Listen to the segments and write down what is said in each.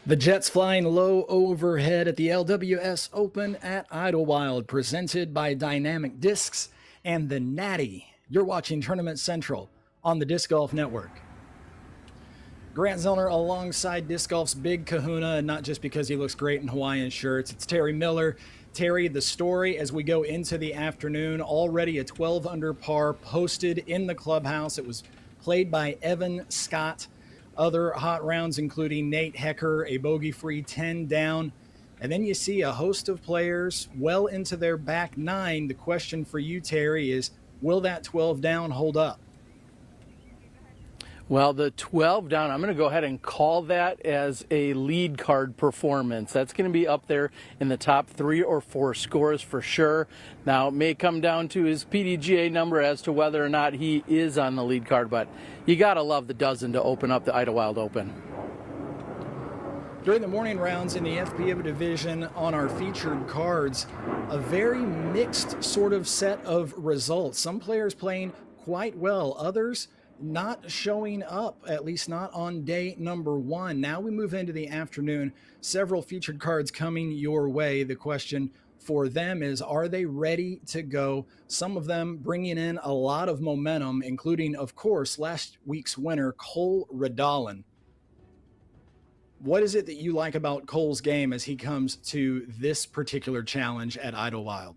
The Jets flying low overhead at the LWS Open at Idlewild, presented by Dynamic Discs and The Nati. You're watching Tournament Central on the Disc Golf Network. Grant Zellner alongside Disc Golf's big kahuna, and not just because he looks great in Hawaiian shirts. It's Terry Miller. Terry, the story as we go into the afternoon, already a 12 under par posted in the clubhouse. It was played by Evan Scott. Other hot rounds including Nate Hecker, a bogey-free 10 down. And then you see a host of players well into their back nine. The question for you, Terry, is will that 12 down hold up? Well, the 12 down, I'm going to go ahead and call that as a lead card performance. That's going to be up there in the top 3 or 4 scores for sure. Now, it may come down to his PDGA number as to whether or not he is on the lead card, but you got to love the dozen to open up the Idlewild Open. During the morning rounds in the FPO division on our featured cards, a very mixed sort of set of results. Some players playing quite well, others not showing up, at least not on day number 1. Now we move into the afternoon. Several featured cards coming your way. The question for them is, are they ready to go? Some of them bringing in a lot of momentum, including, of course, last week's winner, Cole Redalen. What is it that you like about Cole's game as he comes to this particular challenge at Idlewild?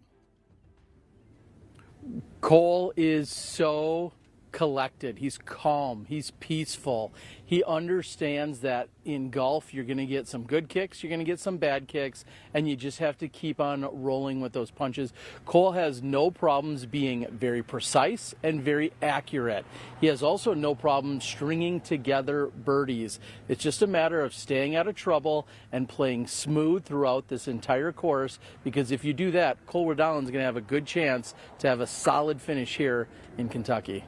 Cole is so collected. He's calm. He's peaceful. He understands that in golf, you're going to get some good kicks, you're going to get some bad kicks, and you just have to keep on rolling with those punches. Cole has no problems being very precise and very accurate. He has also no problem stringing together birdies. It's just a matter of staying out of trouble and playing smooth throughout this entire course, because if you do that, Cole Redalen's going to have a good chance to have a solid finish here in Kentucky.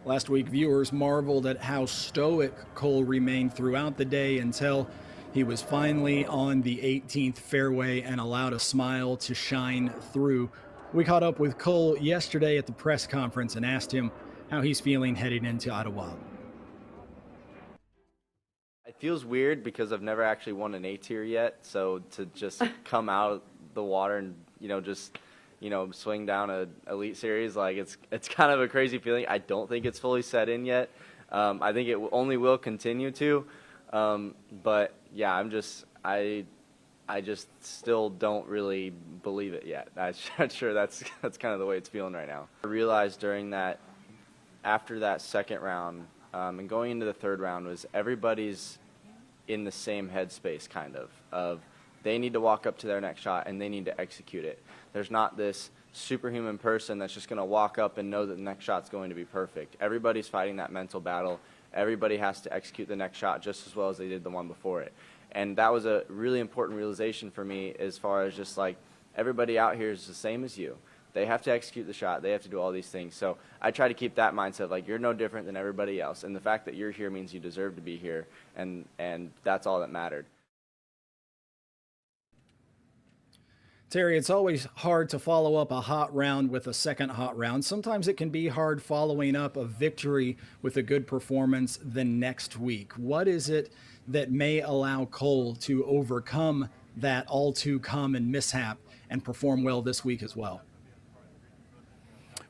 Last week, viewers marveled at how stoic Cole remained throughout the day until he was finally on the 18th fairway and allowed a smile to shine through. We caught up with Cole yesterday at the press conference and asked him how he's feeling heading into Idlewild. It feels weird because I've never actually won an A tier yet, so to just come out the water and, just swing down a Elite Series, like it's kind of a crazy feeling. I don't think it's fully set in yet. I think it only will continue to. But yeah, I just still don't really believe it yet. I'm not sure that's kind of the way it's feeling right now. I realized after that second round and going into the third round was everybody's in the same headspace kind of they need to walk up to their next shot and they need to execute it. There's not this superhuman person that's just going to walk up and know that the next shot's going to be perfect. Everybody's fighting that mental battle. Everybody has to execute the next shot just as well as they did the one before it. And that was a really important realization for me, as far as just like everybody out here is the same as you. They have to execute the shot. They have to do all these things. So I try to keep that mindset, like you're no different than everybody else. And the fact that you're here means you deserve to be here. And that's all that mattered. Terry, it's always hard to follow up a hot round with a second hot round. Sometimes it can be hard following up a victory with a good performance the next week. What is it that may allow Cole to overcome that all too common mishap and perform well this week as well?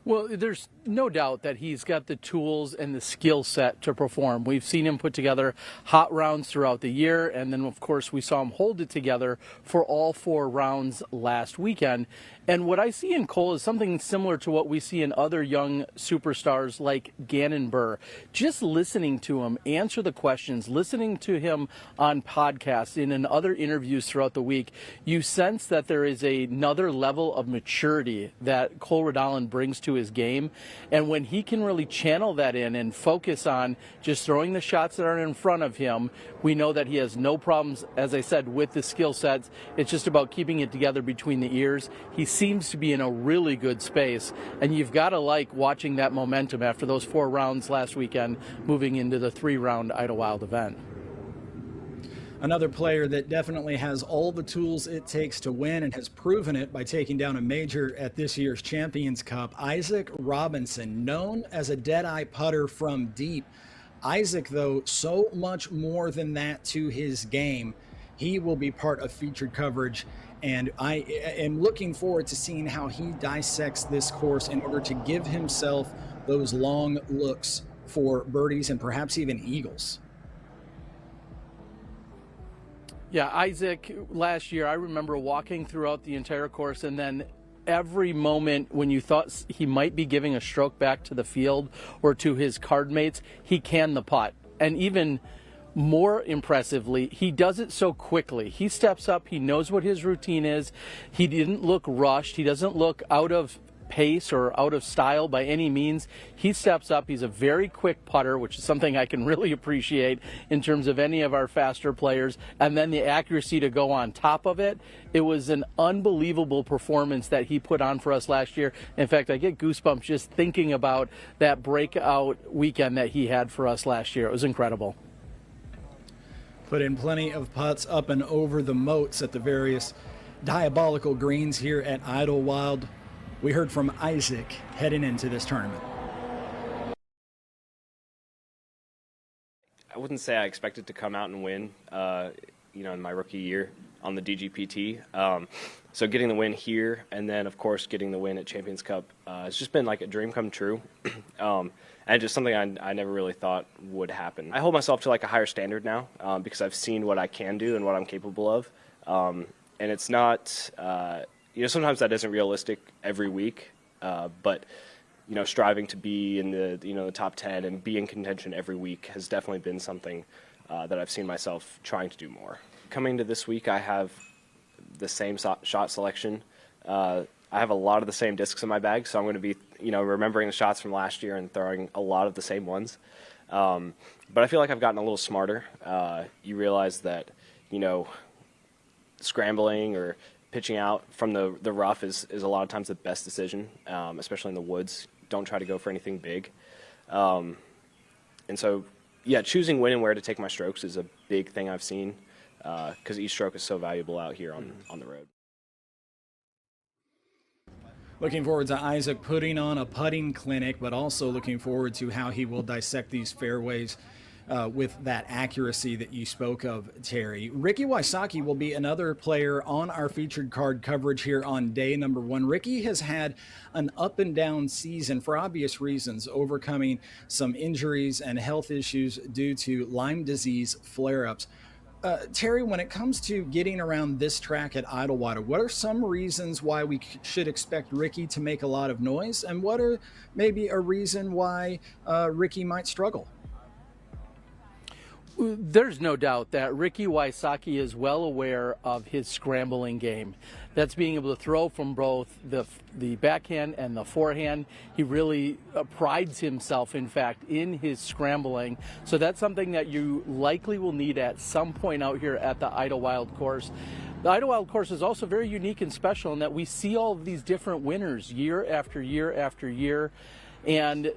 Well, there's no doubt that he's got the tools and the skill set to perform. We've seen him put together hot rounds throughout the year, and then, of course, we saw him hold it together for all 4 rounds last weekend. And what I see in Cole is something similar to what we see in other young superstars like Gannon Buhr. Just listening to him answer the questions, listening to him on podcasts and in other interviews throughout the week, you sense that there is another level of maturity that Cole Redalen brings to his game. And when he can really channel that in and focus on just throwing the shots that are in front of him, we know that he has no problems, as I said, with the skill sets. It's just about keeping it together between the ears. He seems to be in a really good space, and you've got to like watching that momentum after those 4 rounds last weekend moving into the 3-round Idlewild event. Another player that definitely has all the tools it takes to win and has proven it by taking down a major at this year's Champions Cup, Isaac Robinson, known as a dead-eye putter from deep. Isaac, though, so much more than that to his game. He will be part of featured coverage, and I am looking forward to seeing how he dissects this course in order to give himself those long looks for birdies and perhaps even eagles. Yeah, Isaac, last year, I remember walking throughout the entire course, and then every moment when you thought he might be giving a stroke back to the field or to his card mates, he canned the putt. And even more impressively, he does it so quickly. He steps up, he knows what his routine is. He didn't look rushed. He doesn't look out of pace or out of style by any means. He steps up. He's a very quick putter, which is something I can really appreciate in terms of any of our faster players. And then the accuracy to go on top of it. It was an unbelievable performance that he put on for us last year. In fact, I get goosebumps just thinking about that breakout weekend that he had for us last year. It was incredible. Put in plenty of putts up and over the moats at the various diabolical greens here at Idlewild. We heard from Isaac heading into this tournament. I wouldn't say I expected to come out and win, in my rookie year on the DGPT. So getting the win here, and then of course getting the win at Champions Cup, it's just been like a dream come true, and just something I never really thought would happen. I hold myself to like a higher standard now because I've seen what I can do and what I'm capable of, and it's not. Sometimes that isn't realistic every week, but striving to be in the top 10 and be in contention every week has definitely been something that I've seen myself trying to do more. Coming to this week, I have the same shot selection. I have a lot of the same discs in my bag, so I'm going to be remembering the shots from last year and throwing a lot of the same ones. But I feel like I've gotten a little smarter. You realize that scrambling or pitching out from the rough is a lot of times the best decision, especially in the woods. Don't try to go for anything big. And so, choosing when and where to take my strokes is a big thing I've seen because each stroke is so valuable out here on the road. Looking forward to Isaac putting on a putting clinic, but also looking forward to how he will dissect these fairways with that accuracy that you spoke of, Terry. Ricky Wysocki will be another player on our featured card coverage here on day number 1. Ricky has had an up and down season for obvious reasons, overcoming some injuries and health issues due to Lyme disease flare-ups. Terry, when it comes to getting around this track at Idlewild, what are some reasons why we should expect Ricky to make a lot of noise, and what are maybe a reason why Ricky might struggle? There's no doubt that Ricky Wysocki is well aware of his scrambling game. That's being able to throw from both the backhand and the forehand. He really prides himself, in fact, in his scrambling. So that's something that you likely will need at some point out here at the Idlewild course. The Idlewild course is also very unique and special in that we see all of these different winners year after year after year. And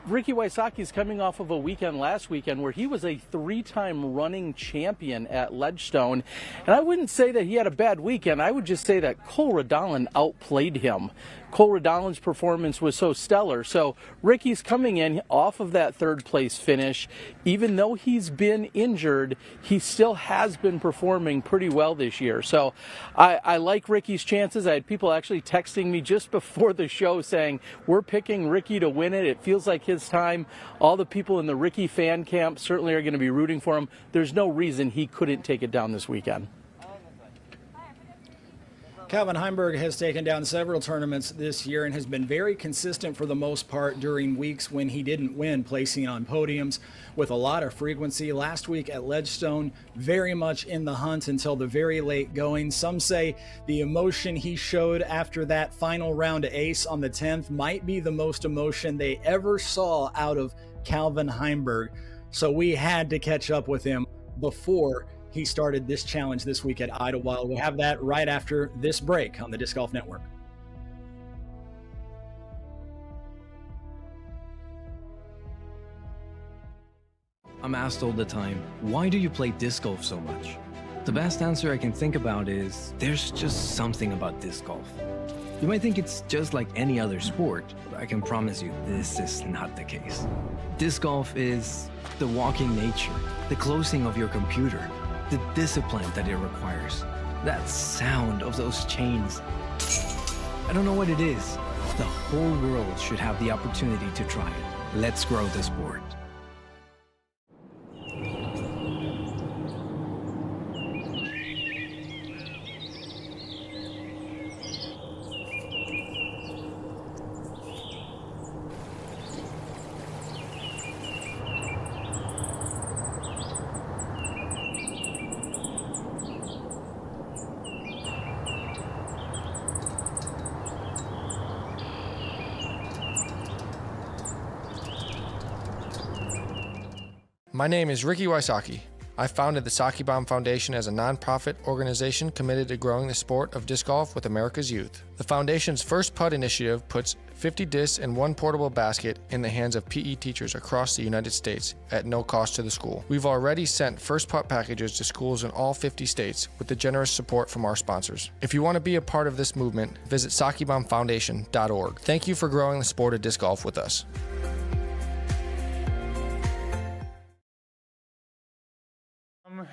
Ricky Wysocki is coming off of a weekend last weekend where he was a 3-time running champion at Ledgestone. And I wouldn't say that he had a bad weekend. I would just say that Cole Redalen outplayed him. Cole Redalen's performance was so stellar. So Ricky's coming in off of that 3rd place finish. Even though he's been injured, he still has been performing pretty well this year. So I like Ricky's chances. I had people actually texting me just before the show saying, we're picking Ricky to win it. It feels like his time. All the people in the Ricky fan camp certainly are going to be rooting for him. There's no reason he couldn't take it down this weekend. Calvin Heimberg has taken down several tournaments this year and has been very consistent for the most part during weeks when he didn't win, placing on podiums with a lot of frequency. Last week at Ledgestone, very much in the hunt until the very late going. Some say the emotion he showed after that final round ace on the 10th might be the most emotion they ever saw out of Calvin Heimberg. So we had to catch up with him before he started this challenge this week at Idlewild. We'll have that right after this break on the Disc Golf Network. I'm asked all the time, why do you play disc golf so much? The best answer I can think about is, there's just something about disc golf. You might think it's just like any other sport, but I can promise you this is not the case. Disc golf is the walking nature, the closing of your computer, the discipline that it requires, that sound of those chains. I don't know what it is. The whole world should have the opportunity to try it. Let's grow the sport. My name is Ricky Wysocki. I founded the Socki Bomb Foundation as a nonprofit organization committed to growing the sport of disc golf with America's youth. The foundation's First Putt initiative puts 50 discs and one portable basket in the hands of PE teachers across the United States at no cost to the school. We've already sent First Putt packages to schools in all 50 states with the generous support from our sponsors. If you want to be a part of this movement, visit SockiBombFoundation.org. Thank you for growing the sport of disc golf with us.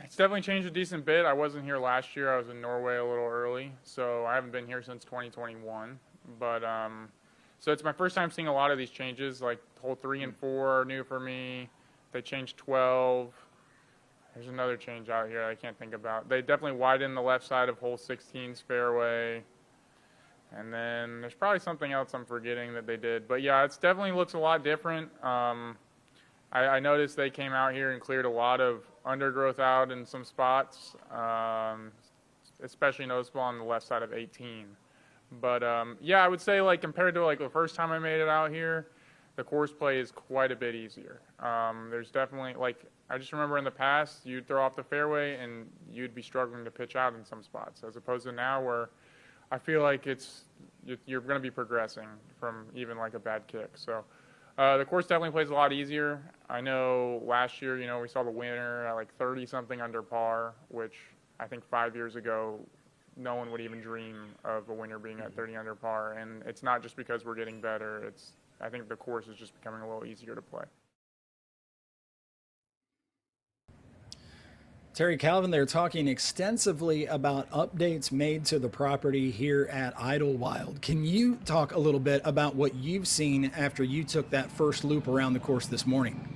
It's definitely changed a decent bit. I wasn't here last year. I was in Norway a little early, so I haven't been here since 2021. But so it's my first time seeing a lot of these changes. Like hole 3 and 4 are new for me. They changed 12. There's another change out here I can't think about. They definitely widened the left side of hole 16's fairway. And then there's probably something else I'm forgetting that they did. But yeah, it definitely looks a lot different. I noticed they came out here and cleared a lot of undergrowth out in some spots, especially noticeable on the left side of 18. But yeah, I would say like compared to like the first time I made it out here, the course play is quite a bit easier. There's definitely like, I just remember in the past you'd throw off the fairway and you'd be struggling to pitch out in some spots, as opposed to now where I feel like you're going to be progressing from even like a bad kick. So the course definitely plays a lot easier. I know last year, you know, we saw the winner at like 30-something under par, which I think 5 years ago, no one would even dream of a winner being at 30 under par. And it's not just because we're getting better. I think the course is just becoming a little easier to play. Terry Calvin, they're talking extensively about updates made to the property here at Idlewild. Can you talk a little bit about what you've seen after you took that first loop around the course this morning?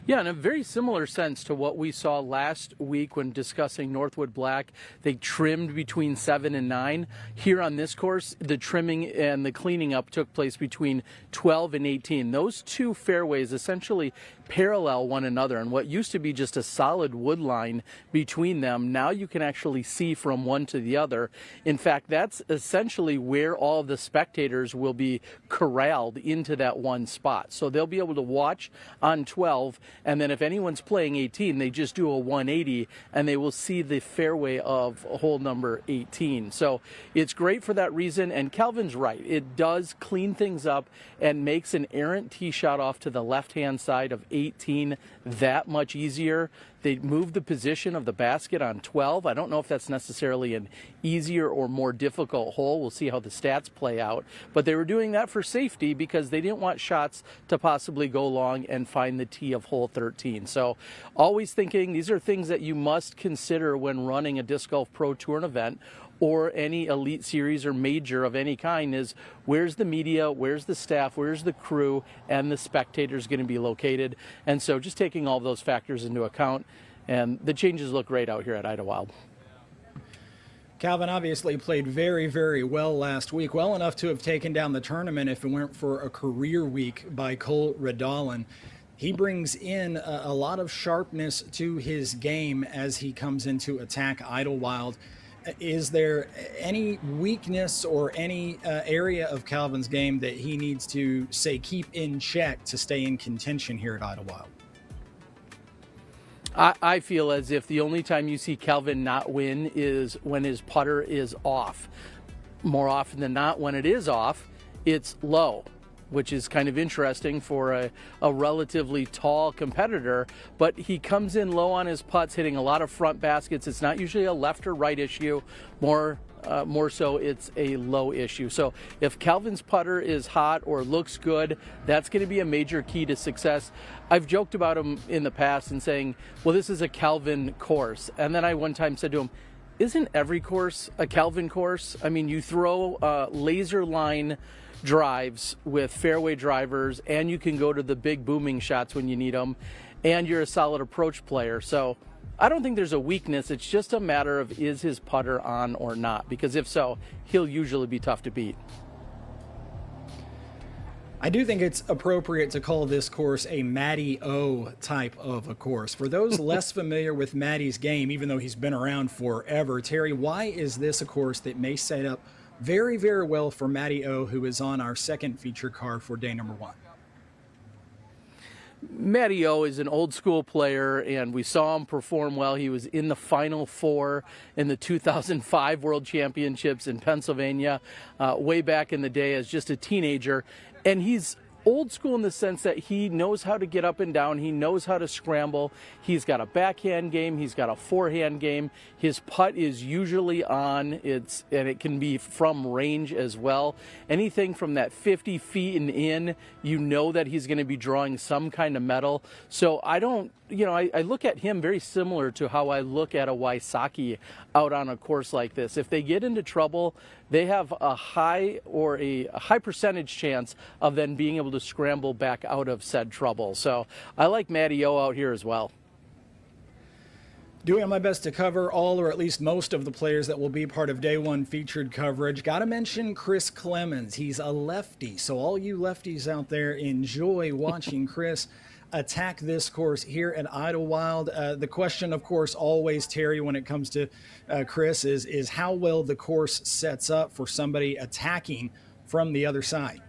Yeah, in a very similar sense to what we saw last week when discussing Northwood Black. They trimmed between 7 and 9. Here on this course, the trimming and the cleaning up took place between 12 and 18. Those two fairways essentially parallel one another, and what used to be just a solid wood line between them, now you can actually see from one to the other. In fact, that's essentially where all of the spectators will be corralled into that one spot. So they'll be able to watch on 12, and then if anyone's playing 18, they just do a 180 and they will see the fairway of hole number 18. So it's great for that reason, and Calvin's right. It does clean things up and makes an errant tee shot off to the left-hand side of 18 that much easier. They moved the position of the basket on 12. I don't know if that's necessarily an easier or more difficult hole. We'll see how the stats play out. But they were doing that for safety because they didn't want shots to possibly go long and find the tee of hole 13. So always thinking these are things that you must consider when running a Disc Golf Pro Tour event or any elite series or major of any kind is where's the media, where's the staff, where's the crew, and the spectators going to be located. And so just taking all those factors into account, and the changes look great out here at Idlewild. Calvin obviously played very, very well last week, well enough to have taken down the tournament if it weren't for a career week by Cole Redalen. He brings in a lot of sharpness to his game as he comes into attack Idlewild. Is there any weakness or any area of Calvin's game that he needs to, say, keep in check to stay in contention here at Idlewild? I feel as if the only time you see Calvin not win is when his putter is off. More often than not, when it is off, it's low. which is kind of interesting for a relatively tall competitor, but he comes in low on his putts, hitting a lot of front baskets. It's not usually a left or right issue, more so it's a low issue. So if Calvin's putter is hot or looks good, that's going to be a major key to success. I've joked about him in the past and saying, well, this is a Calvin course. And then I one time said to him, isn't every course a Calvin course? I mean, you throw laser line drives with fairway drivers, and you can go to the big booming shots when you need them, and you're a solid approach player. So I don't think there's a weakness. It's just a matter of, is his putter on or not? Because if so, he'll usually be tough to beat. I do think it's appropriate to call this course a Matty O type of a course. For those less familiar with Matty's game, even though he's been around forever, Terry, why is this a course that may set up very, very well for Matty O, who is on our second feature card for day number 1? Matty O is an old school player, and we saw him perform well. He was in the Final Four in the 2005 World Championships in Pennsylvania way back in the day as just a teenager. And he's old school in the sense that he knows how to get up and down. He knows how to scramble. He's got a backhand game. He's got a forehand game. His putt is usually on. And it can be from range as well. Anything from that 50 feet and in, you know that he's going to be drawing some kind of metal. So I look at him very similar to how I look at a Wysocki out on a course like this. If they get into trouble, they have a high percentage chance of then being able to scramble back out of said trouble. So I like Matty O out here as well. Doing my best to cover all or at least most of the players that will be part of day 1 featured coverage. Got to mention Chris Clemens. He's a lefty, so all you lefties out there, enjoy watching Chris attack this course here at Idlewild. The question, of course, always, Terry, when it comes to Chris is how well the course sets up for somebody attacking from the other side.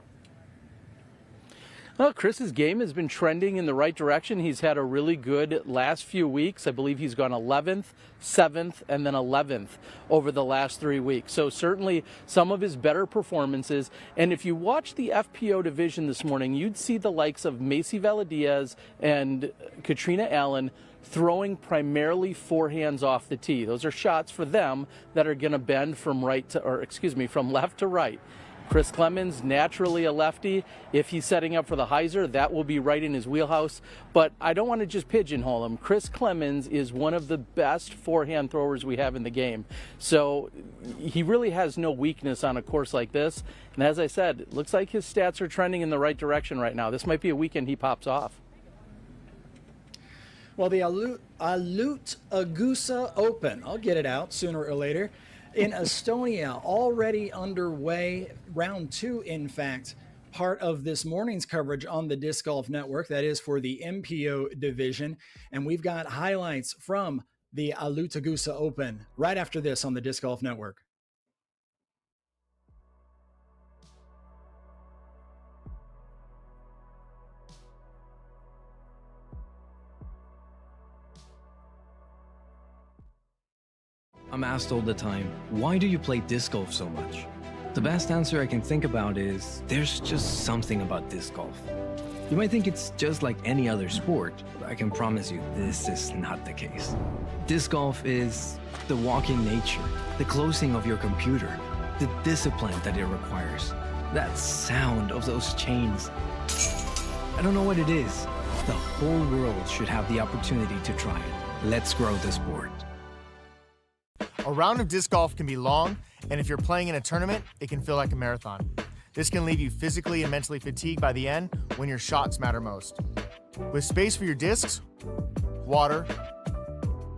Well, Chris's game has been trending in the right direction. He's had a really good last few weeks. I believe he's gone 11th, 7th, and then 11th over the last 3 weeks. So certainly some of his better performances. And if you watch the FPO division this morning, you'd see the likes of Macy Valadiaz and Katrina Allen throwing primarily forehands off the tee. Those are shots for them that are going to bend from from left to right. Chris Clemens, naturally a lefty. If he's setting up for the hyzer, that will be right in his wheelhouse. But I don't want to just pigeonhole him. Chris Clemens is one of the best forehand throwers we have in the game. So he really has no weakness on a course like this. And as I said, it looks like his stats are trending in the right direction right now. This might be a weekend he pops off. Well, the Idlewild Discraft Open, I'll get it out sooner or later, in Estonia, already underway. Round 2, in fact, part of this morning's coverage on the Disc Golf Network. That is for the MPO division. And we've got highlights from the Idlewild Discraft Open right after this on the Disc Golf Network. I'm asked all the time, why do you play disc golf so much? The best answer I can think about is, there's just something about disc golf. You might think it's just like any other sport, but I can promise you this is not the case. Disc golf is the walking nature, the closing of your computer, the discipline that it requires, that sound of those chains. I don't know what it is. The whole world should have the opportunity to try it. Let's grow the sport. A round of disc golf can be long, and if you're playing in a tournament, it can feel like a marathon. This can leave you physically and mentally fatigued by the end when your shots matter most. With space for your discs, water,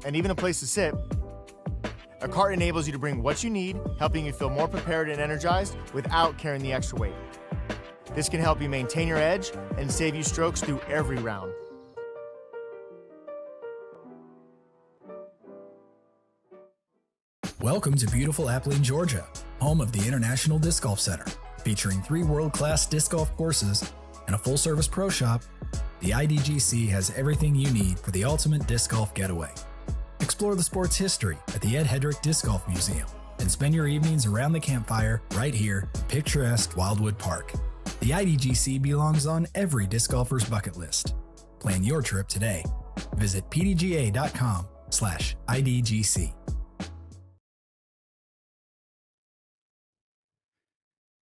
and even a place to sit, a cart enables you to bring what you need, helping you feel more prepared and energized without carrying the extra weight. This can help you maintain your edge and save you strokes through every round. Welcome to beautiful Abilene, Georgia, home of the International Disc Golf Center. Featuring 3 world-class disc golf courses and a full-service pro shop, the IDGC has everything you need for the ultimate disc golf getaway. Explore the sport's history at the Ed Hedrick Disc Golf Museum and spend your evenings around the campfire right here in picturesque Wildwood Park. The IDGC belongs on every disc golfer's bucket list. Plan your trip today. Visit pdga.com/IDGC.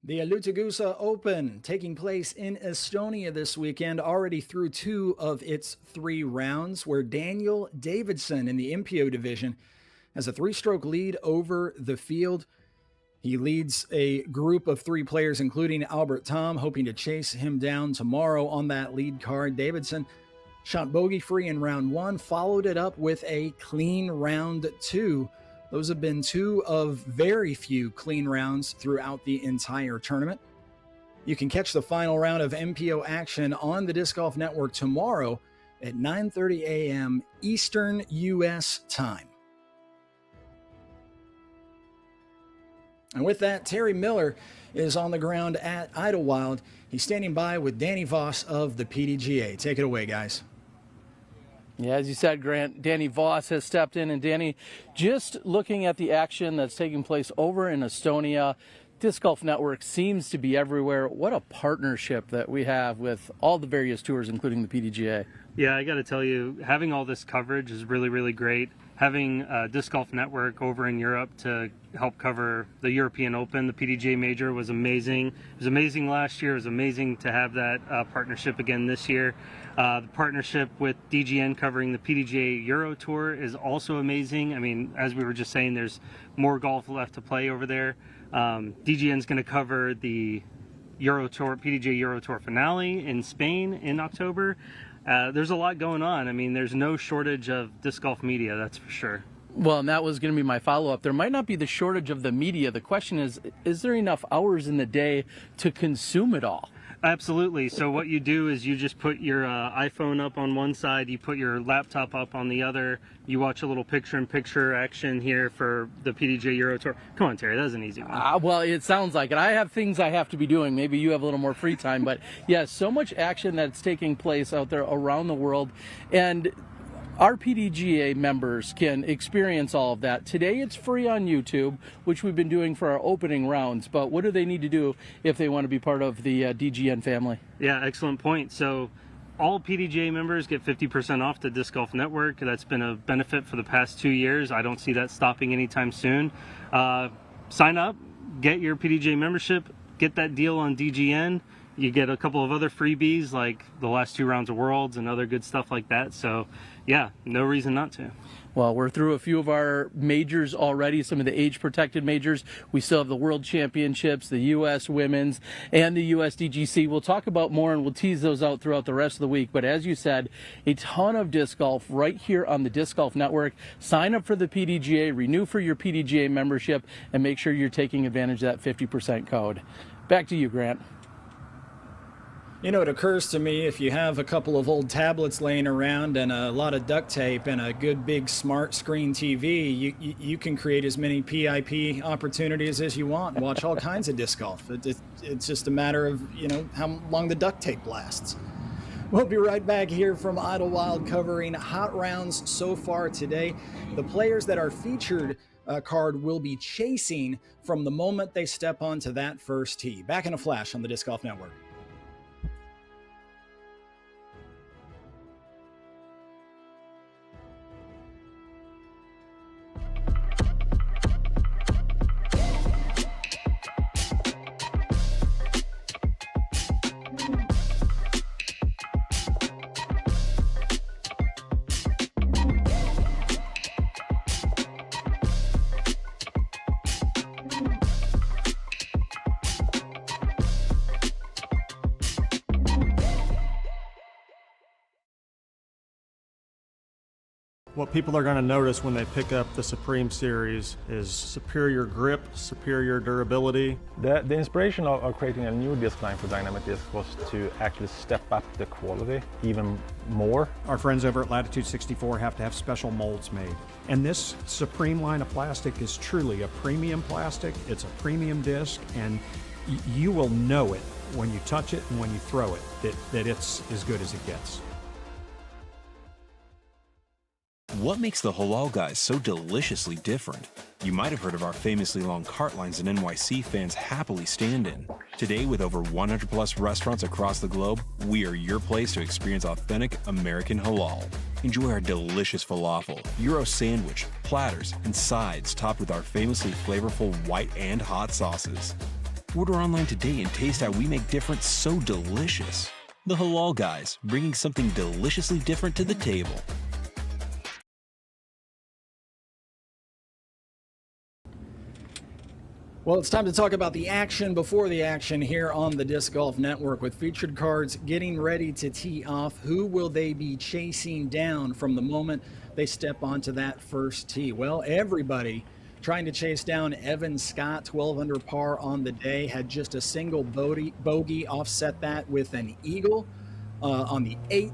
The LWS Open taking place in Estonia this weekend, already through 2 of its 3 rounds, where Daniel Davidson in the MPO division has a 3-stroke lead over the field. He leads a group of 3 players, including Albert Tom, hoping to chase him down tomorrow on that lead card. Davidson shot bogey-free in round 1, followed it up with a clean round 2. Those have been 2 of very few clean rounds throughout the entire tournament. You can catch the final round of MPO action on the Disc Golf Network tomorrow at 9:30 a.m. Eastern U.S. time. And with that, Terry Miller is on the ground at Idlewild. He's standing by with Danny Voss of the PDGA. Take it away, guys. Yeah, as you said, Grant, Danny Voss has stepped in. And Danny, just looking at the action that's taking place over in Estonia, Disc Golf Network seems to be everywhere. What a partnership that we have with all the various tours, including the PDGA. Yeah, I got to tell you, having all this coverage is really, really great. Having Disc Golf Network over in Europe to help cover the European Open, the PDGA Major, was amazing. It was amazing last year. It was amazing to have that partnership again this year. The partnership with DGN covering the PDGA Euro Tour is also amazing. I mean, as we were just saying, there's more golf left to play over there. DGN's going to cover the Euro Tour, PDGA Euro Tour finale in Spain in October. There's a lot going on. I mean, there's no shortage of disc golf media, that's for sure. Well, and that was going to be my follow-up. There might not be the shortage of the media. The question is there enough hours in the day to consume it all? Absolutely. So what you do is you just put your iPhone up on one side, you put your laptop up on the other, you watch a little picture-in-picture action here for the PDGA Euro Tour. Come on, Terry, that was an easy one. Well, it sounds like it. I have things I have to be doing. Maybe you have a little more free time. But, yeah, so much action that's taking place out there around the world. And our PDGA members can experience all of that. Today it's free on YouTube, which we've been doing for our opening rounds. But what do they need to do if they want to be part of the DGN family? Yeah, excellent point. So all PDGA members get 50% off the Disc Golf Network. That's been a benefit for the past 2 years. I don't see that stopping anytime soon. Sign up, get your PDGA membership, get that deal on DGN. You get a couple of other freebies like the last 2 rounds of Worlds and other good stuff like that. So, yeah, no reason not to. Well, we're through a few of our majors already, some of the age-protected majors. We still have the World Championships, the U.S. Women's, and the USDGC. We'll talk about more, and we'll tease those out throughout the rest of the week. But as you said, a ton of disc golf right here on the Disc Golf Network. Sign up for the PDGA, renew for your PDGA membership, and make sure you're taking advantage of that 50% code. Back to you, Grant. You know, it occurs to me, if you have a couple of old tablets laying around and a lot of duct tape and a good big smart screen TV, you can create as many PIP opportunities as you want and watch all kinds of disc golf. It's just a matter of, you know, how long the duct tape lasts. We'll be right back here from Idlewild covering hot rounds so far today. The players that are featured card will be chasing from the moment they step onto that first tee. Back in a flash on the Disc Golf Network. What people are going to notice when they pick up the Supreme Series is superior grip, superior durability. The inspiration of creating a new disc line for Dynamic Discs was to actually step up the quality even more. Our friends over at Latitude 64 have to have special molds made. And this Supreme line of plastic is truly a premium plastic. It's a premium disc, and you will know it when you touch it and when you throw it, that it's as good as it gets. What makes the Halal Guys so deliciously different? You might have heard of our famously long cart lines that NYC fans happily stand in. Today, with over 100 plus restaurants across the globe, we are your place to experience authentic American halal. Enjoy our delicious falafel, Euro sandwich, platters, and sides topped with our famously flavorful white and hot sauces. Order online today and taste how we make different so delicious. The Halal Guys, bringing something deliciously different to the table. Well, it's time to talk about the action before the action here on the Disc Golf Network, with featured cards getting ready to tee off. Who will they be chasing down from the moment they step onto that first tee? Well, everybody trying to chase down Evan Scott, 12 under par on the day, had just a single bogey, offset that with an eagle on the 8th.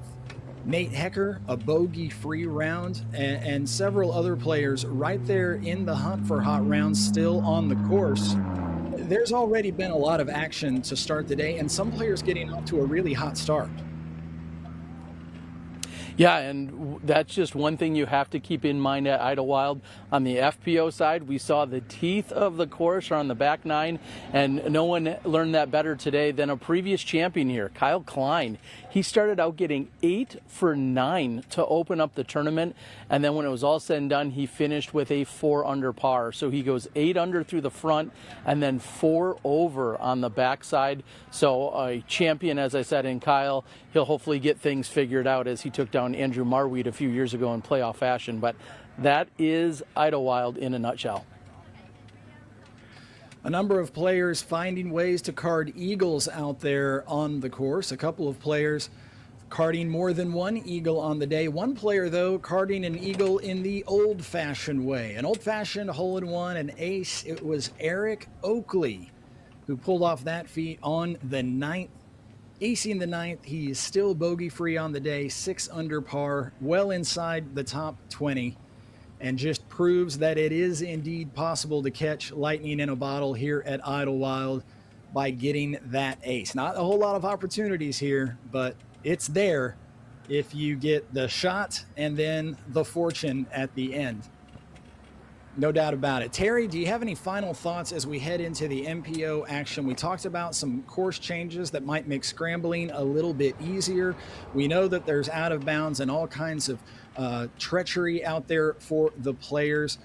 Nate Hecker, a bogey-free round, and several other players right there in the hunt for hot rounds still on the course. There's already been a lot of action to start the day, and some players getting off to a really hot start. Yeah, and that's just one thing you have to keep in mind at Idlewild. On the FPO side, we saw the teeth of the course on the back nine, and no one learned that better today than a previous champion here, Kyle Klein. He started out getting 8 for 9 to open up the tournament, and then when it was all said and done, he finished with a 4 under par. So he goes 8 under through the front and then 4 over on the backside. So a champion, as I said, in Kyle. He'll hopefully get things figured out as he took down Andrew Marweed a few years ago in playoff fashion. But that is Idlewild in a nutshell. A number of players finding ways to card eagles out there on the course. A couple of players carding more than one eagle on the day. One player, though, carding an eagle in the old-fashioned way. An old-fashioned hole-in-one, an ace. It was Eric Oakley who pulled off that feat on the 9th. Acing the 9th, he is still bogey-free on the day, 6 under par, well inside the top 20. And just proves that it is indeed possible to catch lightning in a bottle here at Idlewild by getting that ace. Not a whole lot of opportunities here, but it's there if you get the shot and then the fortune at the end. No doubt about it. Terry, do you have any final thoughts as we head into the MPO action? We talked about some course changes that might make scrambling a little bit easier. We know that there's out of bounds and all kinds of treachery out there for the players.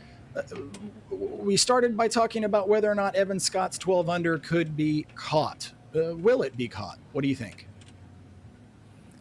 We started by talking about whether or not Evan Scott's 12 under could be caught. Will it be caught? What do you think?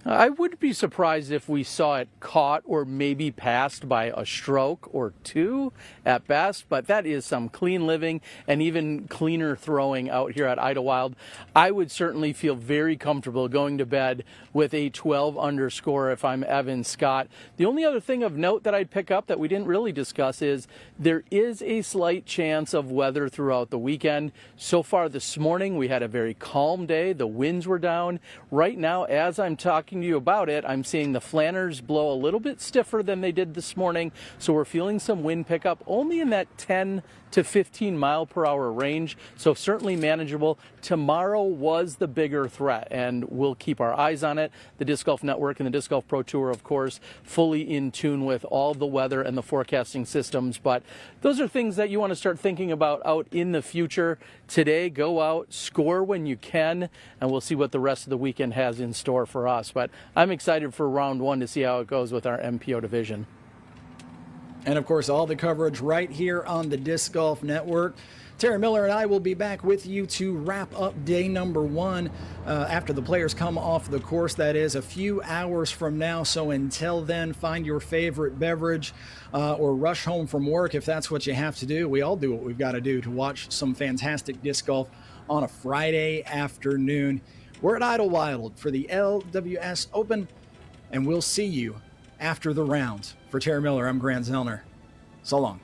I would be surprised if we saw it caught or maybe passed by a stroke or two at best, but that is some clean living and even cleaner throwing out here at Idlewild. I would certainly feel very comfortable going to bed with a 12 under score if I'm Evan Scott. The only other thing of note that I'd pick up that we didn't really discuss is there is a slight chance of weather throughout the weekend. So far this morning, we had a very calm day. The winds were down. Right now, as I'm talking to you about it, I'm seeing the flanners blow a little bit stiffer than they did this morning, so we're feeling some wind pickup only in that 10 to 15 mile per hour range, so certainly manageable. Tomorrow was the bigger threat, and we'll keep our eyes on it. The Disc Golf Network and the Disc Golf Pro Tour, of course, fully in tune with all the weather and the forecasting systems, but those are things that you want to start thinking about out in the future. Today, go out, score when you can, and we'll see what the rest of the weekend has in store for us. But I'm excited for round one to see how it goes with our MPO division. And of course, all the coverage right here on the Disc Golf Network. Terry Miller and I will be back with you to wrap up day number one after the players come off the course. That is a few hours from now. So until then, find your favorite beverage or rush home from work if that's what you have to do. We all do what we've got to do to watch some fantastic disc golf on a Friday afternoon. We're at Idlewild for the LWS Open, and we'll see you after the round. For Terry Miller, I'm Grant Zellner. So long.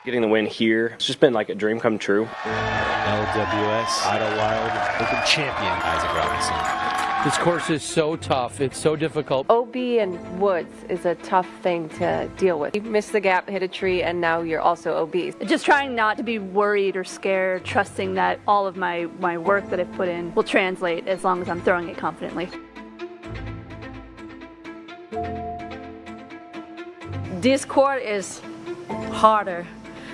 Getting the win here, it's just been like a dream come true. LWS Idlewild Open champion Isaac Robinson. This course is so tough. It's so difficult. OB and woods is a tough thing to deal with. You missed the gap, hit a tree, and now you're also OB. Just trying not to be worried or scared, trusting that all of my work that I've put in will translate as long as I'm throwing it confidently. This court is harder.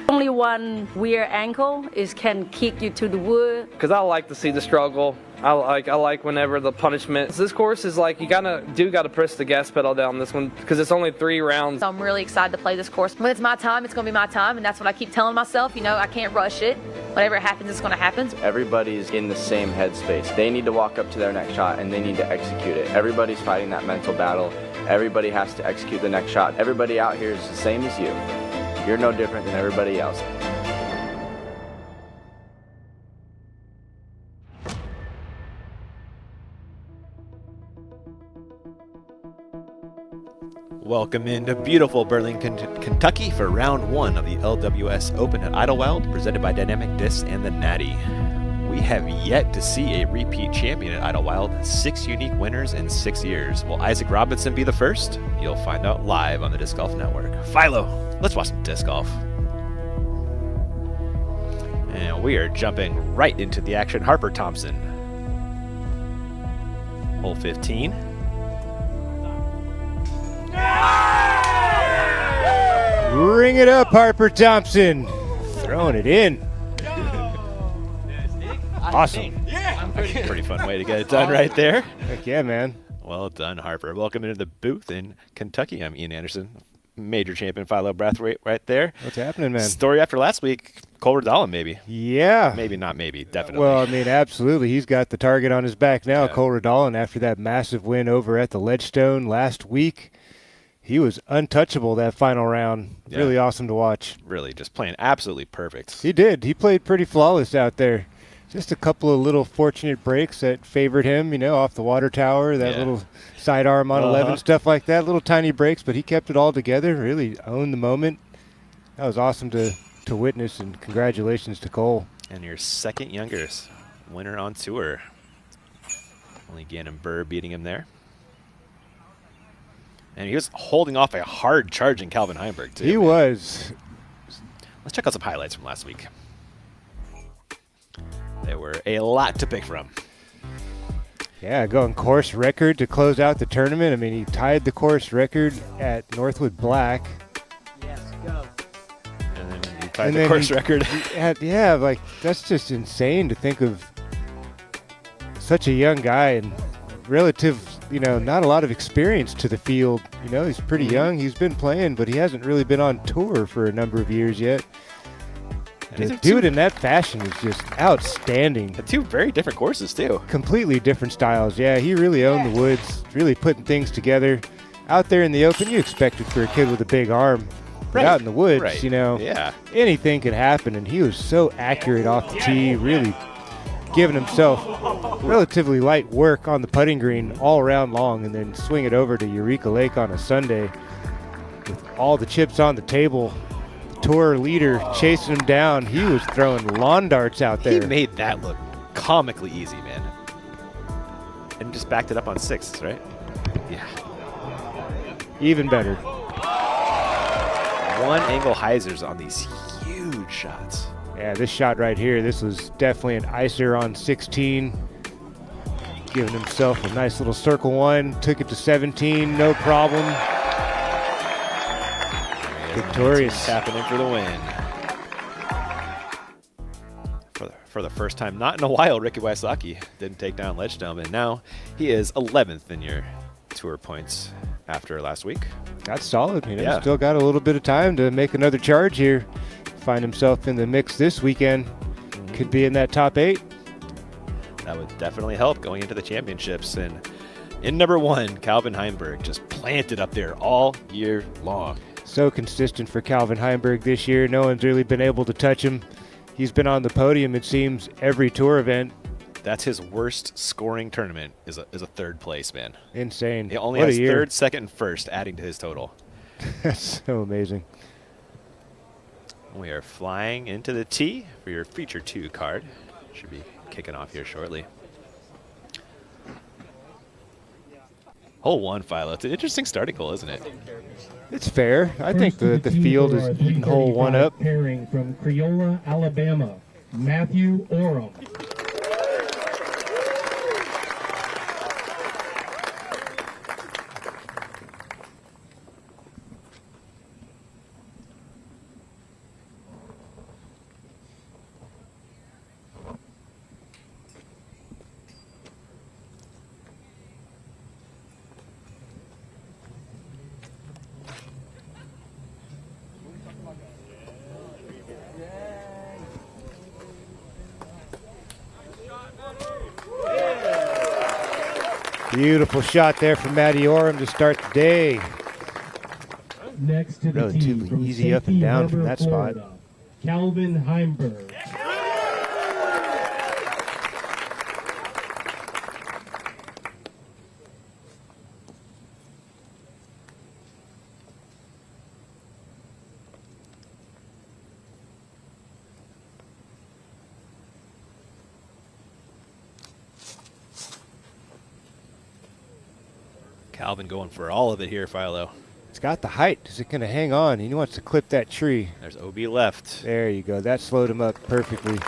Only one weird ankle can kick you to the wood. Because I like to see the struggle. I like whenever the punishment. This course is like you gotta press the gas pedal down this one because it's only 3 rounds. So I'm really excited to play this course. When it's my time, it's gonna be my time, and that's what I keep telling myself. You know, I can't rush it. Whatever happens, it's gonna happen. Everybody's in the same headspace. They need to walk up to their next shot and they need to execute it. Everybody's fighting that mental battle. Everybody has to execute the next shot. Everybody out here is the same as you. You're no different than everybody else. Welcome into beautiful Burlington, Kentucky for round 1 of the LWS Open at Idlewild, presented by Dynamic Discs and The Nati. We have yet to see a repeat champion at Idlewild, 6 unique winners in 6 years. Will Isaac Robinson be the first? You'll find out live on the Disc Golf Network. Philo, let's watch some disc golf. And we are jumping right into the action. Harper Thompson. Hole 15. Bring it up, Harper Thompson. Throwing it in. Awesome. Pretty fun way to get it done right there. Heck yeah, man. Well done, Harper. Welcome into the booth in Kentucky. I'm Ian Anderson, major champion Philo Brathwaite right there. What's happening, man? Story after last week, Cole Redalen, maybe. Yeah. Maybe not maybe, definitely. Well, I mean, absolutely. He's got the target on his back now, Yeah. Cole Redalen, after that massive win over at the Ledgestone last week. He was untouchable that final round. Yeah. Really awesome to watch. Really, just playing absolutely perfect. He did. He played pretty flawless out there. Just a couple of little fortunate breaks that favored him, you know, off the water tower, that little sidearm on 11, stuff like that. Little tiny breaks, but he kept it all together, really owned the moment. That was awesome to witness, and congratulations to Cole. And your second youngest winner on tour. Only Gannon Burr beating him there. And he was holding off a hard charging Calvin Heimberg, too. He was. Let's check out some highlights from last week. There were a lot to pick from. Yeah, going course record to close out the tournament. I mean, he tied the course record at Northwood Black. Yes, go. And then he tied the course record. Yeah, like, that's just insane to think of such a young guy and relative, you know, not a lot of experience to the field. You know, he's pretty young. He's been playing, but he hasn't really been on tour for a number of years yet. To do it in that fashion is just outstanding. The 2 very different courses, too. Completely different styles. Yeah, he really owned the woods, really putting things together. Out there in the open, you expect it for a kid with a big arm. But out in the woods, you know, anything could happen. And he was so accurate off the tee, really giving himself relatively light work on the putting green all around long, and then swing it over to Eureka Lake on a Sunday with all the chips on the table. Tour leader chasing him down. He was throwing lawn darts out there. He made that look comically easy, man. And just backed it up on 6, right? Yeah. Even better. One angle hyzers on these huge shots. Yeah, this shot right here, this was definitely an icer on 16. Giving himself a nice little circle one. Took it to 17, no problem. Victorious. Tapping in for the win. For the first time, not in a while, Ricky Wysocki didn't take down Ledgestone, and now he is 11th in your tour points after last week. That's solid. You know, still got a little bit of time to make another charge here. Find himself in the mix this weekend. Could be in that top 8. That would definitely help going into the championships. And in number 1, Calvin Heimberg just planted up there all year long. So consistent for Calvin Heimberg this year. No one's really been able to touch him. He's been on the podium, it seems, every tour event. That's his worst scoring tournament is a 3rd place, man. Insane. He only has 3rd, 2nd, and 1st adding to his total. That's so amazing. We are flying into the tee for your Feature 2 card. Should be kicking off here shortly. Hole 1, Philo. It's an interesting starting hole, isn't it? It's fair. I think the field is eating hole 1 up. Pairing from Creola, Alabama, Matthew Oram. Beautiful shot there from Matty Oram to start the day. Next to the tee Relatively from easy up and down from that spot. Florida, Calvin Heimberg. Calvin going for all of it here, Philo. It's got the height. Is it going to hang on? He wants to clip that tree. There's OB left. There you go. That slowed him up perfectly.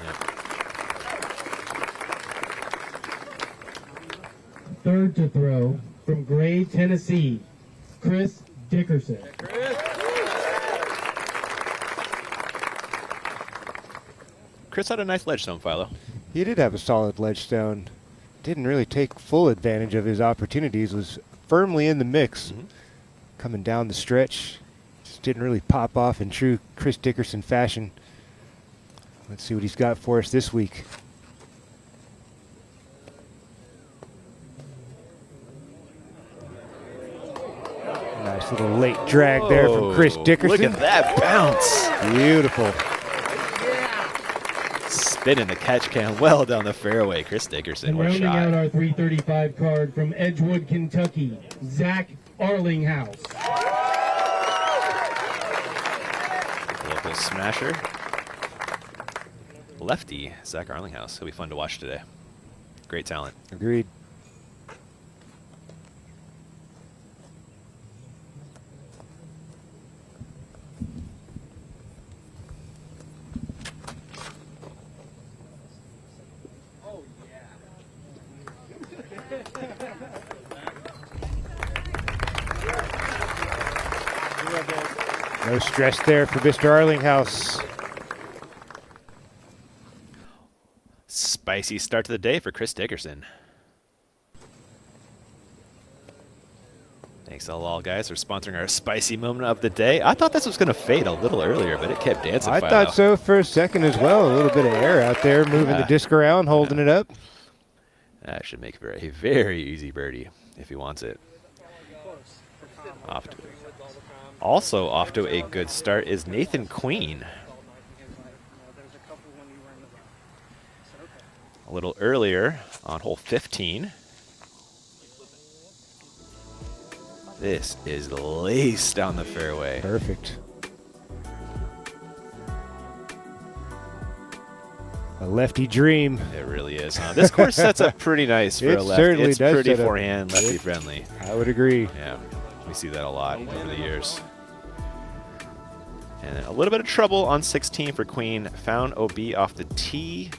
Third to throw from Gray, Tennessee, Chris Dickerson. Chris had a nice ledgestone, Philo. He did have a solid ledgestone. Didn't really take full advantage of his opportunities. Was firmly in the mix. Coming down the stretch. Just didn't really pop off in true Chris Dickerson fashion. Let's see what he's got for us this week. Nice little late drag there from Chris Dickerson. Look at that bounce. Beautiful. Spinning the catch can well down the fairway. Chris Dickerson, And what a rounding shot. out our 335 card from Edgewood, Kentucky, Zach Arlinghouse. Local smasher. Lefty, Zach Arlinghouse. He'll be fun to watch today. Great talent. Agreed. No stress there for Mr. Arlinghouse. Spicy start to the day for Chris Dickerson. Thanks all guys for sponsoring our spicy moment of the day. I thought this was going to fade a little earlier, but it kept dancing. I thought so for a second as well. A little bit of air out there, moving the disc around, holding it up. That should make for a very easy birdie if he wants it. Also off to a good start is Nathan Queen. A little earlier on hole 15. This is laced down the fairway. Perfect. A lefty dream. It really is, huh? This course sets up pretty nice for It a lefty. certainly It's does pretty set up- forehand, lefty friendly. I would agree. Yeah, we see that a lot over the years. And a little bit of trouble on 16 for Queen. Found OB off the tee.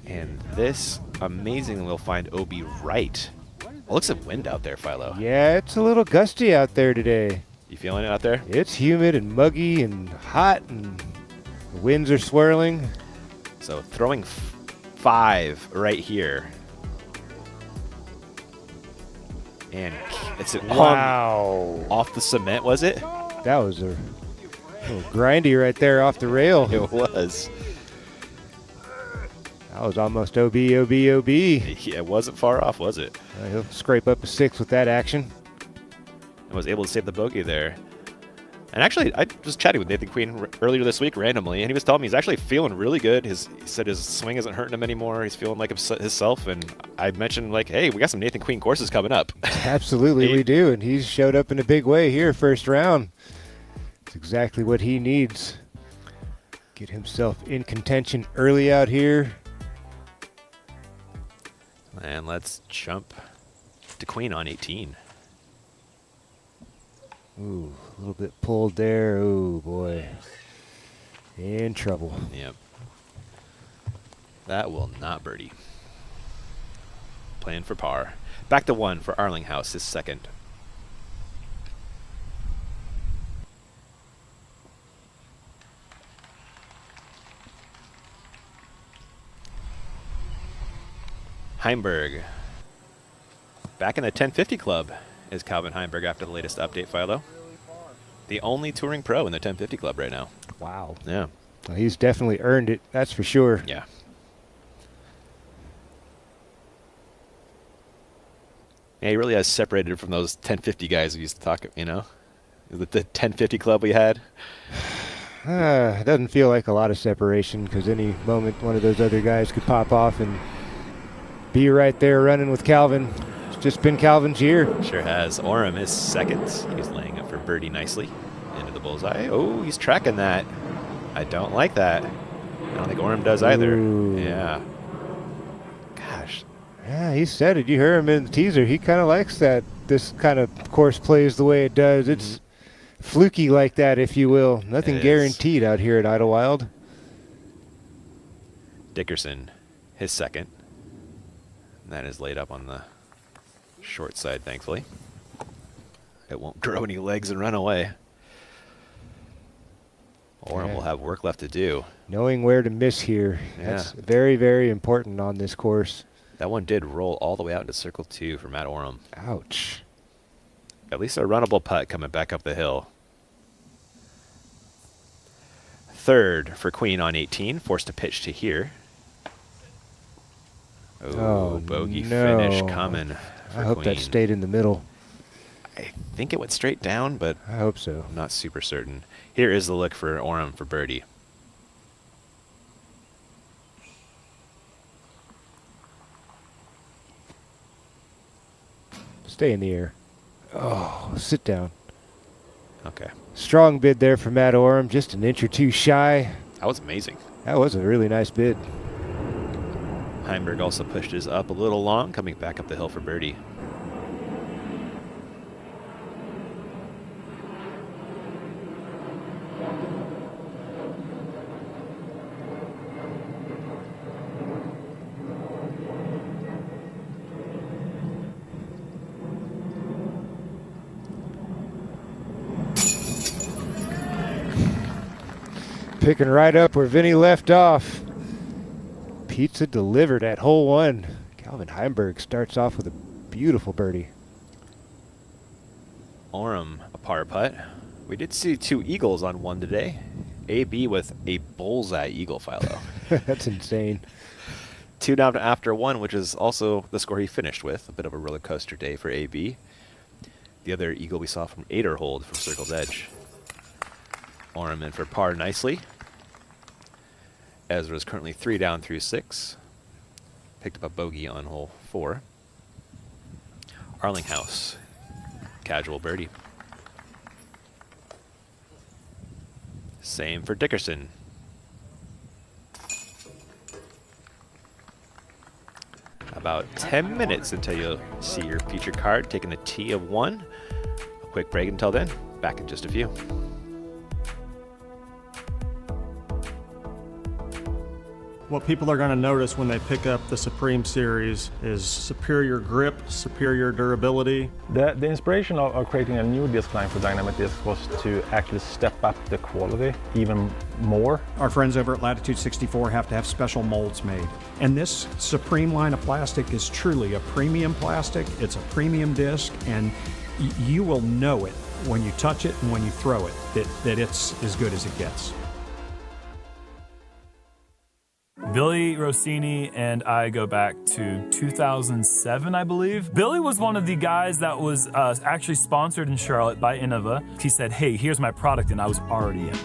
And this, amazingly, will find OB right. It looks like wind out there, Philo. Yeah, it's a little gusty out there today. You feeling it out there? It's humid and muggy and hot, and the winds are swirling. So throwing 5 right here. And it's off the cement, was it? That was a little grindy right there off the rail. It was. That was almost OB, OB, OB. Yeah, it wasn't far off, was it? He'll scrape up a 6 with that action. And was able to save the bogey there. And actually, I was chatting with Nathan Queen earlier this week randomly, and he was telling me he's actually feeling really good. He said his swing isn't hurting him anymore. He's feeling like himself. And I mentioned, like, hey, we got some Nathan Queen courses coming up. Absolutely, we do. And he's showed up in a big way here, first round. It's exactly what he needs. Get himself in contention early out here. And let's jump to queen on 18. Ooh, a little bit pulled there. Oh, boy. In trouble. Yep. That will not birdie. Playing for par. Back to 1 for Arlinghouse, his second. Heimberg. Back in the 1050 club is Calvin Heimberg after the latest update, Philo. The only touring pro in the 1050 club right now. Wow. Yeah. Well, he's definitely earned it, that's for sure. Yeah. Yeah, he really has separated from those 1050 guys we used to talk, you know? Is it the 1050 club we had? It doesn't feel like a lot of separation because any moment one of those other guys could pop off and be right there running with Calvin. It's just been Calvin's year. Sure has. Oram is second. He's laying up for birdie nicely into the bullseye. Oh, he's tracking that. I don't like that. I don't think Oram does either. Ooh. Yeah. Gosh. Yeah, he said it. You heard him in the teaser. He kind of likes that. This kind of course plays the way it does. It's fluky like that, if you will. Nothing guaranteed out here at Idlewild. Dickerson, his second. That is laid up on the short side, thankfully. It won't grow any legs and run away. Oram will have work left to do. Knowing where to miss here. That's very, very important on this course. That one did roll all the way out into circle 2 for Matt Oram. Ouch. At least a runnable putt coming back up the hill. Third for Queen on 18, forced to pitch to here. Oh, bogey finish coming for I hope Queen. that stayed in the middle. I think it went straight down, but I hope so. I'm not super certain. Here is the look for Oram for birdie. Stay in the air. Oh, sit down. Okay. Strong bid there for Matt Oram, just an inch or two shy. That was amazing. That was a really nice bid. Heimberg also pushed his up a little long, coming back up the hill for birdie. Picking right up where Vinny left off. Pizza delivered at hole 1. Calvin Heimberg starts off with a beautiful birdie. Oram, a par putt. We did see 2 eagles on 1 today. AB with a bullseye eagle, Philo. That's insane. 2 down after 1, which is also the score he finished with. A bit of a roller coaster day for AB. The other eagle we saw from Aderhold from Circle's Edge. Oram in for par nicely. Ezra is currently 3 down through 6. Picked up a bogey on hole 4. Arlinghouse, casual birdie. Same for Dickerson. About 10 minutes until you'll see your feature card taking a tee of 1. A quick break until then. Back in just a few. What people are going to notice when they pick up the Supreme Series is superior grip, superior durability. The inspiration of creating a new disc line for Dynamic Discs was to actually step up the quality even more. Our friends over at Latitude 64 have to have special molds made. And this Supreme line of plastic is truly a premium plastic. It's a premium disc, and you will know it when you touch it and when you throw it, that it's as good as it gets. Billy Rossini and I go back to 2007, I believe. Billy was one of the guys that was actually sponsored in Charlotte by Innova. He said, hey, here's my product, and I was already in.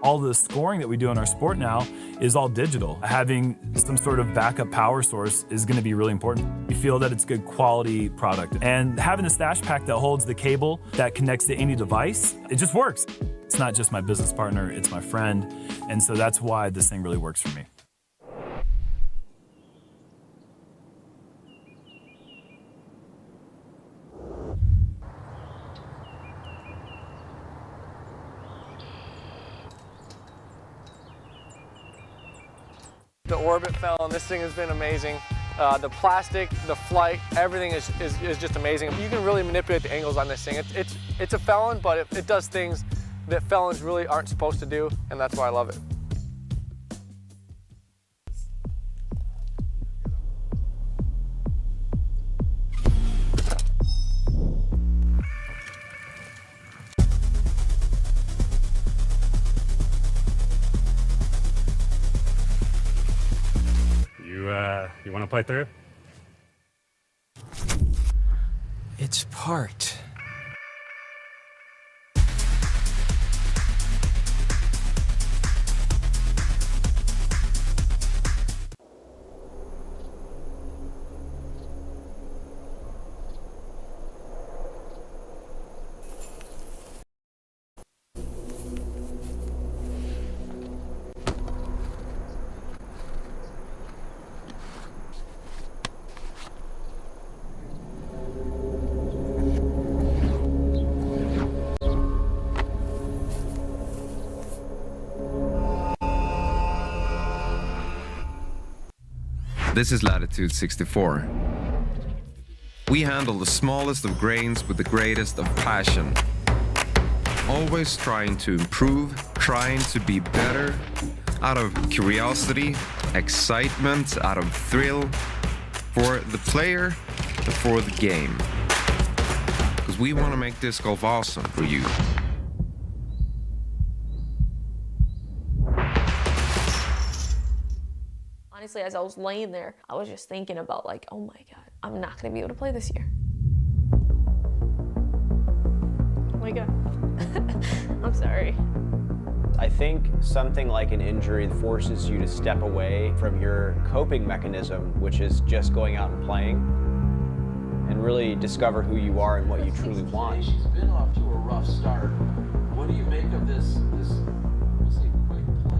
All the scoring that we do in our sport now is all digital. Having some sort of backup power source is going to be really important. We feel that it's good quality product. And having a stash pack that holds the cable that connects to any device, it just works. It's not just my business partner, it's my friend. And so that's why this thing really works for me. The orbit fell, and this thing has been amazing. The plastic, the flight, everything is just amazing. You can really manipulate the angles on this thing. It's a Felon, but it does things that Felons really aren't supposed to do, and that's why I love it. You want to play through? It's parked. This is Latitude 64. We handle the smallest of grains with the greatest of passion. Always trying to improve, trying to be better, out of curiosity, excitement, out of thrill, for the player and for the game. Because we want to make disc golf awesome for you. Honestly, as I was laying there, I was just thinking about like, oh my God, I'm not gonna be able to play this year. Oh my God. I'm sorry. I think something like an injury forces you to step away from your coping mechanism, which is just going out and playing, and really discover who you are and what you truly want. She's been off to a rough start. What do you make of this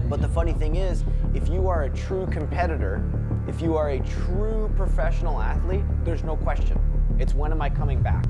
But the funny thing is, if you are a true competitor, if you are a true professional athlete, there's no question. It's when am I coming back?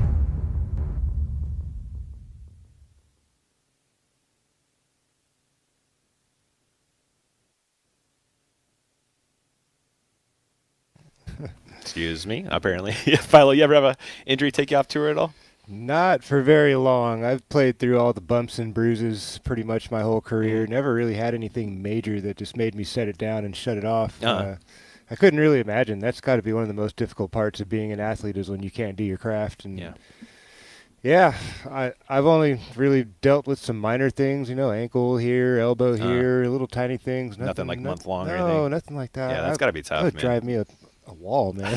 Excuse me, apparently. Philo, you ever have an injury take you off tour at all? Not for very long. I've played through all the bumps and bruises pretty much my whole career. Never really had anything major that just made me set it down and shut it off. I couldn't really imagine. That's got to be one of the most difficult parts of being an athlete is when you can't do your craft. And yeah, I've only really dealt with some minor things, you know, ankle here, elbow here, little tiny things. Nothing like month-long or anything? anything? No, nothing like that. Yeah, that's got to be tough, That would man. drive me a wall, man.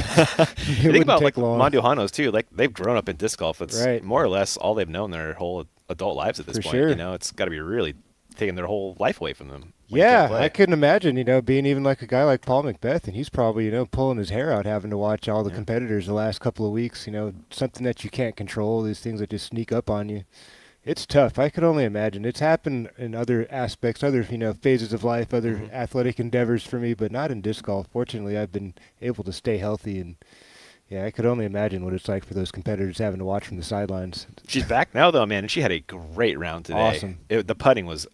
You think about like Mondujanos too. Like they've grown up in disc golf. It's Right. more or less all they've known their whole adult lives at this For point. sure. You know, it's got to be really taking their whole life away from them. when you can't Yeah, play. I couldn't imagine, you know, being even like a guy like Paul Macbeth, and he's probably, you know, pulling his hair out having to watch all the competitors the last couple of weeks, you know, something that you can't control, these things that just sneak up on you. It's tough. I could only imagine. It's happened in other aspects, other, you know, phases of life, other athletic endeavors for me, but not in disc golf. Fortunately, I've been able to stay healthy, and yeah, I could only imagine what it's like for those competitors having to watch from the sidelines. She's back now though, man, and she had a great round today. Awesome. The putting was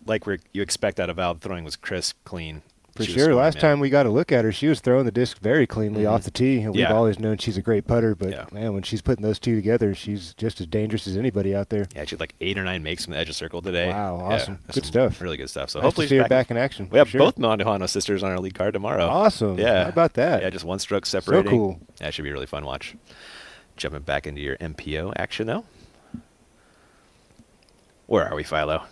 like you expect out of Val. The throwing was crisp, clean. For She was sure. scoring, Last man. time we got a look at her, she was throwing the disc very cleanly off the tee. And we've Yeah. always known she's a great putter, but man, when she's putting those two together, she's just as dangerous as anybody out there. Yeah, she had like 8 or 9 makes from the edge of circle today. Wow, Yeah, awesome. that's Good some stuff. Really good stuff. So Nice to hopefully see she's her back in action, We for have sure. both Mondujano sisters on our lead card tomorrow. Awesome. Yeah. How about that? Yeah, just one stroke separating. cool. That should be a really fun watch. Jumping back into your MPO action though. Where are we, Philo?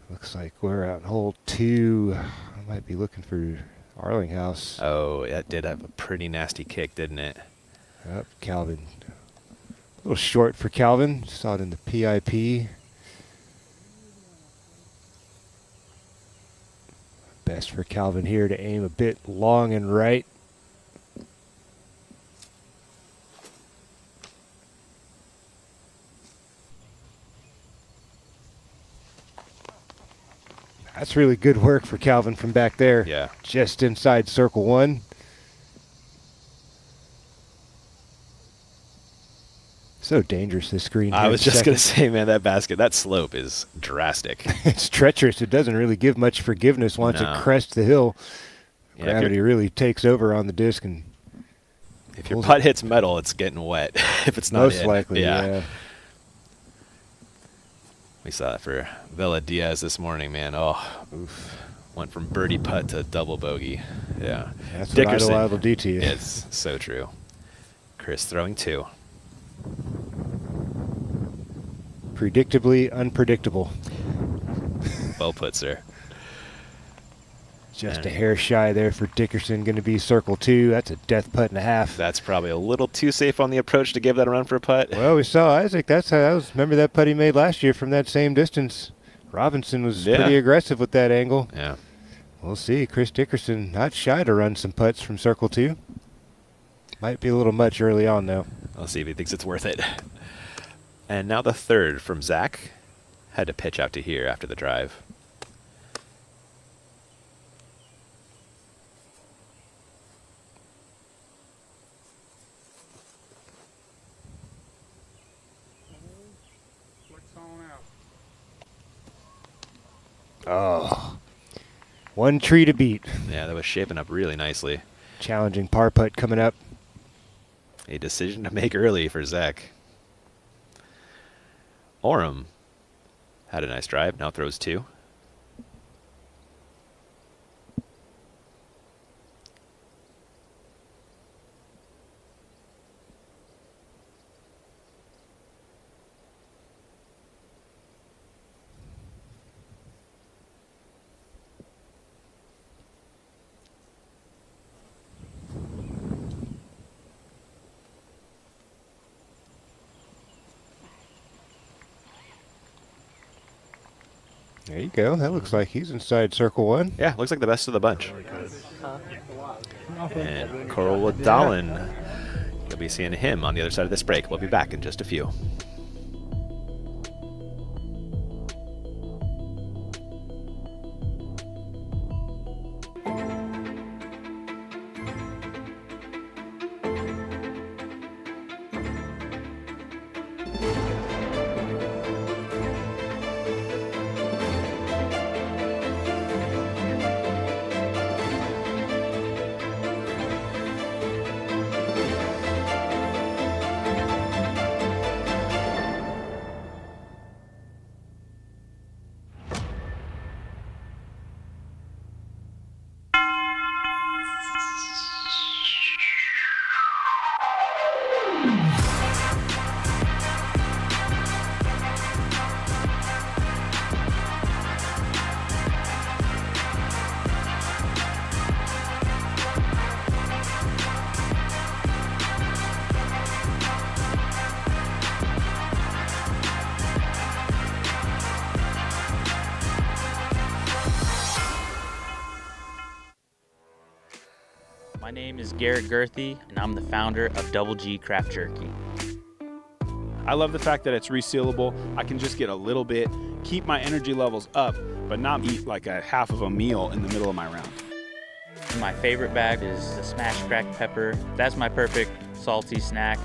Looks like we're out in hole 2. I might be looking for Arlinghouse. Oh, that did have a pretty nasty kick, didn't it? Yep, Calvin. A little short for Calvin. Saw it in the PIP. Best for Calvin here to aim a bit long and right. That's really good work for Calvin from back there. Yeah. Just inside circle 1. So dangerous, this green. I was just going to say, man, that basket, that slope is drastic. It's treacherous. It doesn't really give much forgiveness once it crests the hill. Yeah, Gravity really takes over on the disc. And if your putt hits metal, it's getting wet. If it's not most likely, yeah. We saw that for Vela Diaz this morning, man. Oh, oof. Went from birdie putt to double bogey. Yeah. That's Dickerson, what Idlewild will do to you. It's so true. Chris throwing 2. Predictably unpredictable. Well put, sir. Just a hair shy there for Dickerson. Going to be circle 2. That's a death putt and a half. That's probably a little too safe on the approach to give that a run for a putt. Well, we saw Isaac. That's how I was. Remember that putt he made last year from that same distance. Robinson was pretty aggressive with that angle. Yeah. We'll see. Chris Dickerson not shy to run some putts from circle 2. Might be a little much early on, though. I'll see if he thinks it's worth it. And now the third from Zach. Had to pitch out to here after the drive. Oh. One tree to beat. Yeah, that was shaping up really nicely. Challenging par putt coming up. A decision to make early for Zach. Oram had a nice drive, now throws 2. There you go. That looks like he's inside circle 1. Yeah, looks like the best of the bunch. And Redalen, you'll be seeing him on the other side of this break. We'll be back in just a few. My name is Garrett Gerthy, and I'm the founder of Double G Craft Jerky. I love the fact that it's resealable. I can just get a little bit, keep my energy levels up, but not eat like a half of a meal in the middle of my round. My favorite bag is the smashed cracked pepper. That's my perfect salty snack.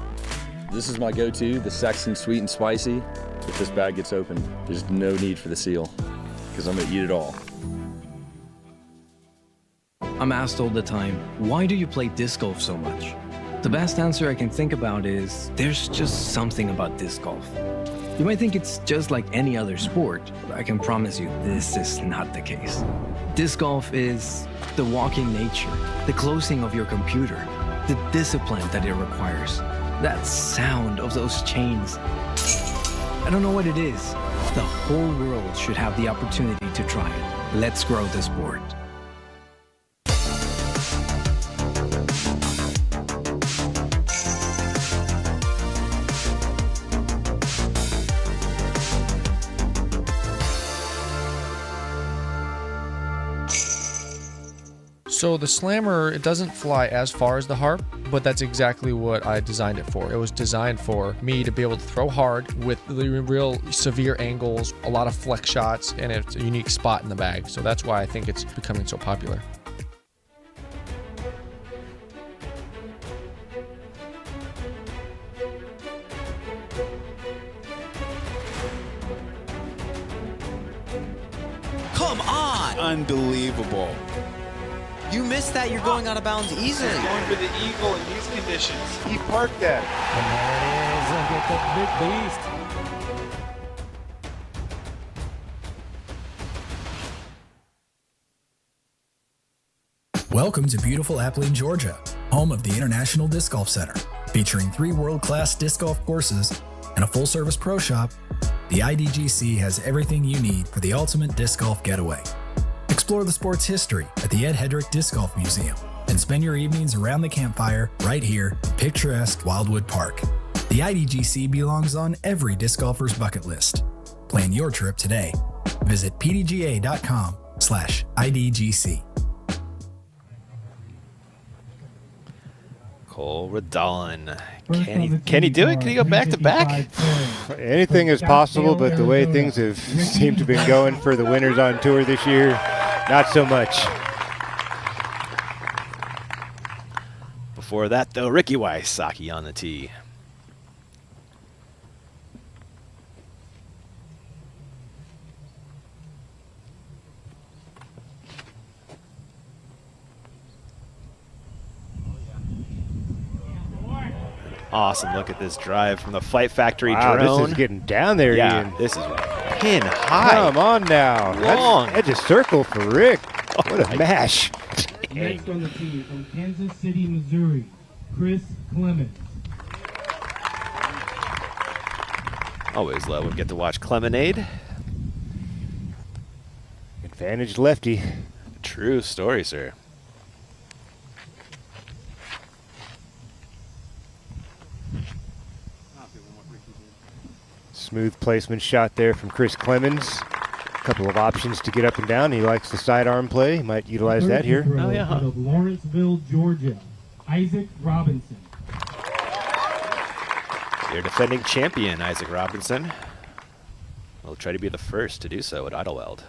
This is my go-to, the Sexton Sweet and Spicy. If this bag gets open, there's no need for the seal, because I'm gonna eat it all. I'm asked all the time, why do you play disc golf so much? The best answer I can think about is, there's just something about disc golf. You might think it's just like any other sport, but I can promise you this is not the case. Disc golf is the walking nature, the closing of your computer, the discipline that it requires, that sound of those chains. I don't know what it is. The whole world should have the opportunity to try it. Let's grow the sport. So the Slammer, it doesn't fly as far as the Harp, but that's exactly what I designed it for. It was designed for me to be able to throw hard with the real severe angles, a lot of flex shots, and it's a unique spot in the bag. So that's why I think it's becoming so popular. Come on! Unbelievable. You missed that. You're going out of bounds easily. He's going for the eagle in these conditions. He parked that. And there it is. Look at the big beast. Welcome to beautiful Abilene, Georgia, home of the International Disc Golf Center. Featuring 3 world-class disc golf courses and a full-service pro shop, the IDGC has everything you need for the ultimate disc golf getaway. Explore the sport's history at the Ed Hedrick Disc Golf Museum and spend your evenings around the campfire right here in picturesque Wildwood Park. The IDGC belongs on every disc golfer's bucket list. Plan your trip today. Visit pdga.com/IDGC. Cole Redalen. Can he do it? Can he go back to back? Anything is possible, but the way things have seemed to been going for the winners on tour this year, not so much. Before that, though, Ricky Wysocki on the tee. Awesome look at this drive from the Fight Factory drone. This is getting down there, yeah, Ian. This is pin high. Come on now. Long. That's a circle for Rick. What a mash. Next on the tee from Kansas City, Missouri, Chris Clemens. Always love when we get to watch Clemonade. Advantage lefty. True story, sir. Smooth placement shot there from Chris Clemens. A couple of options to get up and down. He likes the sidearm play. He might utilize that here. Oh, yeah. Out of Lawrenceville, Georgia, Isaac Robinson. Your defending champion, Isaac Robinson, will try to be the first to do so at Idlewild.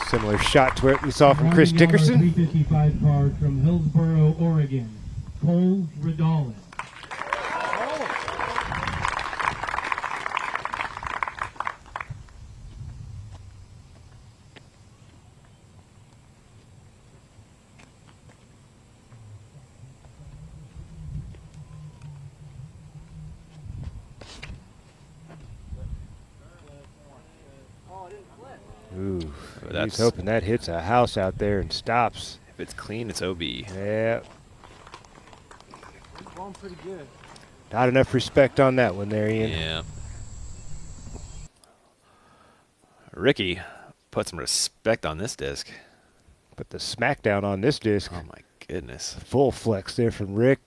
Similar shot to what we saw from Chris Dickerson. 355 card from Hillsboro, Oregon, Cole Redalen. Ooh, he's hoping that hits a house out there and stops. If it's clean, it's OB. Yeah. It's going pretty good. Not enough respect on that one there, Ian. Yeah. Ricky, put some respect on this disc. Put the smackdown on this disc. Oh my goodness. Full flex there from Rick.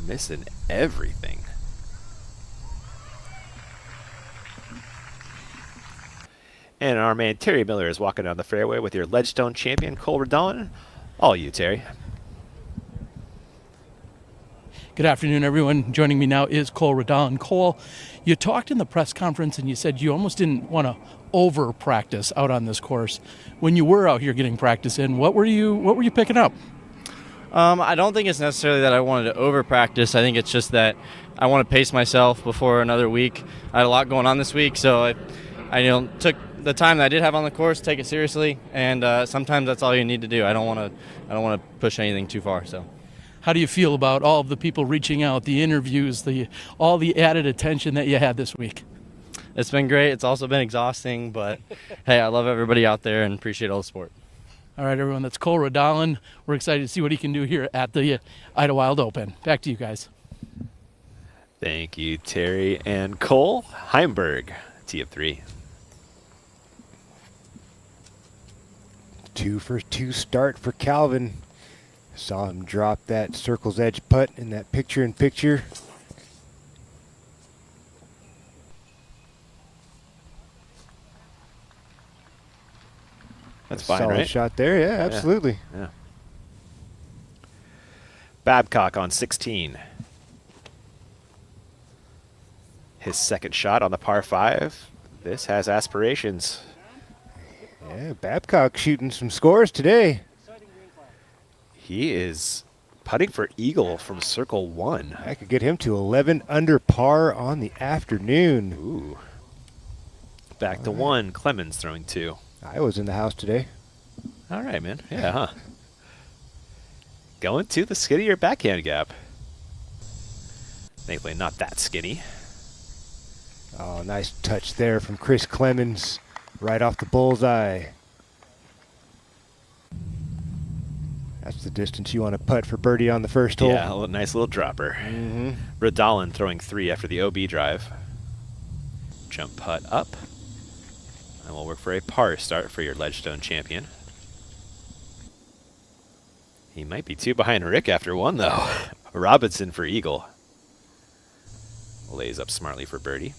Missing everything. And our man Terry Miller is walking down the fairway with your Ledgestone champion, Cole Redalen. All you, Terry. Good afternoon, everyone. Joining me now is Cole Redalen. Cole, you talked in the press conference and you said you almost didn't want to over practice out on this course. When you were out here getting practice in, what were you picking up? I don't think it's necessarily that I wanted to over practice. I think it's just that I want to pace myself before another week. I had a lot going on this week, so I took the time that I did have on the course, take it seriously, and sometimes that's all you need to do. I don't want to push anything too far. So, how do you feel about all of the people reaching out, the interviews, all the added attention that you had this week? It's been great. It's also been exhausting, but hey, I love everybody out there and appreciate all the support. All right, everyone, that's Cole Redalen. We're excited to see what he can do here at the Idlewild Open. Back to you guys. Thank you, Terry and Cole. Heimberg, tee of 3. 2 for 2 start for Calvin. Saw him drop that circle's edge putt in that picture-in-picture. That's fine, solid right? shot there, yeah, absolutely. Yeah. Babcock on 16. His second shot on the par 5. This has aspirations. Yeah, Babcock shooting some scores today. He is putting for eagle from circle 1. I could get him to 11 under par on the afternoon. Ooh. Back to 1. Clemens throwing 2. I was in the house today. All right, man. Yeah, huh? Going to the skinnier backhand gap. Thankfully not that skinny. Oh, nice touch there from Chris Clemens. Right off the bullseye. That's the distance you want to putt for birdie on the first hole. Yeah, a nice little dropper. Redalen throwing 3 after the OB drive. Jump putt up. And we'll work for a par start for your Ledgestone champion. He might be 2 behind Rick after 1, though. Robinson for eagle. Lays up smartly for birdie.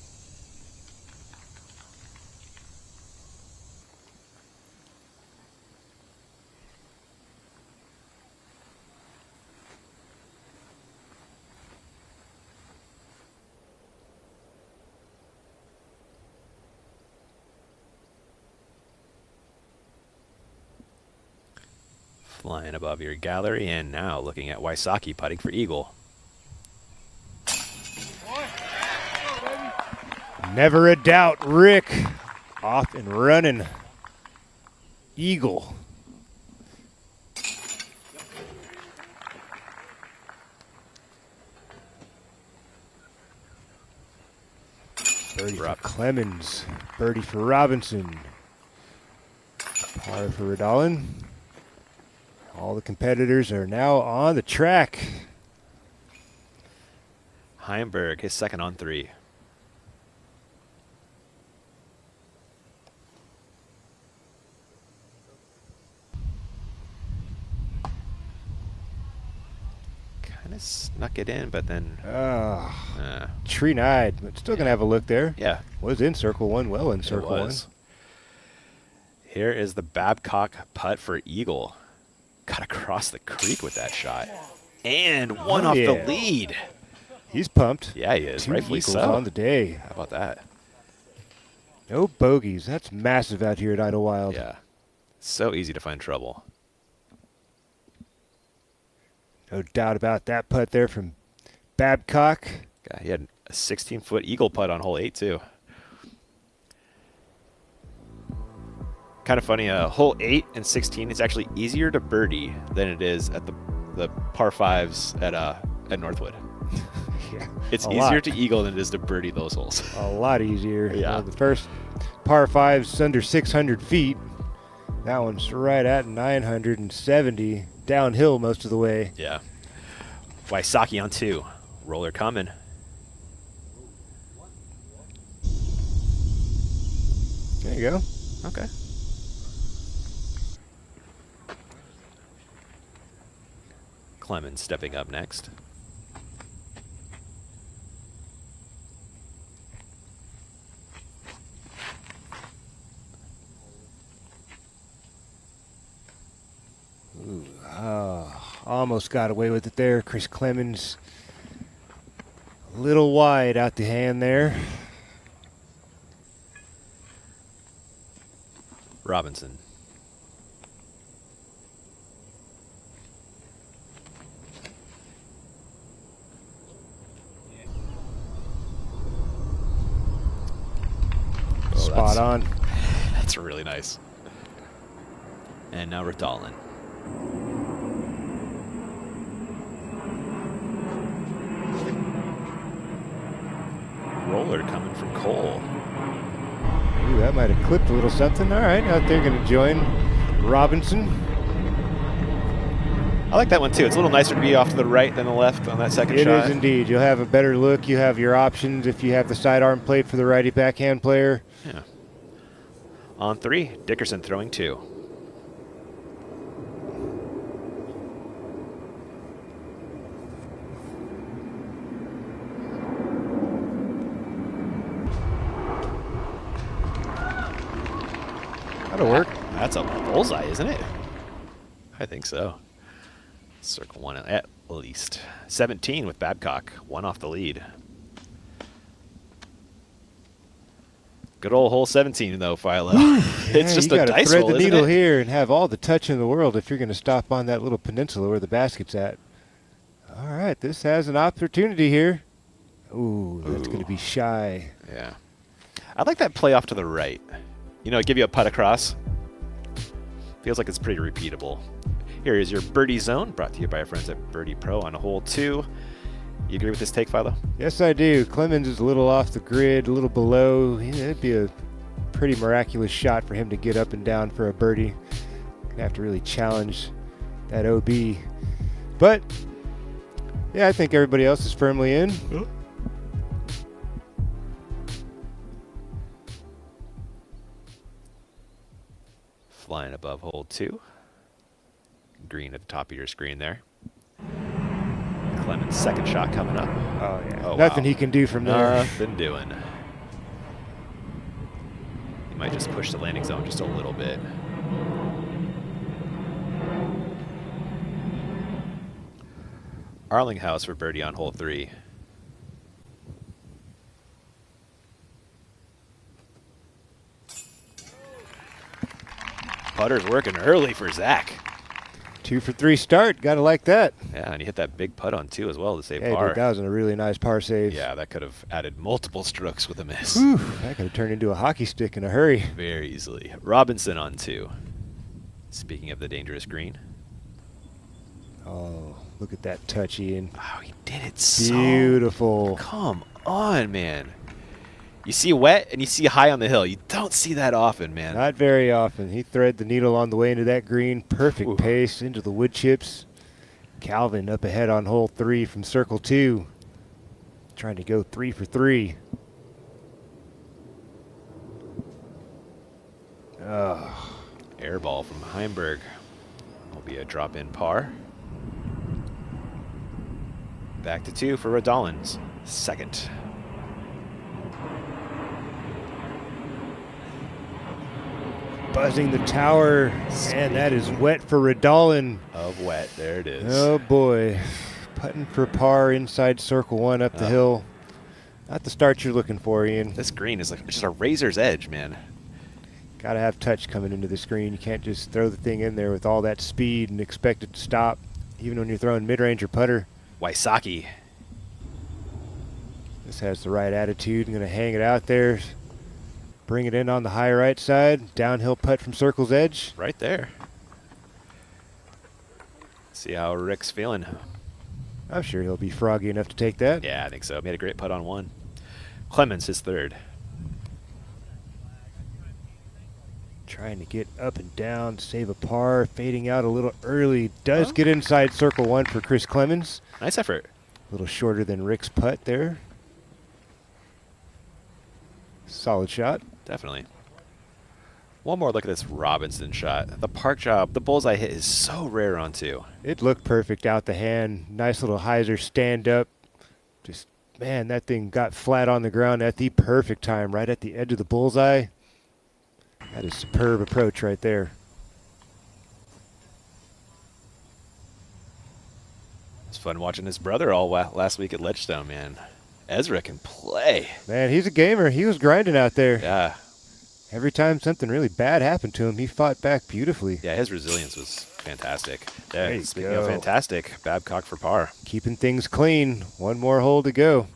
Flying above your gallery, and now looking at Wysocki putting for eagle. Never a doubt, Rick. Off and running. Eagle. Birdie for Clemens. Birdie for Robinson. Par for Redalen. All the competitors are now on the track. Heimberg, his second on 3. Kind of snuck it in, but then... tree-eyed, but still going to have a look there. Yeah. Was in circle 1, well in circle 1. Here is the Babcock putt for eagle. Got across the creek with that shot. And one off the lead. He's pumped. Yeah, he is. 2 Rightfully eagles so. on the day. How about that? No bogeys. That's massive out here at Idlewild. Yeah. So easy to find trouble. No doubt about that putt there from Babcock. Yeah, he had a 16-foot eagle putt on hole 8, too. Kind of funny, hole 8 and 16, it's actually easier to birdie than it is at the par 5s at Northwood. Yeah, it's easier to eagle than it is to birdie those holes. A lot easier. Yeah. The first par 5's under 600 feet. That one's right at 970. Downhill most of the way. Yeah. Wysocki on 2. Roller coming. There you go. Okay. Clemens stepping up next. Ooh, almost got away with it there. Chris Clemens a little wide out the hand there. Robinson. Spot on. That's really nice. And now Redalen. Roller coming from Cole. Ooh, that might have clipped a little something. All right, out there going to join Robinson. I like that one too. It's a little nicer to be off to the right than the left on that second shot. It is indeed. You'll have a better look. You have your options if you have the sidearm plate for the righty backhand player. Yeah. On 3, Dickerson throwing 2. That'll work. That's a bullseye, isn't it? I think so. Circle 1 at least. 17 with Babcock, 1 off the lead. Good old hole 17 though, Philo. It's just a dice roll, thread the isn't needle it? here and have all the touch in the world if you're going to stop on that little peninsula where the basket's at. All right, this has an opportunity here. Ooh, that's going to be shy. Yeah. I like that play off to the right. You know, give you a putt across. Feels like it's pretty repeatable. Here is your birdie zone, brought to you by our friends at Birdie Pro on hole 2. You agree with this take, Philo? Yes, I do. Clemens is a little off the grid, a little below. It'd be a pretty miraculous shot for him to get up and down for a birdie. Gonna have to really challenge that OB. But, yeah, I think everybody else is firmly in. Flying above hole 2. Green at the top of your screen there. Clemens' second shot coming up. Oh, yeah. Oh, Nothing wow. he can do from there. Nothing doing. He might just push the landing zone just a little bit. Arlinghouse for birdie on hole 3. Putter's working early for Zach. 2 for 3 start. Gotta like that. Yeah, and he hit that big putt on 2 as well to save Yeah, par. dude, that was a really nice par save. Yeah, that could have added multiple strokes with a miss. Whew, that could have turned into a hockey stick in a hurry. Very easily. Robinson on 2. Speaking of the dangerous green. Oh, look at that touch, Ian. Oh, he did it so beautiful. Come on, man. You see wet and you see high on the hill. You don't see that often, man. Not very often. He threaded the needle on the way into that green. Perfect pace into the wood chips. Calvin up ahead on hole 3 from circle 2. Trying to go 3 for 3. Oh. Air ball from Heimberg will be a drop-in par. Back to 2 for Redalen's second. Buzzing the tower, and that is wet for Redalen. Of wet, there it is. Oh boy, putting for par inside circle 1 up the hill. Not the start you're looking for, Ian. This green is like just a razor's edge, man. Got to have touch coming into the screen. You can't just throw the thing in there with all that speed and expect it to stop, even when you're throwing mid-range or putter. Wysocki. This has the right attitude. I'm going to hang it out there. Bring it in on the high right side. Downhill putt from circle's edge. Right there. See how Rick's feeling. I'm sure he'll be froggy enough to take that. Yeah, I think so. Made a great putt on 1. Clemens, his third. Trying to get up and down, save a par, fading out a little early. Does get inside circle 1 for Chris Clemens. Nice effort. A little shorter than Rick's putt there. Solid shot. Definitely. One more look at this Robinson shot. The park job, the bullseye hit is so rare on 2. It looked perfect out the hand. Nice little hyzer stand up. Just, man, that thing got flat on the ground at the perfect time, right at the edge of the bullseye. That is superb approach right there. It's fun watching his brother all last week at Ledgestone, man. Ezra can play. Man, he's a gamer. He was grinding out there. Yeah. Every time something really bad happened to him, he fought back beautifully. Yeah, his resilience was fantastic. Yeah, There you speaking go. of fantastic, Babcock for par. Keeping things clean. One more hole to go.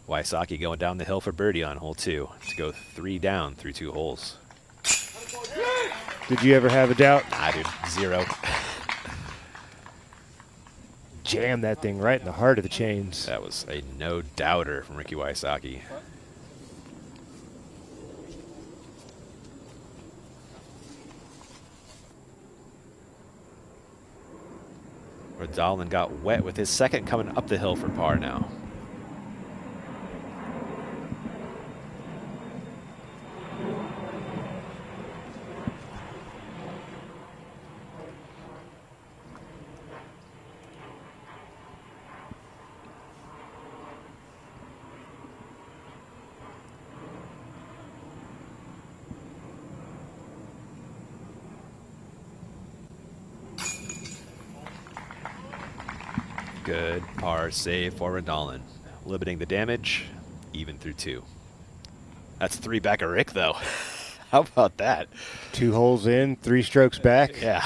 Wysocki going down the hill for birdie on hole 2 to go 3 down through 2 holes. Did you ever have a doubt? Nah, dude, 0. Jam that thing right in the heart of the chains. That was a no-doubter from Ricky Wysocki. Redalen got wet with his second coming up the hill for par now. Good par save for Redalen. Limiting the damage, even through 2. That's 3 back of Rick, though. How about that? 2 holes in, 3 strokes back. Yeah.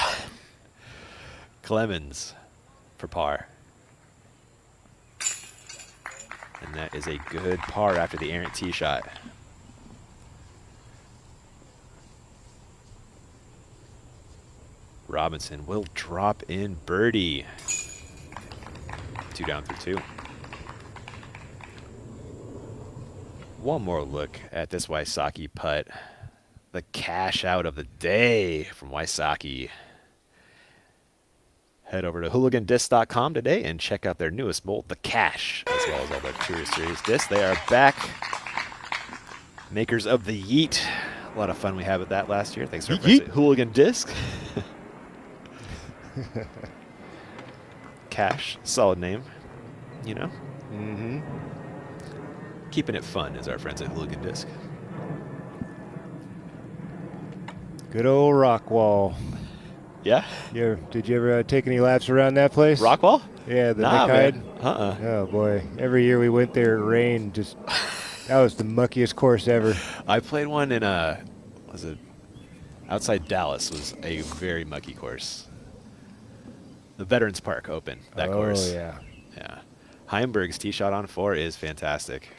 Clemens for par. And that is a good par after the errant tee shot. Robinson will drop in birdie. 2 down through 2. One more look at this Wysocki putt. The cash out of the day from Wysocki. Head over to hooligandisc.com today and check out their newest mold, the Cash, as well as all their Tour Series discs. They are back. Makers of the Yeet. A lot of fun we had with that last year. Thanks for Hooligan Disc. Cash, solid name, you know? Mm-hmm. Keeping it fun is our friends at Hooligan Disc. Good old rock wall. Yeah? Did you ever take any laps around that place? Rockwall? Yeah, the Nah, Nickide. man. Uh-uh. Oh, boy. Every year we went there, it rained. Just that was the muckiest course ever. I played one in outside Dallas was a very mucky course. The Veterans Park Open, that course. Oh, yeah. Yeah. Heimberg's tee shot on 4 is fantastic.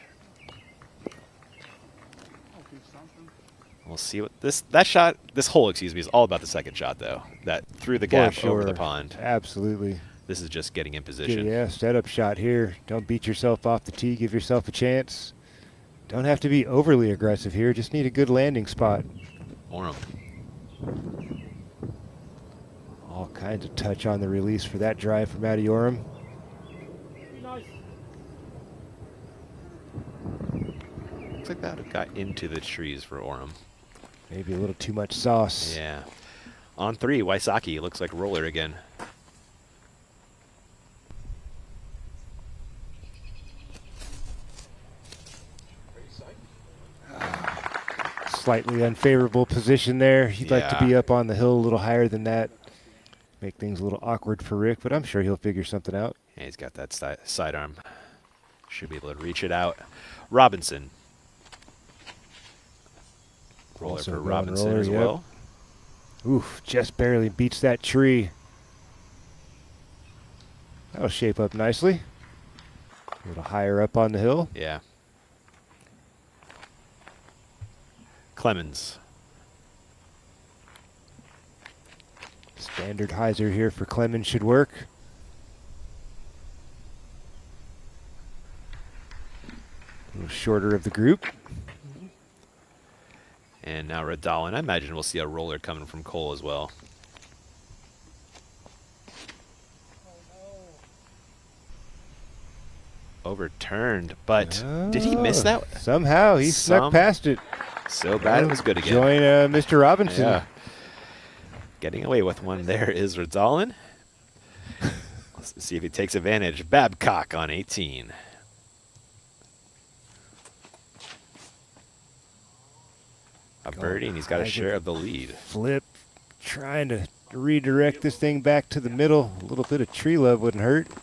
We'll see what this hole, excuse me, is all about the second shot, though. That through the gap over the pond. Absolutely. This is just getting in position. Yeah, setup shot here. Don't beat yourself off the tee. Give yourself a chance. Don't have to be overly aggressive here. Just need a good landing spot. Orem. All kinds of touch on the release for that drive from Matty Orem. Looks like that got into the trees for Orem. Maybe a little too much sauce. Yeah. On 3, Wysocki looks like roller again. Slightly unfavorable position there. He'd like to be up on the hill a little higher than that. Make things a little awkward for Rick, but I'm sure he'll figure something out. Yeah, he's got that sidearm. Should be able to reach it out. Robinson. Roller Also for going Robinson roller, as yep. well. Oof, just barely beats that tree. That'll shape up nicely. A little higher up on the hill. Yeah. Clemens. Standard hyzer here for Clemens should work. A little shorter of the group. And now Redalen. I imagine we'll see a roller coming from Cole as well. Overturned, but did he miss that? Somehow he snuck past it. So bad it was good again. Join Mr. Robinson. Yeah. Getting away with one there is Redalen. Let's see if he takes advantage. Babcock on 18. A birdie, and he's got a share of the lead. Flip, trying to redirect this thing back to the middle. A little bit of tree love wouldn't hurt. I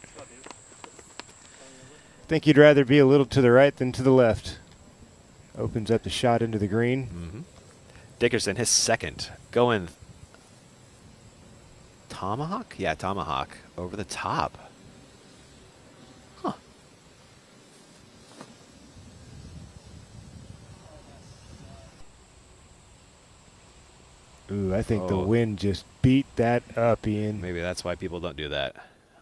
think you'd rather be a little to the right than to the left. Opens up the shot into the green. Mm-hmm. Dickerson, his second. Going tomahawk? Yeah, tomahawk. Over the top. Huh. Ooh, I think the wind just beat that up, Ian. Maybe that's why people don't do that.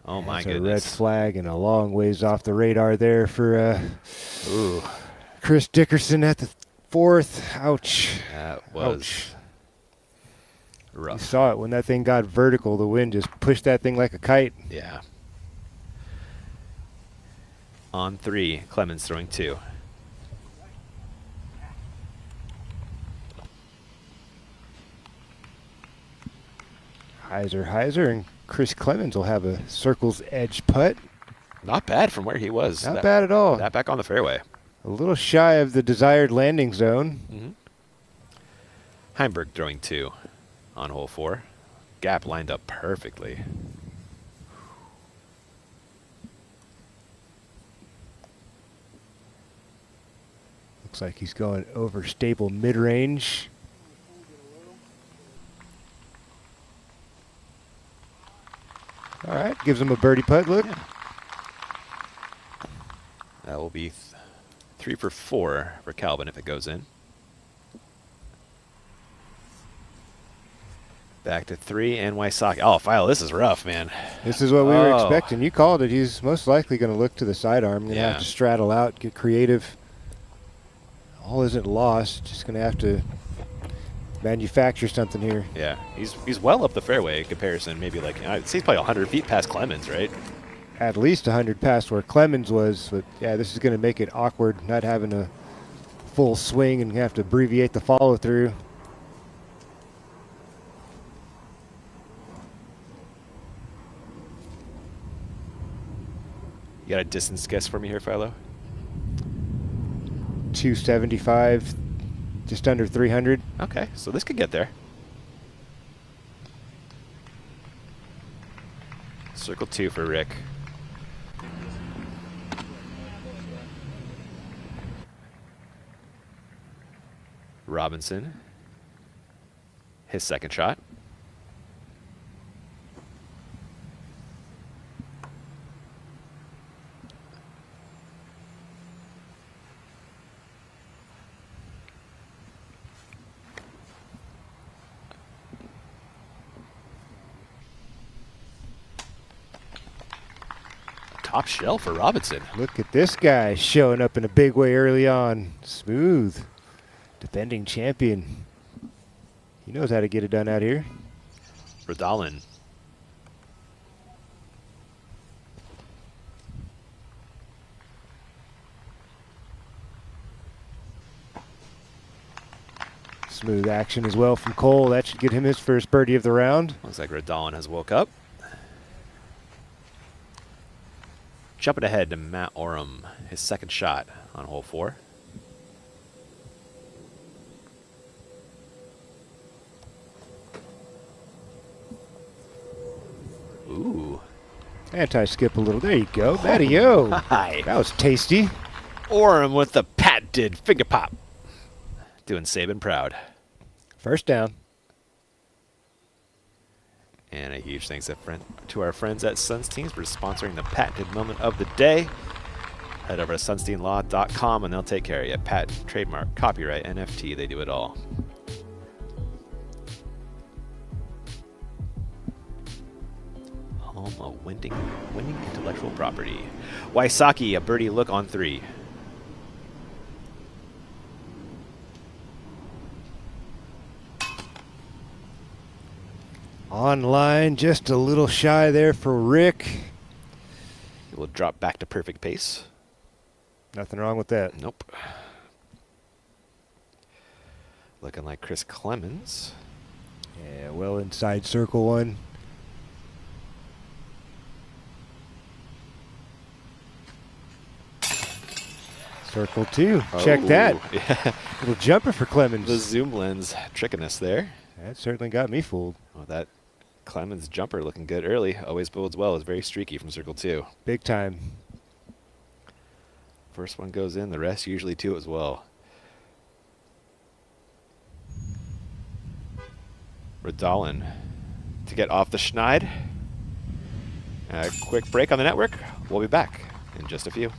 Oh, my That's goodness. a red flag and a long ways off the radar there for Ooh. Chris Dickerson at the 4th. Ouch. That was... Ouch. Rough. You saw it when that thing got vertical. The wind just pushed that thing like a kite. Yeah. On 3, Clemens throwing 2. Heiser, and Chris Clemens will have a circle's edge putt. Not bad from where he was. Not bad at all. That back on the fairway. A little shy of the desired landing zone. Heimberg throwing 2 on hole 4. Gap lined up perfectly. Looks like he's going over stable mid-range. All right, gives him a birdie putt look. Yeah. That will be 3 for 4 for Calvin if it goes in. Back to 3 and Wysocki. Oh, Philo, this is rough, man. This is what we were expecting. You called it. He's most likely going to look to the sidearm. Going to have to straddle out, get creative. All isn't lost. Just going to have to manufacture something here. Yeah, he's well up the fairway in comparison. Maybe like, I'd say he's probably 100 feet past Clemens, right? At least 100 past where Clemens was. But yeah, this is going to make it awkward, not having a full swing and have to abbreviate the follow through. You got a distance guess for me here, Philo? 275, just under 300. Okay, so this could get there. Circle 2 for Rick. Robinson, his second shot. Top shelf for Robinson. Look at this guy showing up in a big way early on. Smooth. Defending champion. He knows how to get it done out here. Redalen. Smooth action as well from Cole. That should get him his first birdie of the round. Looks like Redalen has woke up. Jumping ahead to Matt Oram, his second shot on hole 4. Ooh. Anti-skip a little. There you go. Matty-o. Hi. That was tasty. Oram with the patented finger pop. Doing Saban proud. First down. And a huge thanks to our friends at Sunstein for sponsoring the patented moment of the day. Head over to sunsteinlaw.com and they'll take care of you. Patent, trademark, copyright, NFT, they do it all. Home of winning intellectual property. Wysocki, a birdie look on 3. Online, just a little shy there for Rick. He will drop back to perfect pace. Nothing wrong with that. Nope. Looking like Chris Clemens. Yeah, well inside circle 1. Circle 2. Check that. Yeah. Little jumper for Clemens. The zoom lens tricking us there. That certainly got me fooled. Well, that Clemens jumper looking good early. Always bodes well. It's very streaky from circle 2. Big time. First one goes in, the rest usually 2 as well. Redalen to get off the schneid. A quick break on the network. We'll be back in just a few.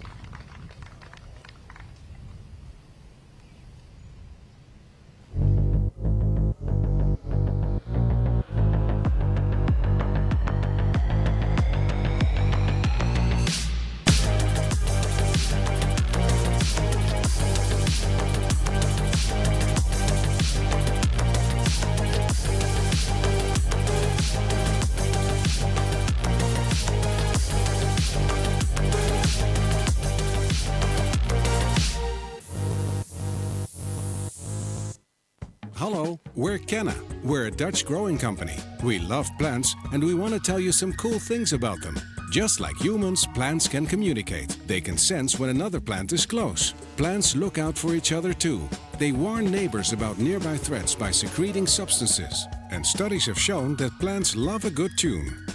We're Kenna. We're a Dutch growing company. We love plants, and we want to tell you some cool things about them. Just like humans, plants can communicate. They can sense when another plant is close. Plants look out for each other too. They warn neighbors about nearby threats by secreting substances. And studies have shown that plants love a good tune.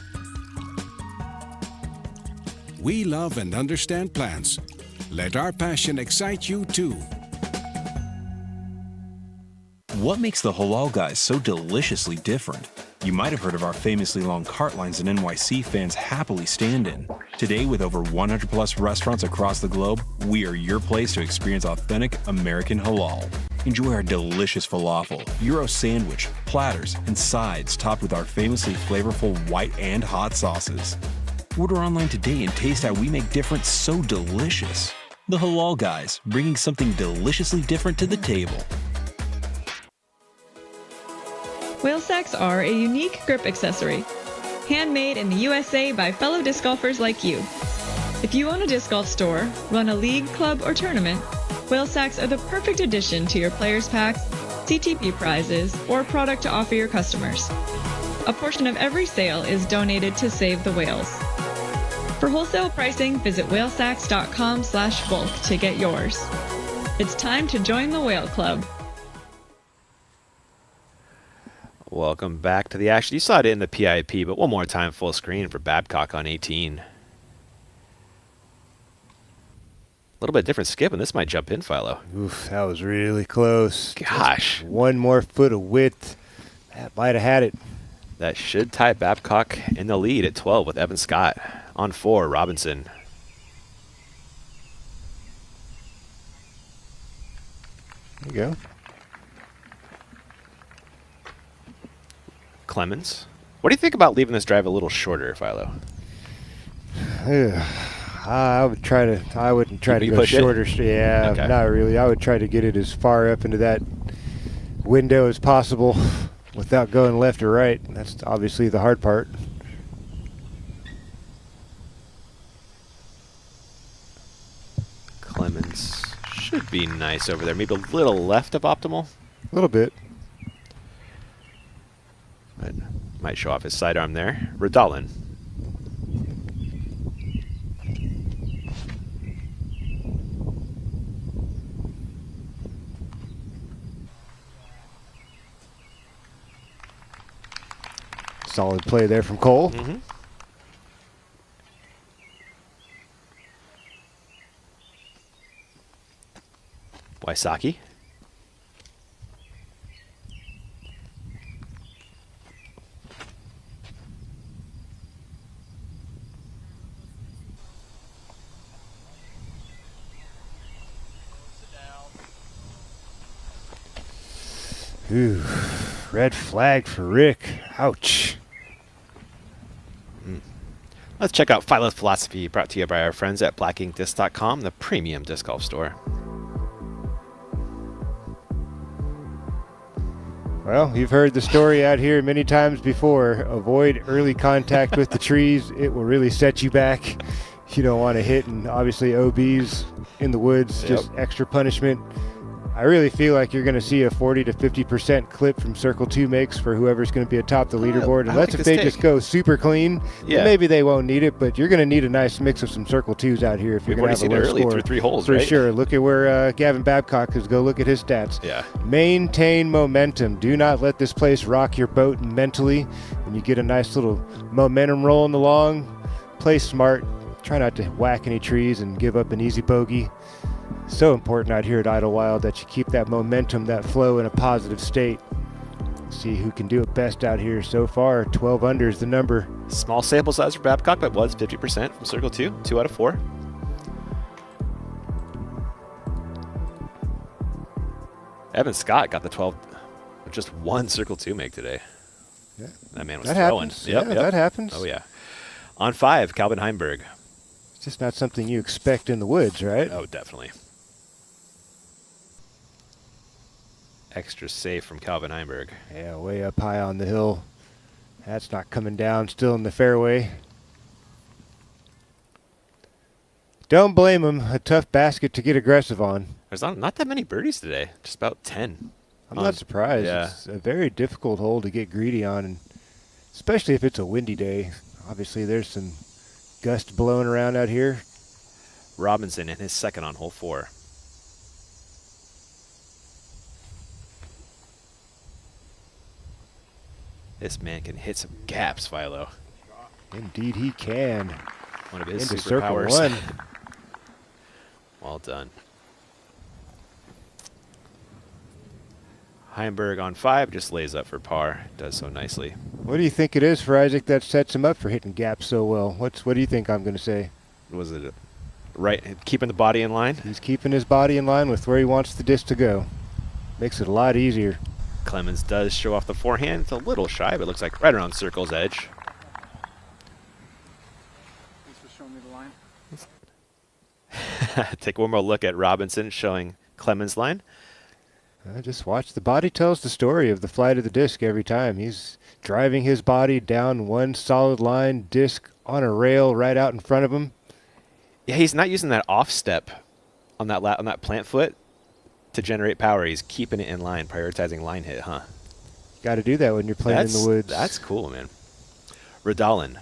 We love and understand plants. Let our passion excite you too. What makes the Halal Guys so deliciously different? You might have heard of our famously long cart lines that NYC fans happily stand in. Today, with over 100 plus restaurants across the globe, we are your place to experience authentic American halal. Enjoy our delicious falafel, Euro sandwich, platters, and sides topped with our famously flavorful white and hot sauces. Order online today and taste how we make different so delicious. The Halal Guys, bringing something deliciously different to the table. Whale sacks are a unique grip accessory, handmade in the USA by fellow disc golfers like you. If you own a disc golf store, run a league, club, or tournament, whale sacks are the perfect addition to your players' packs, CTP prizes, or product to offer your customers. A portion of every sale is donated to Save the Whales. For wholesale pricing, visit whalesacks.com/bulk to get yours. It's time to join the Whale Club. Welcome back to the action. You saw it in the PIP, but one more time full screen for Babcock on 18. A little bit different skip, and this might jump in, Philo. Oof, that was really close. Gosh. Just one more foot of width. That might have had it. That should tie Babcock in the lead at 12 with Evan Scott. On 4, Robinson. There you go. Clemens. What do you think about leaving this drive a little shorter, Philo? I wouldn't try to go shorter. Yeah, okay. Not really. I would try to get it as far up into that window as possible without going left or right. That's obviously the hard part. Clemens should be nice over there. Maybe a little left of optimal. A little bit. But might show off his sidearm there. Redalen. Solid play there from Cole. Mm-hmm. Wysocki. Ooh, red flag for Rick. Ouch. Let's check out Philo's Philosophy, brought to you by our friends at blackinkdisc.com, the premium disc golf store. Well, you've heard the story out here many times before. Avoid early contact with the trees. It will really set you back. You don't want to hit, and obviously OBs in the woods, just extra punishment. I really feel like you're going to see a 40 to 50% clip from Circle 2 makes for whoever's going to be atop the leaderboard. Unless if they just go super clean, maybe they won't need it, but you're going to need a nice mix of some Circle 2s out here if you're going to have a low score. Early through 3 holes, for right? sure. Look at where Gavin Babcock is. Go look at his stats. Yeah. Maintain momentum. Do not let this place rock your boat mentally. When you get a nice little momentum rolling along, play smart. Try not to whack any trees and give up an easy bogey. So important out here at Idlewild that you keep that momentum, that flow in a positive state. See who can do it best out here so far. 12 under is the number. Small sample size for Babcock, but was 50% from Circle 2, 2 out of 4. Evan Scott got the 12 with just 1 Circle 2 make today. Yeah. That man was that throwing. Happens. Yep. That happens. Oh, yeah. On 5, Calvin Heimberg. It's just not something you expect in the woods, right? Oh, definitely. Extra safe from Calvin Heimberg. Yeah, way up high on the hill. That's not coming down, still in the fairway. Don't blame him. A tough basket to get aggressive on. There's not that many birdies today. Just about 10. I'm not surprised. Yeah. It's a very difficult hole to get greedy on, and especially if it's a windy day. Obviously, there's some gust blowing around out here. Robinson in his second on hole 4. This man can hit some gaps, Philo. Indeed he can. One of his Into circle superpowers. 1. Well done. Heimberg on 5 just lays up for par. Does so nicely. What do you think it is for Isaac that sets him up for hitting gaps so well? What do you think I'm going to say? Was it right? Keeping the body in line? He's keeping his body in line with where he wants the disc to go. Makes it a lot easier. Clemens does show off the forehand. It's a little shy, but it looks like right around circle's edge. Thanks for showing me the line. Take one more look at Robinson showing Clemens' line. Just watch. The body tells the story of the flight of the disc every time. He's driving his body down one solid line, disc on a rail right out in front of him. Yeah, he's not using that off step on that plant foot to generate power. He's keeping it in line, prioritizing line hit, huh? Got to do that when you're playing in the woods. That's cool, man. Redalen.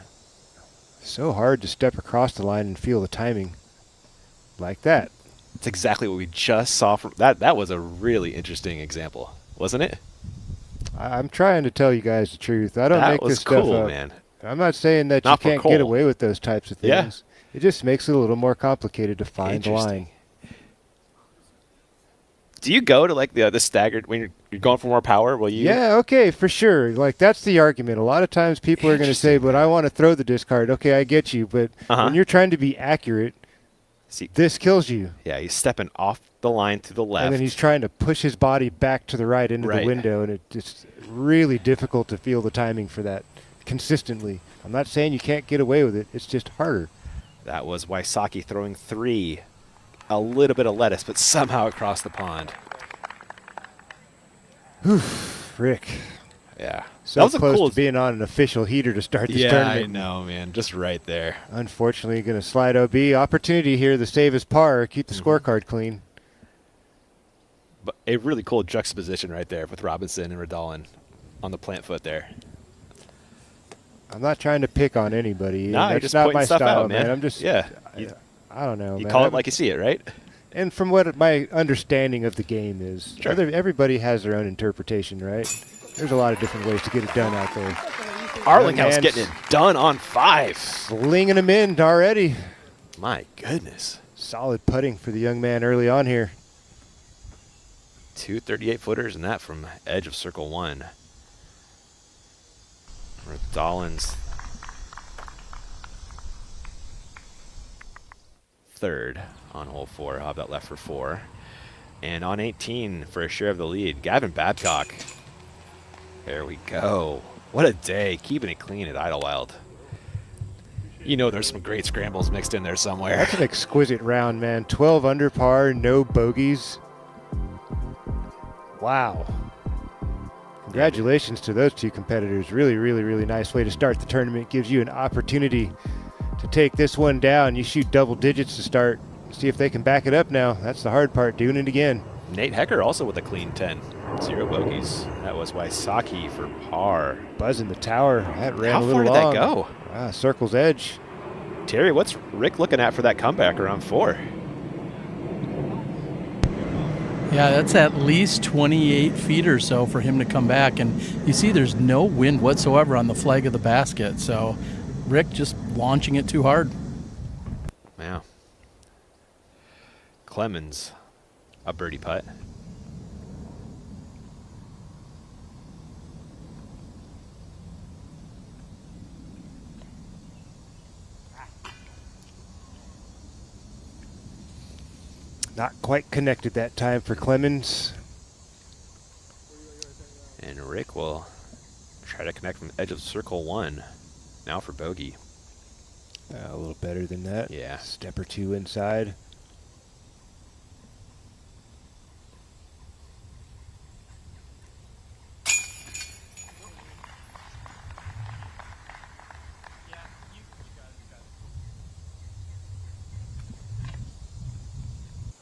So hard to step across the line and feel the timing like that. It's exactly what we just saw from that. That was a really interesting example, wasn't it? I'm trying to tell you guys the truth. I don't That make was this stuff cool, up. man. I'm not saying that Not you for can't get Cole. away with those types of Yeah. things. It just makes it a little more complicated to find the line. Interesting. Do you go to like the staggered when you're going for more power? Will you? Yeah, okay, for sure. Like, that's the argument. A lot of times people are going to say, but I want to throw the discard. Okay, I get you. But when you're trying to be accurate, this kills you. Yeah, he's stepping off the line to the left. And then he's trying to push his body back to the right into the window, and it's really difficult to feel the timing for that consistently. I'm not saying you can't get away with it. It's just harder. That was Wysocki throwing 3. A little bit of lettuce, but somehow across the pond. Rick. Yeah. So that was close a cool to being on an official heater to start this tournament. I know, man. Just right there. Unfortunately, going to slide OB. Opportunity here to save his par, keep the scorecard clean. But a really cool juxtaposition right there with Robinson and Redalen on the plant foot there. I'm not trying to pick on anybody. No, you're That's just not pointing my stuff style, out, man. I'm just, yeah. I don't know, You man. call it like you see it, right? And from what my understanding of the game is, everybody has their own interpretation, right? There's a lot of different ways to get it done out there. Arlingham's getting it done on 5. Slinging them in already. My goodness. Solid putting for the young man early on here. 2 38-footers, and that from edge of circle 1. Redalen's third on hole 4. I'll have that left for 4. And on 18 for a share of the lead, Gavin Babcock. There we go. What a day, keeping it clean at Idlewild. You know there's some great scrambles mixed in there somewhere. That's an exquisite round, man. 12 under par, no bogeys. Wow. Congratulations to those two competitors. Really, really, really nice way to start the tournament. Gives you an opportunity to take this one down. You shoot double digits to start. See if they can back it up now. That's the hard part, doing it again. Nate Hecker also with a clean 10. 0 bogeys. That was Wysocki for par. Buzzing the tower. That ran How a little far did long. that go? Circle's edge. Terry, what's Rick looking at for that comeback around 4? Yeah, that's at least 28 feet or so for him to come back. And you see there's no wind whatsoever on the flag of the basket. So Rick just launching it too hard. Yeah. Clemens, a birdie putt. Not quite connected that time for Clemens. And Rick will try to connect from the edge of circle 1. Now for bogey. A little better than that. Yeah. Step or two inside.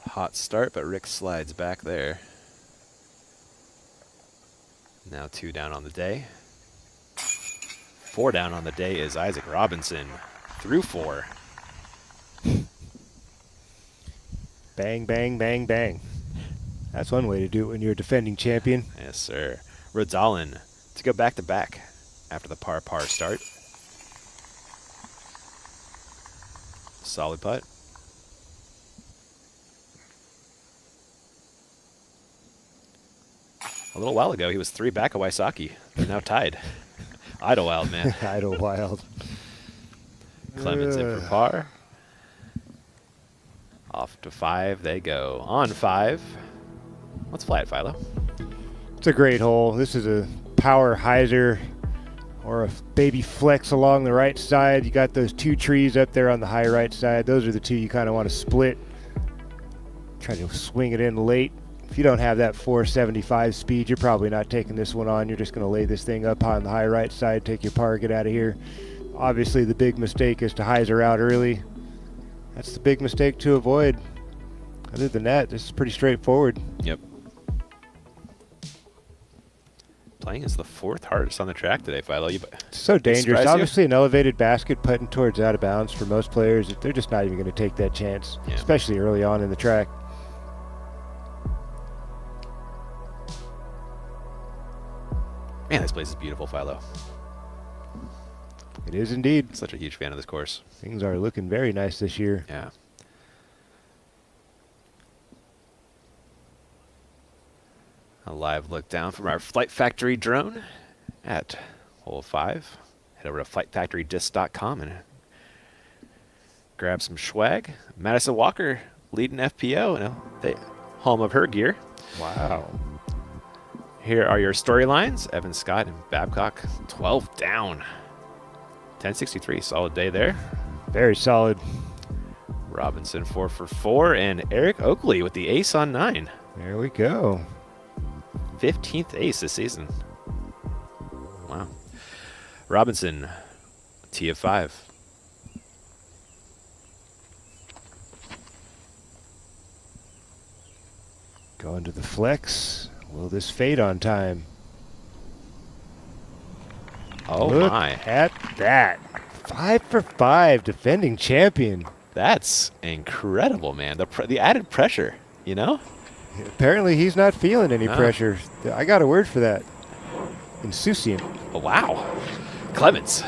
Hot start, but Rick slides back there. Now 2 down on the day. 4 down on the day is Isaac Robinson through 4. Bang, bang, bang, bang. That's one way to do it when you're a defending champion. Yes, sir. Redalen to go back-to-back after the par-par start. Solid putt. A little while ago, he was 3 back of Wysocki. They're now tied. Idlewild, man. Idlewild. Clemens in for par. Off to 5 they go. On 5. Let's fly it, Philo. It's a great hole. This is a power hyzer or a baby flex along the right side. You got those 2 trees up there on the high right side. Those are the 2 you kind of want to split. Try to swing it in late. If you don't have that 475 speed, you're probably not taking this one on. You're just going to lay this thing up on the high right side, take your par, get out of here. Obviously, the big mistake is to hyzer out early. That's the big mistake to avoid. Other than that, this is pretty straightforward. Yep. Playing is the 4th hardest on the track today, Philo. It's so dangerous. Obviously, an elevated basket putting towards out of bounds for most players. They're just not even going to take that chance, especially early on in the track. Man, this place is beautiful, Philo. It is indeed. Such a huge fan of this course. Things are looking very nice this year. Yeah. A live look down from our Flight Factory drone at hole 5. Head over to flightfactorydisc.com and grab some swag. Madison Walker leading FPO, the home of her gear. Wow. Here are your storylines. Evan Scott and Babcock 12 down. 1063, solid day there. Very solid. Robinson 4 for 4, and Eric Oakley with the ace on 9. There we go. 15th ace this season. Wow. Robinson, tee of 5. Going to the flex. Will this fade on time? Oh, look my. At that. 5 for 5, defending champion. That's incredible, man. The added pressure, you know? Apparently he's not feeling any pressure. I got a word for that. Insouciant. Oh, wow. Clemens.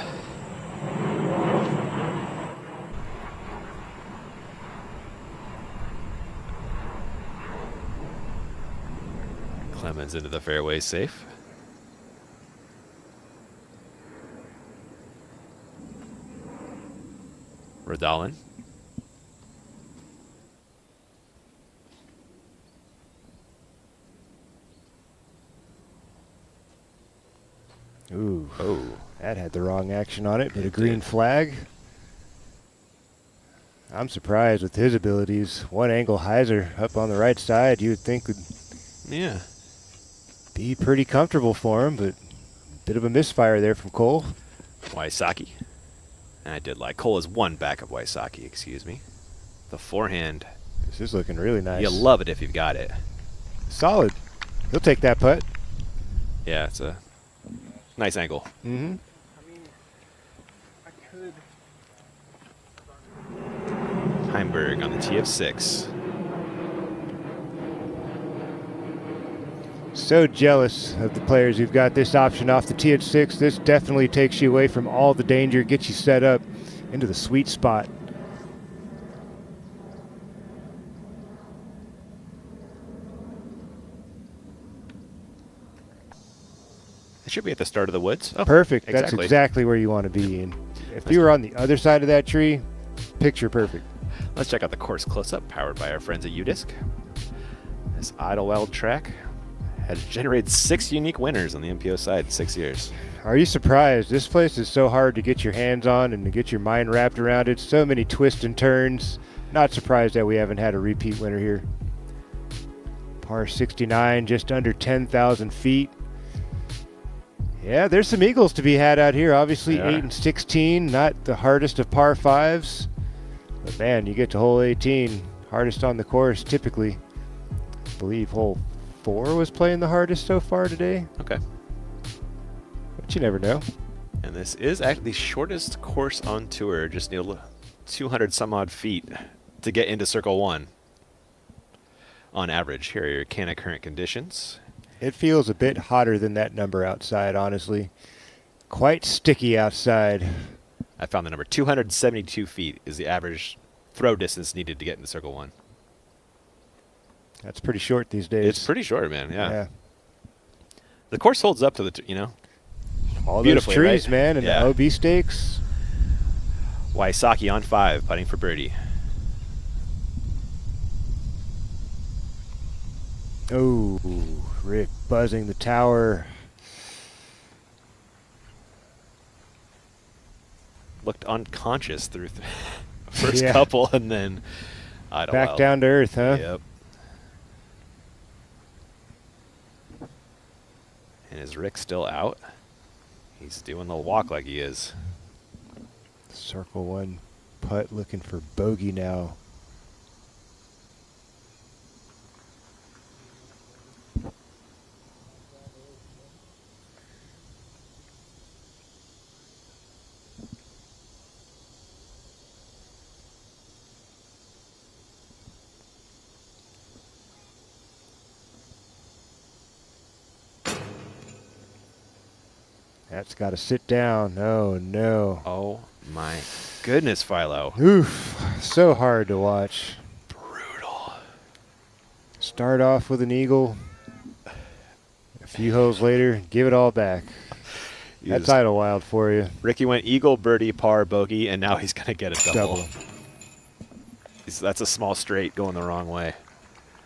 Clemens into the fairway safe. Redalen. Ooh. Oh. That had the wrong action on it, but a green flag. I'm surprised with his abilities. One angle hyzer up on the right side you would think would be pretty comfortable for him, but a bit of a misfire there from Cole. Wysocki. And I did like Cole is 1 back of Wysocki, excuse me. The forehand. This is looking really nice. You love it if you've got it. Solid. He'll take that putt. Yeah, it's a nice angle. Mm-hmm. Heimberg on the tee of 6. So jealous of the players who've got this option off the tee at 6. This definitely takes you away from all the danger, gets you set up into the sweet spot. It should be at the start of the woods. Oh, perfect. Exactly. That's exactly where you want to be. And if you were on the other side of that tree, picture perfect. Let's check out the course close-up, powered by our friends at UDisc. This Idlewild track has generated 6 unique winners on the MPO side in 6 years. Are you surprised? This place is so hard to get your hands on and to get your mind wrapped around it. So many twists and turns. Not surprised that we haven't had a repeat winner here. Par 69, just under 10,000 feet. Yeah, there's some eagles to be had out here. Obviously, 8 and 16, not the hardest of par 5s. But man, you get to hole 18, hardest on the course typically. I believe hole 4 was playing the hardest so far today. Okay. But you never know. And this is actually the shortest course on tour. Just need 200 some odd feet to get into Circle 1 on average. Here are your current conditions. It feels a bit hotter than that number outside, honestly. Quite sticky outside. I found the number 272 feet is the average throw distance needed to get into Circle 1. That's pretty short these days. It's pretty short, man. Yeah. The course holds up to the, all those trees, right? man, and the OB stakes. Wysocki on 5, putting for birdie. Oh, Rick buzzing the tower. Looked unconscious through the first couple, and then back down to earth, huh? Yep. And is Rick still out? He's doing the walk like he is. Circle 1 putt looking for bogey now. That's got to sit down. Oh, no. Oh, my goodness, Philo. Oof. So hard to watch. Brutal. Start off with an eagle. A few holes later, give it all back. That's Idlewild for you. Ricky went eagle, birdie, par, bogey, and now he's going to get a double. That's a small straight going the wrong way.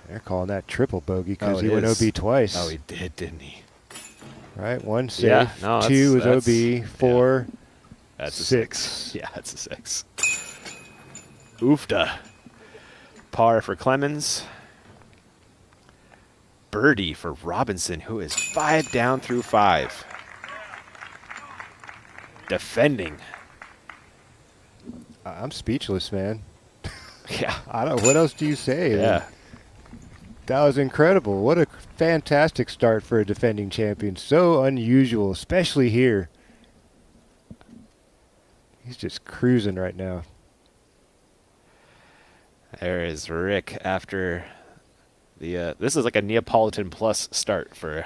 They're calling that triple bogey because he went OB twice. Oh, he did, didn't he? Right, 1 safe, 2 is OB, 4, that's 6. Yeah, that's a 6. Oofda. Par for Clemens. Birdie for Robinson, who is 5 down through 5. Defending. I'm speechless, man. Yeah. What else do you say? Yeah. That was incredible. What a fantastic start for a defending champion. So unusual, especially here. He's just cruising right now. There is Rick after the this is like a Neapolitan plus start for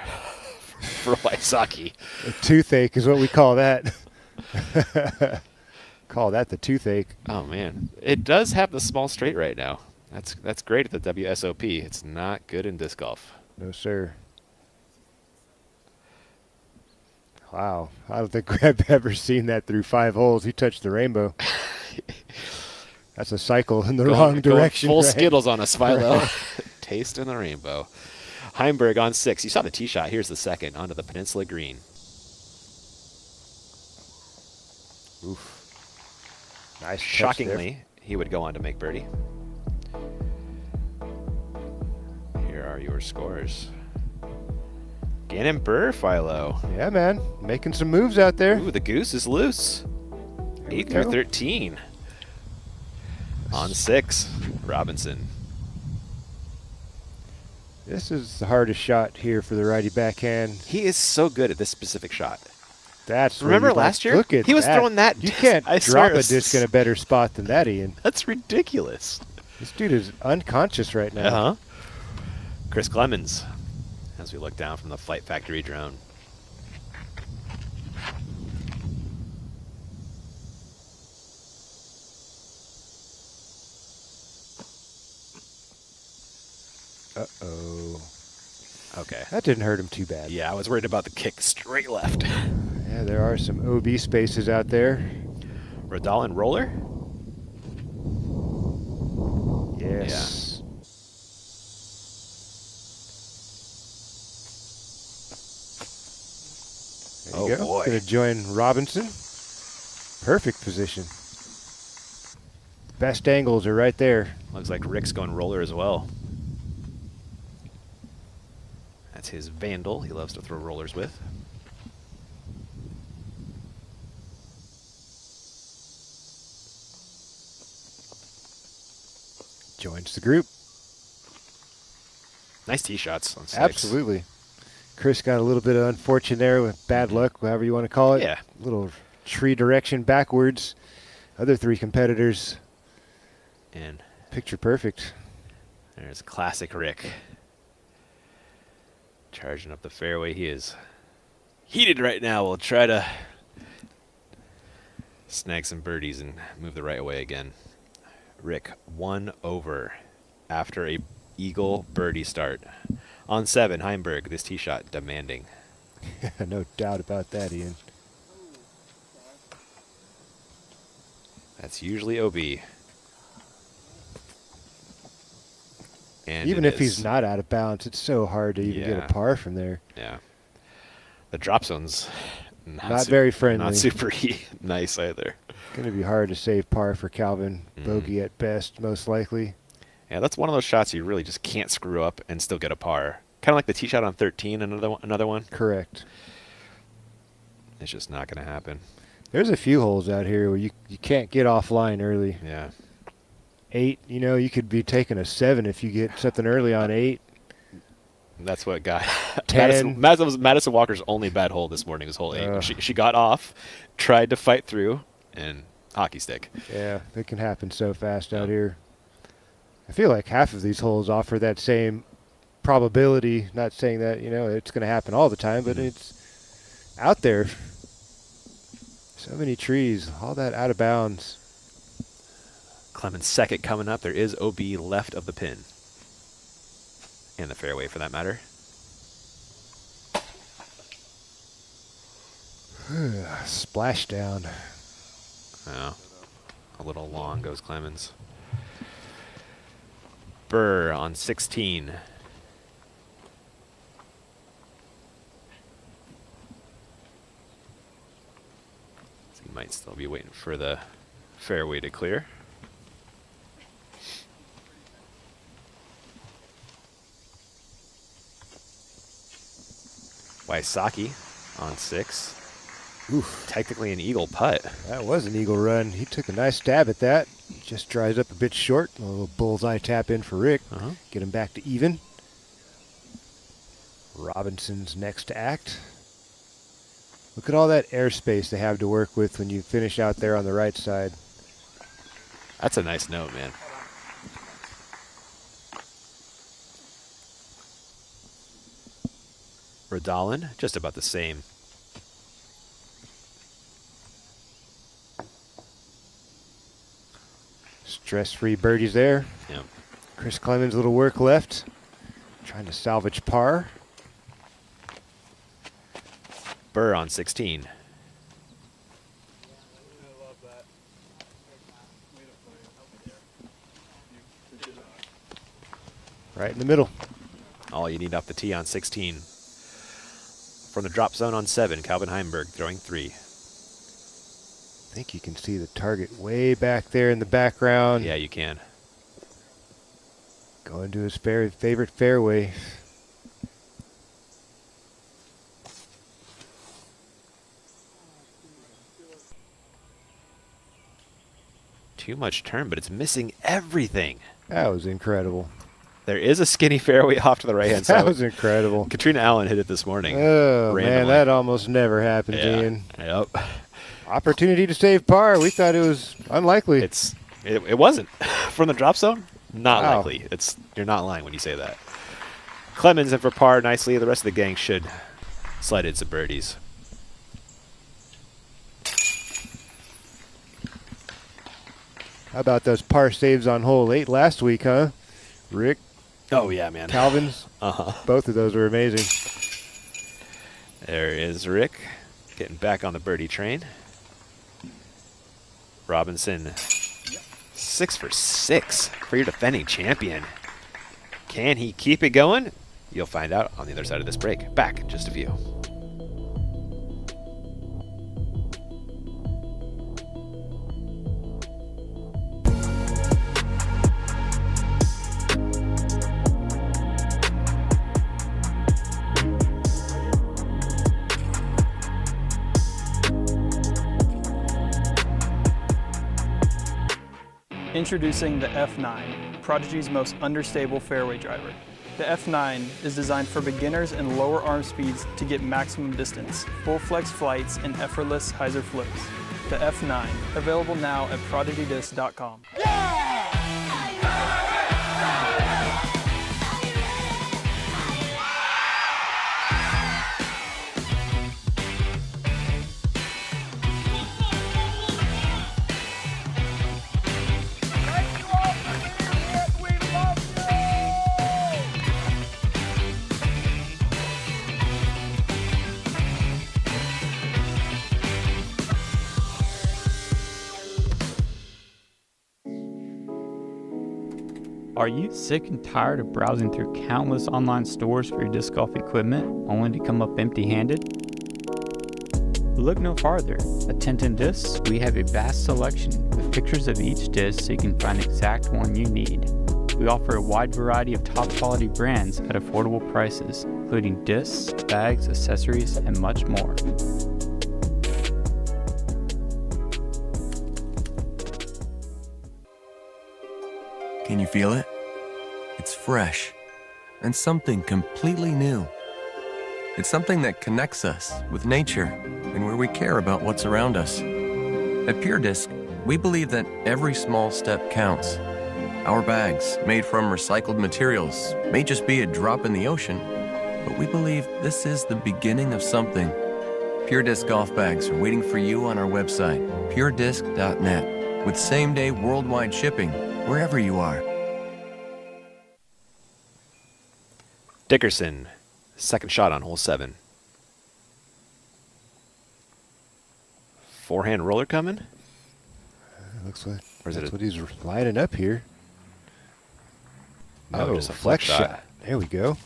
Wysocki. A toothache is what we call that. Call that the toothache. Oh man. It does have the small straight right now. That's great at the WSOP. It's not good in disc golf. No, sir. Wow. I don't think I've ever seen that through 5 holes. He touched the rainbow. That's a cycle in the wrong direction. Full Skittles on us, Philo. Taste in the rainbow. Heimberg on 6. You saw the tee shot. Here's the second onto the Peninsula Green. Oof. Nice. Shockingly, he would go on to make birdie. Here are your scores. Gannon Burr, Philo. Yeah, man. Making some moves out there. Ooh, the goose is loose. 8 through 13. On 6, Robinson. This is the hardest shot here for the righty backhand. He is so good at this specific shot. That's remember last year? Look at he was throwing that. You can't drop a disc in a better spot than that, Ian. That's ridiculous. This dude is unconscious right now. Uh-huh. Chris Clemens, as we look down from the Flight Factory drone. Uh-oh. Okay. That didn't hurt him too bad. Yeah, I was worried about the kick straight left. Yeah, there are some OB spaces out there. Redalen roller? Yes. Yeah. There you go. Boy. Going to join Robinson. Perfect position. Best angles are right there. Looks like Rick's going roller as well. That's his Vandal. He loves to throw rollers with. Joins the group. Nice tee shots on 6. Absolutely. Chris got a little bit of unfortunate there with bad luck, however you want to call it. Yeah. Little tree direction backwards. Other 3 competitors. And picture perfect. There's classic Rick. Charging up the fairway. He is heated right now. We'll try to snag some birdies and move the right way again. Rick 1 over after a eagle birdie start. On 7, Heimberg, this tee shot demanding. No doubt about that, Ian. That's usually OB. And even if he's not out of bounds, it's so hard to even get a par from there. Yeah. The drop zone's not very friendly. Not super nice either. Going to be hard to save par for Calvin. Bogey at best, most likely. Yeah, that's one of those shots you really just can't screw up and still get a par. Kind of like the tee shot on 13, another one. Correct. It's just not going to happen. There's a few holes out here where you can't get offline early. Yeah. 8, you could be taking a 7 if you get something early on 8. That's what got 10. Madison Walker's only bad hole this morning was hole 8. She got off, tried to fight through, and hockey stick. Yeah, it can happen so fast out here. I feel like half of these holes offer that same probability. Not saying that, it's going to happen all the time, but it's out there. So many trees, all that out of bounds. Clemens' second coming up. There is OB left of the pin. And the fairway, for that matter. Splash down. Oh, a little long goes Clemens. Burr on 16. So he might still be waiting for the fairway to clear. Wysocki on 6. Oof. Technically an eagle putt. That was an eagle run. He took a nice stab at that. Just dries up a bit short. A little bullseye tap in for Rick. Get him back to even. Robinson's next to act. Look at all that airspace they have to work with when you finish out there on the right side. That's a nice note, man. Redalen, just about the same. Stress-free birdies there. Yep. Chris Clemens, a little work left. Trying to salvage par. Burr on 16. Right in the middle. All you need off the tee on 16. From the drop zone on 7, Calvin Heimberg throwing 3. I think you can see the target way back there in the background. Yeah, you can. Going to his favorite fairway. Too much turn, but it's missing everything. That was incredible. There is a skinny fairway off to the right-hand side. That was incredible. Katrina Allen hit it this morning. Oh, randomly. Man, that almost never happens, Yeah. Ian. Yep. Opportunity to save par. We thought it was unlikely. It wasn't. From the drop zone, not Wow. likely. You're not lying when you say that. Clemens in for par nicely. The rest of the gang should slide in some birdies. How about those par saves on hole 8 last week, huh? Rick? Oh, yeah, man. Calvin's? Both of those were amazing. There is Rick getting back on the birdie train. Robinson, 6 for 6 for your defending champion. Can he keep it going? You'll find out on the other side of this break. Back in just a few. Introducing the F9, Prodigy's most understable fairway driver. The F9 is designed for beginners and lower arm speeds to get maximum distance, full flex flights, and effortless hyzer flows. The F9, available now at ProdigyDisc.com. Are you sick and tired of browsing through countless online stores for your disc golf equipment only to come up empty-handed? Look no farther. At Tintin Discs, we have a vast selection with pictures of each disc so you can find the exact one you need. We offer a wide variety of top-quality brands at affordable prices, including discs, bags, accessories, and much more. Can you feel it? It's fresh and something completely new. It's something that connects us with nature and where we care about what's around us. At Pure Disc, we believe that every small step counts. Our bags, made from recycled materials, may just be a drop in the ocean, but we believe this is the beginning of something. Pure Disc golf bags are waiting for you on our website, puredisc.net, with same-day worldwide shipping wherever you are. Dickerson, second shot on hole 7. Forehand roller coming? Looks like Or is it that's a- what he's lining up here. Oh, Oh, just a flex flex shot. shot. There we go.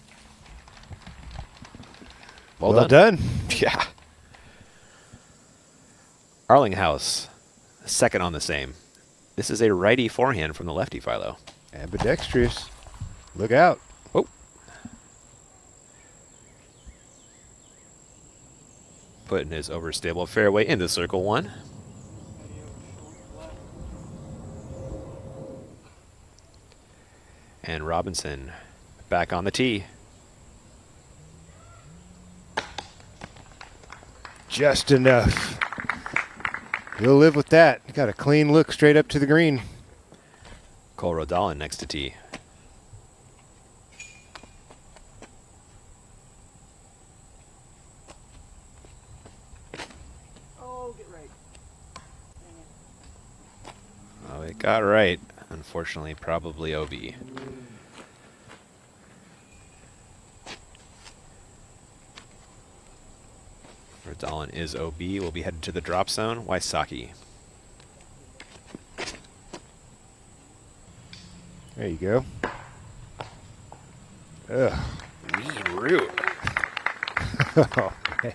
Well done. Yeah. Arlinghouse, second on the same. This is a righty forehand from the lefty, Philo. Ambidextrous. Look out. Oh. Putting his overstable fairway into circle 1. And Robinson back on the tee. Just enough. He'll live with that. Got a clean look straight up to the green. Cole Redalen next to tee. Oh, it got right. Unfortunately, probably OB. Redalen is OB. We'll be headed to the drop zone. Wysocki. There you go. Ugh. Mean root. Oh, man.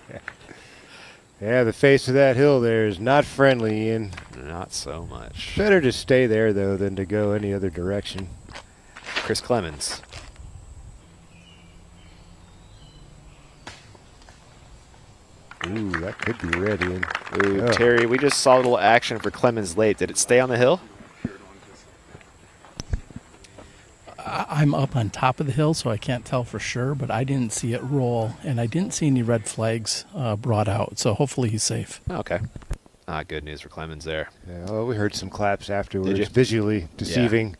Yeah, the face of that hill there is not friendly, Ian. Not so much. Better to stay there, though, than to go any other direction. Chris Clemens. Ooh, that could be red, Ian. Ooh, Oh. Terry, we just saw a little action for Clemens late. Did it stay on the hill? I'm up on top of the hill, so I can't tell for sure, but I didn't see it roll, and I didn't see any red flags brought out, so hopefully he's safe. Okay. Good news for Clemens there. Yeah, well, we heard some claps afterwards. Did you? Visually deceiving.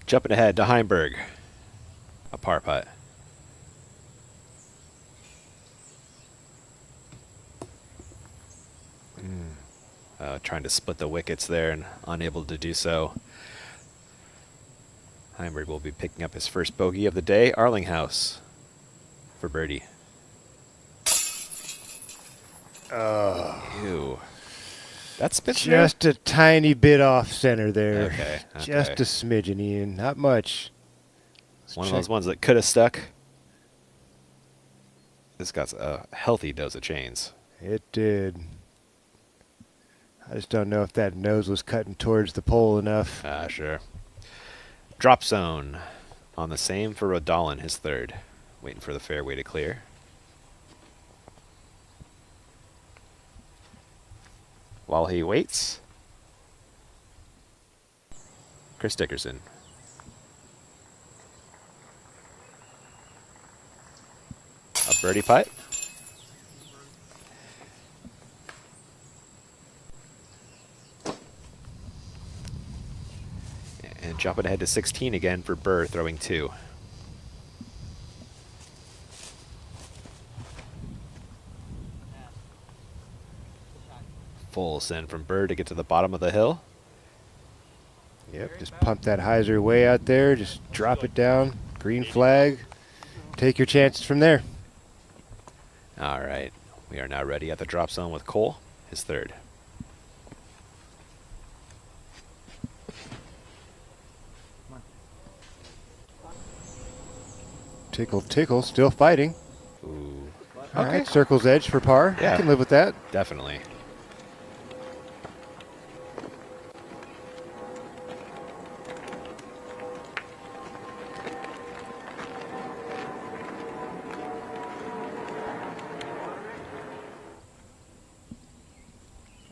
Jumping ahead to Heimberg. A par putt. Trying to split the wickets there and unable to do so. Heimberg will be picking up his first bogey of the day. Arlinghouse for birdie. Ew. That's Just a tiny bit off center there. Okay. Just a smidgen, Ian. Not much. One of those ones that could have stuck. This got a healthy dose of chains. It did. I just don't know if that nose was cutting towards the pole enough. Sure. Drop zone on the same for Redalen, his third. Waiting for the fairway to clear. While he waits, Chris Dickerson. Birdie putt. And jumping ahead to 16 again for Burr, throwing 2. Full send from Burr to get to the bottom of the hill. Yep, just pump that hyzer way out there. Just drop it down. Green flag. Take your chances from there. All right, we are now ready at the drop zone with Cole, his 3rd. Tickle, tickle, still fighting. Ooh. All right, circle's edge for par. Yeah. I can live with that. Definitely.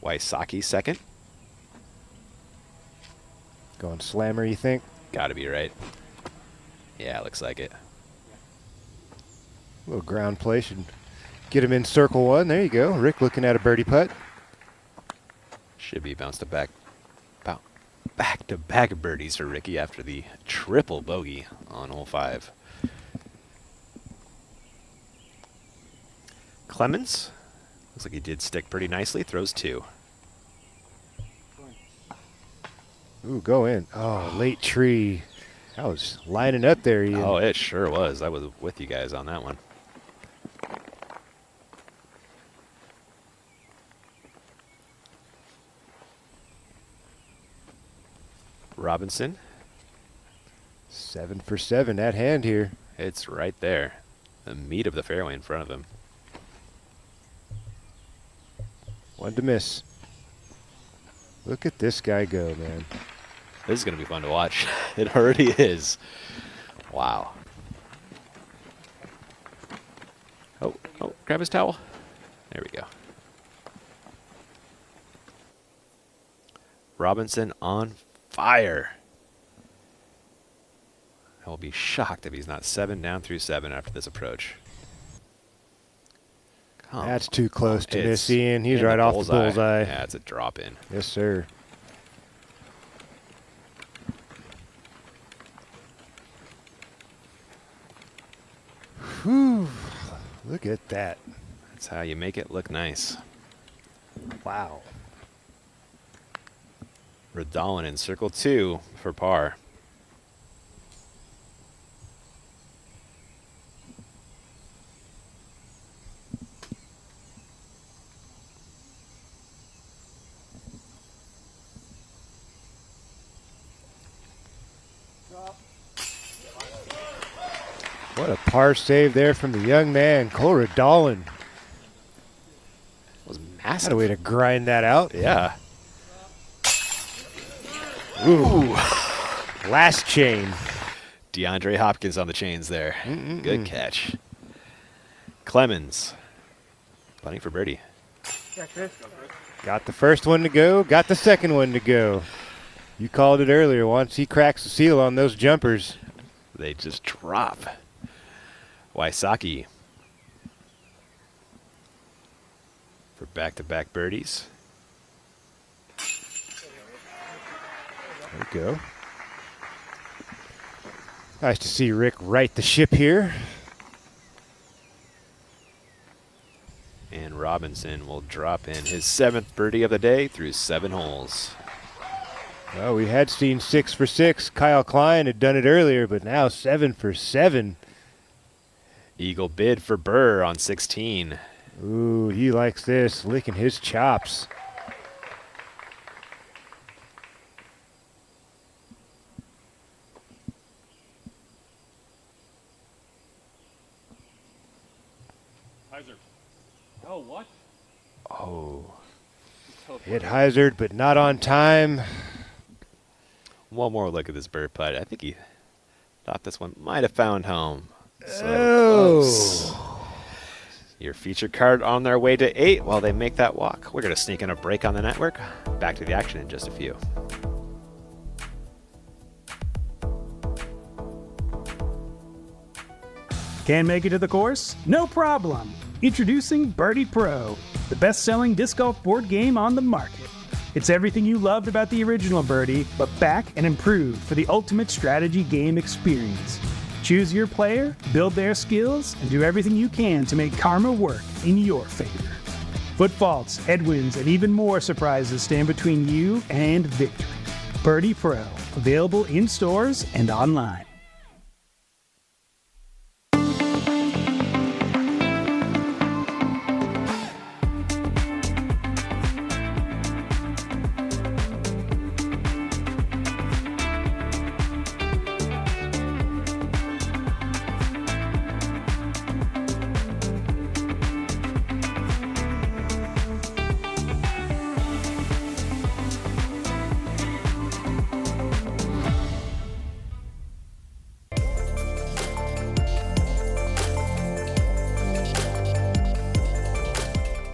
Wysocki 2nd. Going slammer, you think? Gotta be right. Yeah, looks like it. A little ground play should get him in circle 1. There you go. Rick looking at a birdie putt. Should be bounced back. Back-to-back birdies for Ricky after the triple bogey on hole 5. Clemens. Looks like he did stick pretty nicely. Throws 2. Ooh, go in. Oh, late tree. That was lining up there, Ian. Oh, it sure was. I was with you guys on that one. Robinson. 7 for 7, that hand here. It's right there. The meat of the fairway in front of him. One to miss. Look at this guy go, man. This is going to be fun to watch. It already is. Wow. Oh, grab his towel. There we go. Robinson on fire. I will be shocked if he's not 7 down through 7 after this approach. That's too close to miss, Ian. He's right off the bullseye. Yeah, it's a drop in. Yes, sir. Whew. Look at that. That's how you make it look nice. Wow. Redalen in circle 2 for par. What a par save there from the young man, Cole Redalen. Was massive. What a way to grind that out. Yeah. Ooh. Last chain. DeAndre Hopkins on the chains there. Good catch. Clemens. Putting for birdie. Got the first one to go, got the second one to go. You called it earlier. Once he cracks the seal on those jumpers, they just drop. Wysocki for back-to-back birdies. There we go. Nice to see Rick right the ship here. And Robinson will drop in his 7th birdie of the day through 7 holes. Well, we had seen 6 for 6. Kyle Klein had done it earlier, but now 7 for 7. Eagle bid for Burr on 16. Ooh, he likes this, licking his chops. Oh, what? Oh. Hit hyzered, but not on time. One more look at this bird putt. I think he thought this one might have found home. So close. Your featured card on their way to 8 while they make that walk. We're going to sneak in a break on the network. Back to the action in just a few. Can't make it to the course? No problem. Introducing Birdie Pro, the best-selling disc golf board game on the market. It's everything you loved about the original Birdie, but back and improved for the ultimate strategy game experience. Choose your player, build their skills, and do everything you can to make karma work in your favor. Foot faults, headwinds, and even more surprises stand between you and victory. Birdie Pro, available in stores and online.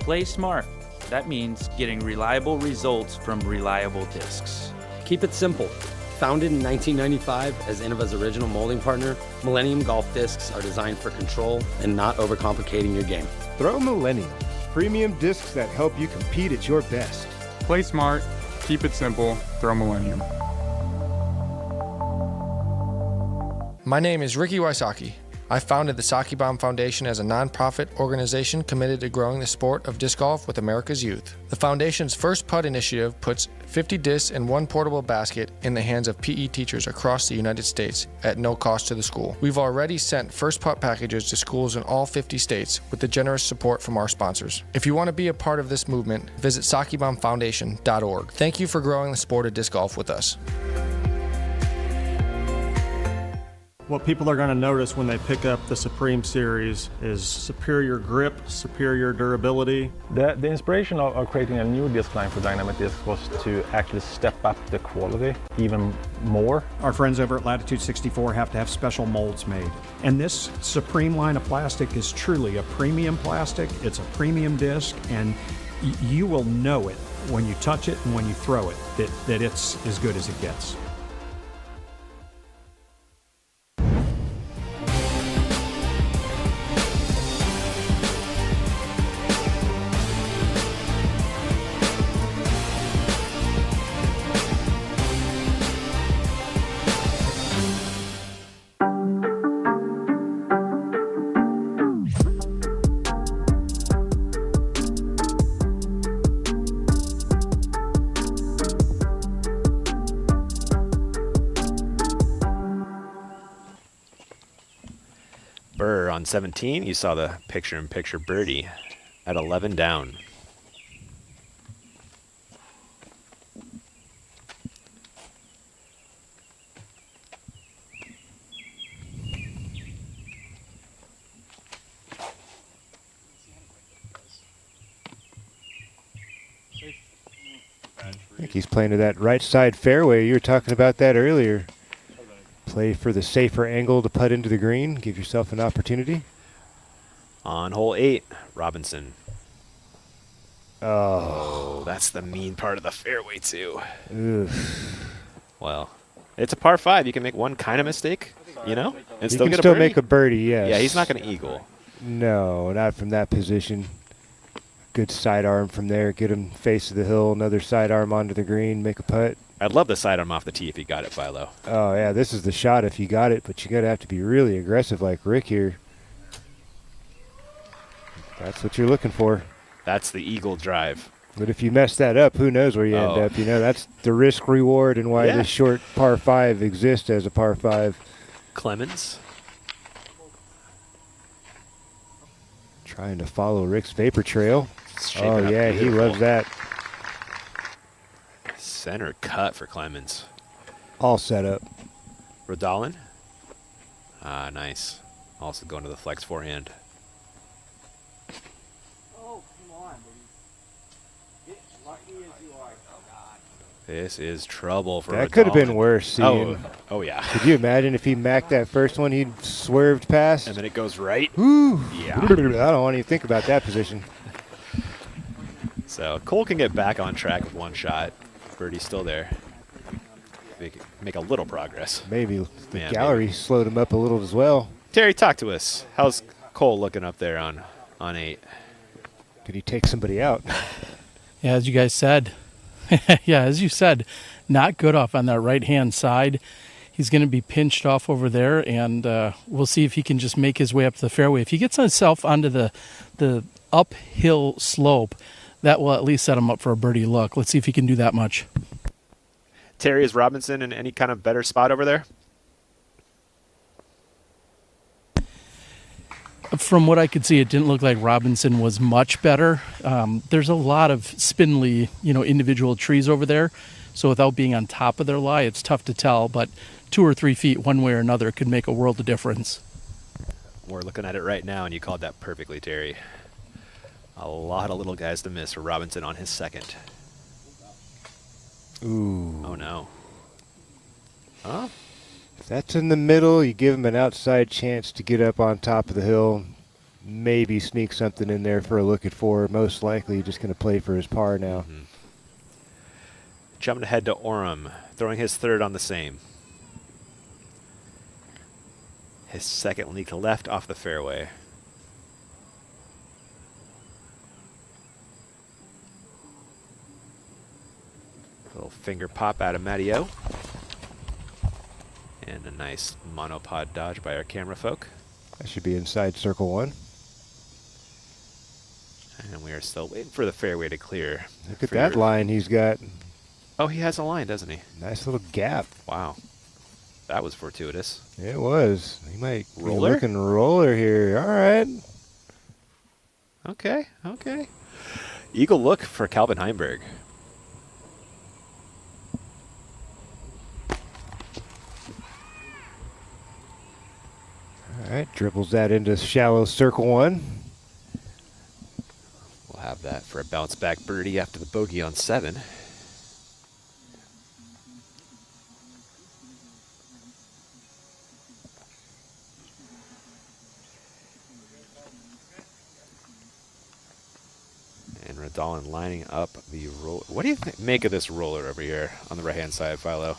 Play smart. That means getting reliable results from reliable discs. Keep it simple. Founded in 1995 as Innova's original molding partner, Millennium Golf Discs are designed for control and not overcomplicating your game. Throw Millennium. Premium discs that help you compete at your best. Play smart. Keep it simple. Throw Millennium. My name is Ricky Wysocki. I founded the Saki Bomb Foundation as a nonprofit organization committed to growing the sport of disc golf with America's youth. The foundation's First Putt initiative puts 50 discs and one portable basket in the hands of PE teachers across the United States at no cost to the school. We've already sent First Putt packages to schools in all 50 states with the generous support from our sponsors. If you want to be a part of this movement, visit sakibombfoundation.org. Thank you for growing the sport of disc golf with us. What people are going to notice when they pick up the Supreme Series is superior grip, superior durability. The inspiration of creating a new disc line for Dynamic Discs was to actually step up the quality even more. Our friends over at Latitude 64 have to have special molds made. And this Supreme line of plastic is truly a premium plastic. It's a premium disc, and you will know it when you touch it and when you throw it, that it's as good as it gets. Burr on 17, you saw the picture-in-picture birdie at 11 down. I think he's playing to that right side fairway. You were talking about that earlier. Play for the safer angle to putt into the green. Give yourself an opportunity. On hole 8, Robinson. Oh, that's the mean part of the fairway too. Oof. Well, it's a par 5. You can make one kind of mistake, you know, and You still can get still a birdie. make a birdie, yes. Yeah, he's not going to eagle. No, not from that position. Good sidearm from there. Get him face of the hill. Another sidearm onto the green. Make a putt. I'd love the sidearm off the tee if he got it, Philo. Oh, yeah, this is the shot if you got it, but you got to have to be really aggressive like Rick here. That's what you're looking for. That's the eagle drive. But if you mess that up, who knows where you end up. You know, that's the risk reward and why this short par 5 exists as a par 5. Clemens. Trying to follow Rick's vapor trail. Shaping Oh, up yeah, he beautiful. loves that. Center cut for Clemens. All set up. Redalen. Ah, nice. Also going to the flex forehand. Oh, come on, baby. Get lucky as you are. Oh, God. This is trouble for That could have been Redalen. worse. Seeing. Oh, yeah. Could you imagine if he macked that first one he'd swerved past? And then it goes right. Woo. Yeah. I don't want to even think about that position. So Cole can get back on track with one shot. Birdie's still there. Make a little progress. Maybe the Yeah, gallery slowed him up a little as well. Terry, talk to us. How's Cole looking up there on 8? Could he take somebody out? Yeah, as you guys said. Yeah, as you said, not good off on that right-hand side. He's going to be pinched off over there, and we'll see if he can just make his way up to the fairway. If he gets himself onto the uphill slope, that will at least set him up for a birdie look. Let's see if he can do that much. Terry, is Robinson in any kind of better spot over there? From what I could see, it didn't look like Robinson was much better. There's a lot of spindly, individual trees over there. So without being on top of their lie, it's tough to tell. But 2 or 3 feet one way or another could make a world of difference. We're looking at it right now, and you called that perfectly, Terry. A lot of little guys to miss for Robinson on his second. Ooh. Oh, no. Huh? If that's in the middle, you give him an outside chance to get up on top of the hill. Maybe sneak something in there for a look at 4. Most likely just going to play for his par now. Mm-hmm. Jumping ahead to Oram, throwing his third on the same. His second leak left off the fairway. Little finger pop out of Matteo. And a nice monopod dodge by our camera folk. That should be inside circle 1. And we are still waiting for the fairway to clear. Look at that line he's got. Oh, he has a line, doesn't he? Nice little gap. Wow. That was fortuitous. It was. He might be Roller? looking roller here. All right. Okay, okay. Eagle look for Calvin Heimberg. All right, dribbles that into shallow circle 1. We'll have that for a bounce back birdie after the bogey on 7. And Redalen lining up the roll. What do you make of this roller over here on the right-hand side, Philo?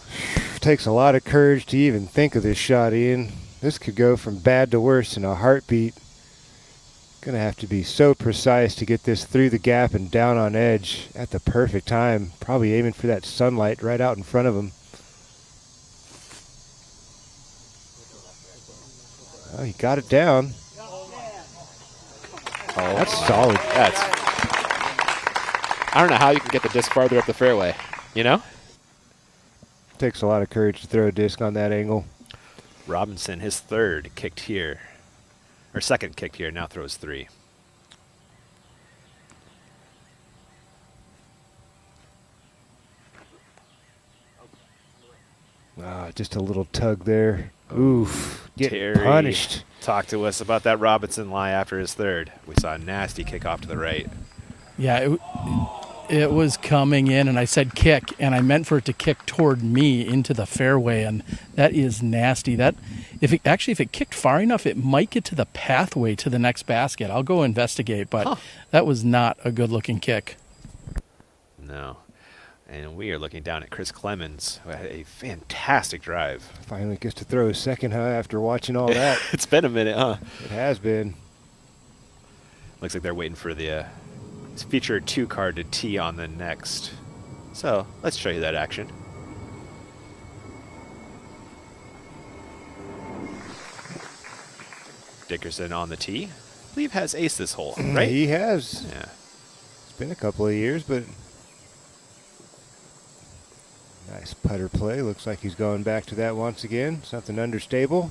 Takes a lot of courage to even think of this shot, Ian. This could go from bad to worse in a heartbeat. Gonna have to be so precise to get this through the gap and down on edge at the perfect time. Probably aiming for that sunlight right out in front of him. Oh, he got it down. Oh, that's solid. That's. I don't know how you can get the disc farther up the fairway. You know? Takes a lot of courage to throw a disc on that angle. Robinson, his third, kicked here. Or second kicked here, now throws 3. Just a little tug there. Oof. Getting Terry, punished. Talk to us about that Robinson lie after his third. We saw a nasty kick off to the right. Yeah, it was coming in, and I said kick, and I meant for it to kick toward me into the fairway, and that is nasty. That if it kicked far enough, it might get to the pathway to the next basket. I'll go investigate, but that was not a good-looking kick. No. And we are looking down at Chris Clemens, who had a fantastic drive. Finally gets to throw his second, huh, after watching all that. It's been a minute, huh? It has been. Looks like they're waiting for the feature 2 card to tee on the next. So let's show you that action. Dickerson on the tee. I believe has ace this hole, right? He has. Yeah. It's been a couple of years, but nice putter play. Looks like he's going back to that once again. Something understable.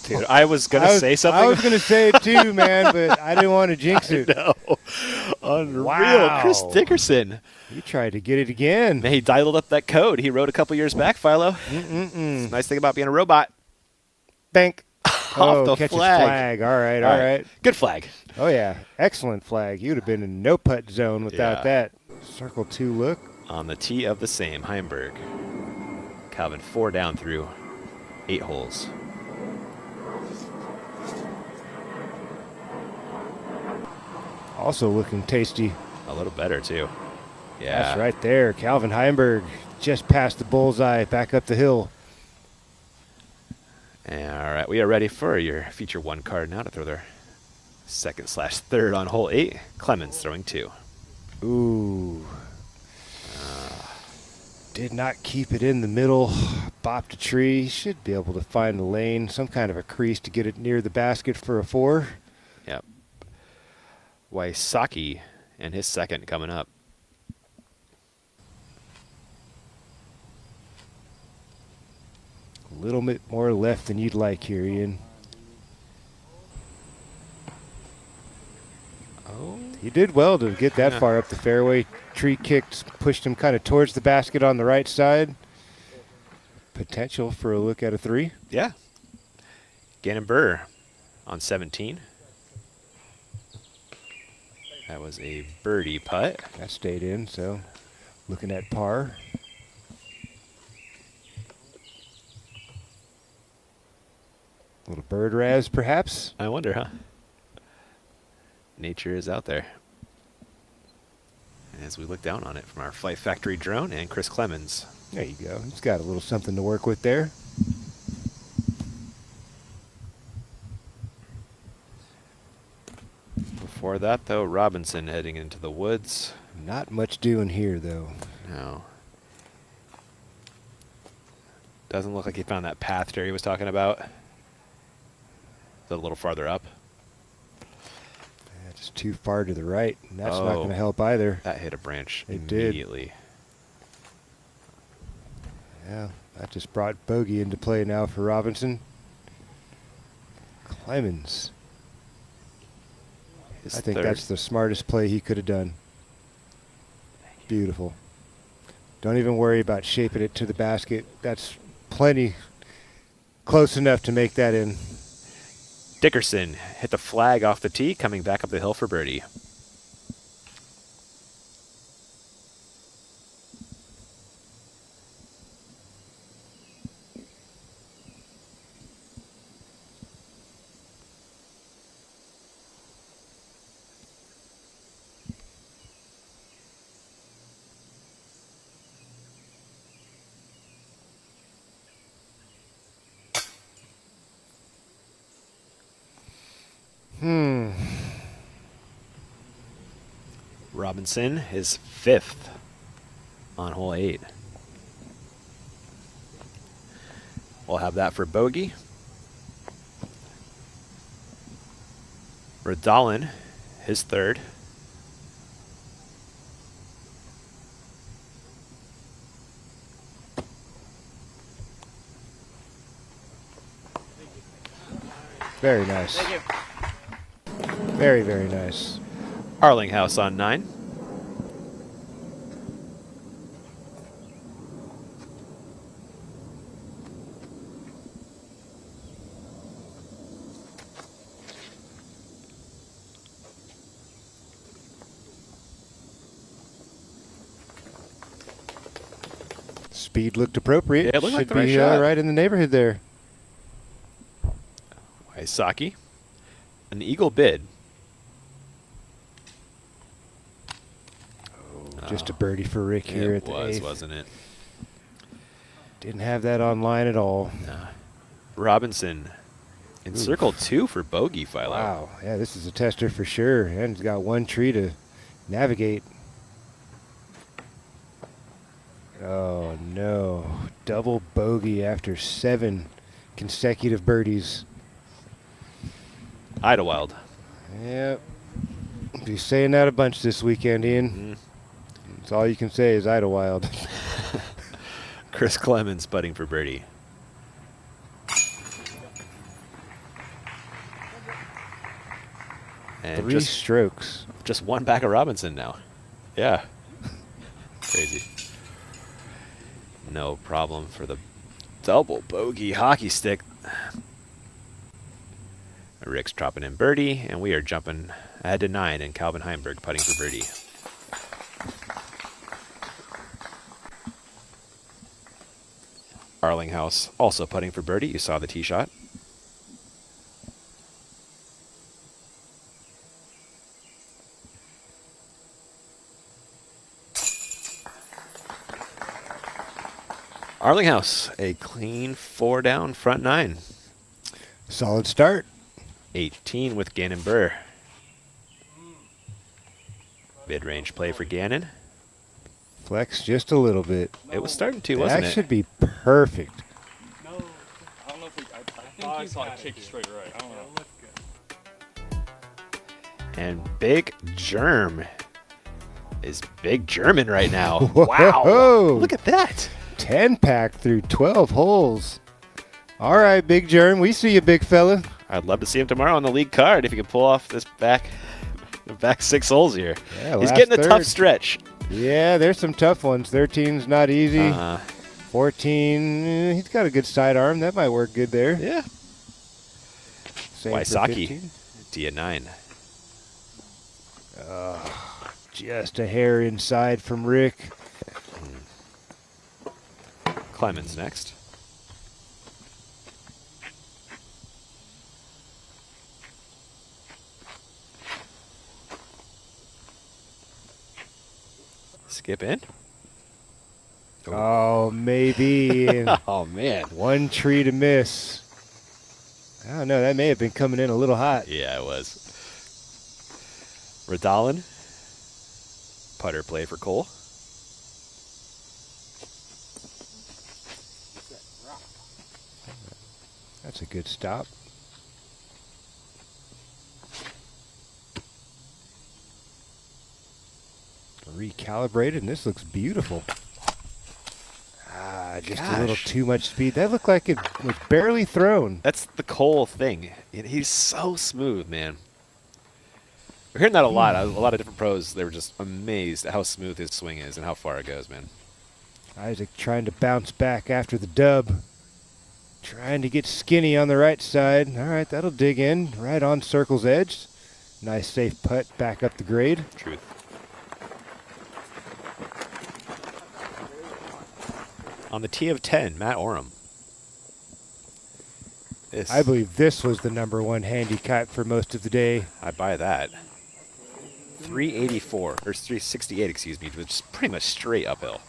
Dude, I was going to say something. I was going to say it too, man, but I didn't want to jinx it. No. Unreal. Wow. Chris Dickerson. He tried to get it again. Man, he dialed up that code he wrote a couple years back, Philo. Nice thing about being a robot. Bank. Off the catch flag. his flag. All right. Good flag. Oh, yeah. Excellent flag. You would have been in no putt zone without that. Circle 2 look. On the tee of the same, Heimberg. Calvin 4 down through 8 holes. Also looking tasty. A little better, too. Yeah. That's right there. Calvin Heimberg just past the bullseye, back up the hill. All right, we are ready for your feature 1 card now to throw their 2/3 on hole 8. Clemens throwing 2. Ooh. Did not keep it in the middle. Bopped a tree. Should be able to find the lane. Some kind of a crease to get it near the basket for a 4. Yep. Wysocki and his second coming up. A little bit more left than you'd like here, Ian. Oh. He did well to get that far up the fairway. Tree kicked, pushed him kind of towards the basket on the right side. Potential for a look at a 3. Yeah. Gannon Burr on 17. That was a birdie putt. That stayed in, so looking at par. Little bird raz, perhaps? I wonder, huh? Nature is out there. As we look down on it from our Flight Factory drone and Chris Clemens. There you go. He's got a little something to work with there. Before that, though, Robinson heading into the woods. Not much doing here, though. No. Doesn't look like he found that path Terry was talking about. Is that a little farther up? Yeah, just too far to the right. And that's not going to help either. That hit a branch It immediately. Yeah, that just brought bogey into play now for Robinson. Clemens. I think that's the smartest play he could have done. Beautiful. Don't even worry about shaping it to the basket. That's plenty close enough to make that in. Dickerson hit the flag off the tee, coming back up the hill for birdie. Robinson is 5th on hole 8. We'll have that for bogey. Redalen, his 3rd. Very nice. Very, very nice. Arlinghouse on 9. Speed looked appropriate. Yeah, it looked like Should the right be shot. right in the neighborhood there. Wysocki, an eagle bid. Just a birdie for Rick here at the 8th. Wasn't it? Didn't have that online at all. Nah. Robinson in circle 2 for bogey, Philo. Wow. Yeah, this is a tester for sure. And he's got one tree to navigate. Oh, no. Double bogey after 7 consecutive birdies. Idlewild. Yep. Be saying that a bunch this weekend, Ian. That's all you can say is Idlewild. Chris Clemens putting for birdie. And 3 strokes. Just one back of Robinson now. Yeah. Crazy. No problem for the double bogey hockey stick. Rick's dropping in birdie, and we are jumping ahead to 9, and Calvin Heimberg putting for birdie. Arlinghouse also putting for birdie. You saw the tee shot. Arlinghouse, a clean 4 down, front 9. Solid start. 18 with Gannon Burr. Mid-range play for Gannon. Flex just a little bit. It was starting to, wasn't it? That should be perfect. I don't know if I think I saw it kick straight right. I don't know. And Big Germ is Big German right now. Whoa. Wow. Look at that. 10-pack through 12 holes. All right, Big Germ. We see you, big fella. I'd love to see him tomorrow on the league card if he can pull off this back 6 holes here. Yeah, he's getting a tough stretch. Yeah, there's some tough ones. 13's not easy. 14, he's got a good sidearm. That might work good there. Yeah. Same for Wysocki, 15. D at 9. Just a hair inside from Rick. Clemens next. Skip in. Oh, maybe. Oh, man. One tree to miss. I don't know. That may have been coming in a little hot. Yeah, it was. Redalen. Putter play for Cole. That's a good stop. Recalibrated, and this looks beautiful. Just a little too much speed. That looked like it was barely thrown. That's the Cole thing. He's so smooth, man. We're hearing that a lot. A lot of different pros, they were just amazed at how smooth his swing is and how far it goes, man. Isaac trying to bounce back after the dub. Trying to get skinny on the right side. All right, that'll dig in right on circle's edge. Nice safe putt back up the grade. Truth. On the tee of 10, Matt Oram. I believe this was the #1 handicap for most of the day. I buy that. 384, or 368, excuse me, which is pretty much straight uphill.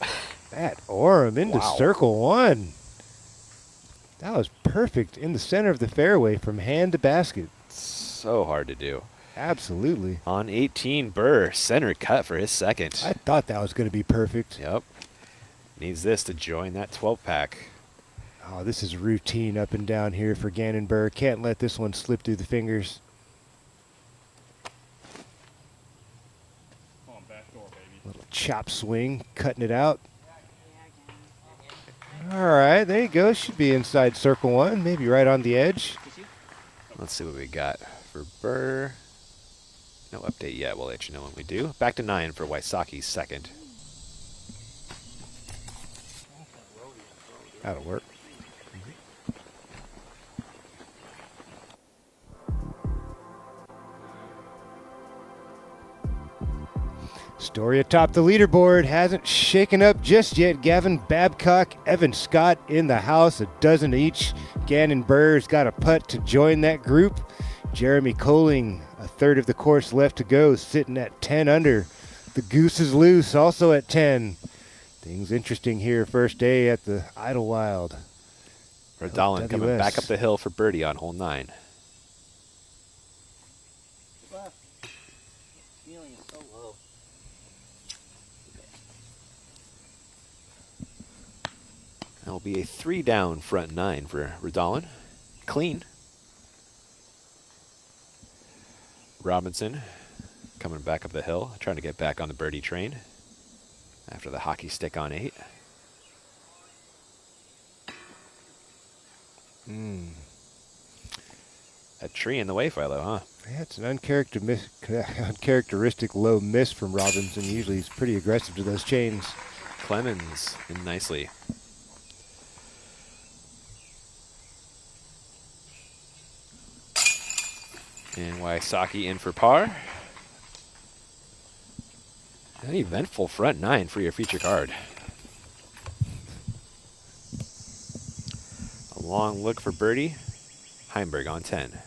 Matt Oram into Wow. circle 1. That was perfect in the center of the fairway from hand to basket. So hard to do. Absolutely. On 18, Burr, center cut for his second. I thought that was going to be perfect. Yep. Needs this to join that 12-pack. Oh, this is routine up and down here for Gannon Burr. Can't let this one slip through the fingers. Come on, back door, baby. Little chop swing, cutting it out. All right, there you go. Should be inside circle 1, maybe right on the edge. Let's see what we got for Burr. No update yet. We'll let you know when we do. Back to 9 for Wysocki's second. That'll work. Story atop the leaderboard hasn't shaken up just yet. Gavin Babcock, Evan Scott in the house, a dozen each. Gannon Burr's got a putt to join that group. Jeremy Coling, a third of the course left to go, sitting at 10 under. The Goose is loose, also at 10. Things interesting here first day at the Idlewild. Redalen coming back up the hill for birdie on hole 9. That will be a 3 down front 9 for Redalen. Clean. Robinson coming back up the hill, trying to get back on the birdie train after the hockey stick on 8. A tree in the way, Philo, huh? Yeah, it's an uncharacteristic low miss from Robinson. Usually he's pretty aggressive to those chains. Clemens in nicely. And Wysocki in for par. An eventful front 9 for your feature card. A long look for birdie. Heimberg on 10.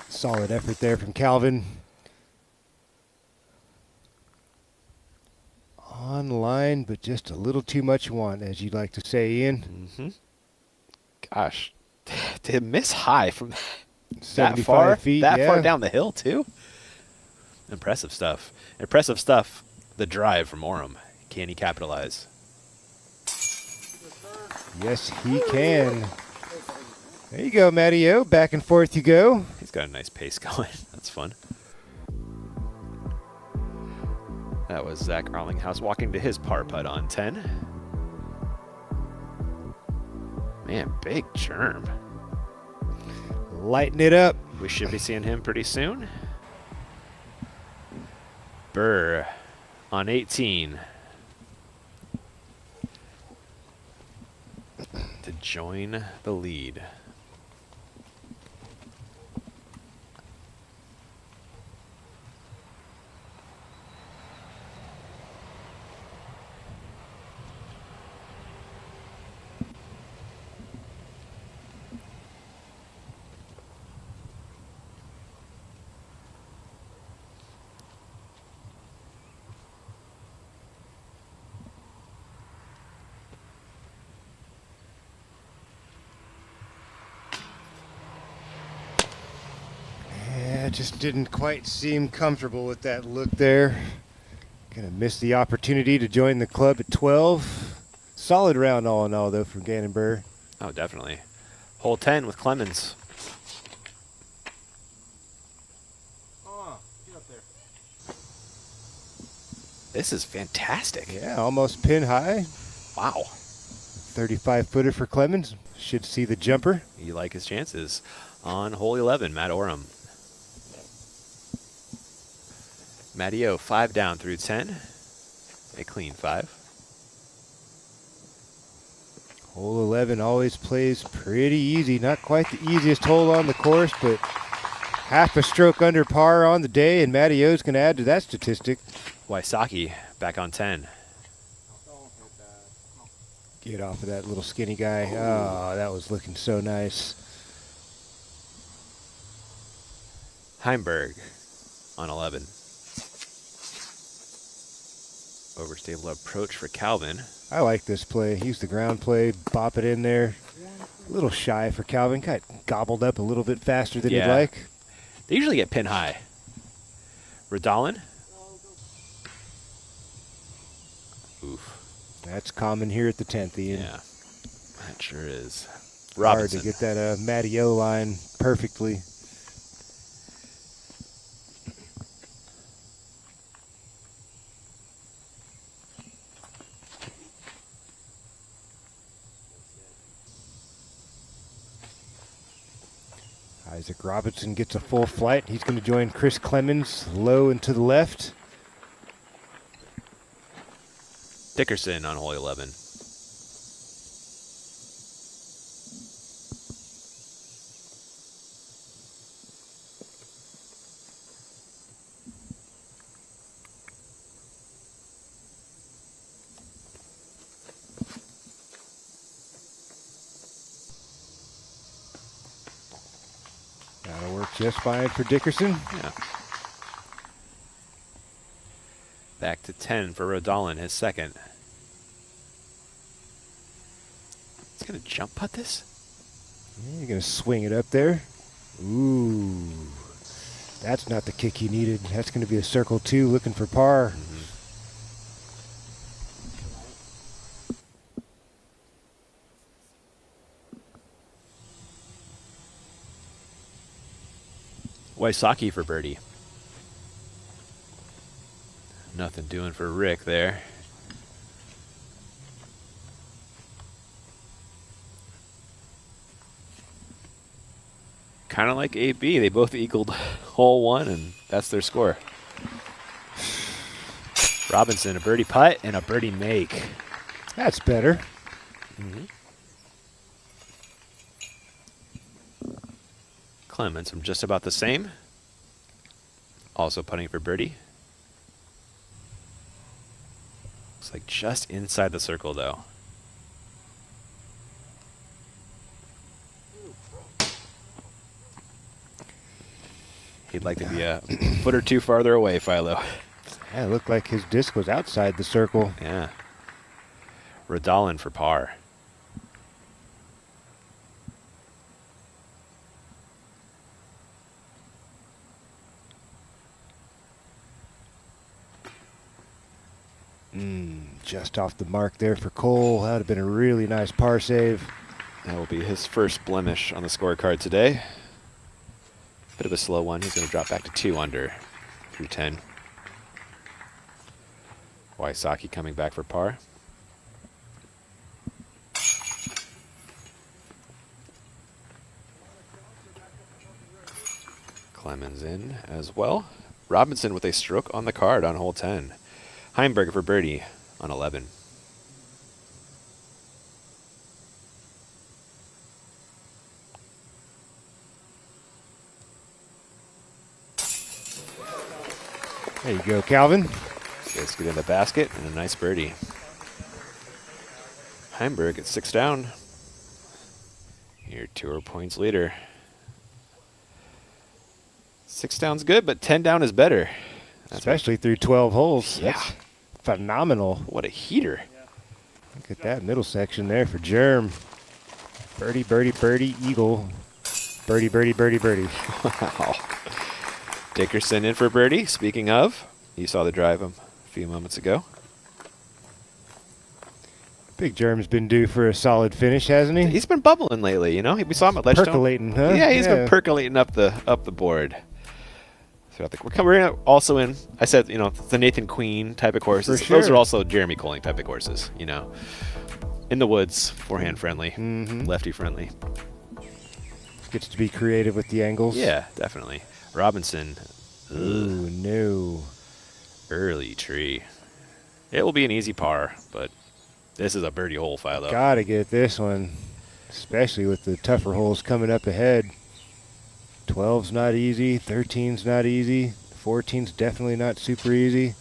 Solid effort there from Calvin. On line, but just a little too much want, as you'd like to say, Ian. Gosh, to miss high from that 75 far, feet, that far yeah. down the hill too. Impressive stuff. Impressive stuff. The drive from Orem. Can he capitalize? Yes, he can. There you go, Matty-O. Back and forth you go. He's got a nice pace going. That's fun. That was Zach Arlinghouse walking to his par putt on 10. Man, big germ. Lighten it up. We should be seeing him pretty soon. Burr on 18 to join the lead. Just didn't quite seem comfortable with that look there. Gonna miss the opportunity to join the club at 12. Solid round all in all, though, from Gannon Burr. Oh, definitely. Hole 10 with Clemens. This is fantastic. Yeah, almost pin high. Wow. 35-footer for Clemens. Should see the jumper. You like his chances. On hole 11, Matt Orem. Matty-O, 5 down through 10. A clean 5. Hole 11 always plays pretty easy. Not quite the easiest hole on the course, but half a stroke under par on the day, and Matty-O's going to add to that statistic. Wysocki back on 10. Get off of that little skinny guy. Oh, that was looking so nice. Heimberg on 11. Overstable approach for Calvin. I like this play. Use the ground play, bop it in there. A little shy for Calvin. Got gobbled up a little bit faster than he'd like. They usually get pin high. Redalen. Oof. That's common here at the 10th, Ian. Yeah, that sure is. Robinson. Hard to get that Matty-O line perfectly. Isaac Robinson gets a full flight. He's going to join Chris Clemens low and to the left. Dickerson on hole 11. That'll work just fine for Dickerson. Yeah. Back to 10 for Redalen, his second. He's going to jump putt this? Yeah, you're going to swing it up there. Ooh. That's not the kick he needed. That's going to be a circle 2 looking for par. Wysocki for birdie. Nothing doing for Rick there. Kind of like AB. They both equaled hole 1, and that's their score. Robinson, a birdie putt and a birdie make. That's better. Clemens from just about the same. Also putting for birdie. Looks like just inside the circle, though. He'd like to be a foot or two farther away, Philo. Yeah, it looked like his disc was outside the circle. Yeah. Redalen for par. Just off the mark there for Cole. That would have been a really nice par save. That will be his first blemish on the scorecard today. Bit of a slow one. He's going to drop back to 2 under through 10. Wysocki coming back for par. Clemens in as well. Robinson with a stroke on the card on hole 10. Heimberger for birdie on 11. There you go, Calvin. Let's get in the basket and a nice birdie. Heimberg at 6 down. Your tour points leader. 6 down's good, but 10 down is better. Especially through 12 holes. Yeah. That's phenomenal. What a heater. Look at that middle section there for Germ. Birdie, birdie, birdie, eagle. Birdie, birdie, birdie, birdie. Wow. Dickerson in for birdie. Speaking of, you saw the drive a few moments ago. Big Germ's been due for a solid finish, hasn't he? He's been bubbling lately, you know. We saw him at Ledgestone. Percolating, huh? Yeah, he's been percolating up the board. So I think we're also in. I said, you know, the Nathan Queen type of courses. For sure. Those are also Jeremy Colling type of courses. You know, in the woods, forehand friendly, lefty friendly. Gets to be creative with the angles. Yeah, definitely. Robinson. Ooh, no. Early tree. It will be an easy par, but this is a birdie hole, Philo. Gotta get this one, especially with the tougher holes coming up ahead. 12's not easy, 13's not easy, 14's definitely not super easy.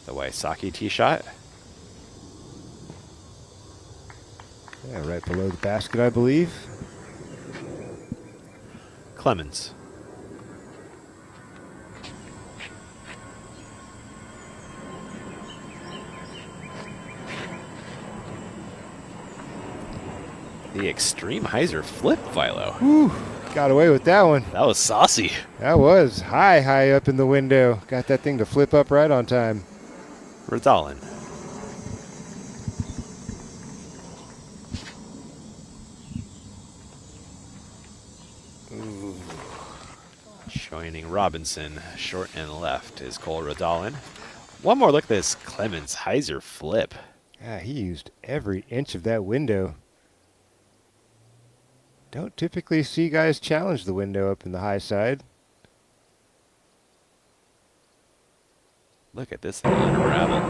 The Wysocki tee shot. Yeah, right below the basket, I believe. Clemens. The extreme hyzer flip, Philo. Whew, got away with that one. That was saucy. That was high up in the window. Got that thing to flip up right on time. Redalen. Ooh. Joining Robinson, short and left, is Cole Redalen. One more look at this Clemens hyzer flip. Yeah, he used every inch of that window. Don't typically see guys challenge the window up in the high side. Look at this thing unravel.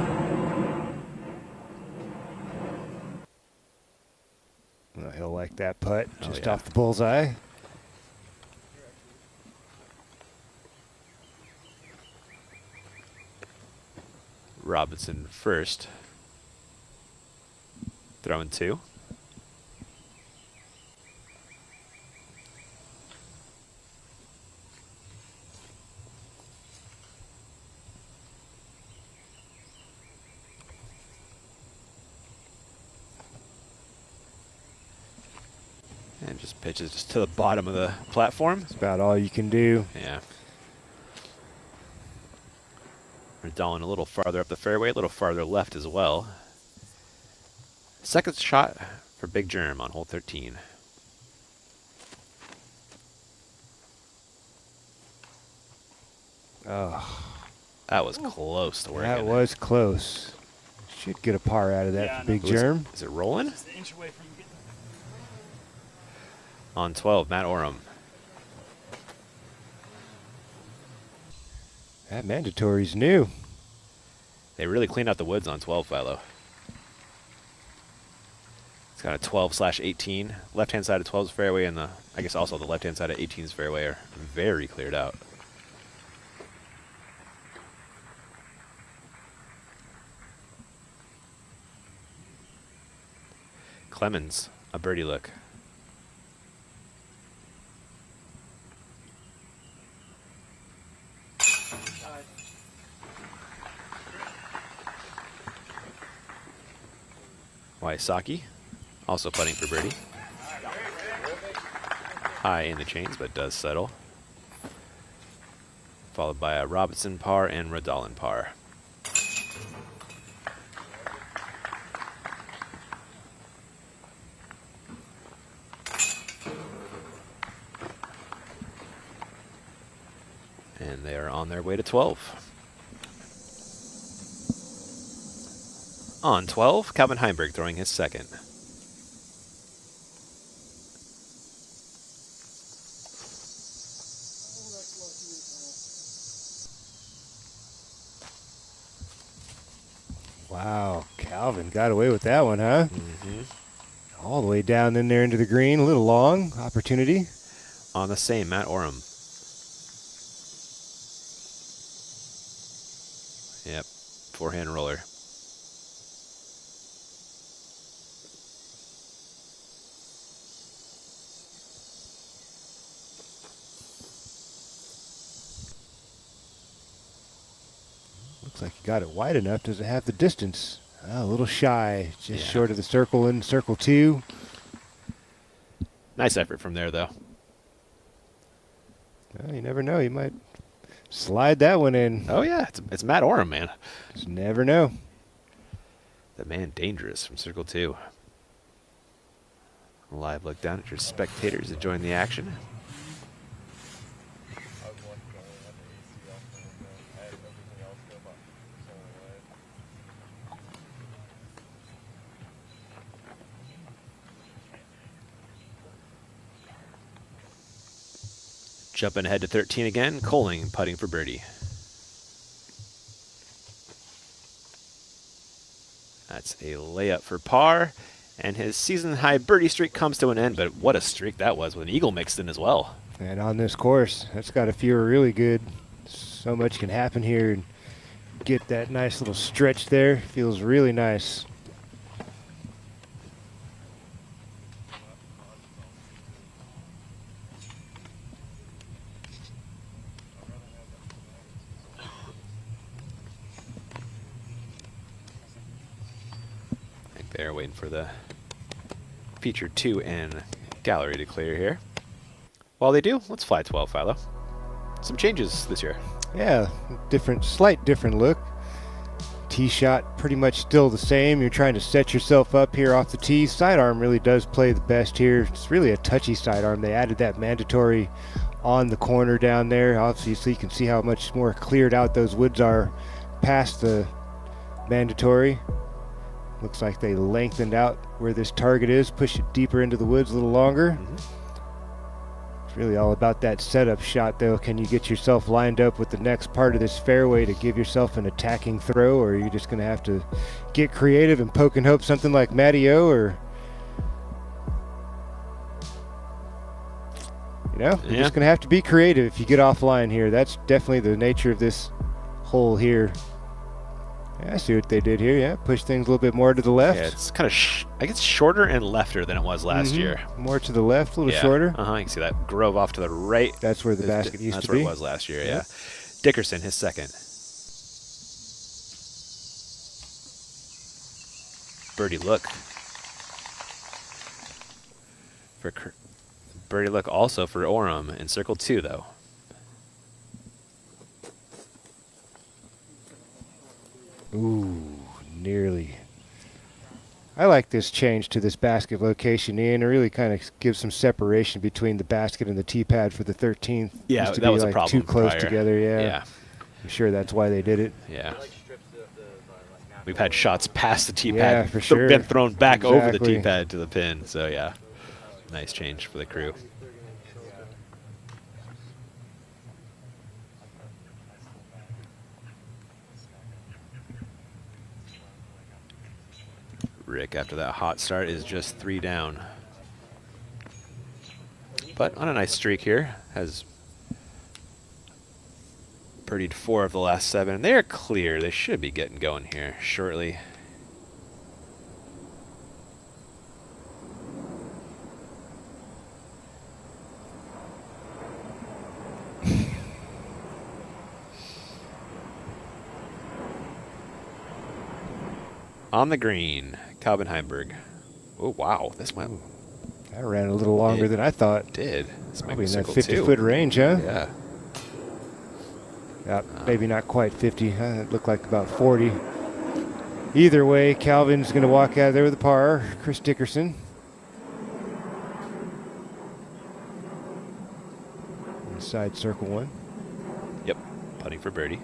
Well, he'll like that putt just yeah. off the bullseye. Robinson first. Throwing 2. And just pitches just to the bottom of the platform. That's about all you can do. Yeah. Redalen a little farther up the fairway, a little farther left as well. Second shot for Big Germ on hole 13. Oh, that was close to working. That was close. Should get a par out of that for Big Germ. Is it rolling? Just an inch away from getting On 12, Matt Oram. That mandatory's new. They really cleaned out the woods on 12, Philo. It's got a 12/18. Left-hand side of 12's fairway and I guess also the left-hand side of 18's fairway are very cleared out. Clemens, a birdie look. Wysocki, also putting for birdie. High in the chains, but does settle. Followed by a Robinson par and Redalen par. And they are on their way to 12. On 12, Calvin Heimberg throwing his second. Wow, Calvin got away with that one, huh? Mm-hmm. All the way down in there into the green, a little long opportunity. On the same, Matt Oram. Yep, forehand roller. Looks like he got it wide enough. Does it have the distance? Oh, a little shy, just short of the circle in circle 2. Nice effort from there, though. Well, you never know. You might slide that one in. Oh, yeah. It's Matt Oram, man. Just never know. The man dangerous from circle 2. A live look down at your spectators enjoying the action. Jumping ahead to 13 again, Coling putting for birdie. That's a layup for par, and his season-high birdie streak comes to an end, but what a streak that was with an eagle mixed in as well. And on this course, that's got to feel really good. So much can happen here, and get that nice little stretch there. Feels really nice. They're waiting for the feature 2 and gallery to clear here. While they do, let's fly 12, Philo. Some changes this year. Yeah, slight different look. Tee shot pretty much still the same. You're trying to set yourself up here off the tee. Sidearm really does play the best here. It's really a touchy sidearm. They added that mandatory on the corner down there. Obviously, you can see how much more cleared out those woods are past the mandatory. Looks like they lengthened out where this target is, push it deeper into the woods a little longer. It's really all about that setup shot, though. Can you get yourself lined up with the next part of this fairway to give yourself an attacking throw, or are you just going to have to get creative and poke and hope something like Matty-O, or you're just going to have to be creative if you get offline here. That's definitely the nature of this hole here. Yeah, I see what they did here. Yeah, push things a little bit more to the left. Yeah, it's kind of, I guess, shorter and lefter than it was last year. More to the left, a little shorter. You can see that grove off to the right. That's where the basket used to be. That's where it was last year, yeah. Dickerson, his second. Birdie look. Birdie look also for Oram in circle 2, though. Ooh, nearly. I like this change to this basket location, Ian. It really kind of gives some separation between the basket and the tee pad for the 13th. Yeah, Used to that be was like a problem too close prior. together, yeah. I'm sure that's why they did it. Yeah. We've had shots past the tee pad. Yeah, for sure. Been thrown back over the tee pad to the pin. So, yeah, nice change for the crew. Rick, after that hot start, is just 3 down. But on a nice streak here, has birdied 4 of the last 7. They're clear. They should be getting going here shortly. On the green, Calvin Heimberg. Oh, wow. This might... That ran a little longer than I thought. It did. This might Probably be in that circle 50-foot range, huh? Yeah. Maybe not quite 50. It looked like about 40. Either way, Calvin's going to walk out of there with a par. Chris Dickerson. Inside circle one. Yep. Putting for birdie.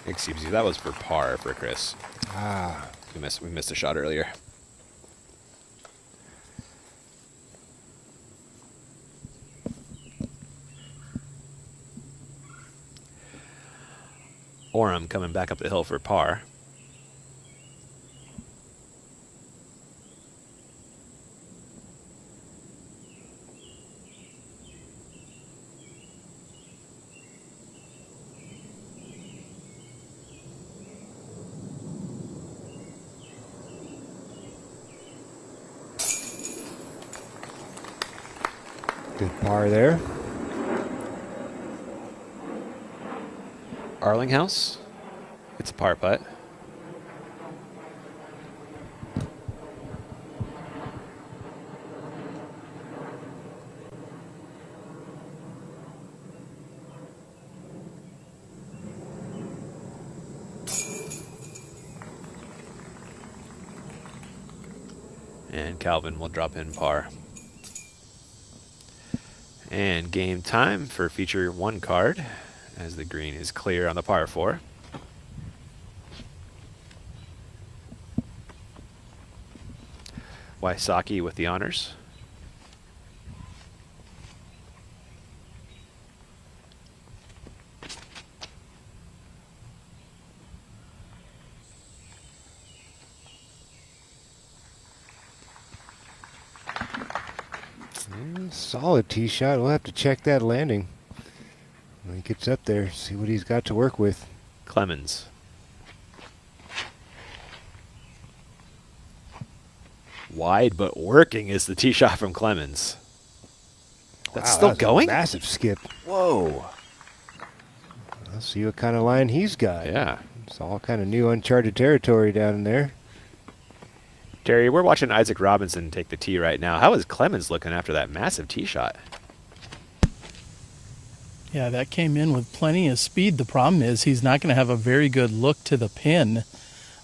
Excuse me, that was for par for Chris. Ah. We missed a shot earlier. Oram coming back up the hill for par. Good par there. Arlinghouse. It's a par putt. And Calvin will drop in par. And game time for feature 1 card as the green is clear on the par 4. Wysocki with the honors. Solid tee shot. We'll have to check that landing when he gets up there, see what he's got to work with. Clemens. Wide but working is the tee shot from Clemens. That's still going? Massive skip. Whoa. Let's see what kind of line he's got. Yeah. It's all kind of new uncharted territory down in there. Terry, we're watching Isaac Robinson take the tee right now. How is Clemens looking after that massive tee shot? Yeah, that came in with plenty of speed. The problem is he's not going to have a very good look to the pin.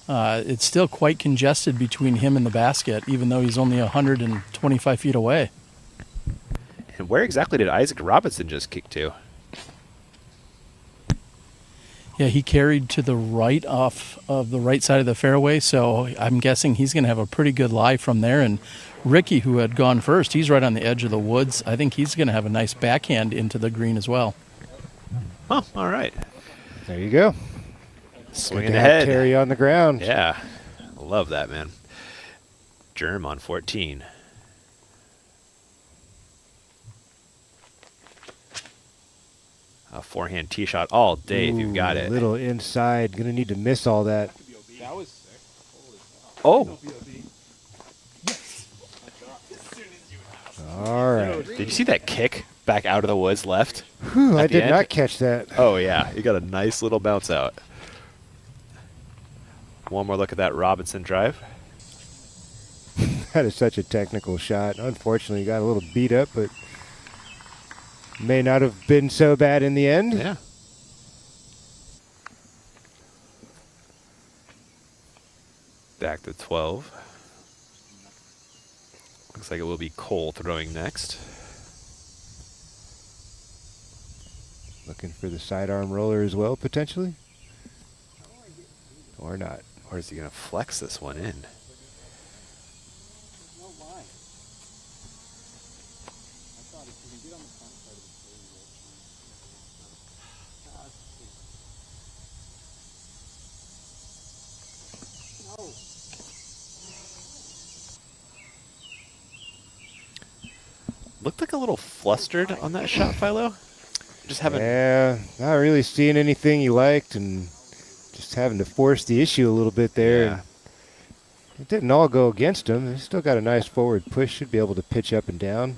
It's still quite congested between him and the basket, even though he's only 125 feet away. And where exactly did Isaac Robinson just kick to? Yeah, he carried to the right off of the right side of the fairway, so I'm guessing he's going to have a pretty good lie from there. And Ricky, who had gone first, he's right on the edge of the woods. I think he's going to have a nice backhand into the green as well. Oh, all right. There you go. Swinging ahead. Terry on the ground. Yeah, love that, man. Germ on 14. A forehand tee shot all day if you've got it. A little inside. Going to need to miss all that. That was sick. Oh. All right. Did you see that kick back out of the woods left? Whew, I did not catch that. Oh, yeah. You got a nice little bounce out. One more look at that Robinson drive. That is such a technical shot. Unfortunately, got a little beat up, but may not have been so bad in the end. Yeah. Back to 12. Looks like it will be Cole throwing next. Looking for the sidearm roller as well, potentially. Or not. Or is he going to flex this one in? Looked like a little flustered on that shot, Philo. Just having. Yeah, not really seeing anything you liked, and just having to force the issue a little bit there. Yeah. It didn't all go against him. He still got a nice forward push. Should be able to pitch up and down.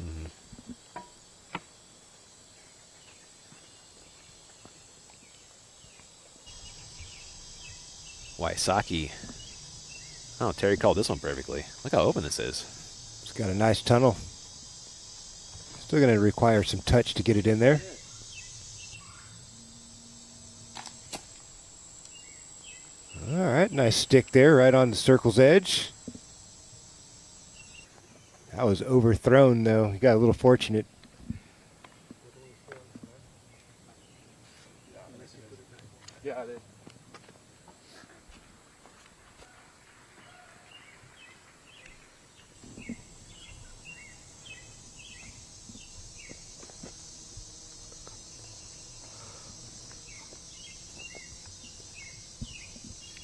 Wysocki. Oh, Terry called this one perfectly. Look how open this is. It's got a nice tunnel. Still going to require some touch to get it in there. All right, nice stick there right on the circle's edge. That was overthrown, though. He got a little fortunate. Yeah, I did.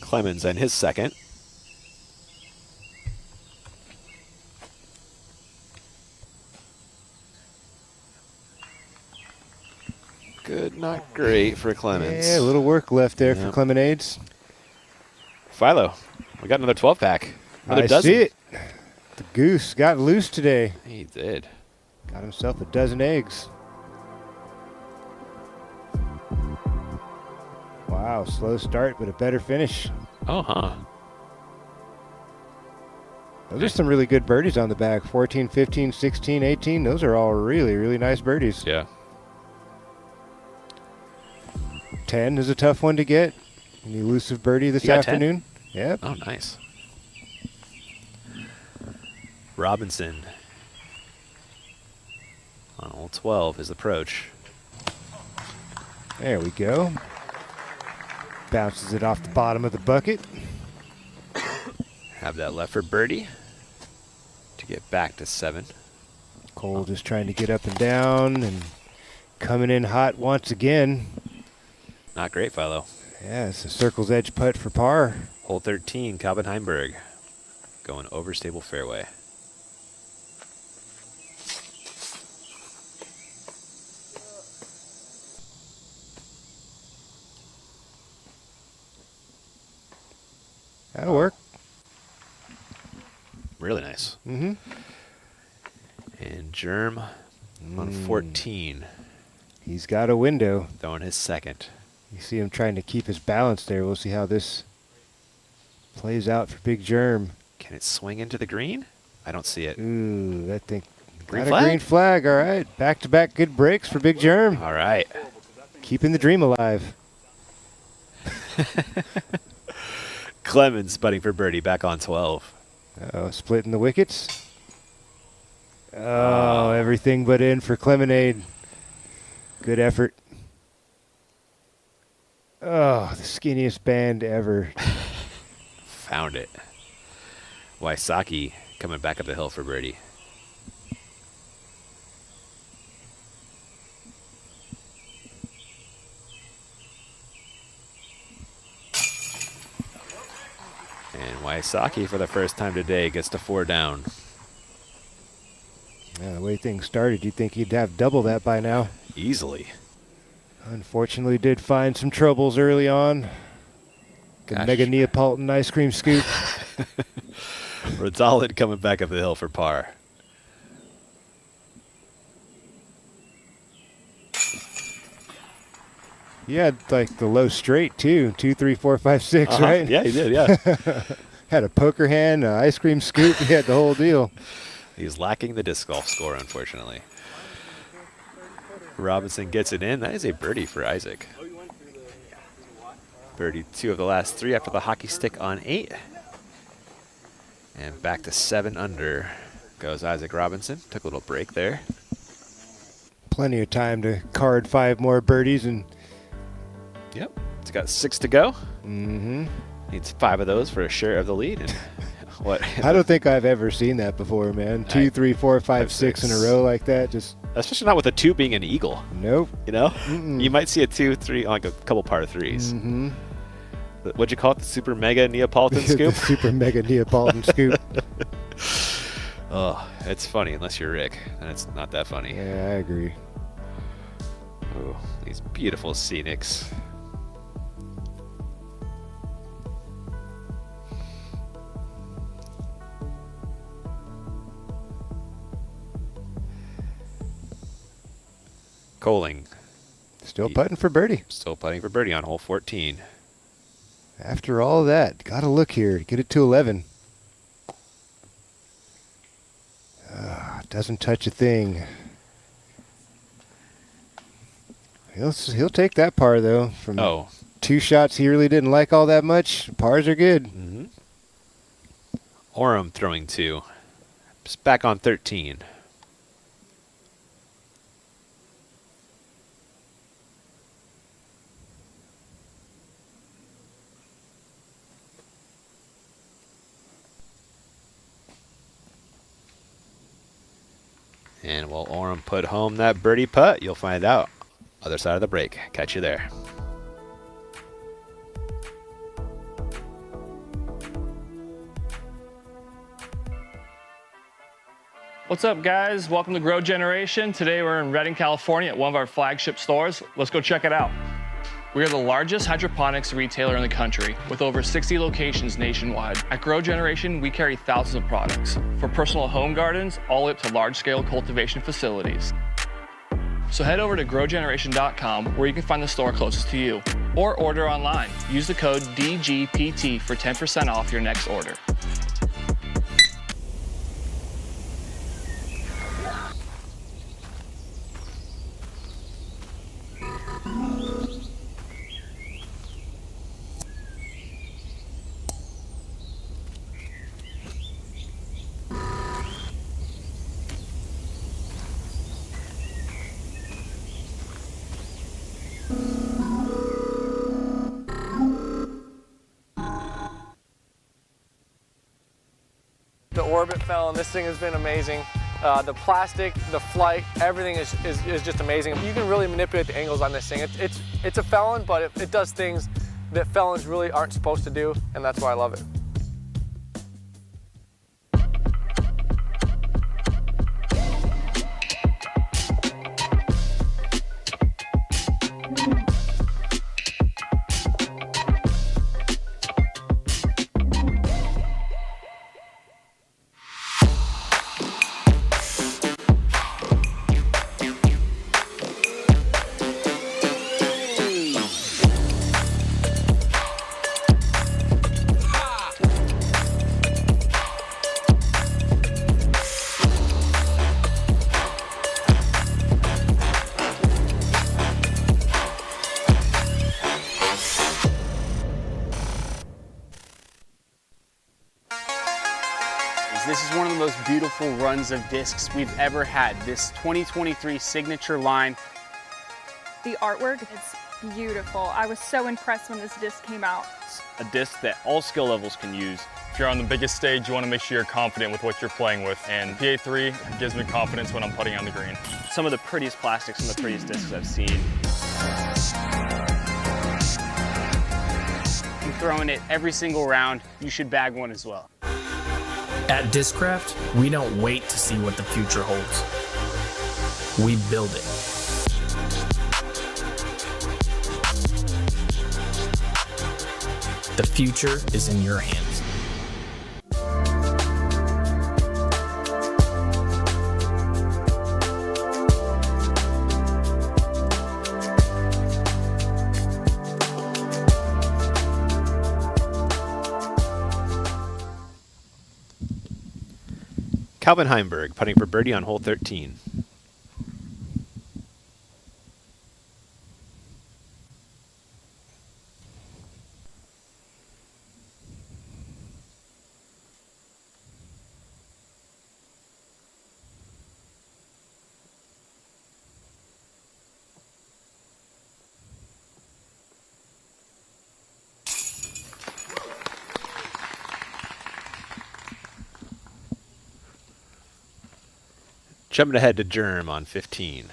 Clemens and his second. Good, not great for Clemens. Yeah, a little work left there for Clemenades. Philo, we got another 12-pack. Another I dozen. see it. The goose got loose today. He did. Got himself a dozen eggs. Wow, slow start, but a better finish. Oh, huh. Those are some really good birdies on the back. 14, 15, 16, 18. Those are all really, really nice birdies. Yeah. 10 is a tough one to get. An elusive birdie this You got 10? afternoon. Yep. Oh, nice. Robinson on hole 12, his approach. There we go. Bounces it off the bottom of the bucket. Have that left for birdie to get back to 7. Cole just trying to get up and down and coming in hot once again. Not great, Philo. Yeah, it's a circle's edge putt for par. Hole 13, Calvin Heimberg going over stable fairway. That'll work. Really nice. Mm-hmm. And Germ on 14. He's got a window. Throwing his second. You see him trying to keep his balance there. We'll see how this plays out for Big Germ. Can it swing into the green? I don't see it. Ooh, that thing Green got flag? a green flag. All right, back-to-back good breaks for Big Germ. All right. Keeping the dream alive. Clemens putting for birdie back on 12. Uh-oh, splitting the wickets. Oh, everything but in for Clemenade. Good effort. Oh, the skinniest band ever. Found it. Wysocki coming back up the hill for birdie. And Wysocki, for the first time today, gets to 4 down. Yeah, the way things started, you'd think he'd have double that by now. Easily. Unfortunately, did find some troubles early on. The Gosh. mega Neapolitan ice cream scoop. Redalen coming back up the hill for par. He had like the low straight too. 2, 3, 4, 5, 6, right? Yeah, he did, yeah. Had a poker hand, an ice cream scoop. He had the whole deal. He's lacking the disc golf score, unfortunately. Robinson gets it in. That is a birdie for Isaac. Birdie 2 of the last 3 after the hockey stick on 8. And back to 7 under goes Isaac Robinson. Took a little break there. Plenty of time to card 5 more birdies and. Yep. He's got 6 to go. Mm-hmm. Needs 5 of those for a share of the lead. And what? I don't think I've ever seen that before, man. 2, 3, 4, 5, 6 in a row like that. Just especially not with a 2 being an eagle. Nope. You know? Mm-mm. You might see a 2, 3, like a couple par 3s. Mm-hmm. What'd you call it? The super mega Neapolitan scoop? The super mega Neapolitan scoop. Oh, it's funny unless you're Rick, and it's not that funny. Yeah, I agree. Oh, these beautiful scenics. Coling. Still putting for birdie. Still putting for birdie on hole 14. After all that, gotta look here. Get it to 11. Doesn't touch a thing. He'll take that par though. From 2 shots he really didn't like all that much. Pars are good. Mm-hmm. Oram throwing 2. Just back on 13. And will Oram put home that birdie putt? You'll find out. Other side of the break. Catch you there. What's up, guys? Welcome to Grow Generation. Today we're in Redding, California at one of our flagship stores. Let's go check it out. We are the largest hydroponics retailer in the country with over 60 locations nationwide. At Grow Generation, we carry thousands of products, from personal home gardens all the way up to large-scale cultivation facilities. So head over to growgeneration.com where you can find the store closest to you, or order online. Use the code DGPT for 10% off your next order. The orbit fell and this thing has been amazing. The plastic, the flight, everything is just amazing. You can really manipulate the angles on this thing. It's a felon, but it does things that felons really aren't supposed to do, and that's why I love it. This is one of the most beautiful runs of discs we've ever had. This 2023 signature line. The artwork is beautiful. I was so impressed when this disc came out. A disc that all skill levels can use. If you're on the biggest stage, you want to make sure you're confident with what you're playing with. And PA3 gives me confidence when I'm putting on the green. Some of the prettiest plastics, some of the prettiest discs I've seen. I'm throwing it every single round. You should bag one as well. At Discraft, we don't wait to see what the future holds. We build it. The future is in your hands. Calvin Heimberg putting for birdie on hole 13. Jumping ahead to Germ on 15.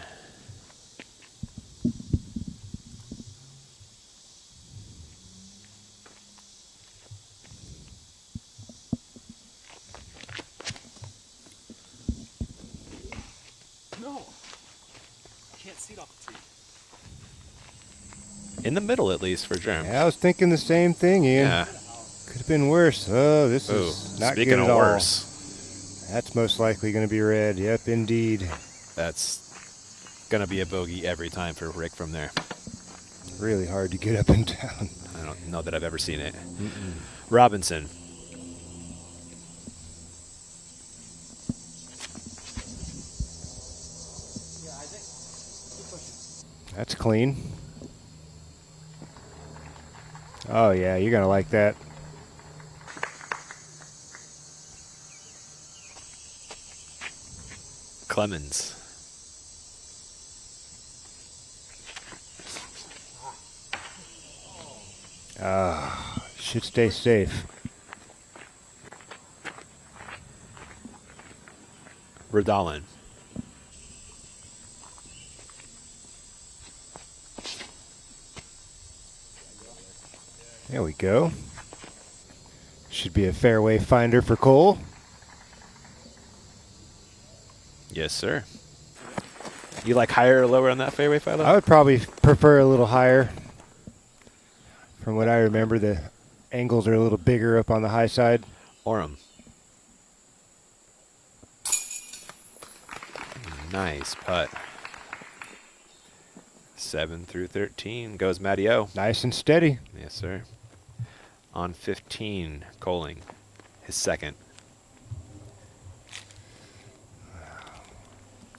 no. Can't see it off the tee. In the middle, at least, for Germ. Yeah, I was thinking the same thing, Ian. Yeah. Could have been worse. Oh, this is not speaking good of at all. worse. That's most likely going to be red. Yep, indeed. That's going to be a bogey every time for Rick from there. Really hard to get up and down. I don't know that I've ever seen it. Robinson. That's clean. Oh, yeah, you're going to like that. Clemens. Should stay safe. Redalen. There we go. Should be a fairway finder for Cole. Yes, sir. You like higher or lower on that fairway, Philo? I would probably prefer a little higher. From what I remember, the angles are a little bigger up on the high side. Orem. Nice putt. 7 through 13 goes Matty O. Nice and steady. Yes, sir. On 15, Coling, his second.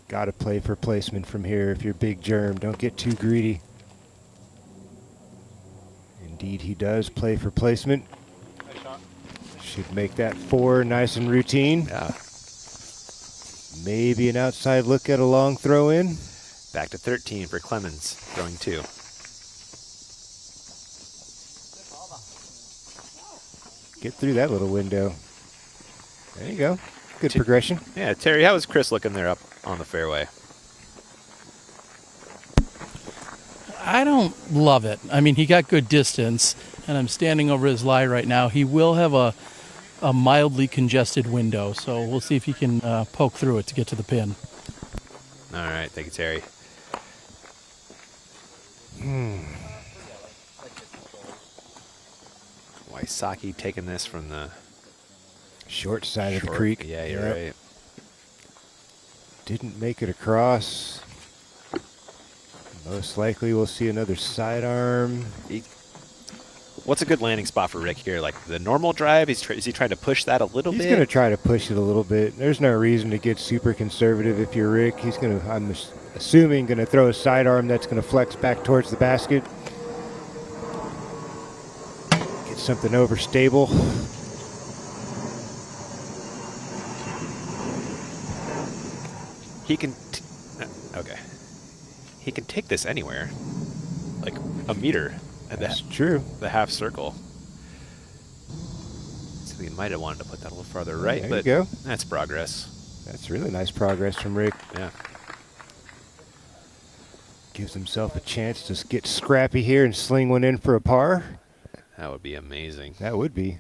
Got to play for placement from here if you're Big Germ. Don't get too greedy. Indeed, he does play for placement. Should make that 4 nice and routine. Yeah. Maybe an outside look at a long throw in. Back to 13 for Clemens, throwing 2. Get through that little window. There you go. Good progression. Yeah, Terry, how was Chris looking there up on the fairway? I don't love it. I mean, he got good distance, and I'm standing over his lie right now. He will have a mildly congested window, so we'll see if he can poke through it to get to the pin. All right, thank you, Terry. Wysocki taking this from the short side of the creek. Yeah, you're right. Didn't make it across. Most likely we'll see another sidearm. What's a good landing spot for Rick here? Like the normal drive? Is he trying to push that a little bit? He's going to try to push it a little bit. There's no reason to get super conservative if you're Rick. He's going to, I'm assuming, going to throw a sidearm that's going to flex back towards the basket. Get something overstable. He can, okay. He can take this anywhere, like a meter. That's true. The half circle. So he might have wanted to put that a little farther right, there but you go. That's progress. That's really nice progress from Rick. Yeah. Gives himself a chance to get scrappy here and sling one in for a par. That would be amazing. That would be.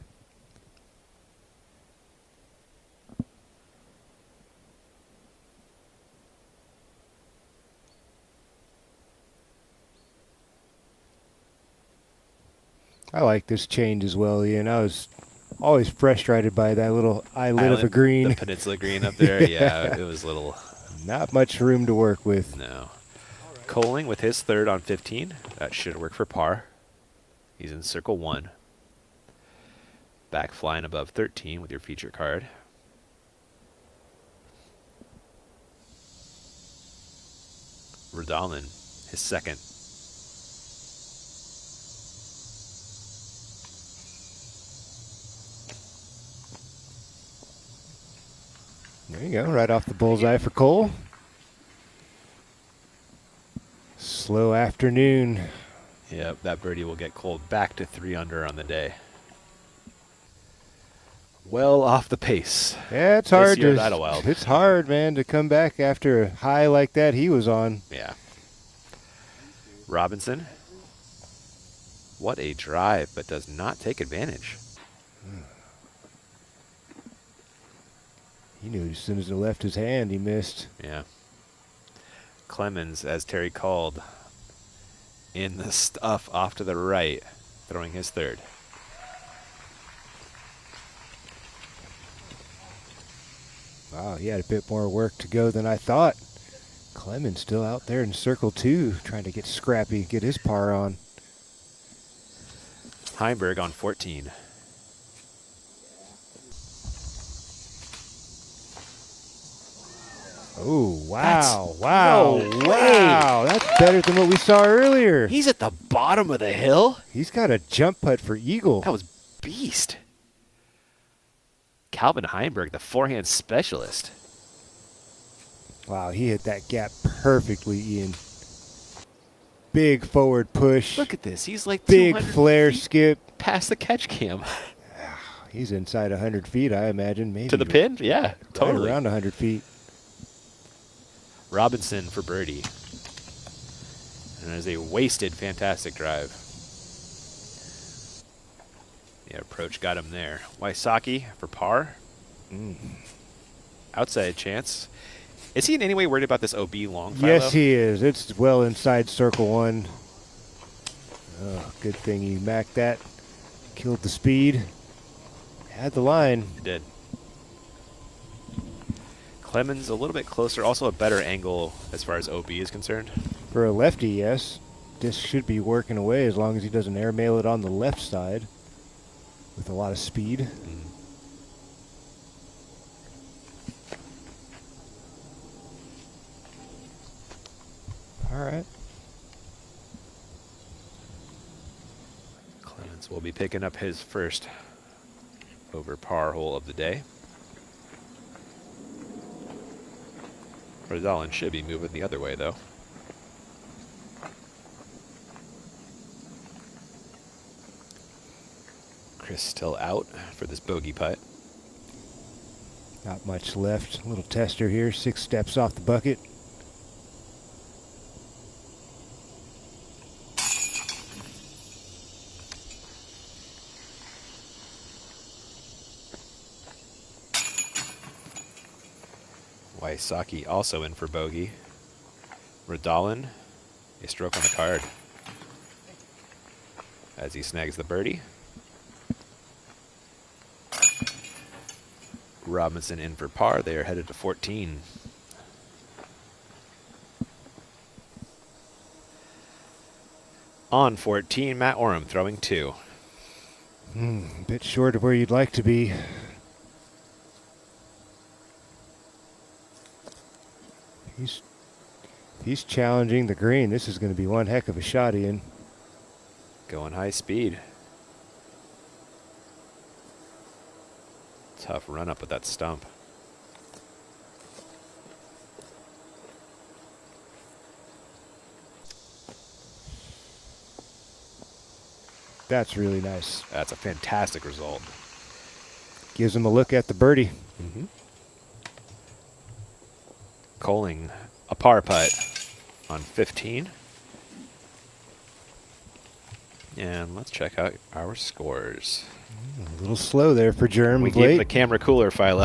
I like this change as well, Ian. I was always frustrated by that little islet of a green. The peninsula green up there, yeah, it was little. Not much room to work with. No. Coling with his third on 15. That should work for par. He's in circle 1. Back flying above 13 with your feature card. Redalen, his second. There you go, right off the bullseye for Cole. Slow afternoon. Yep, that birdie will get Cole back to 3 under on the day. Well off the pace. Yeah, it's hard. It's hard, man, to come back after a high like that he was on. Yeah. Robinson. What a drive, but does not take advantage. He knew as soon as it left his hand, he missed. Yeah. Clemens, as Terry called, in the stuff off to the right, throwing his third. Wow, he had a bit more work to go than I thought. Clemens still out there in circle 2, trying to get scrappy, get his par on. Heimberg on 14. Oh, wow, wow. That's better than what we saw earlier. He's at the bottom of the hill. He's got a jump putt for eagle. That was beast. Calvin Heimberg, the forehand specialist. Wow, he hit that gap perfectly, Ian. Big forward push. Look at this. He's like big flare skip. Past the catch cam. He's inside 100 feet, I imagine. Maybe to the pin? Yeah, totally. Right around 100 feet. Robinson for birdie. And there's a wasted fantastic drive. The approach got him there. Wysocki for par. Outside chance. Is he in any way worried about this OB long, Philo? Yes, he is. It's well inside circle 1. Oh, good thing he macked that. Killed the speed. Had the line. He did. Clemens a little bit closer, also a better angle as far as OB is concerned. For a lefty, yes. Disc should be working away as long as he doesn't airmail it on the left side with a lot of speed. All right. Clemens will be picking up his first over par hole of the day. Redalen should be moving the other way, though. Chris still out for this bogey putt. Not much left. A little tester here. 6 steps off the bucket. Wysocki also in for bogey. Redalen, a stroke on the card as he snags the birdie. Robinson in for par. They are headed to 14. On 14, Matt Oram throwing 2. A bit short of where you'd like to be. He's challenging the green. This is going to be one heck of a shot, Ian. Going high speed. Tough run up with that stump. That's really nice. That's a fantastic result. Gives him a look at the birdie. Coling a par putt on 15. And let's check out our scores. A little slow there for Germ. We gave the camera cooler, Philo.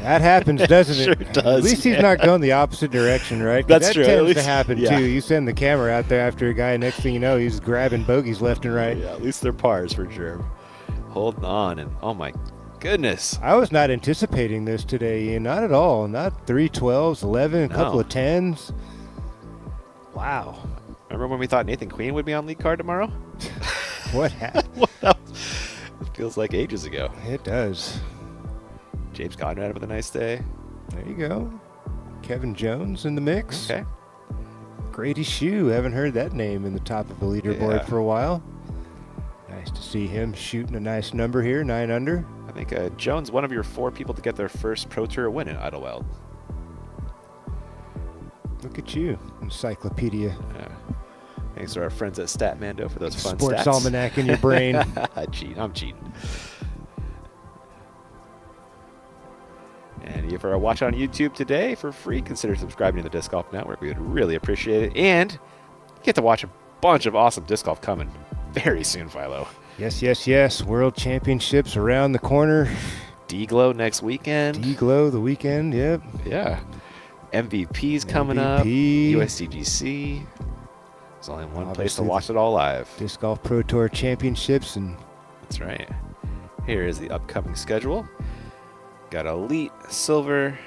That happens, doesn't Sure it? does. At least he's not going the opposite direction, right? That's that true. tends to happen, yeah. too. You send the camera out there after a guy, next thing you know, he's grabbing bogeys left and right. Yeah, at least they're pars for Germ. Holding on, and oh my goodness. I was not anticipating this today, Ian. Not at all. Not 3 12s, 11, a couple of 10s. Wow. Remember when we thought Nathan Queen would be on lead card tomorrow? What happened? It feels like ages ago. It does. James Conrad with a nice day. There you go. Kevin Jones in the mix. Okay. Grady Shue. Haven't heard that name in the top of the leaderboard for a while. Nice to see him shooting a nice number here, 9 under. I think Jones, one of your 4 people to get their first Pro Tour win in Idlewild. Look at you, encyclopedia. Yeah. Thanks to our friends at Statmando for those fun Sports stats. almanac in your brain. I'm cheating. And if you are watching on YouTube today for free, consider subscribing to the Disc Golf Network. We would really appreciate it. And you get to watch a bunch of awesome disc golf coming very soon, Philo. Yes, yes, yes. World Championships around the corner. D-Glow next weekend. D-Glow the weekend, yep. Yeah. MVP's coming up. USDGC. There's only one place to watch it all live. Disc Golf Pro Tour Championships. That's right. Here is the upcoming schedule. Got Elite, Silver.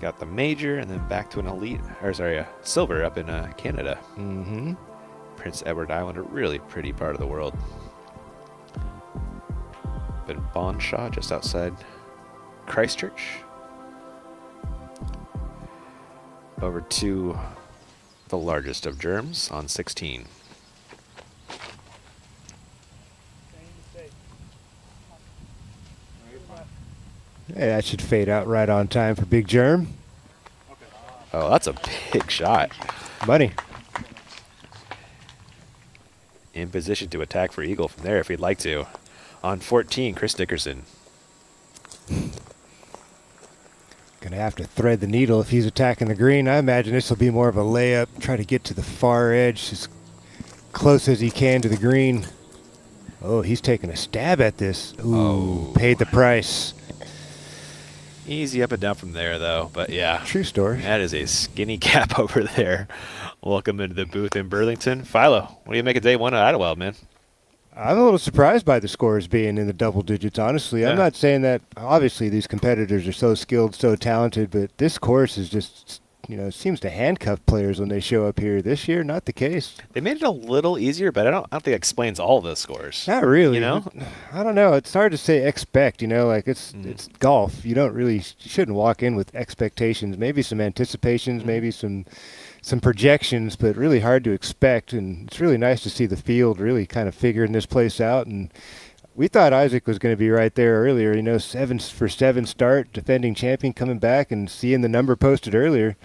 Got the Major, and then back to an Elite. Or sorry, Silver up in Canada. Mm-hmm. Prince Edward Island, a really pretty part of the world. Been Bonshaw, just outside Christchurch. Over to the largest of germs on 16. Hey, that should fade out right on time for Big Germ. Oh, that's a big shot. Money. In position to attack for eagle from there if he'd like to. On 14, Chris Dickerson. Gonna have to thread the needle if he's attacking the green. I imagine this will be more of a layup. Try to get to the far edge as close as he can to the green. Oh, he's taking a stab at this. Ooh, paid the price. Easy up and down from there, though. But yeah. True story. That is a skinny cap over there. Welcome into the booth in Burlington. Philo, what do you make of day one at Idlewild, man? I'm a little surprised by the scores being in the double digits, honestly. Yeah. I'm not saying that, obviously, these competitors are so skilled, so talented, but this course is just, you know, seems to handcuff players when they show up here. This year, not the case. They made it a little easier, but I don't think it explains all the scores. Not really. You know? I don't know. It's hard to say expect, you know, like it's golf. You don't really, you shouldn't walk in with expectations. Maybe some anticipations, maybe some projections, but really hard to expect. And it's really nice to see the field really kind of figuring this place out. And we thought Isaac was going to be right there earlier, you know, 7 for 7 start, defending champion coming back and seeing the number posted earlier.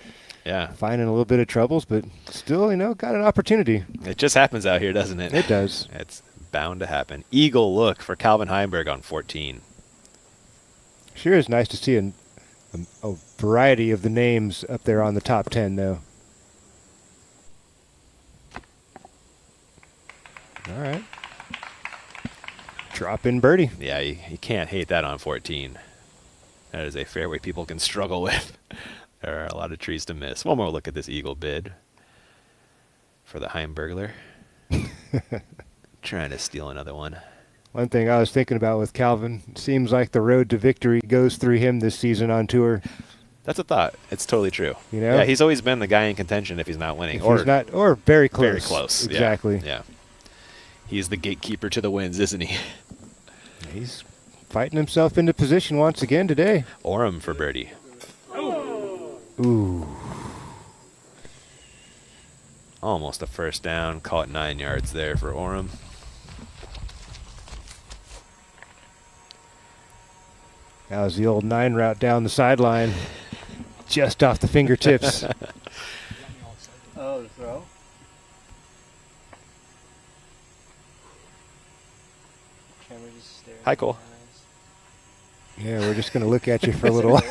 Yeah. Finding a little bit of troubles, but still, you know, got an opportunity. It just happens out here, doesn't it? It does. It's bound to happen. Eagle look for Calvin Heimberg on 14. Sure is nice to see a variety of the names up there on the top 10, though. All right. Drop in birdie. Yeah, you can't hate that on 14. That is a fairway people can struggle with. There are a lot of trees to miss. One more look at this eagle bid for the Heimbergler. Trying to steal another one. One thing I was thinking about with Calvin, it seems like the road to victory goes through him this season on tour. That's a thought. It's totally true. You know? Yeah, he's always been the guy in contention if he's not winning. If he's not, or very close. Very close. Exactly. Yeah. He's the gatekeeper to the wins, isn't he? He's fighting himself into position once again today. Orem for birdie. Ooh. Almost a first down. Call it 9 yards there for Orem. That was the old 9 route down the sideline. Just off the fingertips. Oh, the throw? Can we just stare? Hi, Cole. Yeah, we're just going to look at you for a little while.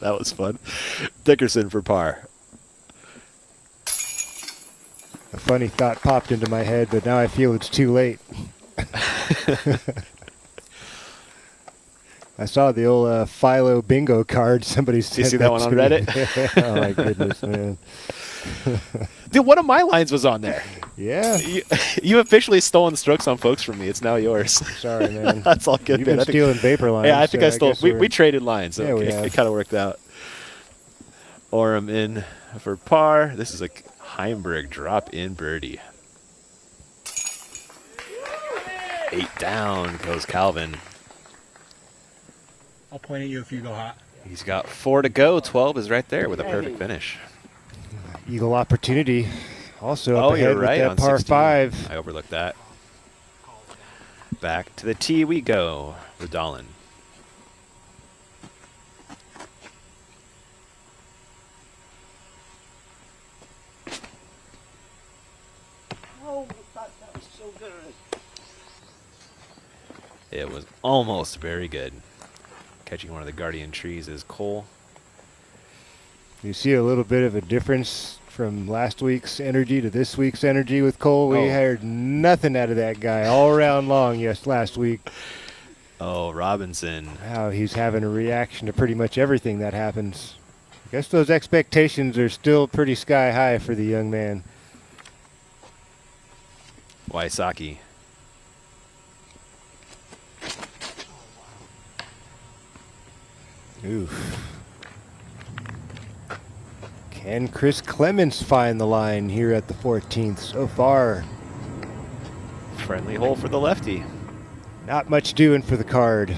That was fun. Dickerson for par. A funny thought popped into my head, but now I feel it's too late. I saw the old Philo bingo card. Somebody said. Did you see that one on Reddit? Oh my goodness, man! Dude, one of my lines was on there. Yeah. You officially stolen strokes on folks from me. It's now yours. Sorry, man. That's all good. You've been stealing vapor lines. Yeah, I think I stole. So We traded lines. So yeah, it kind of worked out. Orem in for par. This is a Heimberg drop in birdie. 8 down goes Calvin. I'll point at you if you go hot. He's got 4 to go. 12 is right there with a perfect finish. Eagle opportunity. Also up ahead you're right. with that par 5. I overlooked that. Back to the tee we go. Redalen. Oh, that was so good. It was almost very good. Catching one of the guardian trees is Cole. You see a little bit of a difference from last week's energy to this week's energy with Cole. We heard nothing out of that guy all round long last week. Oh, Robinson. Wow, he's having a reaction to pretty much everything that happens. I guess those expectations are still pretty sky high for the young man. Wysocki. Oof. Can Chris Clements find the line here at the 14th so far? Friendly hole for the lefty. Not much doing for the card.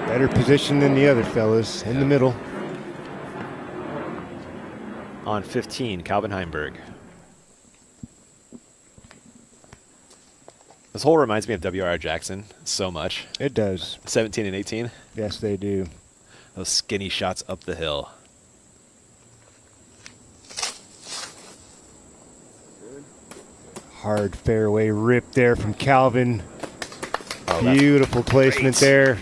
Better position than the other fellas in the middle. On 15, Calvin Heimberg. This hole reminds me of W.R. Jackson so much. It does. 17 and 18. Yes, they do. Those skinny shots up the hill. Hard fairway rip there from Calvin. Oh, beautiful placement there.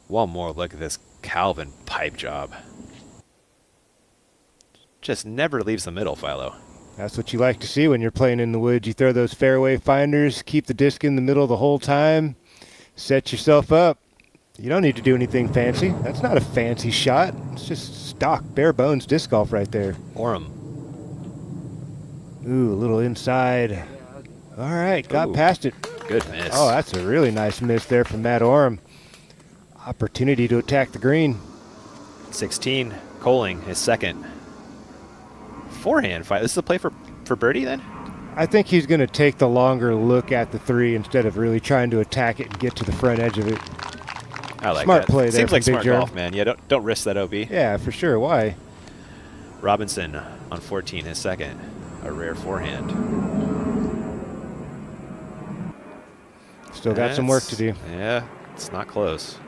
One more look at this Calvin pipe job. Just never leaves the middle, Philo. That's what you like to see when you're playing in the woods. You throw those fairway finders, keep the disc in the middle the whole time, set yourself up. You don't need to do anything fancy. That's not a fancy shot. It's just stock, bare bones disc golf right there. Oram. Ooh, a little inside. All right, got past it. Good miss. Oh, that's a really nice miss there from Matt Oram. Opportunity to attack the green. 16, Coling, his second. Forehand fight. This is a play for birdie then? I think he's going to take the longer look at the 3 instead of really trying to attack it and get to the front edge of it. I like smart that. Play there. Seems like Big smart Jerm. golf, man. Yeah, don't risk that OB. Yeah, for sure. Why? Robinson on 14, his second. A rare forehand. Still got some work to do. Yeah, it's not close.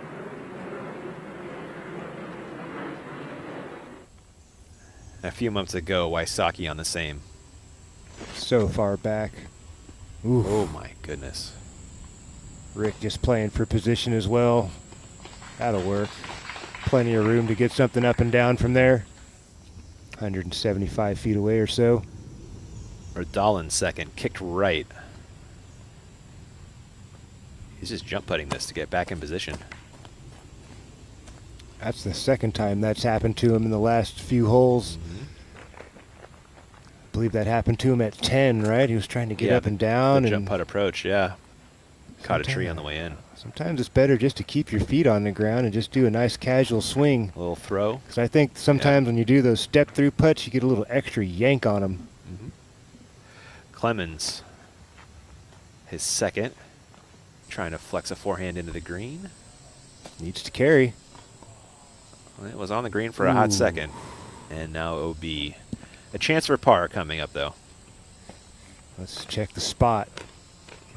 A few months ago, Wysocki on the same. So far back. Ooh. Oh my goodness. Rick just playing for position as well. That'll work. Plenty of room to get something up and down from there. 175 feet away or so. Redalen second, kicked right. He's just jump putting this to get back in position. That's the second time that's happened to him in the last few holes. I believe that happened to him at 10, right? He was trying to get up and down. The jump putt approach, yeah. Caught a tree on the way in. Sometimes it's better just to keep your feet on the ground and just do a nice casual swing. A little throw. Because I think sometimes when you do those step-through putts, you get a little extra yank on them. Clemens, his second. Trying to flex a forehand into the green. Needs to carry. Well, it was on the green for a hot second. And now it will be a chance for par coming up, though. Let's check the spot.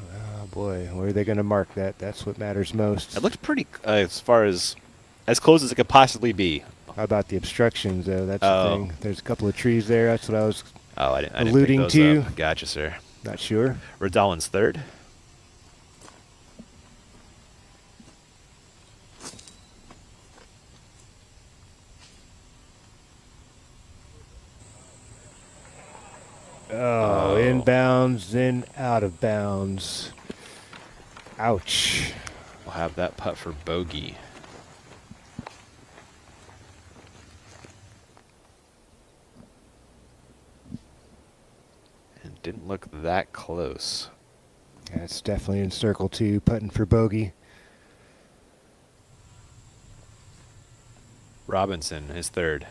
Oh, boy. Where are they going to mark that? That's what matters most. It looked pretty, as far as close as it could possibly be. How about the obstructions, though? That's the thing. There's a couple of trees there. That's what I was I didn't alluding pick those to. up. Gotcha, sir. Not sure. Redalen's third. Oh, inbounds, then out of bounds. Ouch. We'll have that putt for bogey. And didn't look that close. That's definitely in circle 2, putting for bogey. Robinson, his third.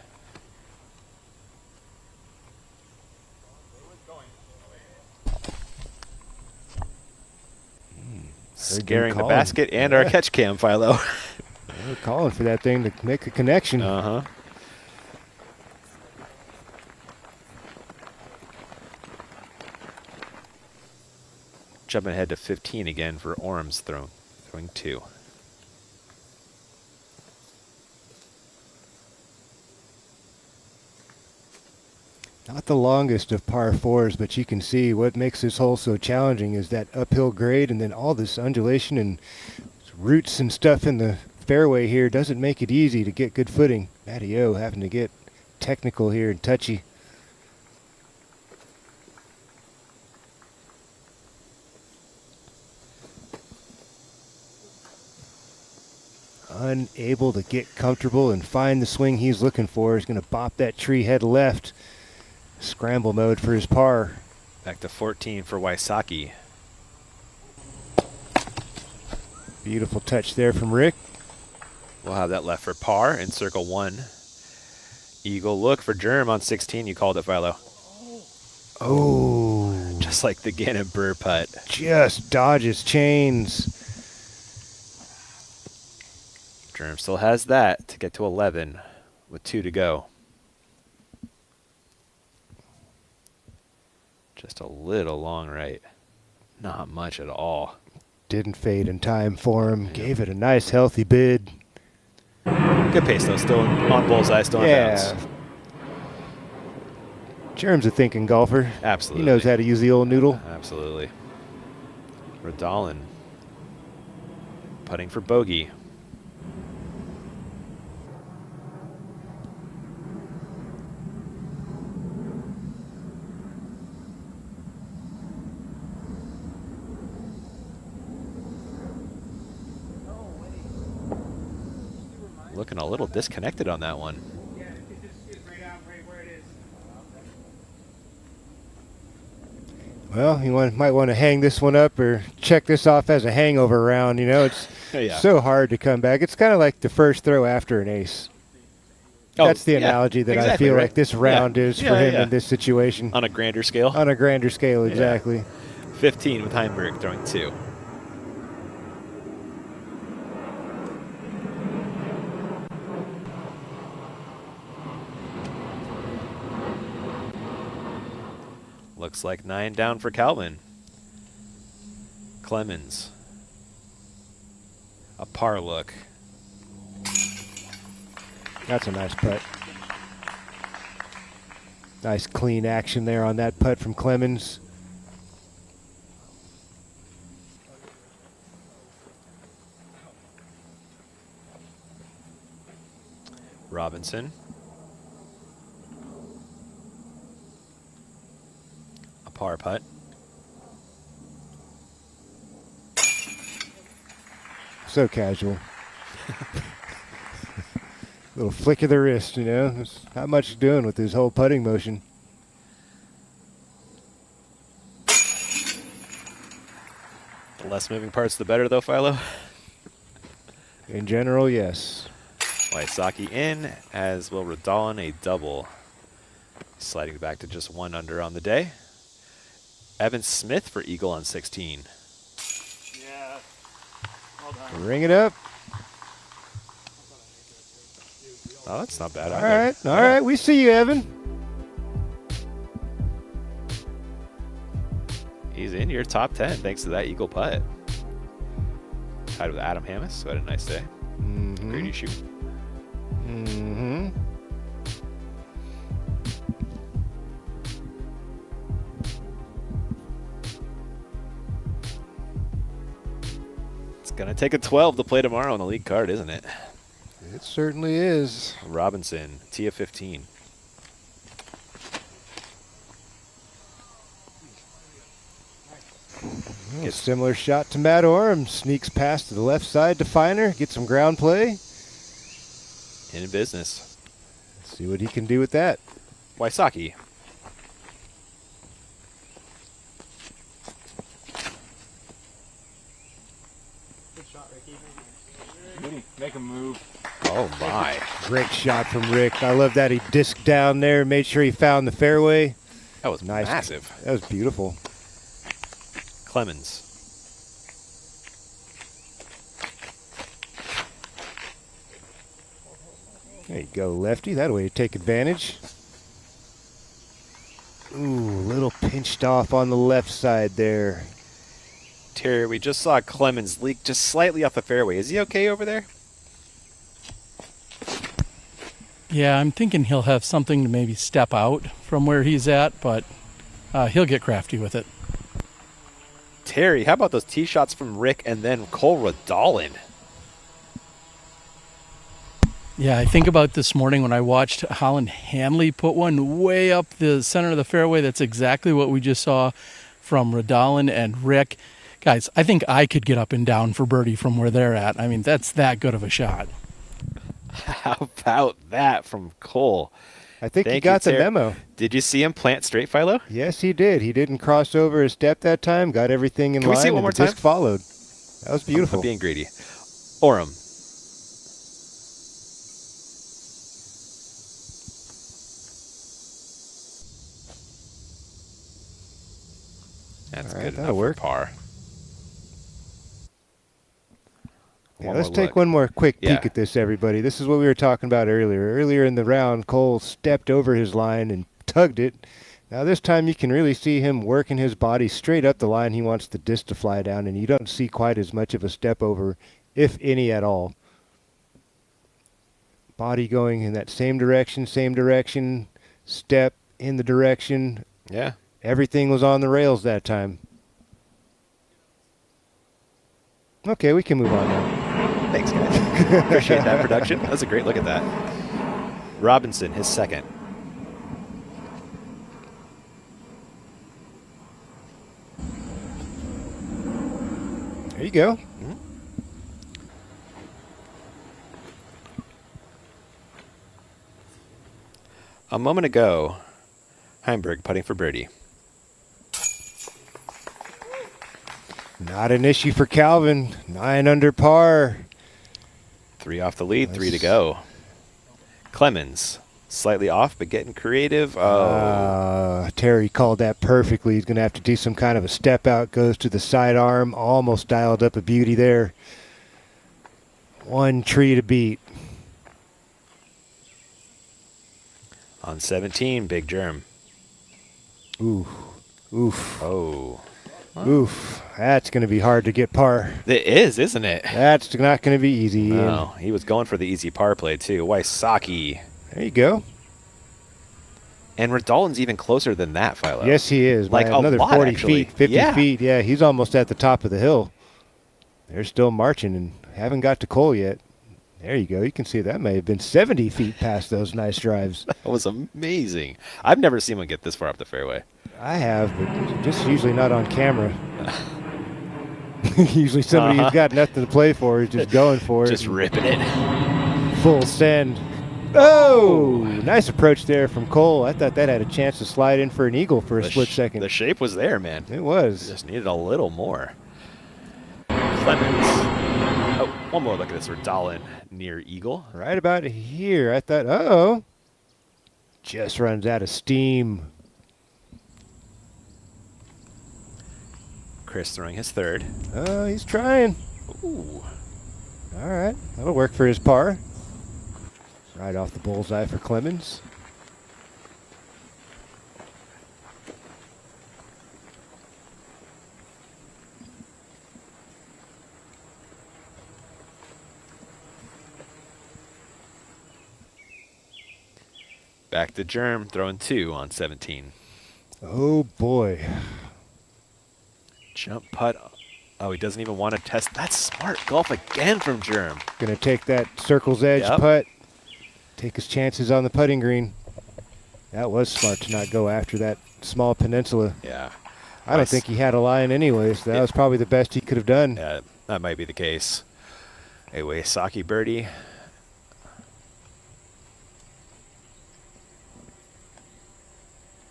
Scaring the basket and our catch cam, Philo. We're calling for that thing to make a connection. Uh-huh. Jumping ahead to 15 again for Orams throwing 2. Not the longest of par 4s, but you can see what makes this hole so challenging is that uphill grade and then all this undulation and roots and stuff in the fairway here doesn't make it easy to get good footing. Matty O having to get technical here and touchy. unable to get comfortable and find the swing he's looking for. He's going to bop that tree head left. Scramble mode for his par. Back to 14 for Wysocki. Beautiful touch there from Rick. We'll have that left for par in circle 1. Eagle look for Germ on 16. You called it, Philo. Oh. Just like the Gannon Burr putt. Just dodges chains. Germ still has that to get to 11 with 2 to go. Just a little long right. Not much at all. Didn't fade in time for him. Yeah. Gave it a nice, healthy bid. Good pace, though. Still on bullseye, still on bounce. Germ's a thinking golfer. Absolutely. He knows how to use the old noodle. Absolutely. Redalen putting for bogey. Looking a little disconnected on that one. Well, you might want to hang this one up or check this off as a hangover round. You know, it's so hard to come back. It's kind of like the first throw after an ace. That's the analogy that I feel like this round is for him in this situation. On a grander scale? On a grander scale, exactly. Yeah. 15 with Heimberg throwing 2. Looks like 9 down for Calvin. Clemens. A par look. That's a nice putt. Nice clean action there on that putt from Clemens. Robinson. Par putt. So casual. Little flick of the wrist, you know. There's not much doing with his whole putting motion. The less moving parts, the better, though, Philo. In general, yes. Wysocki in, as will Redalen, a double. Sliding back to just 1 under on the day. Evan Smith for Eagle on 16. Yeah. Well done. Ring it up. Oh, that's not bad. All right. We see you, Evan. He's in your top 10 thanks to that Eagle putt. Tied with Adam Hammis, who had a nice day. Great issue. It's going to take a 12 to play tomorrow on the league card, isn't it? It certainly is. Robinson, tee of 15. A similar shot to Matt Oram. Sneaks past to the left side to Finer. Get some ground play. In business. Let's see what he can do with that. Wysocki. Make a move. Oh, my. Great shot from Rick. I love that he disked down there, made sure he found the fairway. That was nice. Massive. That was beautiful. Clemens. There you go, lefty. That way you take advantage. Ooh, a little pinched off on the left side there. Terry, we just saw Clemens leak just slightly off the fairway. Is he okay over there? Yeah, I'm thinking he'll have something to maybe step out from where he's at, but he'll get crafty with it. Terry, how about those tee shots from Rick and then Cole Redalen? Yeah, I think about this morning when I watched Holland Hanley put one way up the center of the fairway. That's exactly what we just saw from Redalen and Rick. Guys, I think I could get up and down for birdie from where they're at. I mean, that's that good of a shot. How about that from Cole? I think he got the memo. Did you see him plant straight, Philo? Yes, he did. He didn't cross over his step that time. Got everything in line. Can we see it one more time? Disc followed. That was beautiful. I'm being greedy. Orem. That's good. That'll work. Par. Yeah, let's take one more quick peek at this, everybody. This is what we were talking about earlier. Earlier in the round, Cole stepped over his line and tugged it. Now this time you can really see him working his body straight up the line he wants the disc to fly down, and you don't see quite as much of a step over, if any at all. Body going in that same direction, step in the direction. Yeah. Everything was on the rails that time. Okay, we can move on now. Thanks, guys. Appreciate that production. That was a great look at that. Robinson, his second. There you go. Mm-hmm. A moment ago, Heimberg putting for birdie. Not an issue for Calvin. 9 under par. 3 off the lead, 3 to go. Clemens, slightly off, but getting creative. Terry called that perfectly. He's going to have to do some kind of a step out. Goes to the sidearm. Almost dialed up a beauty there. 1 tree to beat. On 17, Big Germ. Ooh. Oof. Oh. Oof. That's going to be hard to get par. It is, isn't it? That's not going to be easy. No, he was going for the easy par play, too. Wysocki. There you go. And Redalen's even closer than that, Philo. Yes, he is. Like another lot, 40 actually. feet, 50 feet. Yeah, he's almost at the top of the hill. They're still marching and haven't got to Cole yet. There you go. You can see that may have been 70 feet past those nice drives. That was amazing. I've never seen one get this far up the fairway. I have, but just usually not on camera. Usually somebody who's got nothing to play for is just going for it. Just ripping it. Full send. Oh, nice approach there from Cole. I thought that had a chance to slide in for an eagle for a split second. The shape was there, man. It was. Just needed a little more. Clemens. Oh, one more look at this. Redalen near eagle. Right about here. I thought, uh-oh. Just runs out of steam. Chris throwing his third. Oh, he's trying. Ooh. All right. That'll work for his par. Right off the bullseye for Clemens. Back to Germ, throwing 2 on 17. Oh, boy. Jump putt. Oh, he doesn't even want to test. That's smart golf again from Germ. Going to take that circle's edge putt. Take his chances on the putting green. That was smart to not go after that small peninsula. Yeah. I don't think he had a line anyway, so that was probably the best he could have done. Yeah, that might be the case. A Wysocki birdie.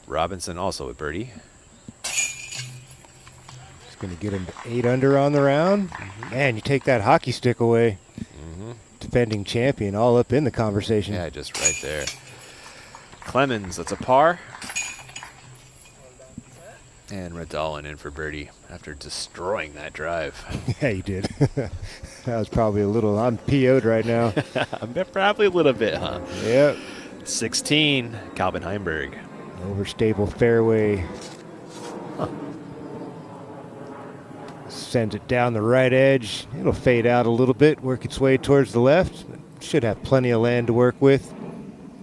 Robinson also a birdie. Just going to get him to 8 under on the round. Man, you take that hockey stick away. Defending champion all up in the conversation. Yeah, just right there. Clemens, that's a par. And Redalen in for birdie after destroying that drive. Yeah, he did. That was probably a little, I'm PO'd right now. Probably a little bit, huh? Yep. 16, Calvin Heimberg. Overstable fairway. Sends it down the right edge. It'll fade out a little bit, work its way towards the left. Should have plenty of land to work with.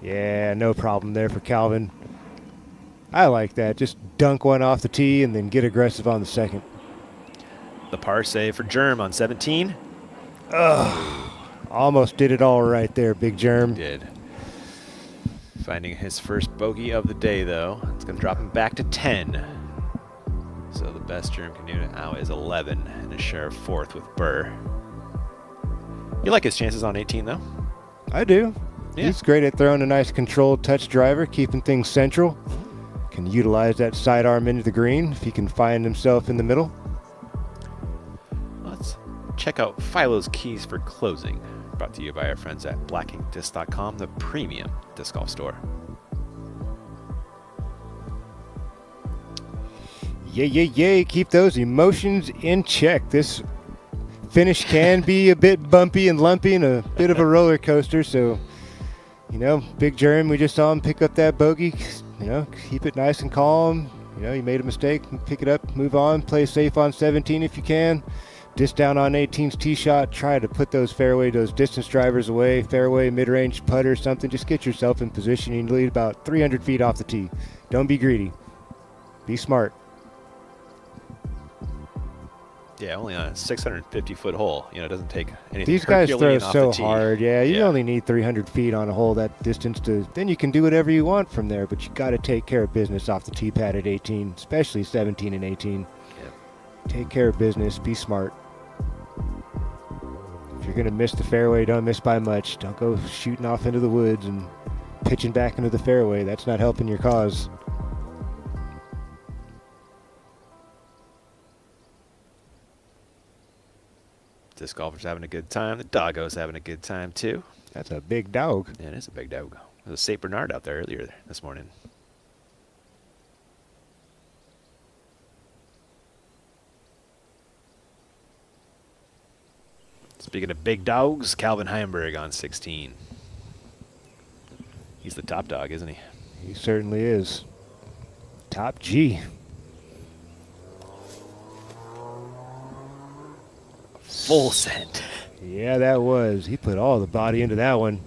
Yeah, no problem there for Calvin. I like that. Just dunk one off the tee and then get aggressive on the second. The par save for Germ on 17. Ugh. Almost did it all right there, Big Germ. Did. Finding his first bogey of the day, though. It's going to drop him back to 10. So the best Germ can do now is 11 and a share of 4th with Burr. You like his chances on 18 though? I do. Yeah. He's great at throwing a nice controlled touch driver, keeping things central. Can utilize that sidearm into the green if he can find himself in the middle. Let's check out Philo's keys for closing. Brought to you by our friends at blackinkdisc.com, the premium disc golf store. Yay. Keep those emotions in check. This finish can be a bit bumpy and lumpy and a bit of a roller coaster. So, you know, Big Germ, we just saw him pick up that bogey. You know, keep it nice and calm. You know, you made a mistake, pick it up, move on, play safe on 17 if you can. Disc down on 18's tee shot. Try to put those distance drivers away. Fairway, mid-range putter, something. Just get yourself in position. You lead about 300 feet off the tee. Don't be greedy. Be smart. Yeah, only on a 650-foot hole. You know, it doesn't take anything. These guys throw Herculean off so the tee. hard. Yeah, you only need 300 feet on a hole that distance to. Then you can do whatever you want from there. But you got to take care of business off the tee pad at 18, especially 17 and 18. Yep. Take care of business. Be smart. If you're gonna miss the fairway, don't miss by much. Don't go shooting off into the woods and pitching back into the fairway. That's not helping your cause. Disc golfer's having a good time. The doggo's having a good time too. That's a big dog. Yeah, it is a big dog. There was a St. Bernard out there earlier this morning. Speaking of big dogs, Calvin Heimberg on 16. He's the top dog, isn't he? He certainly is. Top G. Full send. Yeah, that was. He put all the body into that one.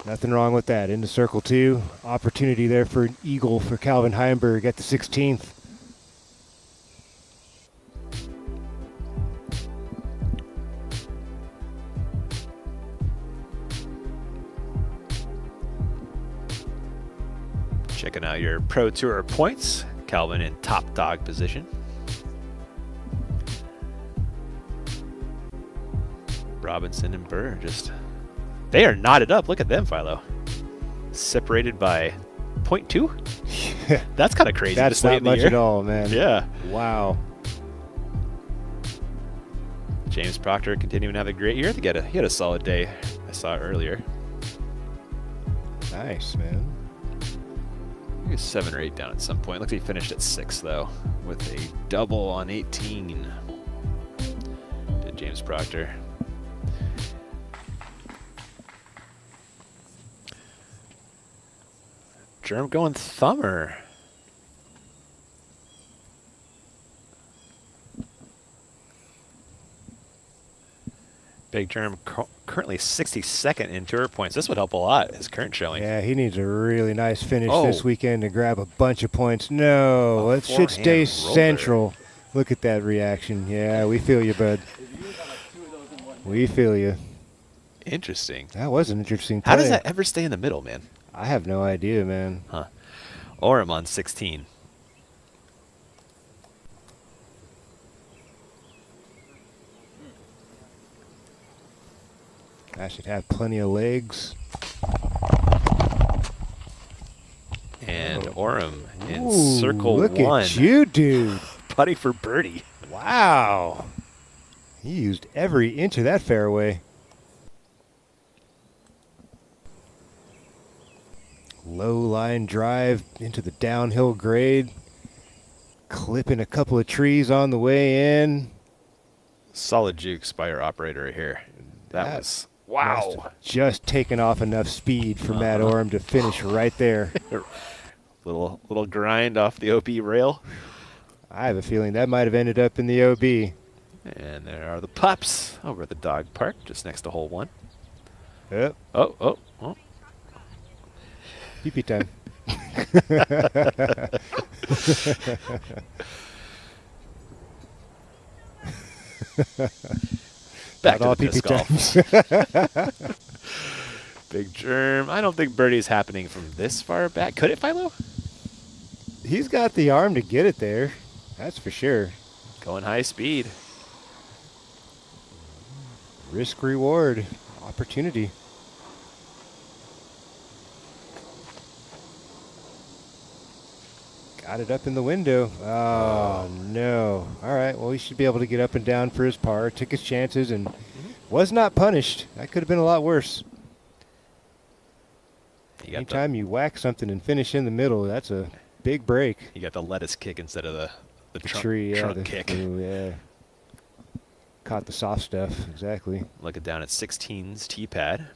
Nothing wrong with that. Into circle 2. Opportunity there for an eagle for Calvin Heimberg at the 16th. Checking out your Pro Tour points. Calvin in top dog position. Robinson and Burr they are knotted up. Look at them, Philo. Separated by 0.2? That's kind of crazy. That's not much at all, man. Yeah. Wow. James Proctor continuing to have a great year. He had a solid day. I saw it earlier. Nice, man. He was 7 or 8 down at some point. Looks like he finished at 6, though, with a double on 18. Did James Proctor. Germ going thumber. Big Germ currently 62nd in tour points. This would help a lot, his current showing. Yeah, he needs a really nice finish this weekend to grab a bunch of points. No, it should stay central. Look at that reaction. Yeah, we feel you, bud. We feel you. Interesting. That was an interesting play. How does that ever stay in the middle, man? I have no idea, man. Huh. Orem on 16. I should have plenty of legs. And Orem in circle 1. Look at you, dude. Putting for birdie. Wow. He used every inch of that fairway. Low line drive into the downhill grade. Clipping a couple of trees on the way in. Solid jukes by our operator here. That was, wow. Just taken off enough speed for Matt Orem to finish right there. little grind off the OB rail. I have a feeling that might have ended up in the OB. And there are the pups over at the dog park, just next to hole 1. Yep. Oh. Pee-pee time. Back to the disc golf. Big Germ. I don't think birdie's happening from this far back. Could it, Philo? He's got the arm to get it there. That's for sure. Going high speed. Risk reward opportunity. Got it up in the window. Oh, no. All right, well, he should be able to get up and down for his par. Took his chances and was not punished. That could have been a lot worse. Anytime you whack something and finish in the middle, that's a big break. You got the lettuce kick instead of the tree, trunk kick. Ooh, yeah. Caught the soft stuff, exactly. Looking down at 16's tee pad.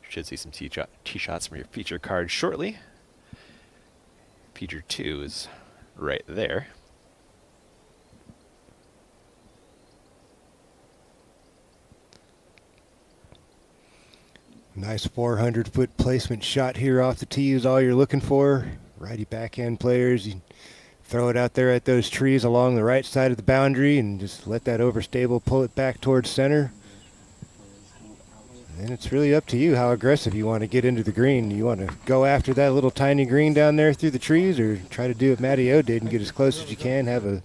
Should see some tee shots from your feature card shortly. Feature 2 is right there. Nice 400-foot placement shot here off the tee is all you're looking for. Righty backhand players, you throw it out there at those trees along the right side of the boundary and just let that overstable pull it back towards center. And it's really up to you how aggressive you want to get into the green. You want to go after that little tiny green down there through the trees, or try to do what Matty O did and get as close as you can, have a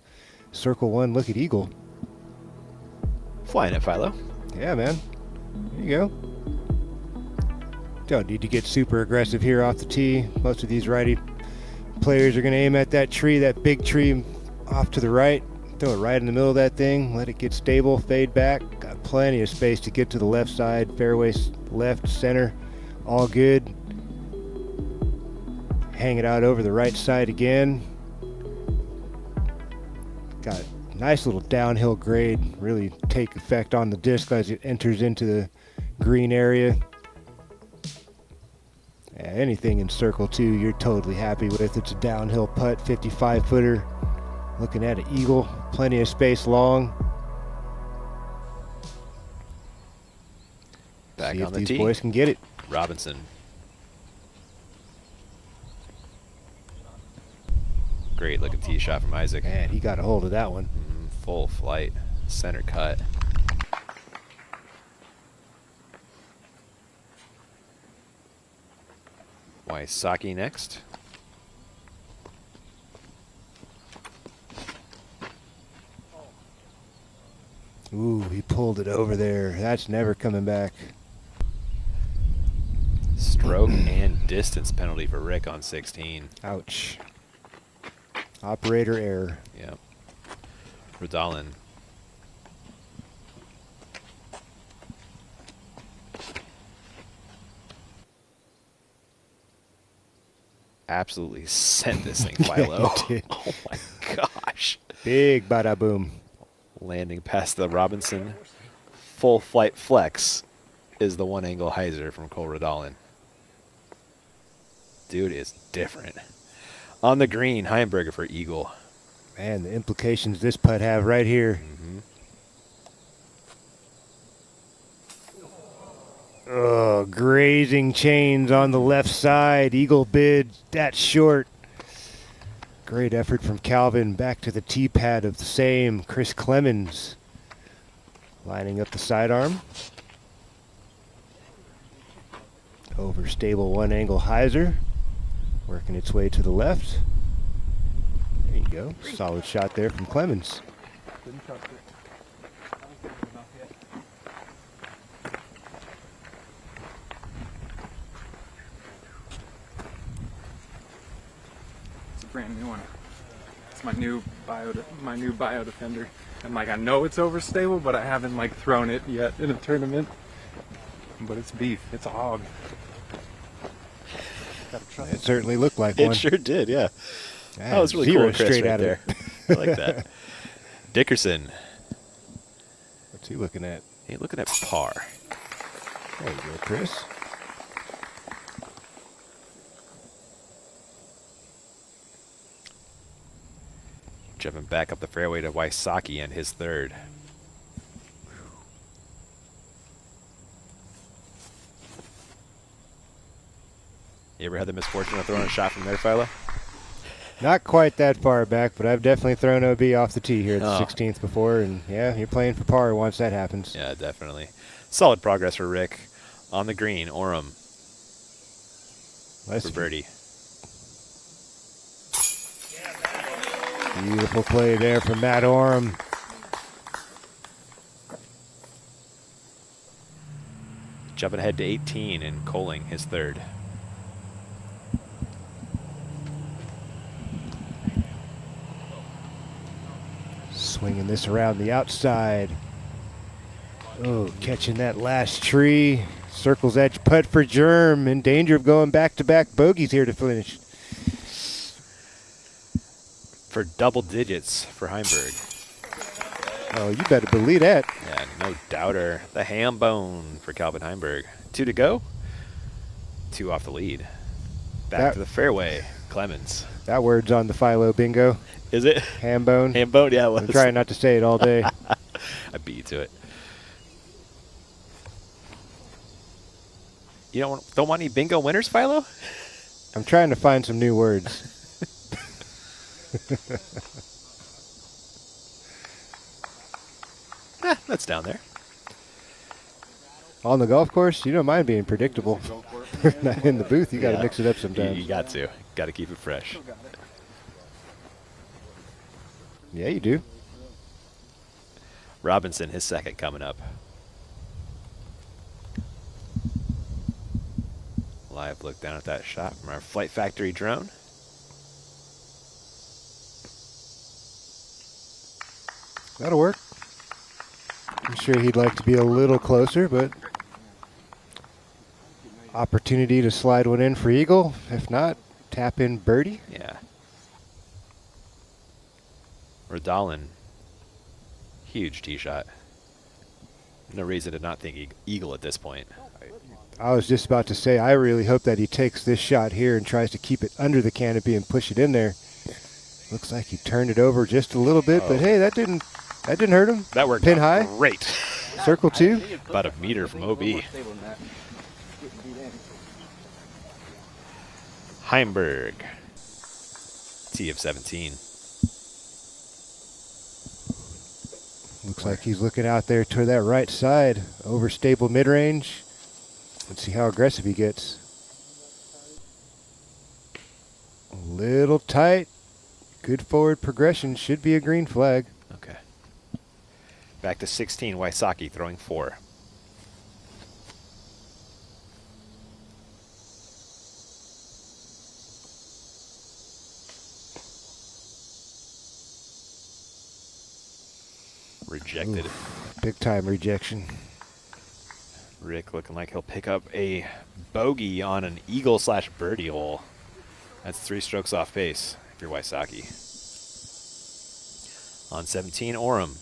circle one look at eagle. Flying it, Philo. Yeah, man. There you go. Don't need to get super aggressive here off the tee. Most of these righty players are going to aim at that tree, that big tree off to the right. Throw it right in the middle of that thing. Let it get stable, fade back. Got plenty of space to get to the left side. Fairway left, center, all good. Hang it out over the right side again. Got a nice little downhill grade. Really take effect on the disc as it enters into the green area. Yeah, anything in circle 2 you're totally happy with. It's a downhill putt, 55-footer. Looking at an eagle, plenty of space long. Back See on if the these tee. boys can get it. Robinson. Great looking tee shot from Isaac. Man, he got a hold of that one. Full flight, center cut. Wysocki next. Ooh, he pulled it over there. That's never coming back. Stroke and distance penalty for Rick on 16. Ouch. Operator error. Yeah. Redalen. Absolutely sent this thing, Philo. Yeah, he did. Oh my gosh. Big bada boom. Landing past the Robinson. Full flight flex is the one angle hyzer from Cole Redalen. Dude is different. On the green, Heimberger for eagle. Man, the implications this putt have right here. Oh, grazing chains on the left side. Eagle bid that short. Great effort from Calvin. Back to the tee pad of the same. Chris Clemens lining up the sidearm. Overstable one angle hyzer. Working its way to the left. There you go. Solid shot there from Clemens. It's a brand new one. It's my new bio defender. And like I know it's overstable, but I haven't like thrown it yet in a tournament. But it's beef. It's a hog. It certainly looked like It one. sure did, yeah. Yeah, That was really zero cool, Chris, straight right out there. of it. I like that. Dickerson. What's he looking at? Hey, looking at par. There you go, Chris. Jumping back up the fairway to Wysocki and his third. You ever had the misfortune of throwing a shot from there, Philo? Not quite that far back, but I've definitely thrown OB off the tee here at the Oh. 16th before, and yeah, you're playing for par once that happens. Yeah, definitely. Solid progress for Rick. On the green, Orem. For birdie. Beautiful play there from Matt Oram. Jumping ahead to 18 and Coling his third. Swinging this around the outside. Oh, catching that last tree. Circle's edge putt for Germ. In danger of going back-to-back bogeys here to finish. For double digits for Heimberg. Oh, you better believe that. Yeah, no doubter. The ham bone for Calvin Heimberg. 2 to go. 2 off the lead. Back to the fairway. Clemens. That word's on the Philo bingo. Is it? Ham bone. Ham bone, yeah, it was. I'm trying not to say it all day. I beat you to it. You don't want any bingo winners, Philo? I'm trying to find some new words. That's down there. On the golf course, you don't mind being predictable. In the booth, you got to mix it up sometimes. You got to. Got to keep it fresh. Yeah, you do. Robinson, his second coming up. Live look down at that shot from our Flight Factory drone. That'll work. I'm sure he'd like to be a little closer, but opportunity to slide one in for eagle. If not, tap in birdie. Yeah. Redalen, huge tee shot. No reason to not think eagle at this point. I was just about to say, I really hope that he takes this shot here and tries to keep it under the canopy and push it in there. Looks like he turned it over just a little bit, but hey, that didn't hurt him. That worked Pin out high. Great. Circle 2. About a meter from OB. Heimberg, tee of 17. Looks like he's looking out there to that right side, over stable mid-range. Let's see how aggressive he gets. A little tight. Good forward progression. Should be a green flag. Okay. Back to 16, Wysocki throwing 4. Rejected. Oof, big time rejection. Rick looking like he'll pick up a bogey on an eagle / birdie hole. That's 3 strokes off pace if you're Wysocki. On 17, Oram.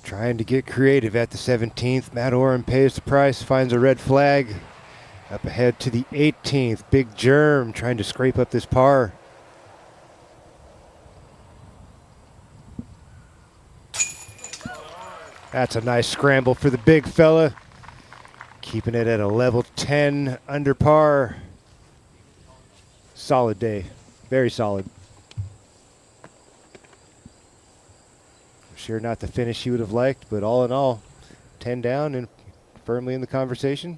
Trying to get creative at the 17th. Matt Oram pays the price, finds a red flag. Up ahead to the 18th. Big Germ trying to scrape up this par. That's a nice scramble for the big fella. Keeping it at a level 10 under par. Solid day. Very solid. Sure not the finish he would have liked, but all in all, 10 down and firmly in the conversation,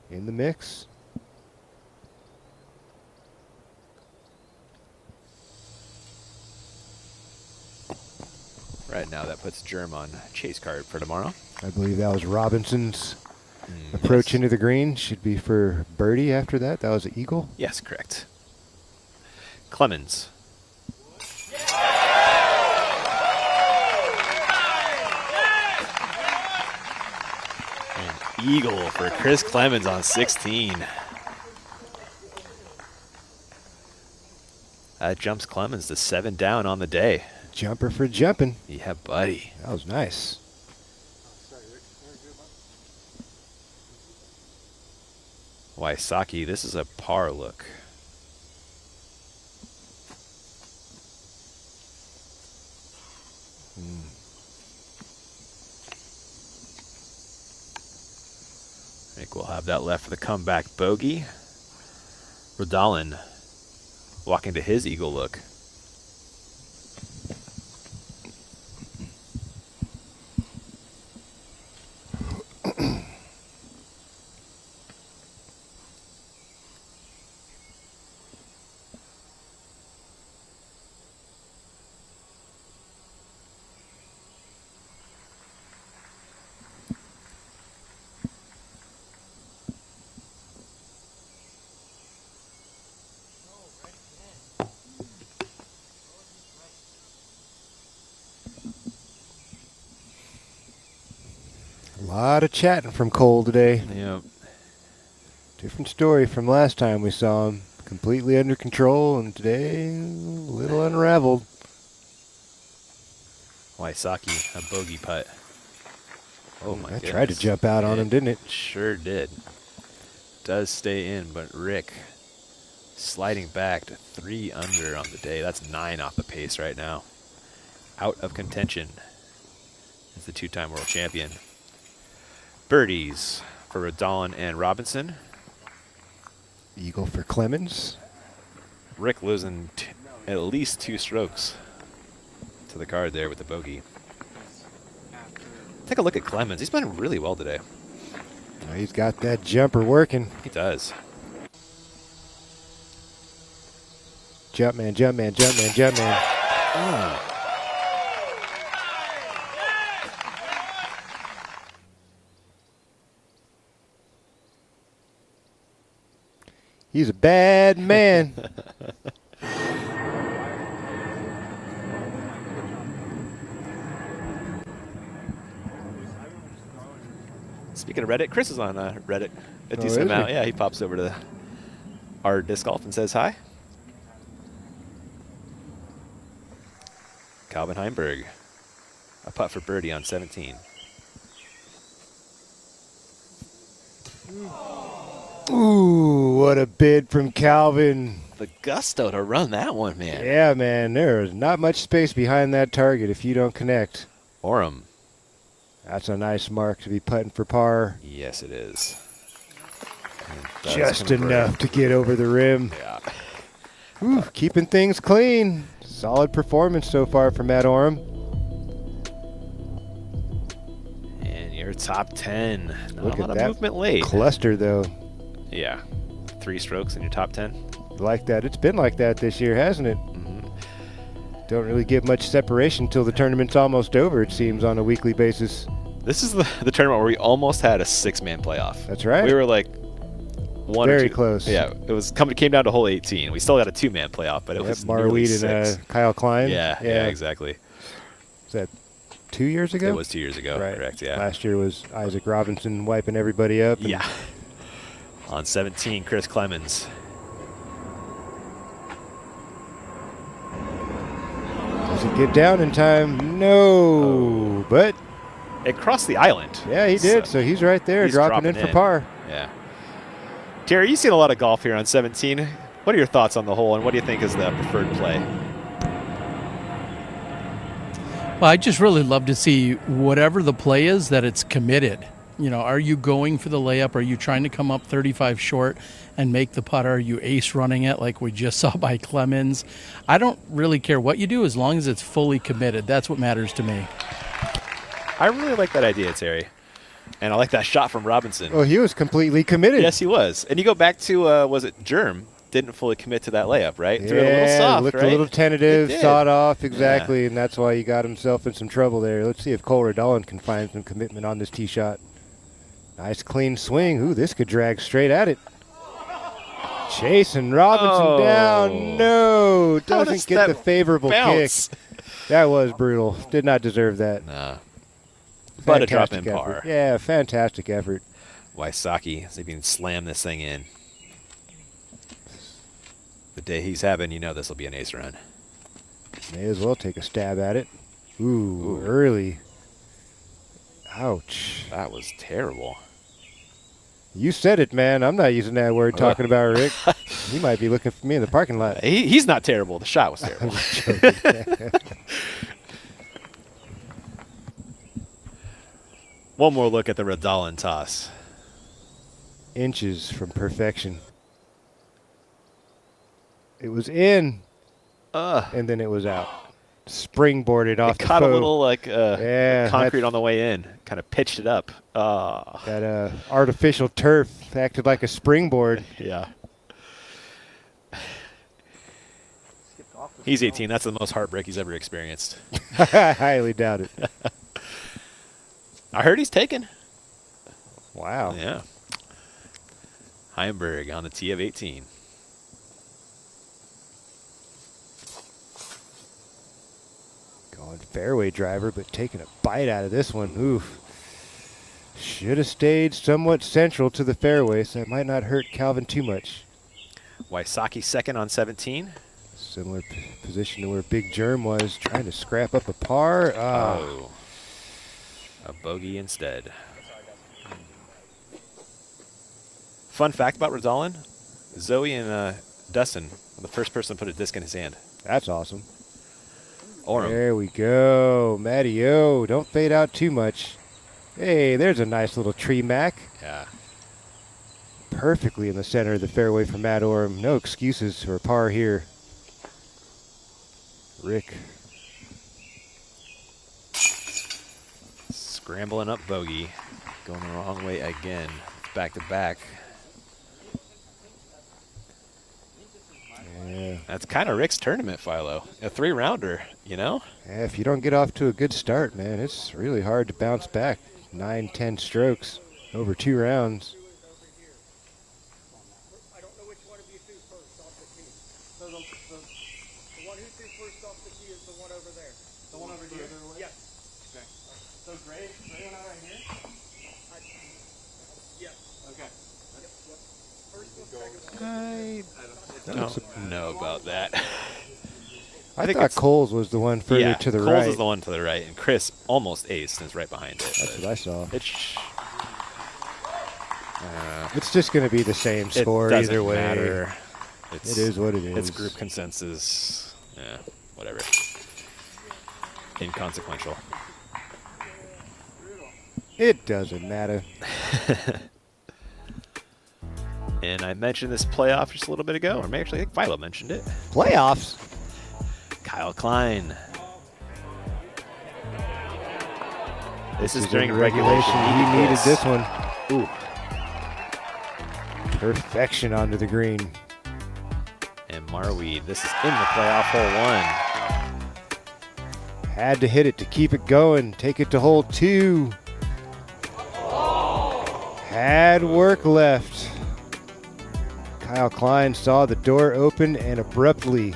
in the mix. Right now that puts Germ on chase card for tomorrow. I believe that was Robinson's approach into the green. Should be for birdie after that. That was an eagle. Yes, correct. Clemens. An eagle for Chris Clemens on 16. That jumps Clemens to 7 down on the day. Jumper for jumping. Yeah, buddy. That was nice. Wysocki, this is a par look. I think we'll have that left for the comeback bogey. Redalen walking to his eagle look. A lot of chatting from Cole today. Yep. Different story from last time we saw him. Completely under control, and today a little unraveled. Wysocki, a bogey putt. Oh my goodness. Tried to jump out on him, didn't it? Sure did. Does stay in, but Rick sliding back to 3 under on the day. That's 9 off the pace right now. Out of contention is the 2-time world champion. Birdies for Redalen and Robinson. Eagle for Clemens. Rick losing at least 2 strokes to the card there with the bogey. Take a look at Clemens. He's playing really well today. He's got that jumper working. He does. Jump man, jump man, jump man, jump man. Oh. He's a bad man. Speaking of Reddit, Chris is on Reddit a decent amount. Yeah, he pops over to our disc golf and says hi. Calvin Heimberg, a putt for birdie on 17. Ooh, what a bid from Calvin. The gusto to run that one, man. Yeah, man, there's not much space behind that target if you don't connect. Orem. That's a nice mark to be putting for par. Yes, it is. Just enough to get over the rim. Yeah. Ooh, keeping things clean. Solid performance so far from Matt Orem. And your top 10. Not Look a lot at of movement late. Cluster, though. Yeah. 3 strokes in your top 10. Like that. It's been like that this year, hasn't it? Don't really get much separation until the tournament's almost over, it seems, on a weekly basis. This is the tournament where we almost had a 6-man playoff. That's right. We were like very close. Yeah, it was came down to hole 18. We still got a 2-man playoff, but it was nearly 6. and Kyle Klein. Yeah, exactly. Was that 2 years ago? It was 2 years ago, right. Correct, yeah. Last year was Isaac Robinson wiping everybody up. Yeah. On 17, Chris Clemens. Does it get down in time? No, but it crossed the island. Yeah, he did. So he's right there, dropping in for par. Yeah. Terry, you've seen a lot of golf here on 17. What are your thoughts on the hole, and what do you think is the preferred play? Well, I just really love to see whatever the play is, that it's committed. You know, are you going for the layup? Are you trying to come up 35 short and make the putt? Are you ace running it like we just saw by Clemens? I don't really care what you do as long as it's fully committed. That's what matters to me. I really like that idea, Terry. And I like that shot from Robinson. Oh, he was completely committed. Yes, he was. And you go back to, was it Germ? Didn't fully commit to that layup, right? Yeah, threw it a little soft, looked right? a little tentative, sawed off, exactly, Yeah. and that's why he got himself in some trouble there. Let's see if Cole Redalen can find some commitment on this tee shot. Nice clean swing. Ooh, this could drag straight at it. Chasing Robinson down. No, doesn't get the favorable kick. That was brutal. Did not deserve that. Nah. But a drop in par. Yeah, fantastic effort. Wysocki, see if he can slam this thing in. The day he's having, you know this will be an ace run. May as well take a stab at it. Ooh, early. Ouch. That was terrible. You said it, man. I'm not using that word talking about Rick. He might be looking for me in the parking lot. He's not terrible. The shot was terrible. One more look at the Redalen toss. Inches from perfection. It was in, and then it was out. Springboarded off It the caught a foe. little like Yeah, concrete that- on the way in. Kind of pitched it up. That artificial turf acted like a springboard. Yeah. He's 18. That's the most heartbreak he's ever experienced. I highly doubt it. I heard he's taken. Wow. Yeah. Heimberg on the tee of 18. Going fairway driver, but taking a bite out of this one. Oof. Should have stayed somewhat central to the fairway, so it might not hurt Calvin too much. Wysocki second on 17. Similar position to where Big Germ was, trying to scrap up a par. Oh. A bogey instead. Fun fact about Redalen, Zoe and Dustin were the first person to put a disc in his hand. That's awesome. Orem. There we go. Matty-O, don't fade out too much. Hey, there's a nice little tree mac. Yeah. Perfectly in the center of the fairway for Matt Orem. No excuses for a par here. Rick. Scrambling up bogey. Going the wrong way again. Back to back. Yeah. That's kind of Rick's tournament, Philo. A 3-rounder, you know? Yeah, if you don't get off to a good start, man, it's really hard to bounce back. 9, 10 strokes over 2 rounds. I don't know about that. I think thought it's- Coles was the one further to the Coles right. is the one to the right, and Chris almost aced and is right behind it. That's what I saw. It's just going to be the same score doesn't either way. matter. It is what it is. It's group consensus. Yeah, whatever. Inconsequential. It doesn't matter. And I mentioned this playoff just a little bit ago, or maybe actually I think Philo mentioned it. Playoffs? Kyle Klein. This is in during regulation. He needed this one. Ooh. Perfection onto the green. And Marweed, this is in the playoff hole 1. Had to hit it to keep it going. Take it to hole 2. Had work left. Kyle Klein saw the door open and abruptly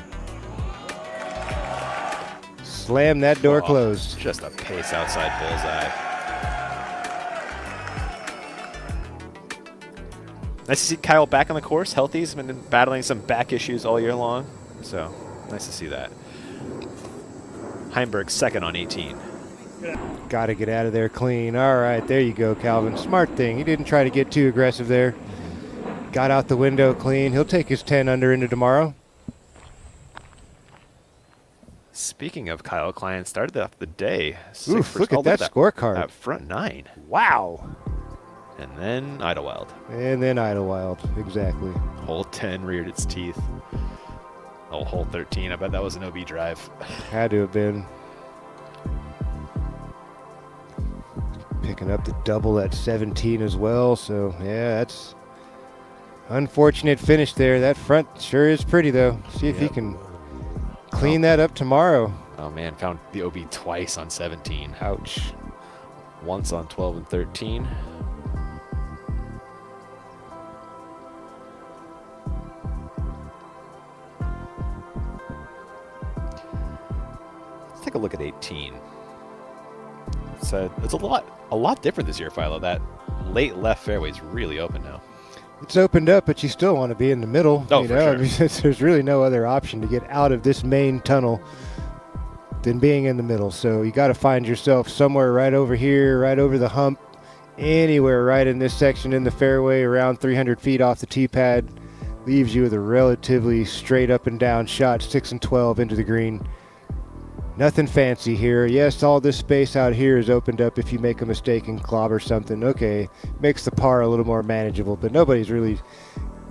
slammed that door closed. Just a pace outside bullseye. Nice to see Kyle back on the course, healthy. He's been battling some back issues all year long, so nice to see that. Heimberg second on 18. Got to get out of there clean. All right, there you go, Calvin. Smart thing. He didn't try to get too aggressive there. Got out the window clean. He'll take his 10 under into tomorrow. Speaking of Kyle Klein, started off the day. Oof, look at that scorecard. That front 9. Wow. And then Idlewild. And then Idlewild, exactly. Hole 10 reared its teeth. Oh, hole 13. I bet that was an OB drive. Had to have been. Picking up the double at 17 as well. So, yeah, that's unfortunate finish there. That front sure is pretty, though. See if he can clean that up tomorrow. Oh, man. Found the OB twice on 17. Ouch. Once on 12 and 13. Let's take a look at 18. So it's a lot different this year, Philo. That late left fairway is really open now. It's opened up, but you still want to be in the middle. Oh, you for know? sure. I mean, there's really no other option to get out of this main tunnel than being in the middle. So you got to find yourself somewhere right over here, right over the hump, anywhere right in this section in the fairway, around 300 feet off the tee pad. Leaves you with a relatively straight up and down shot, 6 and 12 into the green. Nothing fancy here. Yes, all this space out here is opened up if you make a mistake and clobber something. Okay, makes the par a little more manageable, but nobody's really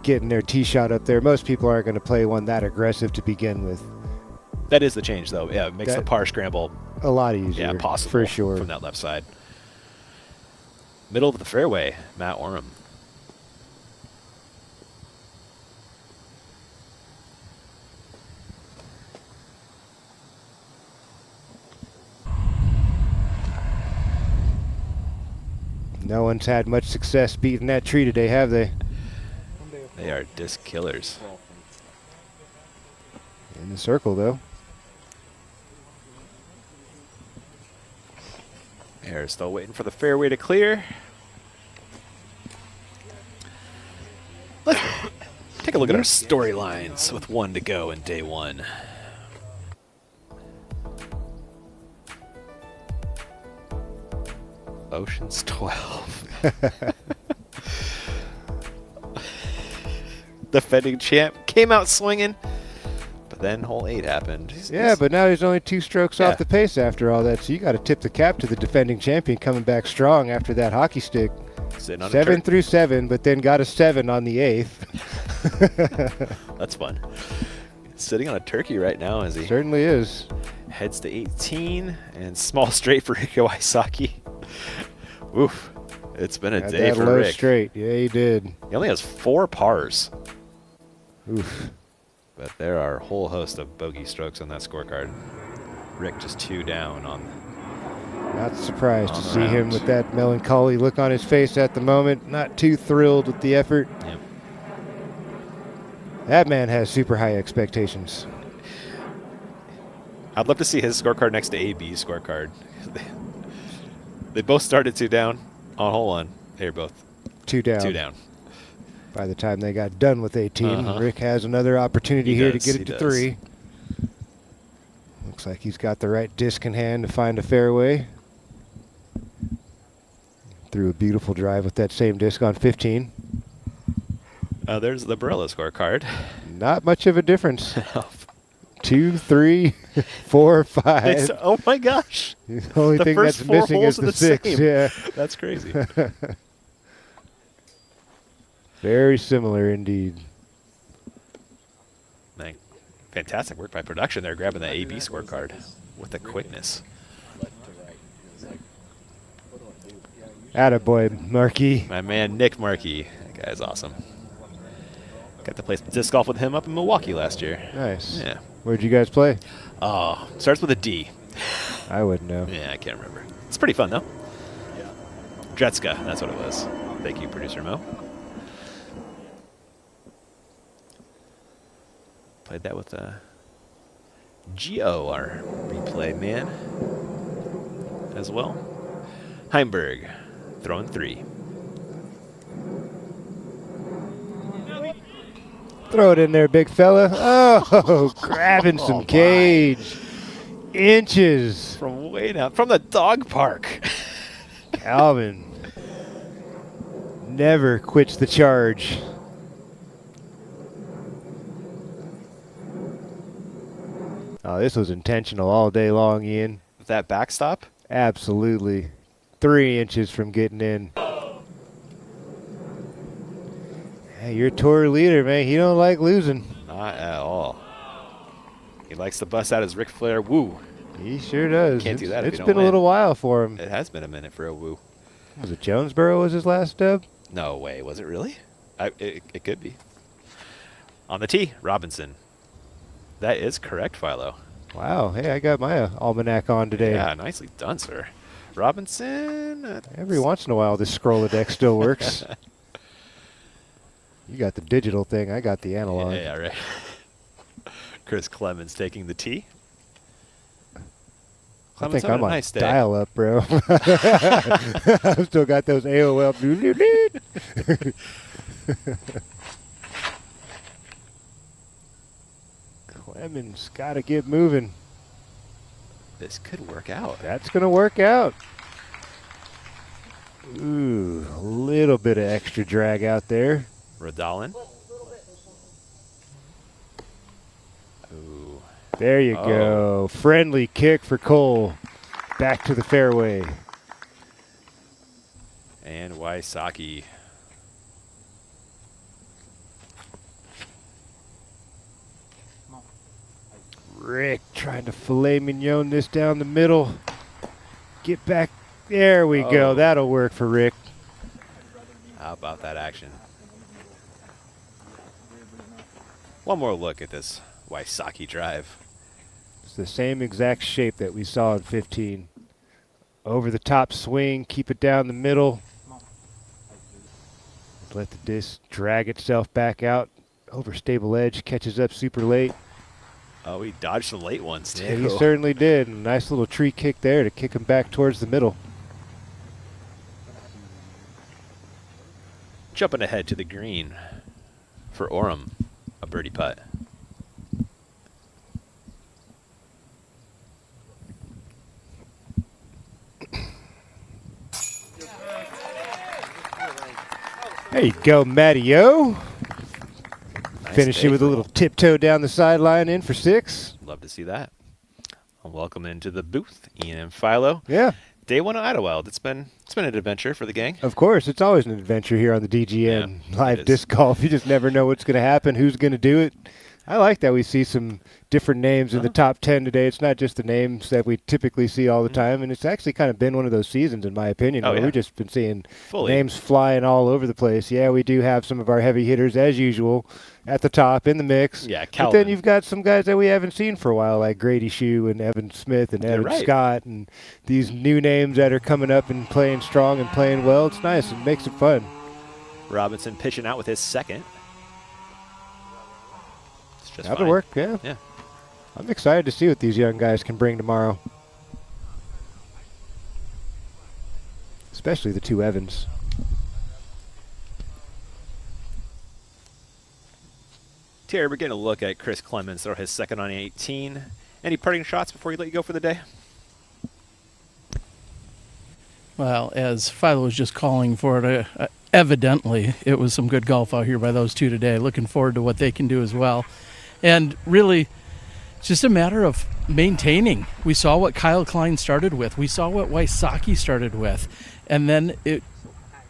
getting their tee shot up there. Most people aren't going to play one that aggressive to begin with. That is the change, though. Yeah, it makes the par scramble a lot easier. Yeah, possible for sure from that left side. Middle of the fairway, Matt Oram. No one's had much success beating that tree today, have they? They are disc killers. In the circle, though. They're still waiting for the fairway to clear. Let's take a look at our storylines with 1 to go in day 1. Ocean's 12. Defending champ came out swinging, but then hole 8 happened. But now he's only 2 strokes off the pace after all that, so you got to tip the cap to the defending champion coming back strong after that hockey stick. 7 through 7, but then got a 7 on the 8th. That's fun. Sitting on a turkey right now, is he? Certainly is. Heads to 18 and small straight for Rick Wysocki. Oof. It's been a day for Rick. Straight. Yeah, he did. He only has 4 pars. Oof. But there are a whole host of bogey strokes on that scorecard. Rick just 2 down on. Not surprised to see him with that melancholy look on his face at the moment. Not too thrilled with the effort. Yep. That man has super high expectations. I'd love to see his scorecard next to AB's scorecard. They both started 2 down on hole 1. They're both 2 down. 2 down. By the time they got done with 18, Rick has another opportunity here to get it to 3. Looks like he's got the right disc in hand to find a fairway. Threw a beautiful drive with that same disc on 15. There's the Barella scorecard. Not much of a difference. 2, 3, 4, 5. Oh my gosh! The only thing that's missing is the 6. Same. Yeah, that's crazy. Very similar indeed. Man, fantastic work by production there, grabbing the AB scorecard with the quickness. Attaboy, Markey. My man, Nick Markey. That guy's awesome. Got to play disc golf with him up in Milwaukee last year. Nice. Yeah. Where'd you guys play? Oh, starts with a D. I wouldn't know. Yeah, I can't remember. It's pretty fun, though. Yeah. Dretska, that's what it was. Thank you, producer Mo. Played that with Gio, our replay man, as well. Heimberg, throwing 3. Throw it in there, big fella. Oh, grabbing some cage. Inches. From way down, from the dog park. Calvin never quits the charge. Oh, this was intentional all day long, Ian. With that backstop? Absolutely. 3 inches from getting in. Hey, you're tour leader, man. He don't like losing. Not at all. He likes to bust out his Ric Flair woo. He sure does. Can't do that if you don't been win. A little while for him. It has been a minute for a woo. Was it Jonesboro was his last dub? No way. Was it really? It could be. On the tee, Robinson. That is correct, Philo. Wow. Hey, I got my almanac on today. Yeah, nicely done, sir. Robinson. Every once in a while, this scroll deck still works. You got the digital thing. I got the analog. Yeah, right. Chris Clemens taking the tee. I think I'm on dial-up, bro. I've still got those AOL. Clemens got to get moving. This could work out. That's going to work out. Ooh, a little bit of extra drag out there. Redalen. Ooh. There you go. Friendly kick for Cole. Back to the fairway. And Wysocki. Rick trying to filet mignon this down the middle. Get back. There we go. That'll work for Rick. How about that action? One more look at this Wysocki drive. It's the same exact shape that we saw in 15. Over the top swing, keep it down the middle. Let the disc drag itself back out. Over stable edge, catches up super late. Oh, he dodged some late ones, too. Yeah, he certainly did. Nice little tree kick there to kick him back towards the middle. Jumping ahead to the green for Oram, a birdie putt. There you go, Matty-O. Nice Finishing with a little tiptoe down the sideline in for 6. Love to see that. Well, welcome into the booth, Ian and Philo. Yeah. Day 1 of Idlewild. It's been an adventure for the gang. Of course, it's always an adventure here on the DGN live disc golf. You just never know what's going to happen, who's going to do it. I like that we see some different names in the top 10 today. It's not just the names that we typically see all the time, and it's actually kind of been one of those seasons, in my opinion, where we've just been seeing names flying all over the place. Yeah, we do have some of our heavy hitters, as usual, at the top in the mix. Yeah, but then you've got some guys that we haven't seen for a while, like Grady Shue and Evan Smith and Evan Scott, and these new names that are coming up and playing strong and playing well. It's nice. It makes it fun. Robinson pitching out with his second. That'll work, yeah. I'm excited to see what these young guys can bring tomorrow. Especially the two Evans. Terry, we're getting a look at Chris Clemens throw his second on 18. Any parting shots before you let you go for the day? Well, as Philo was just calling for it, evidently it was some good golf out here by those two today. Looking forward to what they can do as well. And really, it's just a matter of maintaining. We saw what Kyle Klein started with. We saw what Wysocki started with. And then it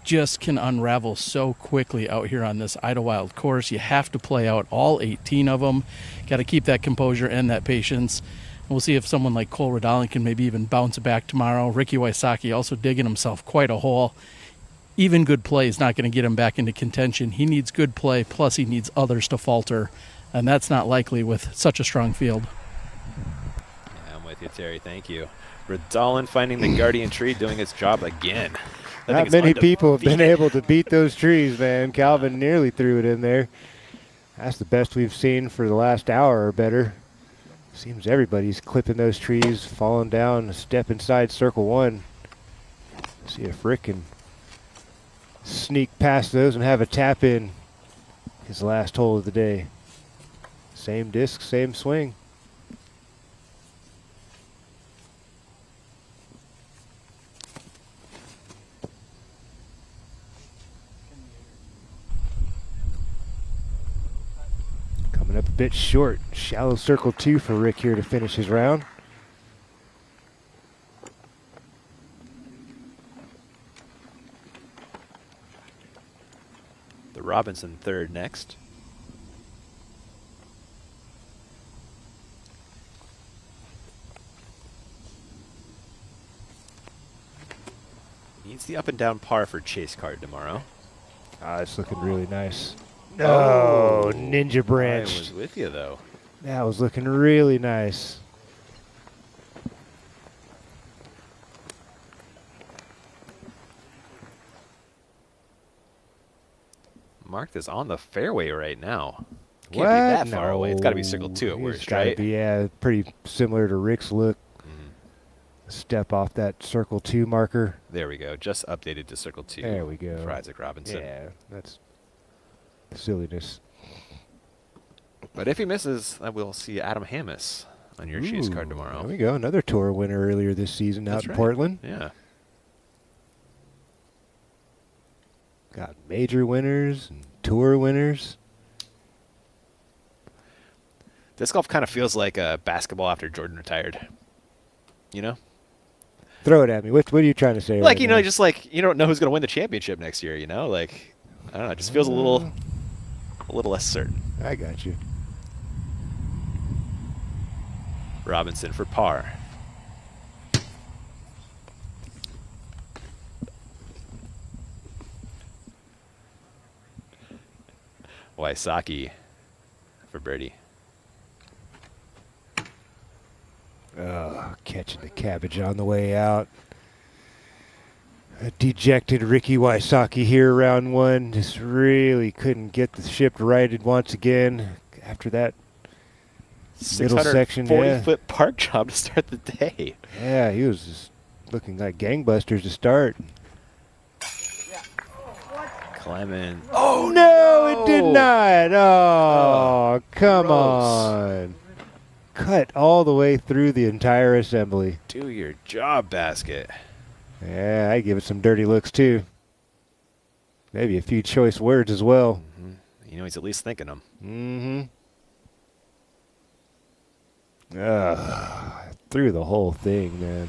just can unravel so quickly out here on this Idlewild course. You have to play out all 18 of them. Got to keep that composure and that patience. And we'll see if someone like Cole Redalen can maybe even bounce back tomorrow. Ricky Wysocki also digging himself quite a hole. Even good play is not going to get him back into contention. He needs good play, plus he needs others to falter. And that's not likely with such a strong field. Yeah, I'm with you, Terry. Thank you. Redalen finding the guardian tree, doing its job again. Not many people have been able to beat those trees, man. Calvin nearly threw it in there. That's the best we've seen for the last hour or better. Seems everybody's clipping those trees, falling down a step inside circle 1. See if Rick can sneak past those and have a tap in his last hole of the day. Same disc, same swing. Coming up a bit short. Shallow circle 2 for Rick here to finish his round. The Robinson third next. Needs the up and down par for chase card tomorrow. It's looking really nice. Oh, Ninja Branch. I was with you, though. That was looking really nice. Mark is on the fairway right now. Can't be What? that far away. It's got to be circle 2 at It's worst, gotta right? be, yeah, pretty similar to Rick's look. Step off that circle 2 marker. There we go. Just updated to circle 2. There we go. For Isaac Robinson. Yeah, that's silliness. But if he misses, we'll see Adam Hammis on your chase card tomorrow. There we go. Another tour winner earlier this season out in Portland. Yeah. Got major winners and tour winners. Disc golf kind of feels like basketball after Jordan retired. You know? Throw it at me. What are you trying to say? Like, right you know, now? just like you don't know who's going to win the championship next year, you know? Like, I don't know. It just feels a little less certain. I got you. Robinson for par. Wysocki for birdie. Oh, catching the cabbage on the way out. A dejected Ricky Wysocki here, round one. Just really couldn't get the ship righted once again after that middle section. 640-foot park job to start the day. Yeah, he was just looking like gangbusters to start. Clement. Oh, no, it did not. Oh, come on. Cut all the way through the entire assembly. Do your job, basket. Yeah, I give it some dirty looks, too. Maybe a few choice words as well. You know, he's at least thinking them. Through the whole thing, man.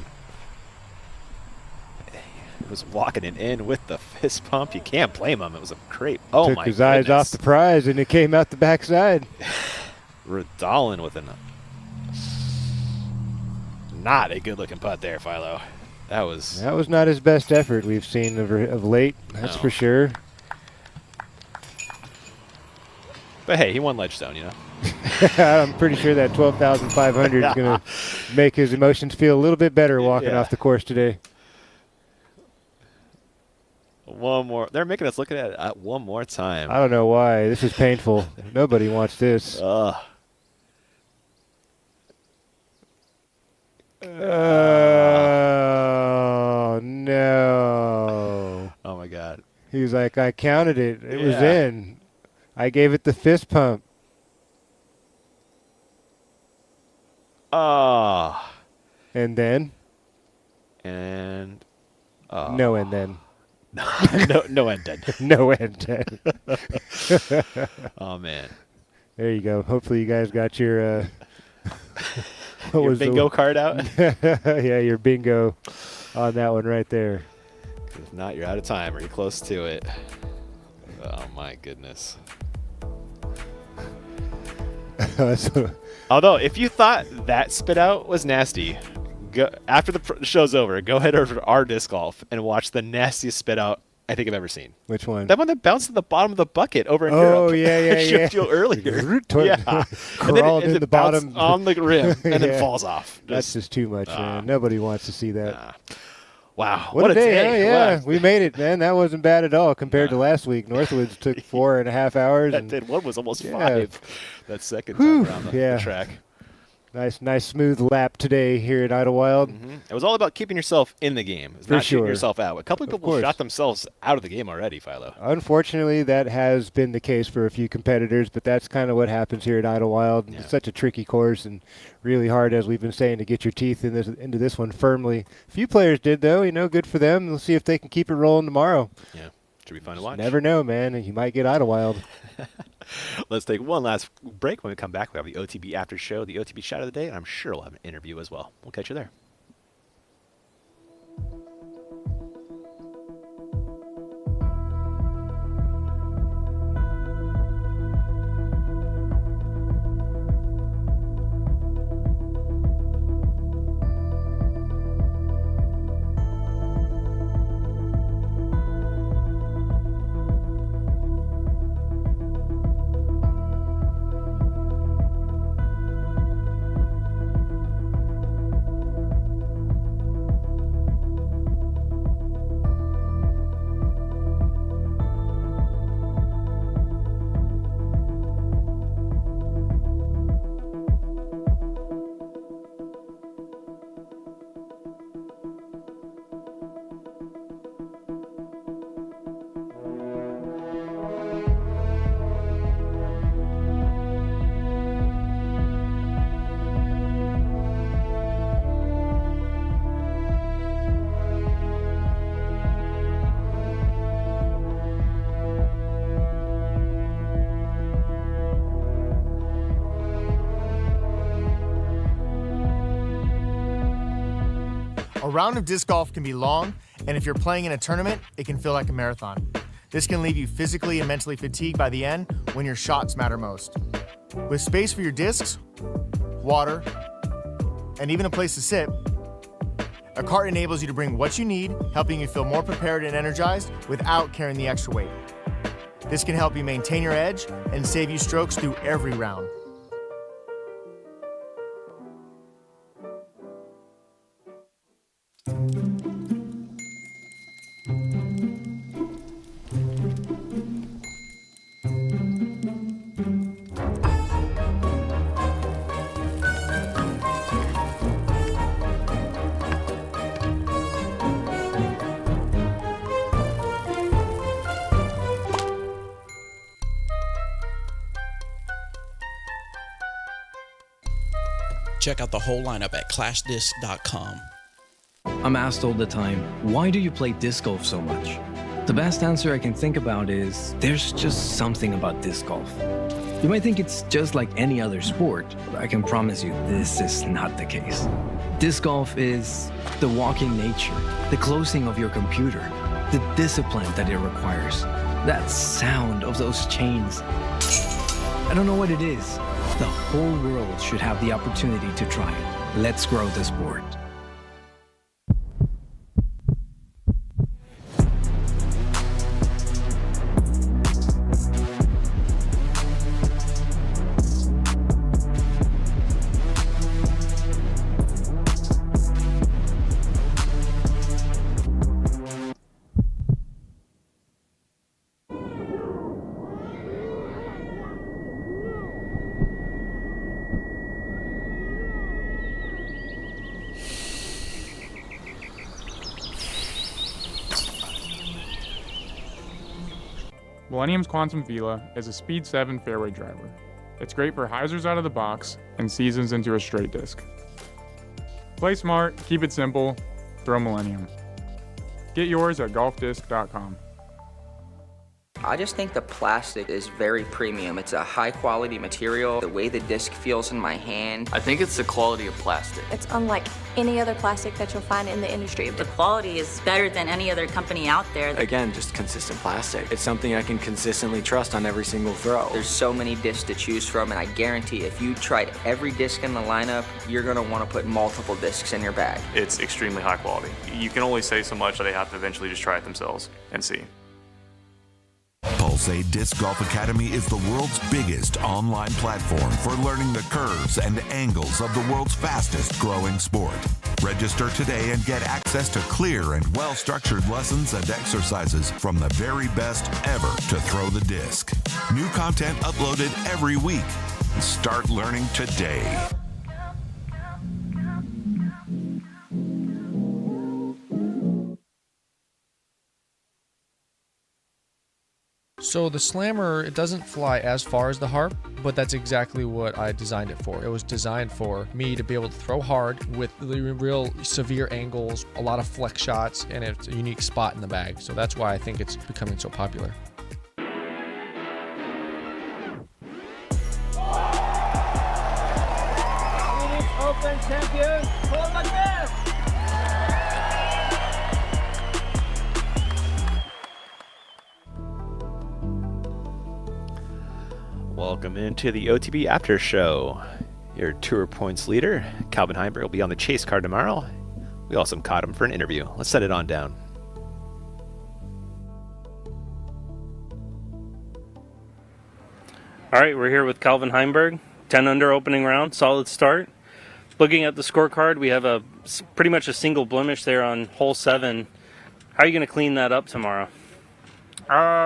Was walking it in with the fist pump. You can't blame him. It was a great. Oh, Took my his eyes off the prize, and it came out the backside. Redalen with not a good-looking putt there, Philo. That was not his best effort we've seen of late. That's for sure. But hey, he won Ledgestone, you know. I'm pretty sure that 12,500 is going to make his emotions feel a little bit better walking off the course today. One more. They're making us look at it one more time. I don't know why. This is painful. Nobody wants this. Oh, no. Oh, my God. He was like, I counted it. It was in. I gave it the fist pump. Oh. And then? And. No, and then. no end then. No end then. Oh, man. There you go. Hopefully you guys got your your bingo card out? Yeah, your bingo on that one right there. If not, you're out of time or you're close to it. Oh, my goodness. Although, if you thought that spit out was nasty, after the show's over, go head over to our disc golf and watch the nastiest spit out I think I've ever seen. Which one? That one that bounced to the bottom of the bucket over in Europe. Oh, yeah. I showed you earlier. Yeah. Crawled in the bottom. On the rim and then falls off. That's just too much, man. Nobody wants to see that. Wow. What a day. Yeah, we made it, man. That wasn't bad at all compared to last week. Northwoods took 4.5 hours. That did. One was almost 5 that second time around the track. Nice smooth lap today here at Idlewild. It was all about keeping yourself in the game. It's not shooting yourself out. A couple of people shot themselves out of the game already, Philo. Unfortunately, that has been the case for a few competitors, but that's kind of what happens here at Idlewild. Yeah. It's such a tricky course and really hard, as we've been saying, to get your teeth into this one firmly. A few players did, though. You know, good for them. We'll see if they can keep it rolling tomorrow. Yeah, should be fun to watch. Never know, man. You might get Idlewild. Let's take one last break. When we come back, we'll have the OTB after show, the OTB shot of the day, and I'm sure we'll have an interview as well. We'll catch you there. round of disc golf can be long, and if you're playing in a tournament, it can feel like a marathon. This can leave you physically and mentally fatigued by the end when your shots matter most. With space for your discs, water, and even a place to sit, a cart enables you to bring what you need, helping you feel more prepared and energized without carrying the extra weight. This can help you maintain your edge and save you strokes through every round. Check out the whole lineup at clashdisc.com. I'm asked all the time, why do you play disc golf so much? The best answer I can think about is, there's just something about disc golf. You might think it's just like any other sport, but I can promise you this is not the case. Disc golf is the walking nature, the closing of your computer, the discipline that it requires, that sound of those chains. I don't know what it is. The whole world should have the opportunity to try it. Let's grow the sport. Millennium's Quantum Vela is a Speed 7 fairway driver. It's great for hyzers out of the box and seasons into a straight disc. Play smart, keep it simple, throw Millennium. Get yours at golfdisc.com. I just think the plastic is very premium. It's a high quality material. The way the disc feels in my hand. I think it's the quality of plastic. It's unlike any other plastic that you'll find in the industry. The quality is better than any other company out there. Again, just consistent plastic. It's something I can consistently trust on every single throw. There's so many discs to choose from, and I guarantee if you tried every disc in the lineup, you're gonna wanna put multiple discs in your bag. It's extremely high quality. You can only say so much, but they have to eventually just try it themselves and see. Pulsate Disc Golf Academy is the world's biggest online platform for learning the curves and angles of the world's fastest growing sport. Register today and get access to clear and well-structured lessons and exercises from the very best ever to throw the disc. New content uploaded every week. Start learning today. So the Slammer, it doesn't fly as far as the Harp, but that's exactly what I designed it for. It was designed for me to be able to throw hard with real severe angles, a lot of flex shots, and it's a unique spot in the bag. So that's why I think it's becoming so popular. Open champion, Paul McNair. Welcome into the OTB After Show. Your tour points leader, Calvin Heimberg, will be on the chase card tomorrow. We also caught him for an interview. Let's set it on down. All right, we're here with Calvin Heimberg. 10 under opening round, solid start. Looking at the scorecard, we have pretty much a single blemish there on hole 7. How are you going to clean that up tomorrow?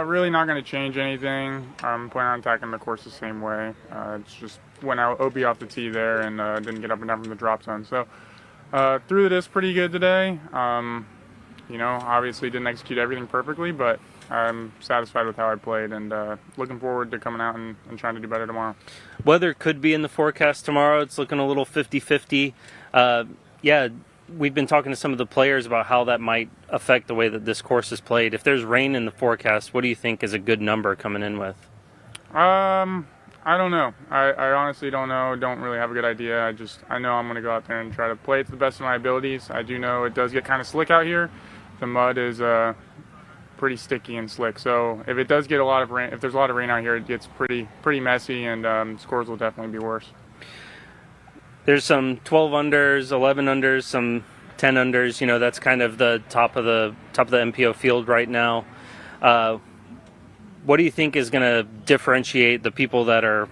Really not going to change anything. I'm planning on attacking the course the same way. It's just went out OB off the tee there and didn't get up and down from the drop zone. So threw the disc pretty good today. Obviously didn't execute everything perfectly, but I'm satisfied with how I played and looking forward to coming out and trying to do better tomorrow. Weather could be in the forecast tomorrow. It's looking a little 50-50. We've been talking to some of the players about how that might affect the way that this course is played. If there's rain in the forecast, what do you think is a good number coming in with? I I don't know. I honestly don't know. Don't really have a good idea. I know I'm going to go out there and try to play it to the best of my abilities. I do know it does get kind of slick out here. The mud is pretty sticky and slick. So if it does get a lot of rain, if there's a lot of rain out here, it gets pretty messy, and scores will definitely be worse. There's some 12 unders, 11 unders, some 10 unders. You know, that's kind of the top of the MPO field right now. What do you think is going to differentiate the people that are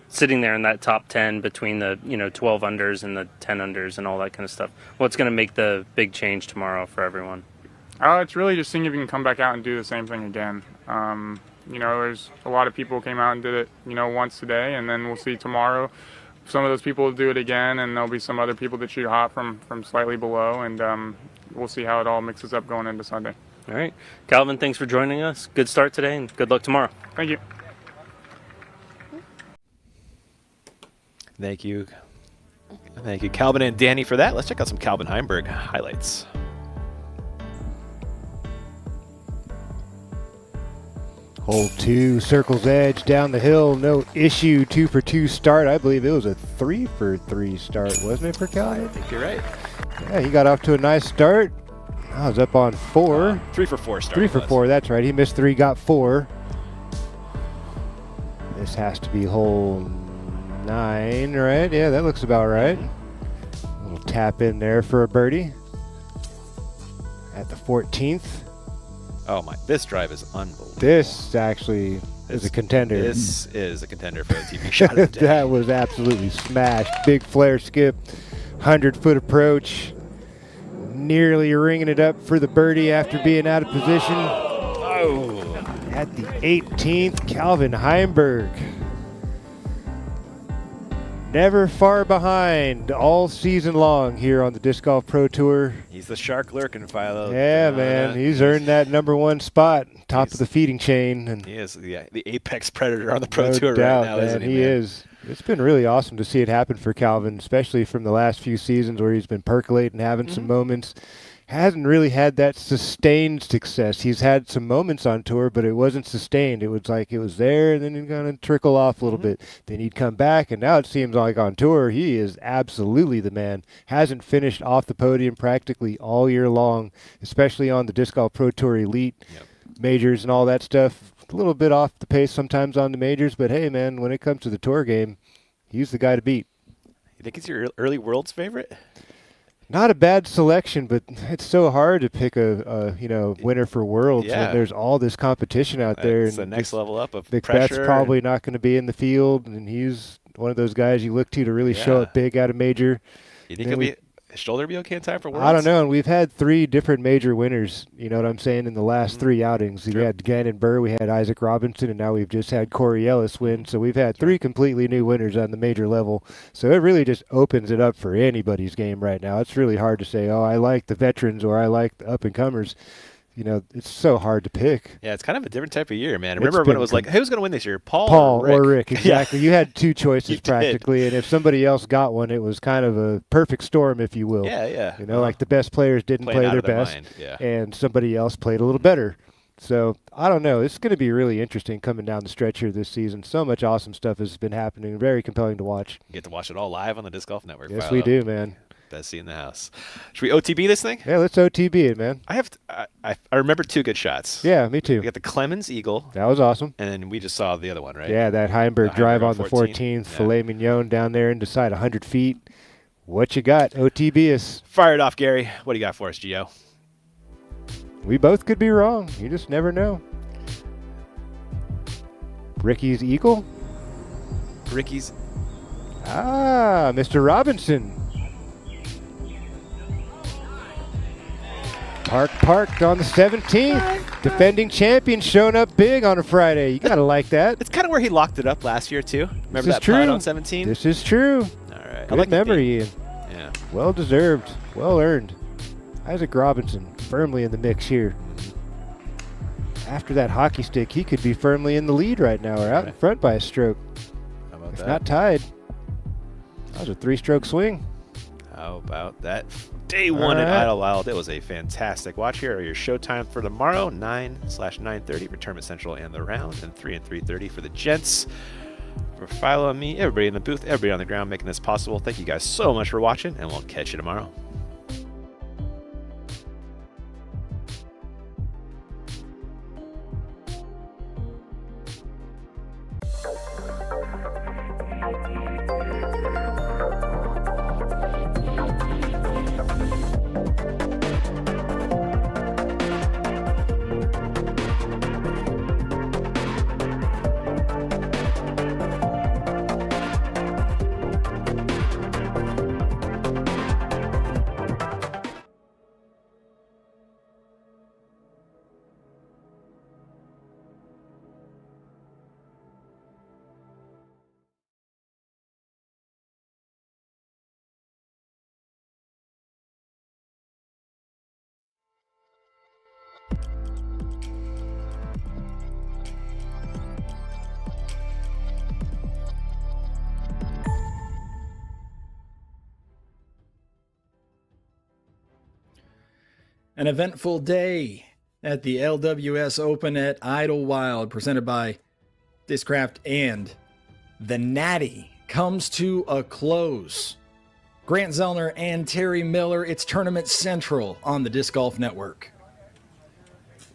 sitting there in that top 10 between the 12 unders and the 10 unders and all that kind of stuff? What's going to make the big change tomorrow for everyone? It's really just seeing if you can come back out and do the same thing again. There's a lot of people came out and did it, once today, and then we'll see tomorrow. Some of those people will do it again, and there'll be some other people that shoot hot from slightly below, and we'll see how it all mixes up going into Sunday. All right. Calvin, thanks for joining us. Good start today, and good luck tomorrow. Thank you. Thank you. Thank you, Calvin and Danny, for that. Let's check out some Calvin Heimberg highlights. Hole 2, circle's edge down the hill, no issue. 2 for 2 start. I believe it was a 3 for 3 start, wasn't it, for Calvin? I think you're right. Yeah, he got off to a nice start. I was up on 4. 3 for 4 start. 3 for 4, that's right. He missed 3, got 4. This has to be hole 9, right? Yeah, that looks about right. A little tap in there for a birdie at the 14th. Oh my, this drive is unbelievable. This actually is a contender. This is a contender for OTB shot of the day. That was absolutely smashed. Big flare skip, 100-foot approach. Nearly ringing it up for the birdie after being out of position. Oh. At the 18th, Calvin Heimberg. Never far behind all season long here on the Disc Golf Pro Tour. He's the shark lurking, Philo. Yeah, man. He's earned that #1 spot, top of the feeding chain. And he is the apex predator on the Pro no Tour doubt, right now, man, isn't he? He is. It's been really awesome to see it happen for Calvin, especially from the last few seasons where he's been percolating, having some moments. Hasn't really had that sustained success. He's had some moments on tour, but it wasn't sustained. It was like it was there, and then he'd kind of trickle off a little bit. Then he'd come back, and now it seems like on tour he is absolutely the man. Hasn't finished off the podium practically all year long, especially on the Disc Golf Pro Tour Elite majors and all that stuff. A little bit off the pace sometimes on the majors, but hey, man, when it comes to the tour game, he's the guy to beat. You think he's your early Worlds favorite? Not a bad selection, but it's so hard to pick a winner for Worlds when there's all this competition out there. It's the next level up of Macbeth's pressure. probably not going to be in the field, and he's one of those guys you look to really show up big at a major. You think his shoulder be okay in time for Worlds? I don't know, and we've had 3 different major winners, you know what I'm saying, in the last 3 outings. We had Gannon Burr, we had Isaac Robinson, and now we've just had Corey Ellis win. So we've had 3 completely new winners on the major level. So it really just opens it up for anybody's game right now. It's really hard to say, oh, I like the veterans or I like the up-and-comers. You know, it's so hard to pick. Yeah, it's kind of a different type of year, man. Remember when it was like, who's going to win this year, Paul or Rick? Exactly. You had 2 choices You practically, and if somebody else got one, it was kind of a perfect storm, if you will. Yeah. You know, like the best players didn't play their best, and somebody else played a little better. So, I don't know. It's going to be really interesting coming down the stretch here this season. So much awesome stuff has been happening. Very compelling to watch. You get to watch it all live on the Disc Golf Network. Yes, we do, man. Best seat in the house. Should we OTB this thing? Yeah, let's OTB it, man. I remember 2 good shots. Yeah, me too. We got the Clemens Eagle. That was awesome. And then we just saw the other one, right? Yeah, that Heimberg drive on the 14th, Yeah. filet mignon down there and decide 100 feet. What you got? OTB us. Fire it off, Gary. What do you got for us, Gio? We both could be wrong. You just never know. Ricky's Eagle? Ricky's. Ah, Mr. Robinson. Parked on the 17th. Defending champion showing up big on a Friday. You got to like that. It's kind of where he locked it up last year, too. Remember that putt on 17? This is true. All right. Good memory, Ian. Yeah. Well deserved. Well earned. Isaac Robinson firmly in the mix here. After that hockey stick, he could be firmly in the lead right now or out in front by a stroke. How about if that? not tied. That was a 3-stroke swing. How about that? Day 1 at Idlewild. It was a fantastic watch. Here are your showtime for tomorrow, 9/9:30 for Tournament Central and the round, and 3 and 3:30 for the gents. For Philo and me, everybody in the booth, everybody on the ground making this possible, thank you guys so much for watching, and we'll catch you tomorrow. An eventful day at the LWS Open at Idlewild, presented by Discraft and The Nati, comes to a close. Grant Zellner and Terry Miller, it's Tournament Central on the Disc Golf Network.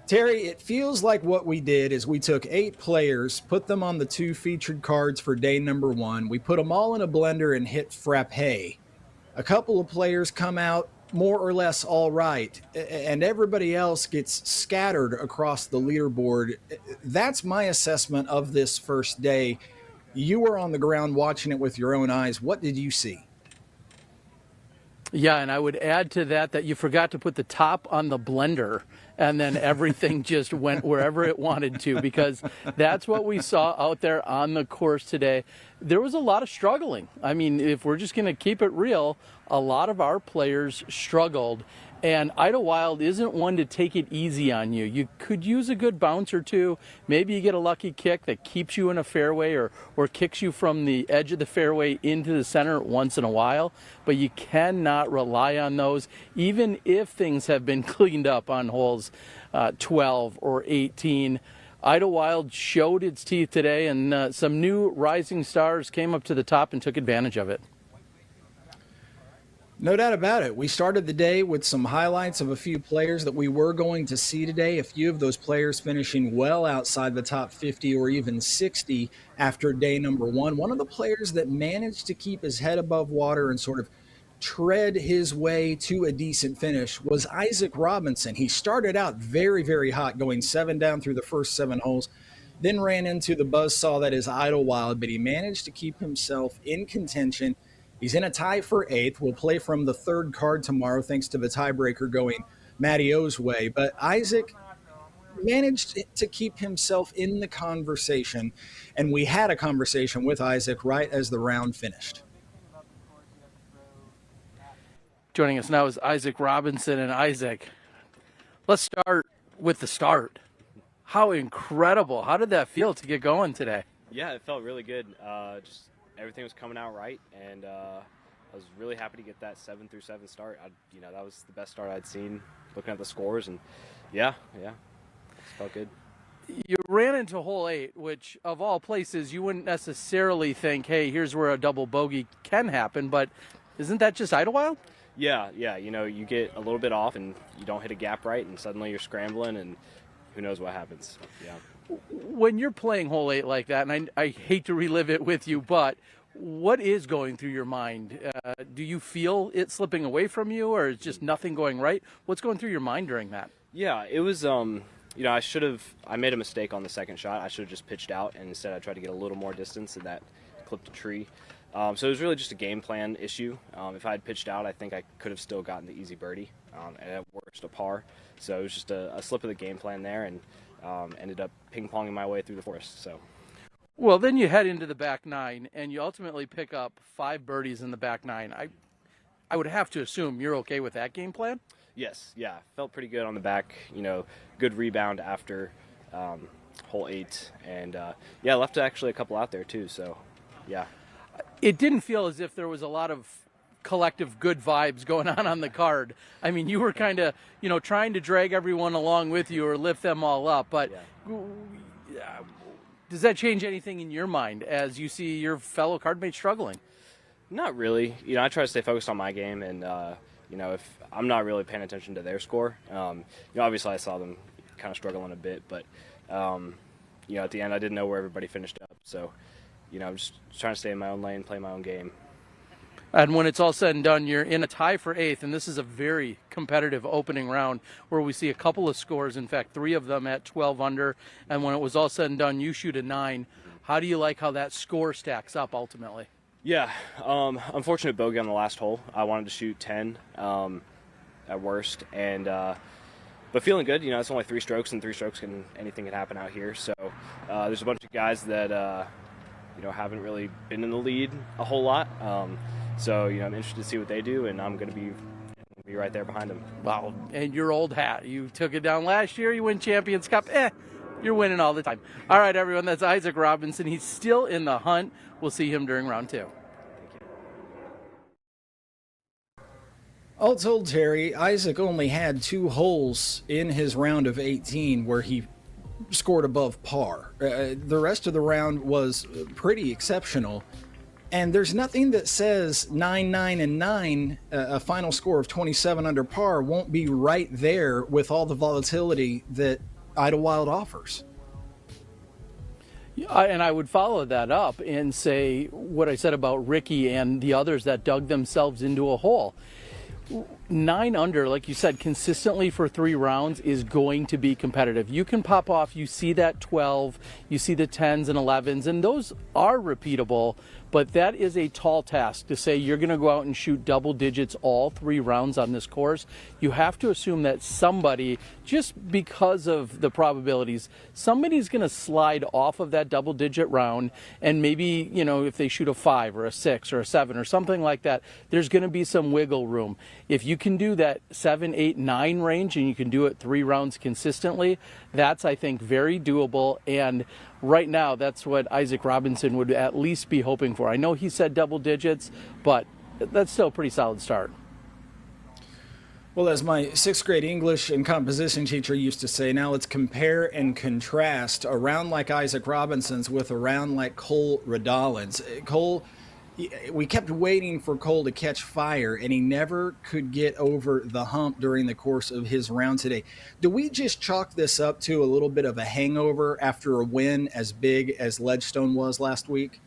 Terry, it feels like what we did is we took 8 players, put them on the 2 featured cards for day number 1. We put them all in a blender and hit frappe. A couple of players come out more or less all right, and everybody else gets scattered across the leaderboard. That's my assessment of this first day. You were on the ground watching it with your own eyes. What did you see? Yeah, and I would add to that you forgot to put the top on the blender, and then everything just went wherever it wanted to, because that's what we saw out there on the course today. There was a lot of struggling. I mean, if we're just going to keep it real, a lot of our players struggled, and Idlewild isn't one to take it easy on you. You could use a good bounce or two. Maybe you get a lucky kick that keeps you in a fairway or kicks you from the edge of the fairway into the center once in a while, but you cannot rely on those, even if things have been cleaned up on holes 12 or 18. Idlewild showed its teeth today, and some new rising stars came up to the top and took advantage of it. No doubt about it. We started the day with some highlights of a few players that we were going to see today, a few of those players finishing well outside the top 50 or even 60 after day number 1. One of the players that managed to keep his head above water and sort of tread his way to a decent finish was Isaac Robinson. He started out very, very hot, going 7 down through the first 7 holes, then ran into the buzzsaw that is Idlewild, but he managed to keep himself in contention. He's in a tie for 8th. We'll play from the 3rd card tomorrow, thanks to the tiebreaker going Matty O's way. But Isaac managed to keep himself in the conversation, and we had a conversation with Isaac right as the round finished. Joining us now is Isaac Robinson. And Isaac, let's start with the start. How incredible. How did that feel to get going today? Yeah, it felt really good. Just everything was coming out right, and I was really happy to get that 7-7 start. That was the best start I'd seen looking at the scores, and yeah, it felt good. You ran into hole 8, which of all places you wouldn't necessarily think, hey, here's where a double bogey can happen, but isn't that just Idlewild? Yeah, you get a little bit off and you don't hit a gap right, and suddenly you're scrambling, and who knows what happens. Yeah. When you're playing hole 8 like that, and I hate to relive it with you, but what is going through your mind? Do you feel it slipping away from you, or is just nothing going right? What's going through your mind during that? Yeah, it was, I made a mistake on the second shot. I should have just pitched out, and instead I tried to get a little more distance, and that clipped a tree. So it was really just a game plan issue. If I had pitched out, I think I could have still gotten the easy birdie, and at worst a par. So it was just a slip of the game plan there, and ended up ping-ponging my way through the forest. So, well, then you head into the back 9, and you ultimately pick up 5 birdies in the back 9. I would have to assume you're okay with that game plan? Yes, yeah, felt pretty good on the back. Good rebound after hole 8, and left actually a couple out there too. So, yeah. It didn't feel as if there was a lot of collective good vibes going on the card. I mean, you were kind of, trying to drag everyone along with you or lift them all up. But Does that change anything in your mind as you see your fellow cardmates struggling? Not really. I try to stay focused on my game, and if I'm not really paying attention to their score, obviously I saw them kind of struggling a bit, but at the end I didn't know where everybody finished up, so I'm just trying to stay in my own lane, play my own game. And when it's all said and done, you're in a tie for 8th, and this is a very competitive opening round where we see a couple of scores, in fact 3 of them at 12 under, and when it was all said and done, you shoot a 9. How do you like how that score stacks up ultimately? Yeah, unfortunate bogey on the last hole. I wanted to shoot 10 at worst, and but feeling good. It's only 3 strokes, and 3 strokes anything can happen out here. So there's a bunch of guys that haven't really been in the lead a whole lot. So I'm interested to see what they do, and I'm going to be right there behind them. Wow, and your old hat. You took it down last year. You win Champions Cup. You're winning all the time. All right, everyone, that's Isaac Robinson. He's still in the hunt. We'll see him during round 2. All told, Terry, Isaac only had 2 holes in his round of 18 where he scored above par. The rest of the round was pretty exceptional. And there's nothing that says 9, 9, and 9, a final score of 27 under par, won't be right there with all the volatility that Idlewild offers. And I would follow that up and say what I said about Ricky and the others that dug themselves into a hole. 9 under, like you said, consistently for 3 rounds is going to be competitive. You can pop off, you see that 12, you see the 10s and 11s, and those are repeatable, but that is a tall task to say you're going to go out and shoot double digits all 3 rounds on this course. You have to assume that somebody, just because of the probabilities, somebody's going to slide off of that double digit round, and maybe, if they shoot a 5 or a 6 or a 7 or something like that, there's going to be some wiggle room. If you can do that 7, 8, 9 range and you can do it 3 rounds consistently, that's, I think, very doable. And right now, that's what Isaac Robinson would at least be hoping for. I know he said double digits, but that's still a pretty solid start. Well, as my 6th grade English and composition teacher used to say, now let's compare and contrast a round like Isaac Robinson's with a round like Cole Redalen's. Cole, we kept waiting for Cole to catch fire, and he never could get over the hump during the course of his round today. Do we just chalk this up to a little bit of a hangover after a win as big as Ledgestone was last week?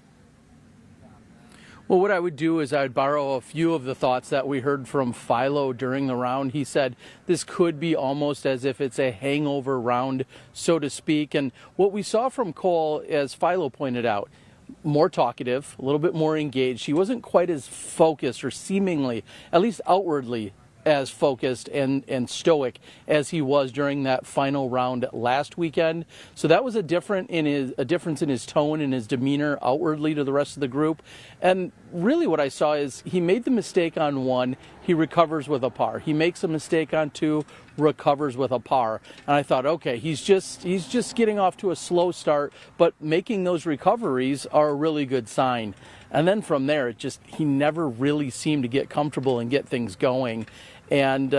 Well, what I would do is I would borrow a few of the thoughts that we heard from Philo during the round. He said this could be almost as if it's a hangover round, so to speak. And what we saw from Cole, as Philo pointed out, more talkative, a little bit more engaged. He wasn't quite as focused, or seemingly, at least outwardly, as focused and stoic as he was during that final round last weekend. So that was a difference in his tone and his demeanor outwardly to the rest of the group. And really what I saw is he made the mistake on 1, he recovers with a par. He makes a mistake on 2, recovers with a par. And I thought, okay, he's just getting off to a slow start, but making those recoveries are a really good sign. And then from there, he never really seemed to get comfortable and get things going. And,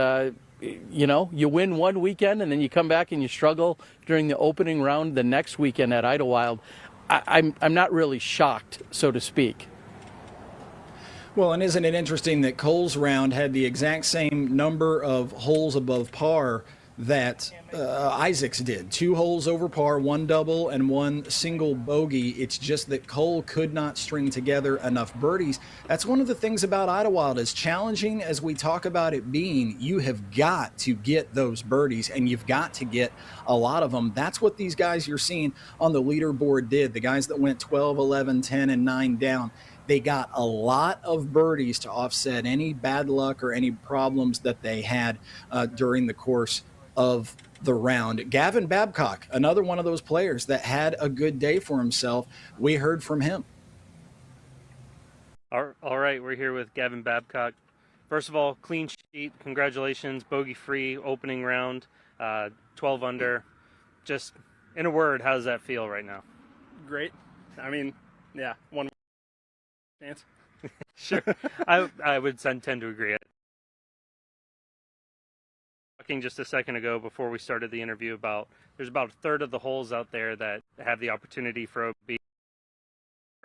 you win one weekend and then you come back and you struggle during the opening round the next weekend at Idlewild. I'm not really shocked, so to speak. Well, and isn't it interesting that Cole's round had the exact same number of holes above par that Isaac's did? 2 holes over par, 1 double and 1 single bogey. It's just that Cole could not string together enough birdies. That's one of the things about Idlewild. As challenging as we talk about it being, you have got to get those birdies, and you've got to get a lot of them. That's what these guys you're seeing on the leaderboard did. The guys that went 12, 11, 10, and 9 down, they got a lot of birdies to offset any bad luck or any problems that they had during the course of the round. Gavin Babcock, another one of those players that had a good day for himself. We heard from him. All right, we're here with Gavin Babcock. First of all, clean sheet, congratulations, bogey-free opening round, 12 under. Just in a word, how does that feel right now? Great. I mean, yeah, one chance. Sure. I would tend to agree. talking just a second ago before we started the interview about there's about a third of the holes out there that have the opportunity for OB.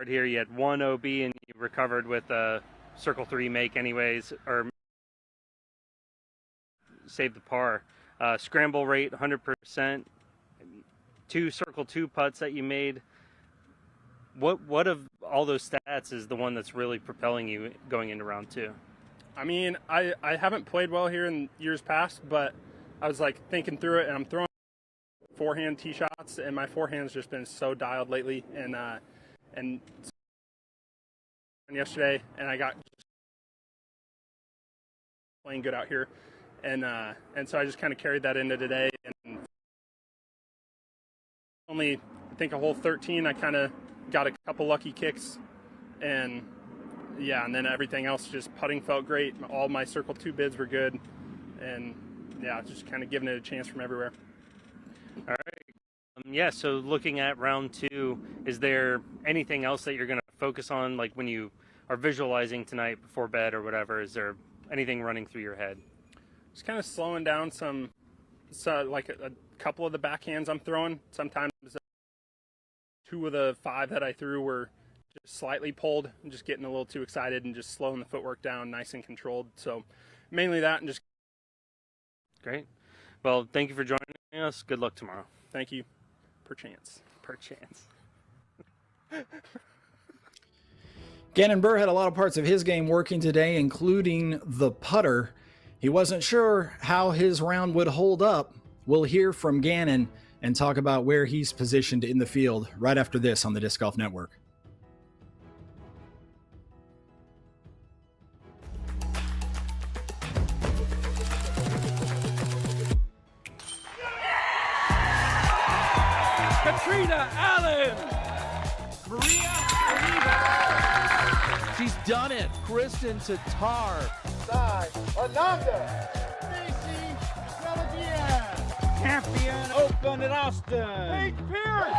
Here you had one OB and you recovered with a circle 3 make anyways, or saved the par. Scramble rate 100%, 2 circle 2 putts that you made. What of all those stats is the one that's really propelling you going into round 2? I mean, I haven't played well here in years past, but I was like thinking through it, and I'm throwing forehand tee shots, and my forehand's just been so dialed lately, and yesterday, and I got playing good out here, and so I just kind of carried that into today, and only I think a hole 13 I kind of got a couple lucky kicks, and yeah, and then everything else, just putting felt great. All my circle 2 bids were good, and yeah, just kind of giving it a chance from everywhere. All right. Yeah, so looking at round 2, is there anything else that you're going to focus on, like when you are visualizing tonight before bed or whatever? Is there anything running through your head? Just kind of slowing down like a couple of the backhands I'm throwing. Sometimes 2 of the 5 that I threw were just slightly pulled and just getting a little too excited and just slowing the footwork down, nice and controlled. So mainly that, and just great. Well, thank you for joining us. Good luck tomorrow. Thank you. Perchance. Gannon Buhr had a lot of parts of his game working today, including the putter. He wasn't sure how his round would hold up. We'll hear from Gannon and talk about where he's positioned in the field right after this on the Disc Golf Network. Katrina Allen! Maria Oliva! She's done it! Kristen Tatar! Side, Ananda! Stacy Deladia! Champion Open at Austin! Paige Pierce!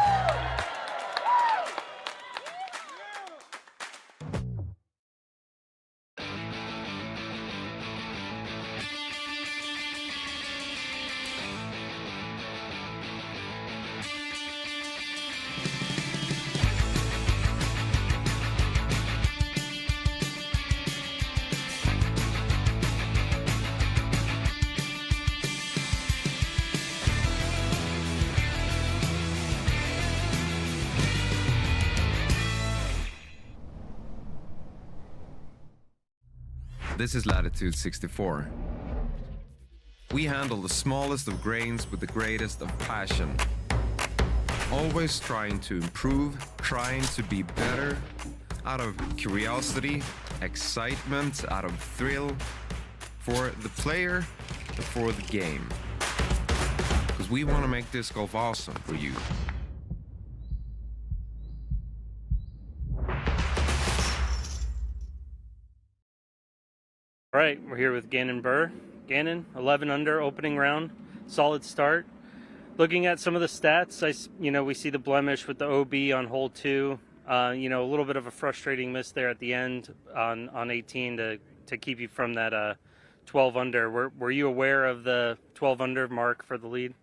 This is Latitude 64. We handle the smallest of grains with the greatest of passion. Always trying to improve, trying to be better, out of curiosity, excitement, out of thrill, for the player, for the game. Because we want to make disc golf awesome for you. All right, we're here with Gannon Buhr. Gannon, 11 under opening round, solid start. Looking at some of the stats, we see the blemish with the OB on hole 2. A little bit of a frustrating miss there at the end on 18 to keep you from that 12 under. Were you aware of the 12 under mark for the lead?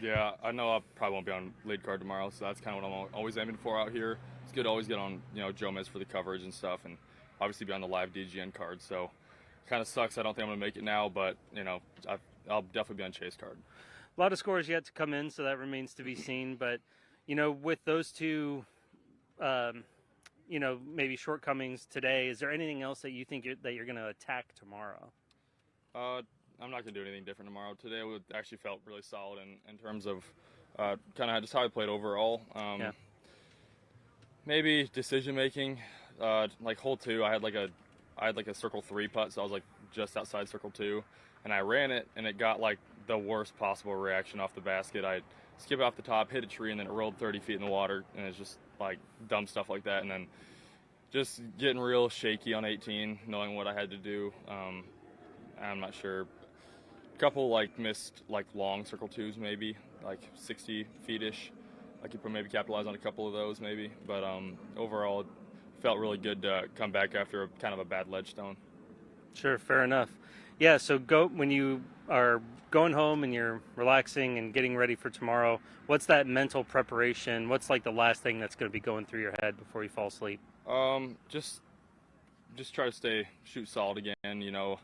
Yeah, I know I probably won't be on lead card tomorrow, so that's kind of what I'm always aiming for out here. It's good to always get on, Joe Miz for the coverage and stuff, and obviously be on the live DGN card. So kind of sucks. I don't think I'm going to make it now, but, I'll definitely be on chase card. A lot of scores yet to come in, so that remains to be seen. But, with those two, maybe shortcomings today, is there anything else that you think that you're going to attack tomorrow? I'm not going to do anything different tomorrow. Today actually felt really solid in terms of kind of just how I played overall. Maybe decision making. Like hole 2, I had like a circle 3 putt, so I was like just outside circle 2, and I ran it, and it got like the worst possible reaction off the basket. I skipped off the top, hit a tree, and then it rolled 30 feet in the water, and it's just like dumb stuff like that. And then just getting real shaky on 18, knowing what I had to do. I'm not sure. A couple like missed like long circle 2s, maybe like 60 feet-ish. I could maybe capitalize on a couple of those maybe, but overall it felt really good to come back after kind of a bad ledgestone. Sure, fair enough. Yeah, so when you are going home and you're relaxing and getting ready for tomorrow, what's that mental preparation? What's like the last thing that's going to be going through your head before you fall asleep? Just try to shoot solid again. You know,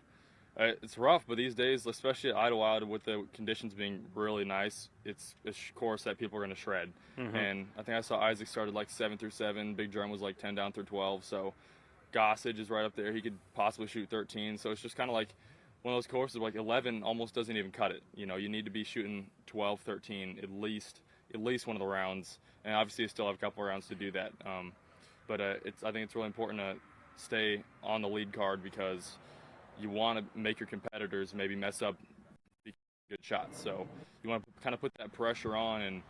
it's rough, but these days, especially at Idlewild, with the conditions being really nice, it's a course that people are going to shred. And I think I saw Isaac started like 7 through 7. Big Drum was like 10 down through 12. So Gossage is right up there. He could possibly shoot 13. So it's just kind of like one of those courses where like 11 almost doesn't even cut it. You know, you need to be shooting 12, 13 at least one of the rounds. And obviously you still have a couple of rounds to do that. But I think it's really important to stay on the lead card, because you want to make your competitors maybe mess up good shots. So you want to kind of put that pressure on, and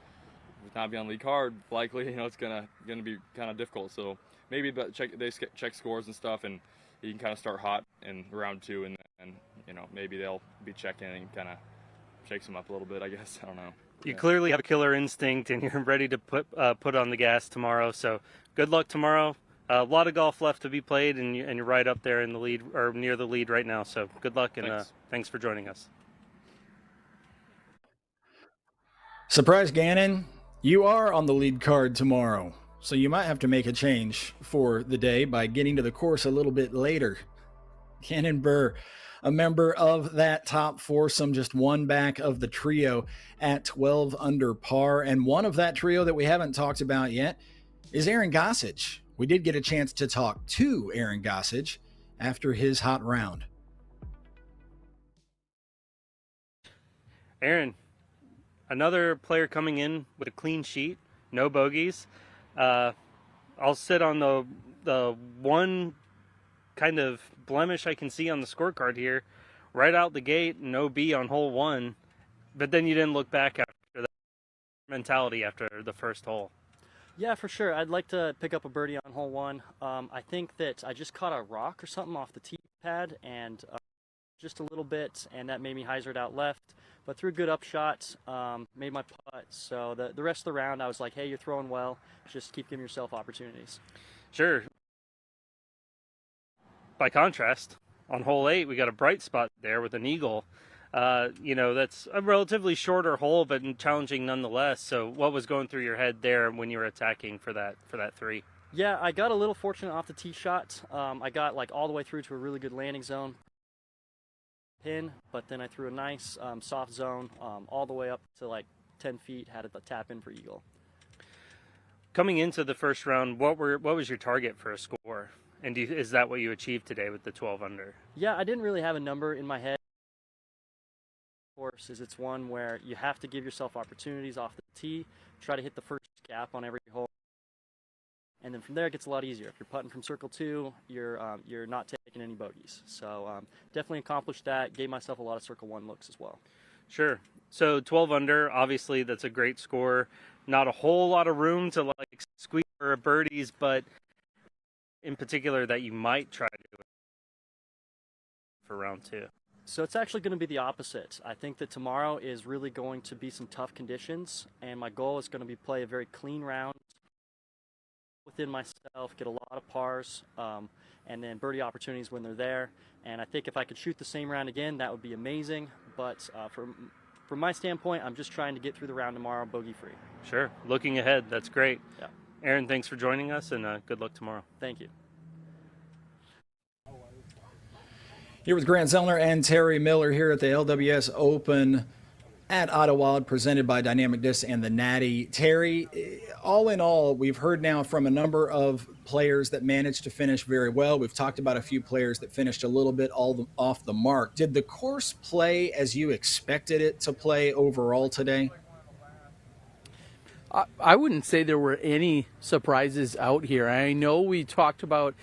if not be on lead card, likely, you know, it's gonna be kind of difficult. So maybe check scores and stuff, and you can kind of start hot in round 2, and you know, maybe they'll be checking and kind of shakes them up a little bit, I guess. I don't know. You clearly have a killer instinct, and you're ready to put on the gas tomorrow. So good luck tomorrow. A lot of golf left to be played, and you're right up there in the lead, or near the lead right now. So good luck, and thanks for joining us. Surprise, Gannon, you are on the lead card tomorrow, so you might have to make a change for the day by getting to the course a little bit later. Gannon Burr, a member of that top foursome, just one back of the trio at 12 under par. And one of that trio that we haven't talked about yet is Aaron Gossage. We did get a chance to talk to Aaron Gossage after his hot round. Aaron, another player coming in with a clean sheet, no bogeys. I'll sit on the one kind of blemish I can see on the scorecard here. Right out the gate, no B on hole 1, but then you didn't look back after that mentality after the first hole. Yeah, for sure. I'd like to pick up a birdie on hole 1. I think that I just caught a rock or something off the tee pad, and just a little bit, and that made me hyzer it out left. But threw a good upshot, made my putt. So the rest of the round, I was like, hey, you're throwing well. Just keep giving yourself opportunities. Sure. By contrast, on hole 8, we got a bright spot there with an eagle. You know, that's a relatively shorter hole, but challenging nonetheless. So what was going through your head there when you were attacking for that 3? Yeah, I got a little fortunate off the tee shot. I got like all the way through to a really good landing zone pin, but then I threw a nice soft zone all the way up to like 10 feet, had it tap in for eagle. Coming into the first round, what was your target for a score? And is that what you achieved today with the 12 under? Yeah, I didn't really have a number in my head. Course is it's one where you have to give yourself opportunities off the tee, try to hit the first gap on every hole, and then from there it gets a lot easier. If you're putting from circle 2, you're not taking any bogeys. So definitely accomplished that. Gave myself a lot of circle 1 looks as well. Sure. So 12 under, obviously that's a great score. Not a whole lot of room to like squeeze for birdies, but in particular that you might try to do for round 2. So it's actually going to be the opposite. I think that tomorrow is really going to be some tough conditions, and my goal is going to be play a very clean round within myself, get a lot of pars, and then birdie opportunities when they're there. And I think if I could shoot the same round again, that would be amazing. But from my standpoint, I'm just trying to get through the round tomorrow bogey-free. Sure. Looking ahead, that's great. Yeah. Aaron, thanks for joining us, and good luck tomorrow. Thank you. Here with Grant Zellner and Terry Miller here at the LWS Open at Idlewild, presented by Dynamic Discs and the Nati. Terry, all in all, we've heard now from a number of players that managed to finish very well. We've talked about a few players that finished a little bit off the mark. Did the course play as you expected it to play overall today? I wouldn't say there were any surprises out here. I know we talked about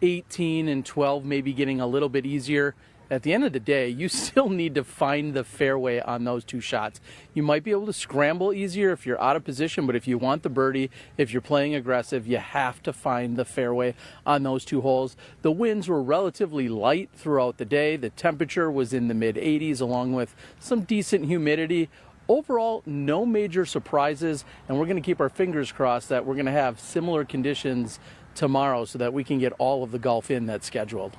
18 and 12 maybe getting a little bit easier. At the end of the day, you still need to find the fairway on those 2 shots. You might be able to scramble easier if you're out of position, but if you want the birdie, if you're playing aggressive, you have to find the fairway on those 2 holes. The winds were relatively light throughout the day. The temperature was in the mid-80s along with some decent humidity. Overall, no major surprises, and we're going to keep our fingers crossed that we're going to have similar conditions tomorrow so that we can get all of the golf in that's scheduled.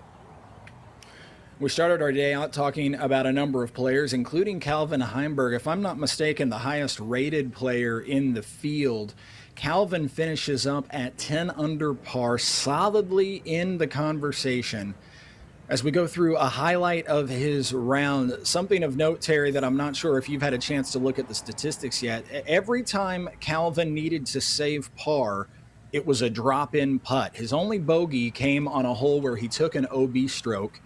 We started our day out talking about a number of players, including Calvin Heimberg. If I'm not mistaken, the highest rated player in the field. Calvin finishes up at 10 under par, solidly in the conversation. As we go through a highlight of his round, something of note, Terry, that I'm not sure if you've had a chance to look at the statistics yet. Every time Calvin needed to save par, it was a drop-in putt. His only bogey came on a hole where he took an OB stroke.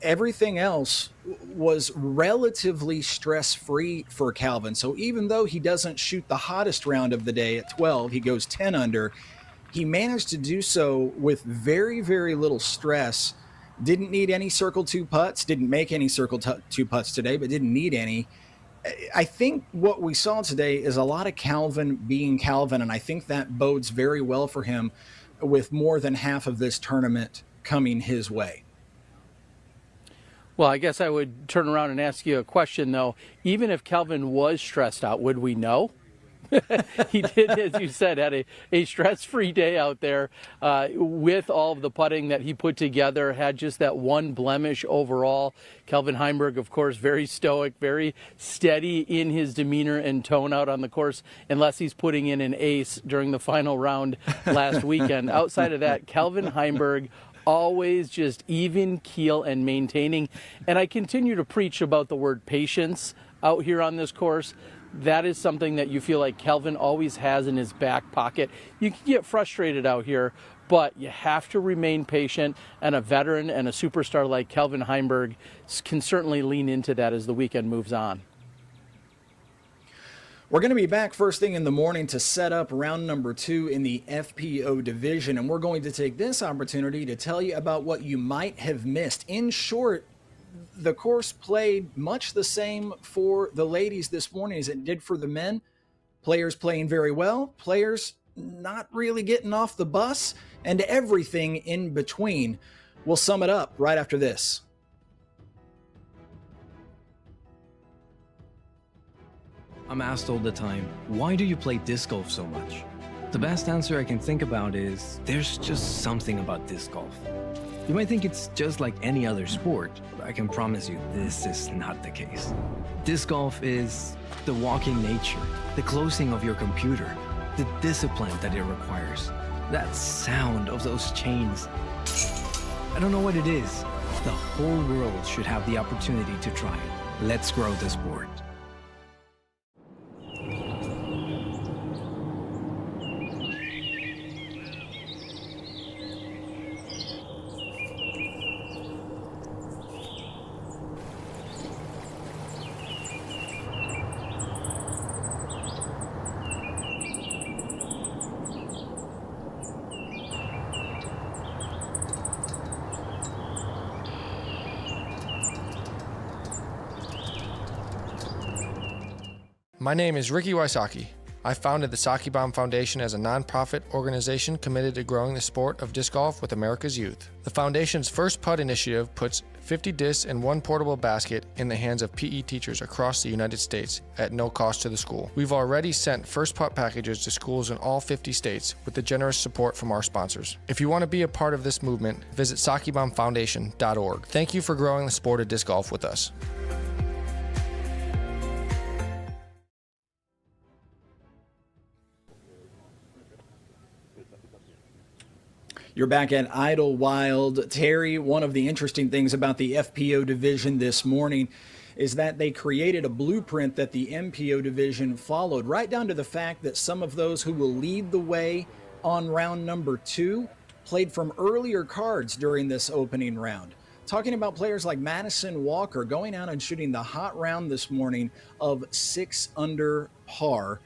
Everything else was relatively stress-free for Calvin. So even though he doesn't shoot the hottest round of the day at 12, he goes 10 under, he managed to do so with very, very little stress. Didn't need any circle 2 putts, didn't make any circle 2 putts today, but didn't need any. I think what we saw today is a lot of Calvin being Calvin, and I think that bodes very well for him with more than half of this tournament coming his way. Well, I guess I would turn around and ask you a question, though. Even if Calvin was stressed out, would we know? He did, as you said, had a stress-free day out there with all of the putting that he put together, had just that one blemish overall. Calvin Heimberg, of course, very stoic, very steady in his demeanor and tone out on the course, unless he's putting in an ace during the final round last weekend. Outside of that, Calvin Heimberg, always just even keel and maintaining. And I continue to preach about the word patience out here on this course. That is something that you feel like Calvin always has in his back pocket. You can get frustrated out here, but you have to remain patient, and a veteran and a superstar like Calvin Heimberg can certainly lean into that as the weekend moves on. We're going to be back first thing in the morning to set up round number 2 in the FPO division, and we're going to take this opportunity to tell you about what you might have missed. In short, the course played much the same for the ladies this morning as it did for the men. Players playing very well, players not really getting off the bus, and everything in between. We'll sum it up right after this. I'm asked all the time, why do you play disc golf so much? The best answer I can think about is, there's just something about disc golf. You might think it's just like any other sport, but I can promise you this is not the case. Disc golf is the walking nature, the closing of your computer, the discipline that it requires, that sound of those chains. I don't know what it is. The whole world should have the opportunity to try it. Let's grow the sport. My name is Ricky Wysocki. I founded the Socki Bomb Foundation as a nonprofit organization committed to growing the sport of disc golf with America's youth. The foundation's First Putt initiative puts 50 discs and 1 portable basket in the hands of PE teachers across the United States at no cost to the school. We've already sent First Putt packages to schools in all 50 states with the generous support from our sponsors. If you want to be a part of this movement, visit SockiBombFoundation.org. Thank you for growing the sport of disc golf with us. You're back at Idlewild. Terry, one of the interesting things about the FPO division this morning is that they created a blueprint that the MPO division followed, right down to the fact that some of those who will lead the way on round number 2 played from earlier cards during this opening round. Talking about players like Madison Walker going out and shooting the hot round this morning of 6 under par.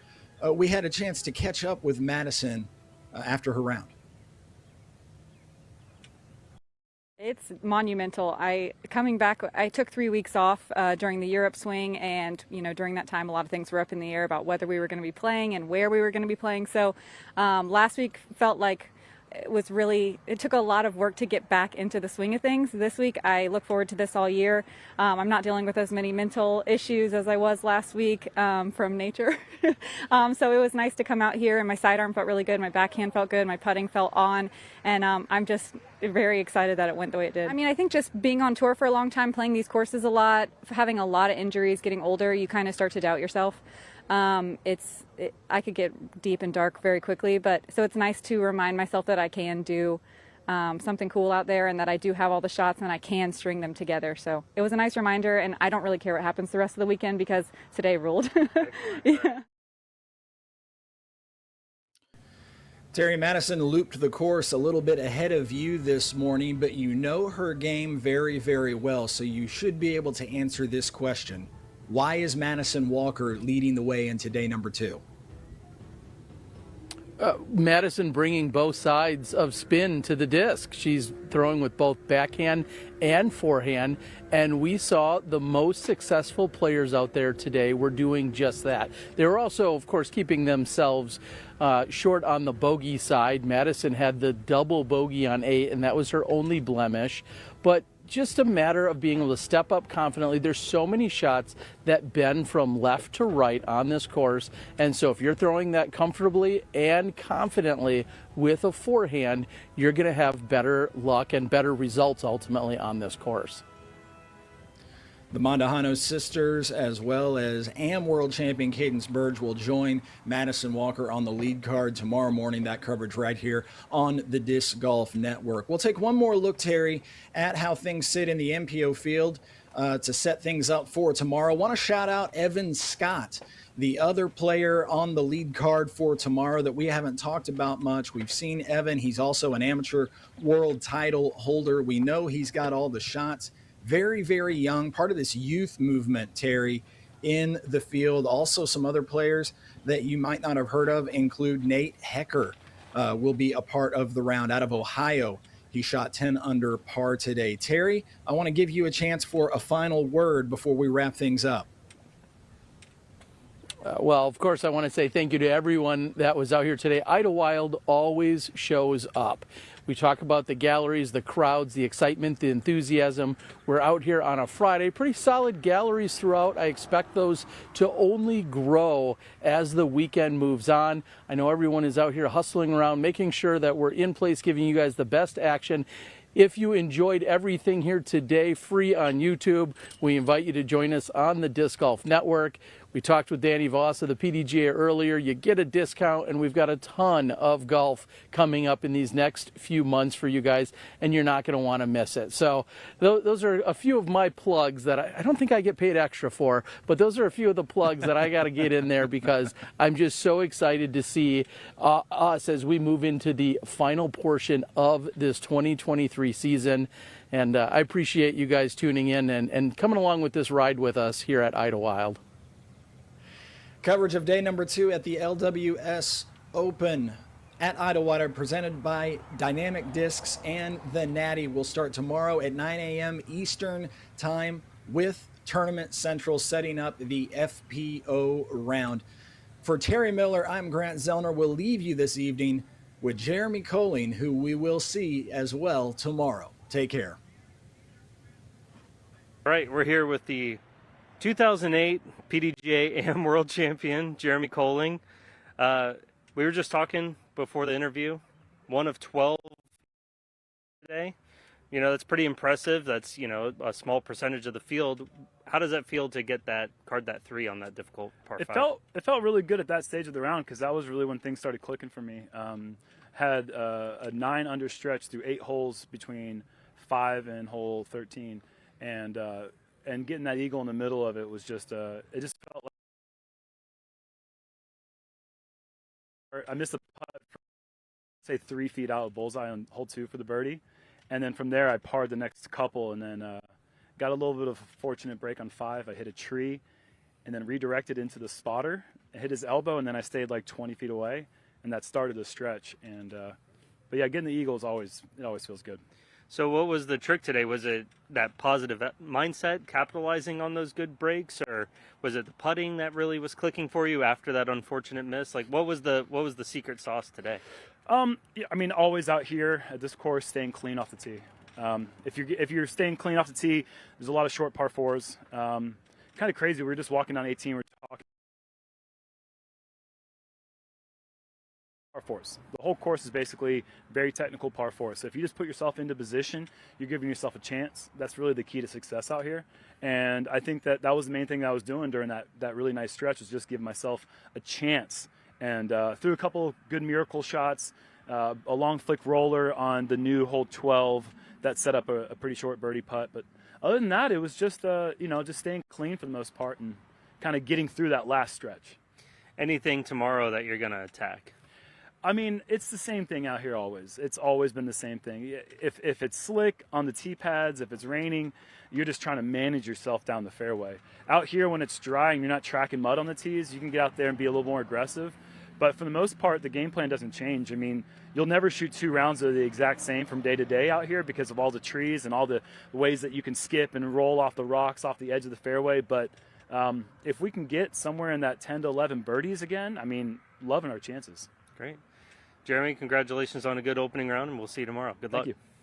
We had a chance to catch up with Madison after her round. It's monumental. Coming back, I took 3 weeks off during the Europe swing, and during that time, a lot of things were up in the air about whether we were going to be playing and where we were going to be playing. So last week felt like it took a lot of work to get back into the swing of things. This week, I look forward to this all year. I'm not dealing with as many mental issues as I was last week from nature. So it was nice to come out here, and my sidearm felt really good, my backhand felt good, my putting felt on, and I'm just very excited that it went the way it did. I mean, I think just being on tour for a long time, playing these courses a lot, having a lot of injuries, getting older, you kind of start to doubt yourself. I could get deep and dark very quickly, so it's nice to remind myself that I can do something cool out there, and that I do have all the shots and I can string them together. So it was a nice reminder, and I don't really care what happens the rest of the weekend because today ruled. Yeah. Terry Madison looped the course a little bit ahead of you this morning, but you know her game very, very well, so you should be able to answer this question. Why is Madison Walker leading the way into day number 2? Madison bringing both sides of spin to the disc. She's throwing with both backhand and forehand, and we saw the most successful players out there today were doing just that. They were also, of course, keeping themselves short on the bogey side. Madison had the double bogey on 8, and that was her only blemish. But just a matter of being able to step up confidently. There's so many shots that bend from left to right on this course, and so if you're throwing that comfortably and confidently with a forehand, you're going to have better luck and better results ultimately on this course. The Mondahano sisters, as well as AM World Champion Cadence Burge, will join Madison Walker on the lead card tomorrow morning. That coverage right here on the Disc Golf Network. We'll take one more look, Terry, at how things sit in the MPO field to set things up for tomorrow. I want to shout out Evan Scott, the other player on the lead card for tomorrow that we haven't talked about much. We've seen Evan. He's also an amateur world title holder. We know he's got all the shots. Very, very young, part of this youth movement, Terry, in the field. Also, some other players that you might not have heard of include Nate Hecker will be a part of the round out of Ohio. He shot 10 under par today. Terry, I want to give you a chance for a final word before we wrap things up. Well, of course, I want to say thank you to everyone that was out here today. Idlewild always shows up. We talk about the galleries, the crowds, the excitement, the enthusiasm. We're out here on a Friday. Pretty solid galleries throughout. I expect those to only grow as the weekend moves on. I know everyone is out here hustling around, making sure that we're in place, giving you guys the best action. If you enjoyed everything here today, free on YouTube, we invite you to join us on the Disc Golf Network. We talked with Danny Voss of the PDGA earlier. You get a discount, and we've got a ton of golf coming up in these next few months for you guys, and you're not going to want to miss it. So those are a few of my plugs that I don't think I get paid extra for, but those are a few of the plugs that I got to get in there because I'm just so excited to see us as we move into the final portion of this 2023 season. And I appreciate you guys tuning in and coming along with this ride with us here at Idlewild. Coverage of day number 2 at the LWS Open at Idlewild, presented by Dynamic Discs and The Nati, will start tomorrow at 9 a.m. Eastern Time with Tournament Central setting up the FPO round. For Terry Miller, I'm Grant Zellner. We'll leave you this evening with Jeremy Colling, who we will see as well tomorrow. Take care. All right, we're here with the 2008 PDGA AM World Champion, Jeremy Colling. We were just talking before the interview. 1 of 12 today. You know, that's pretty impressive. That's, you know, a small percentage of the field. How does that feel to get that card, that 3 on that difficult par 5? It felt really good at that stage of the round because that was really when things started clicking for me. Had a 9 under stretch through 8 holes between 5 and hole 13, and getting that eagle in the middle of it was just it just felt like I missed the putt from, say, 3 feet out of bullseye on hole 2 for the birdie, and then from there I parred the next couple, and then got a little bit of a fortunate break on 5. I hit a tree and then redirected into the spotter. I hit his elbow, and then I stayed like 20 feet away, and that started the stretch. And but yeah, getting the eagle is always feels good. So what was the trick today? Was it that positive mindset, capitalizing on those good breaks, or was it the putting that really was clicking for you after that unfortunate miss? Like, what was the secret sauce today? Yeah, I mean, always out here at this course, staying clean off the tee. If you're staying clean off the tee, there's a lot of short par fours. Kind of crazy. We were just walking down 18. We're talking par fours. The whole course is basically very technical par fours. So if you just put yourself into position, you're giving yourself a chance. That's really the key to success out here. And I think that was the main thing I was doing during that really nice stretch, was just giving myself a chance. And threw a couple good miracle shots, a long flick roller on the new hole 12 that set up a pretty short birdie putt. But other than that, it was just just staying clean for the most part and kind of getting through that last stretch. Anything tomorrow that you're going to attack? I mean, it's the same thing out here always. It's always been the same thing. If it's slick on the tee pads, if it's raining, you're just trying to manage yourself down the fairway. Out here when it's dry and you're not tracking mud on the tees, you can get out there and be a little more aggressive. But for the most part, the game plan doesn't change. I mean, you'll never shoot 2 rounds that are the exact same from day to day out here because of all the trees and all the ways that you can skip and roll off the rocks off the edge of the fairway. But if we can get somewhere in that 10 to 11 birdies again, I mean, loving our chances. Great. Jeremy, congratulations on a good opening round, and we'll see you tomorrow. Good luck. Thank you.